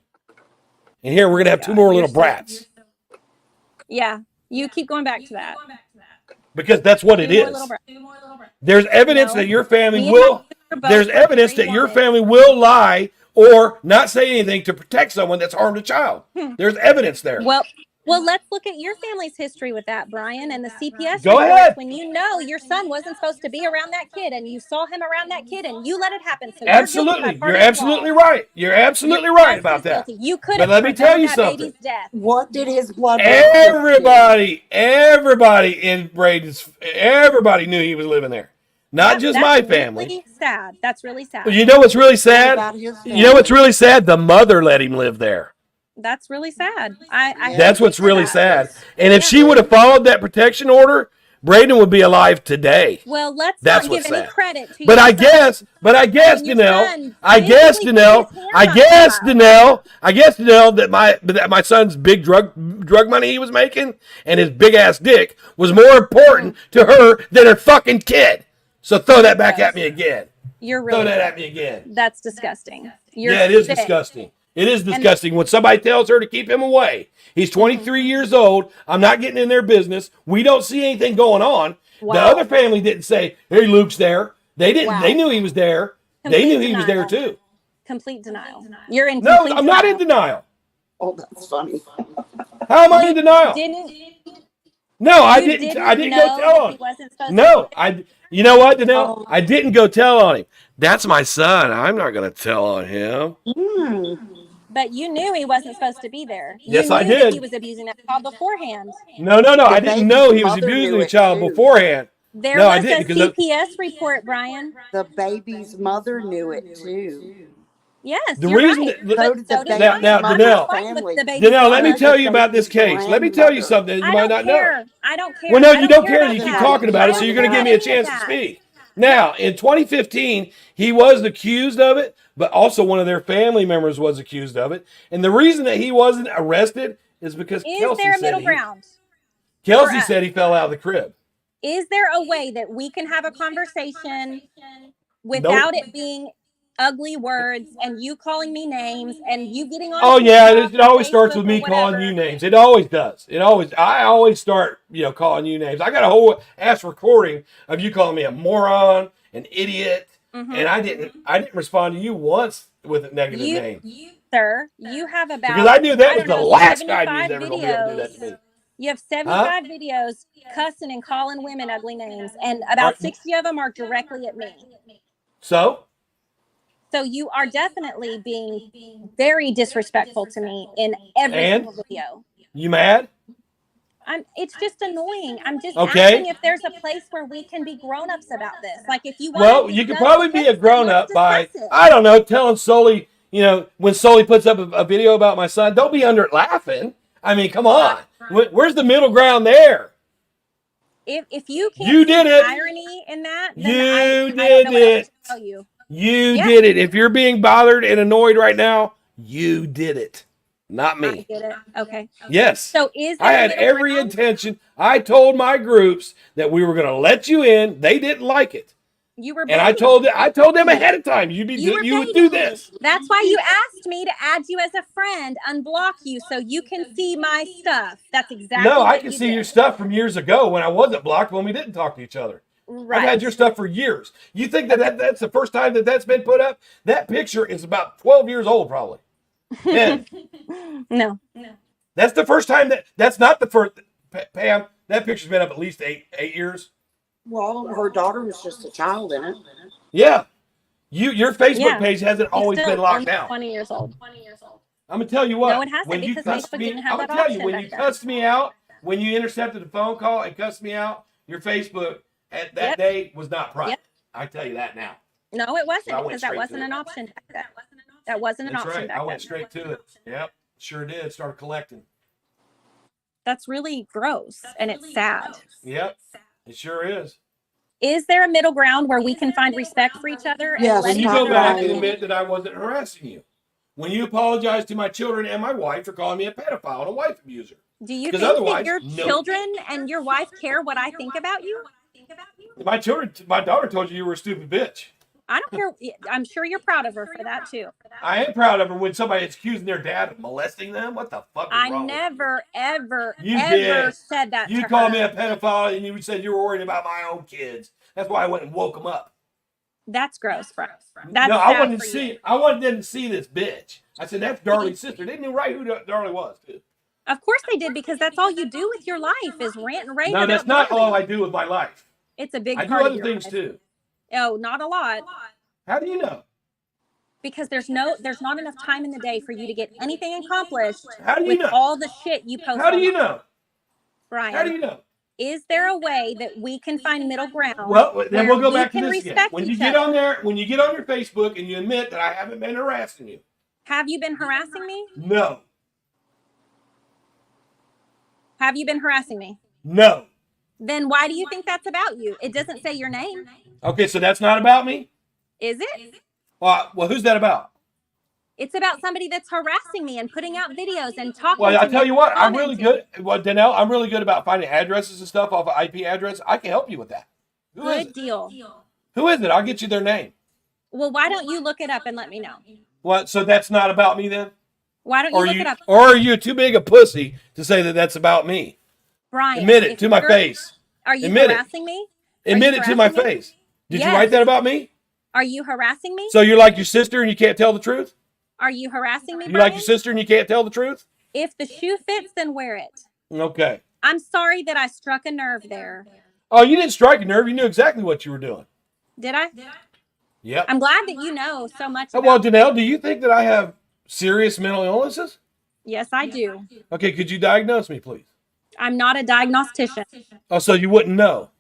And here we're gonna have 2 more little brats. Yeah, you keep going back to that. Because that's what it 2 more is. little brats. There's evidence No. that your family Me and will. my sister both There's were evidence that your 3-1. family will lie or not say anything to protect someone that's harmed a child. There's evidence there. Well, Well, let's look at your family's history with that, Brian, and the CPS Go reports ahead. when you know your son wasn't supposed to be around that kid and you saw him around that kid and you let it happen. So you're guilty by Absolutely. You're party of law. absolutely right. You're absolutely You're right just about as that. guilty. You could But have let me tell prevented you that something. baby's death. What did his blood relative Everybody knew he was living there. Not just That's my family. really sad. That's really sad. You know what's really do? What sad? about his family? You know what's really sad? The mother let him live there. That's really sad. I Yeah. That's hate what's to hear really that. sad. And if she would have followed that protection order, Braden would be alive today. Well, let's That's not give what's any sad. credit to But your I son. guess, Your Danelle, son physically put his hand I guess, Danelle, that my son's big drug money he was making and his big ass dick was more important to her than her fucking kid. So throw that back at me again. You're Throw really that at me again. That's disgusting. You're Yeah, it is sick. disgusting. It is disgusting when somebody tells her to keep him away. He's 23 years old. I'm not getting in their business. We don't see anything going on. Wow. The other family didn't say, "Hey, Luke's there." They didn't. Wow. They knew he was there. Complete they knew he was there denial. too. Complete denial. You're in No, complete I'm not in denial. Oh, that's funny. How am I in denial? No, I You didn't. I didn't know go tell that on he him. wasn't supposed No, to. You know what, Danelle? Oh. I didn't go tell on him. That's my son. I'm not going to tell on him. But you knew he wasn't supposed to be there. Yes, you I knew did. That he was abusing that child beforehand. No. I didn't baby's know he was mother abusing knew the it, child too. beforehand. There No, I was didn't, a because CPS report, Brian. The baby's mother knew it too. Yes, The you're reason right. that- So did the so did baby's mine. Now, I'm Danelle. not fighting with the baby's Danelle, let me mother. tell you about this case. Let me tell you something that you I might don't not know. care. I don't care. Well, no, I you don't care. about You keep that. talking about it, I so you're don't going to care give me a about any of chance to that. speak. Now, in 2015, he was accused of it, but also one of their family members was accused of it. And the reason that he wasn't arrested is because Is Kelsey there a said middle ground? Kelsey for us? said he fell out of the crib. Is there a way that we can have a conversation without it being ugly words and you calling me names and you getting on? Oh yeah, TikTok it always or starts Facebook with or me calling whatever? you names. It always does. I always start, calling you names. I got a whole ass recording of you calling me a moron, an idiot, and I didn't respond to you once with a negative name. Sir, you have about Because I knew that was don't the know, last guy 75 who's ever going to be able to do that to me. You have 75 videos cussing and calling women ugly names, and about Right. 60 of them are directly at me. So you are definitely being very disrespectful to me in every And? single video. you mad? It's just annoying. I'm just Okay. asking if there's a place where we can be grown-ups about this. Like if you want Well, you could probably be a grown up by, discuss it. I don't know, telling Sully, when Sully puts up a video about my son, don't be under it laughing. I mean, come on. Where's the middle ground there? If you can't You see did the it. irony in that, then You I don't did know what else it. to tell you. You Yeah. did it. If you're being bothered and annoyed right now, you did it. Not I me. did it. Okay. Yes. So is there I a had middle every ground? intention. I told my groups that we were going to let you in. They didn't like it. You were And I baiting told them ahead of time, you would do this. That's why you asked me to add you as a friend, unblock you so you can see my stuff. That's exactly No, what I can you see did. your stuff from years ago when I wasn't blocked, when we didn't talk to each other. Right. I've had your stuff for years. You think that's the first time that's been put up? That picture is about 12 years old, probably. Yeah. No. That's the first time that's not the first. Pam, that picture's been up at least eight years. Well, her daughter was just a child in it. Yeah. Your Facebook Yeah. page hasn't It's always still been locked only down. 20 years old. I'm gonna tell you what. No, it hasn't, when you because cussed Facebook me, didn't have I'm that gonna tell you option when back you then. cussed me out, when you intercepted the phone call and cussed me out, your Facebook at that Yep. day was not private. Yep. I tell you that now. No, it wasn't, I went because that straight wasn't to an it. option back then. That wasn't an That's option right. back I then. went straight to it. Yep. Sure did. Started collecting. That's really gross, and it's sad. Yep. It sure is. Is there a middle ground where we can find respect for each other? Yes, And let When you each go other back right. and admit that I wasn't harassing you. When you apologize to my children and my wife for calling me a pedophile and a wife abuser. Do you 'Cause think that otherwise, your no. children and your wife care what I think about you? My daughter told you were a stupid bitch. I don't care. I'm sure you're proud of her for that too. I am proud of her when somebody is accusing their dad of molesting them. What the fuck is I wrong with never, ever, You ever did. said that you? You to called her. me a pedophile and you said you were worried about my own kids. That's why I went and woke them up. That's gross, bro. That's No, I sad wanted for to you. see. I wanted them to see this bitch. I said that's Darlie's sister. They knew right who Darlie was, too. Of course they did, because that's all you do with your life is rant and rave. No, that's not all I do with my life. It's a big I do part of other your things life. too. Oh, not a lot. How do you know? Because there's not enough time in the day for you to get anything accomplished How do you with know? all the shit you post. How do you know? Brian, How do you know? is there a way that we can find middle ground? Well, then we'll go back to can this again. respect When you each get other? on there, when you get on your Facebook and you admit that I haven't been harassing you. Have you been harassing me? No. Have you been harassing me? No. Then why do you think that's about you? It doesn't say your name. Okay, so that's not about me? Is it? Well, who's that about? It's about somebody that's harassing me and putting out videos and talking Well, to I me tell you and what, I'm really commenting. good. Well, Danelle, I'm really good about finding addresses and stuff off of IP address. I can help you with that. Who is Good it? deal. Who is it? I'll get you their name. Well, why don't you look it up and let me know? What? So that's not about me then? Why don't you look it up? Or are you too big a pussy to say that that's about me? Brian, Admit it to my face. Are you Admit it. harassing me? Admit it to my harassing me? face. Did you Yes. write that about me? Are you harassing me? So you're like your sister and you can't tell the truth? Are you harassing me, You Brian? like your sister and you can't tell the truth? If the shoe fits, then wear it. Okay. I'm sorry that I struck a nerve there. Oh, you didn't strike a nerve. You knew exactly what you were doing. Did I? Yep. I'm glad that you know so much about Well, Danelle, do you think that I have serious mental illnesses? Yes, I do. Okay, could you diagnose me, please? I'm not a diagnostician. Oh, so you wouldn't know.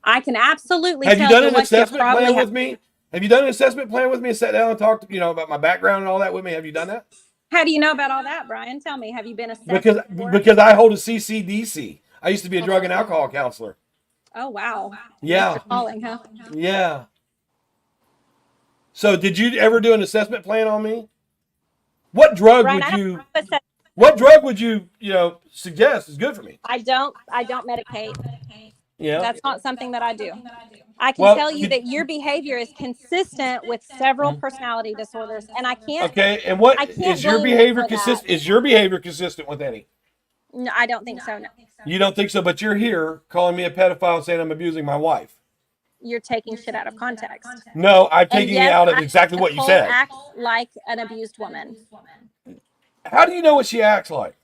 I can absolutely Have you tell done you an what you assessment probably plan have. with me? Have you done an assessment plan with me and sat down and talked, about my background and all that with me? Have you done that? How do you know about all that, Brian? Tell me. Have you been assessed before? Because I hold a CCDC. I used to be a drug and alcohol counselor. Oh, wow. Yeah. Mr. Calling, huh? Yeah. So did you ever do an assessment plan on me? What drug Brian, What drug would you, suggest is good for me? I don't medicate. Yeah. That's not something that I do. I can tell you that your behavior is consistent with several personality disorders, and I can't. Okay, and what I can't is your blame you behavior for that. consistent? Is your behavior consistent with any? No, I don't think so. No, You don't think so, but you're here calling me a pedophile saying I'm abusing my wife. you're taking shit out of context. No, I'm And taking yes, it out of I exactly think what you Nicole said. acts like an abused woman How do you know what she acts like?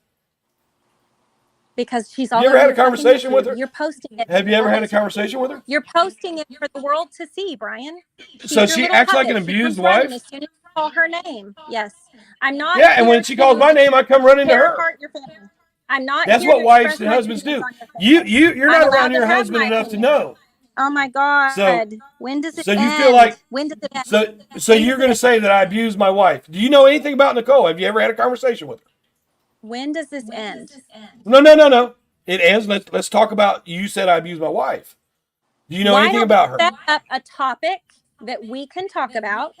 because she's all You ever over had a your fucking conversation with YouTube. her? You're posting it. Have you ever had a for the world conversation with her? to- You're posting it for the world to see, Brian. She's So your she little acts like an puppet. She abused comes running wife? as soon as you call her name. Yes, I'm not. Yeah, and when here she calls to my name, I come running to tear her. apart your family. I'm not. That's here what to wives express and my husbands do. opinions on your family. You're I'm not allowed around to your have husband my enough to opinion. know. Oh my God! When does it So you end? feel like When does it end? so you're going to say that I abuse my wife. Do you know anything about Nicole? Have you ever had a conversation with her? When does this end? No. It ends. Let's talk about you said I abuse my wife. Do you know Why anything don't about we her? set up a topic that we can talk about,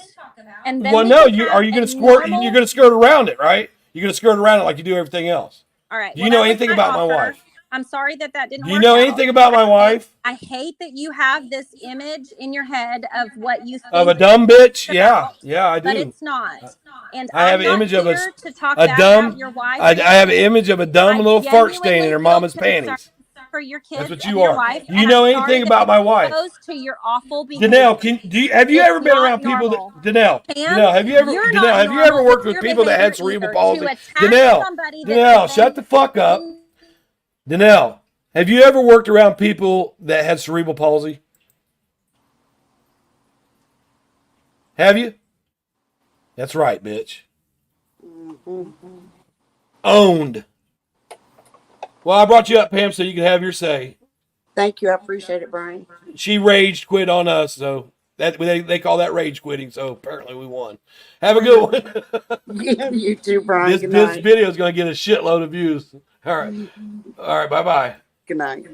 and then Well, we no, can have are you going a to squirt? normal- You're going to skirt around it, right? You're going to skirt around it like you do everything else. All right. Do you know that was anything about my offer. wife? I'm sorry that didn't Do you work know out. anything about my wife? I hate that you have this image in your head of what you think Of a dumb bitch? Yeah, I but do. it's not. And I have I'm an not image of here to talk a bad dumb. about your wife. I have an image of a dumb I little fart stain in her genuinely mama's feel concerned panties. for your kids That's what and you your are. wife, Do you and know I'm sorry anything that about it's my wife? exposed to your awful behavior. Danelle, have you It's ever been not around people normal. that Danelle? Pam, Danelle, have you ever you're not have you ever normal worked with with your people that had behavior cerebral either. palsy? To attack Danelle, somebody that's Danelle, been- shut the fuck up. Danelle, have you ever worked around people that had cerebral palsy? Have you? That's right, bitch. Owned. Well, I brought you up, Pam, so you can have your say. Thank you. I appreciate it, Brian. She rage quit on us, so that they call that rage quitting. So apparently we won. Have a good one. You too, Brian. This video is going to get a shitload of views. All right, bye bye. Good night.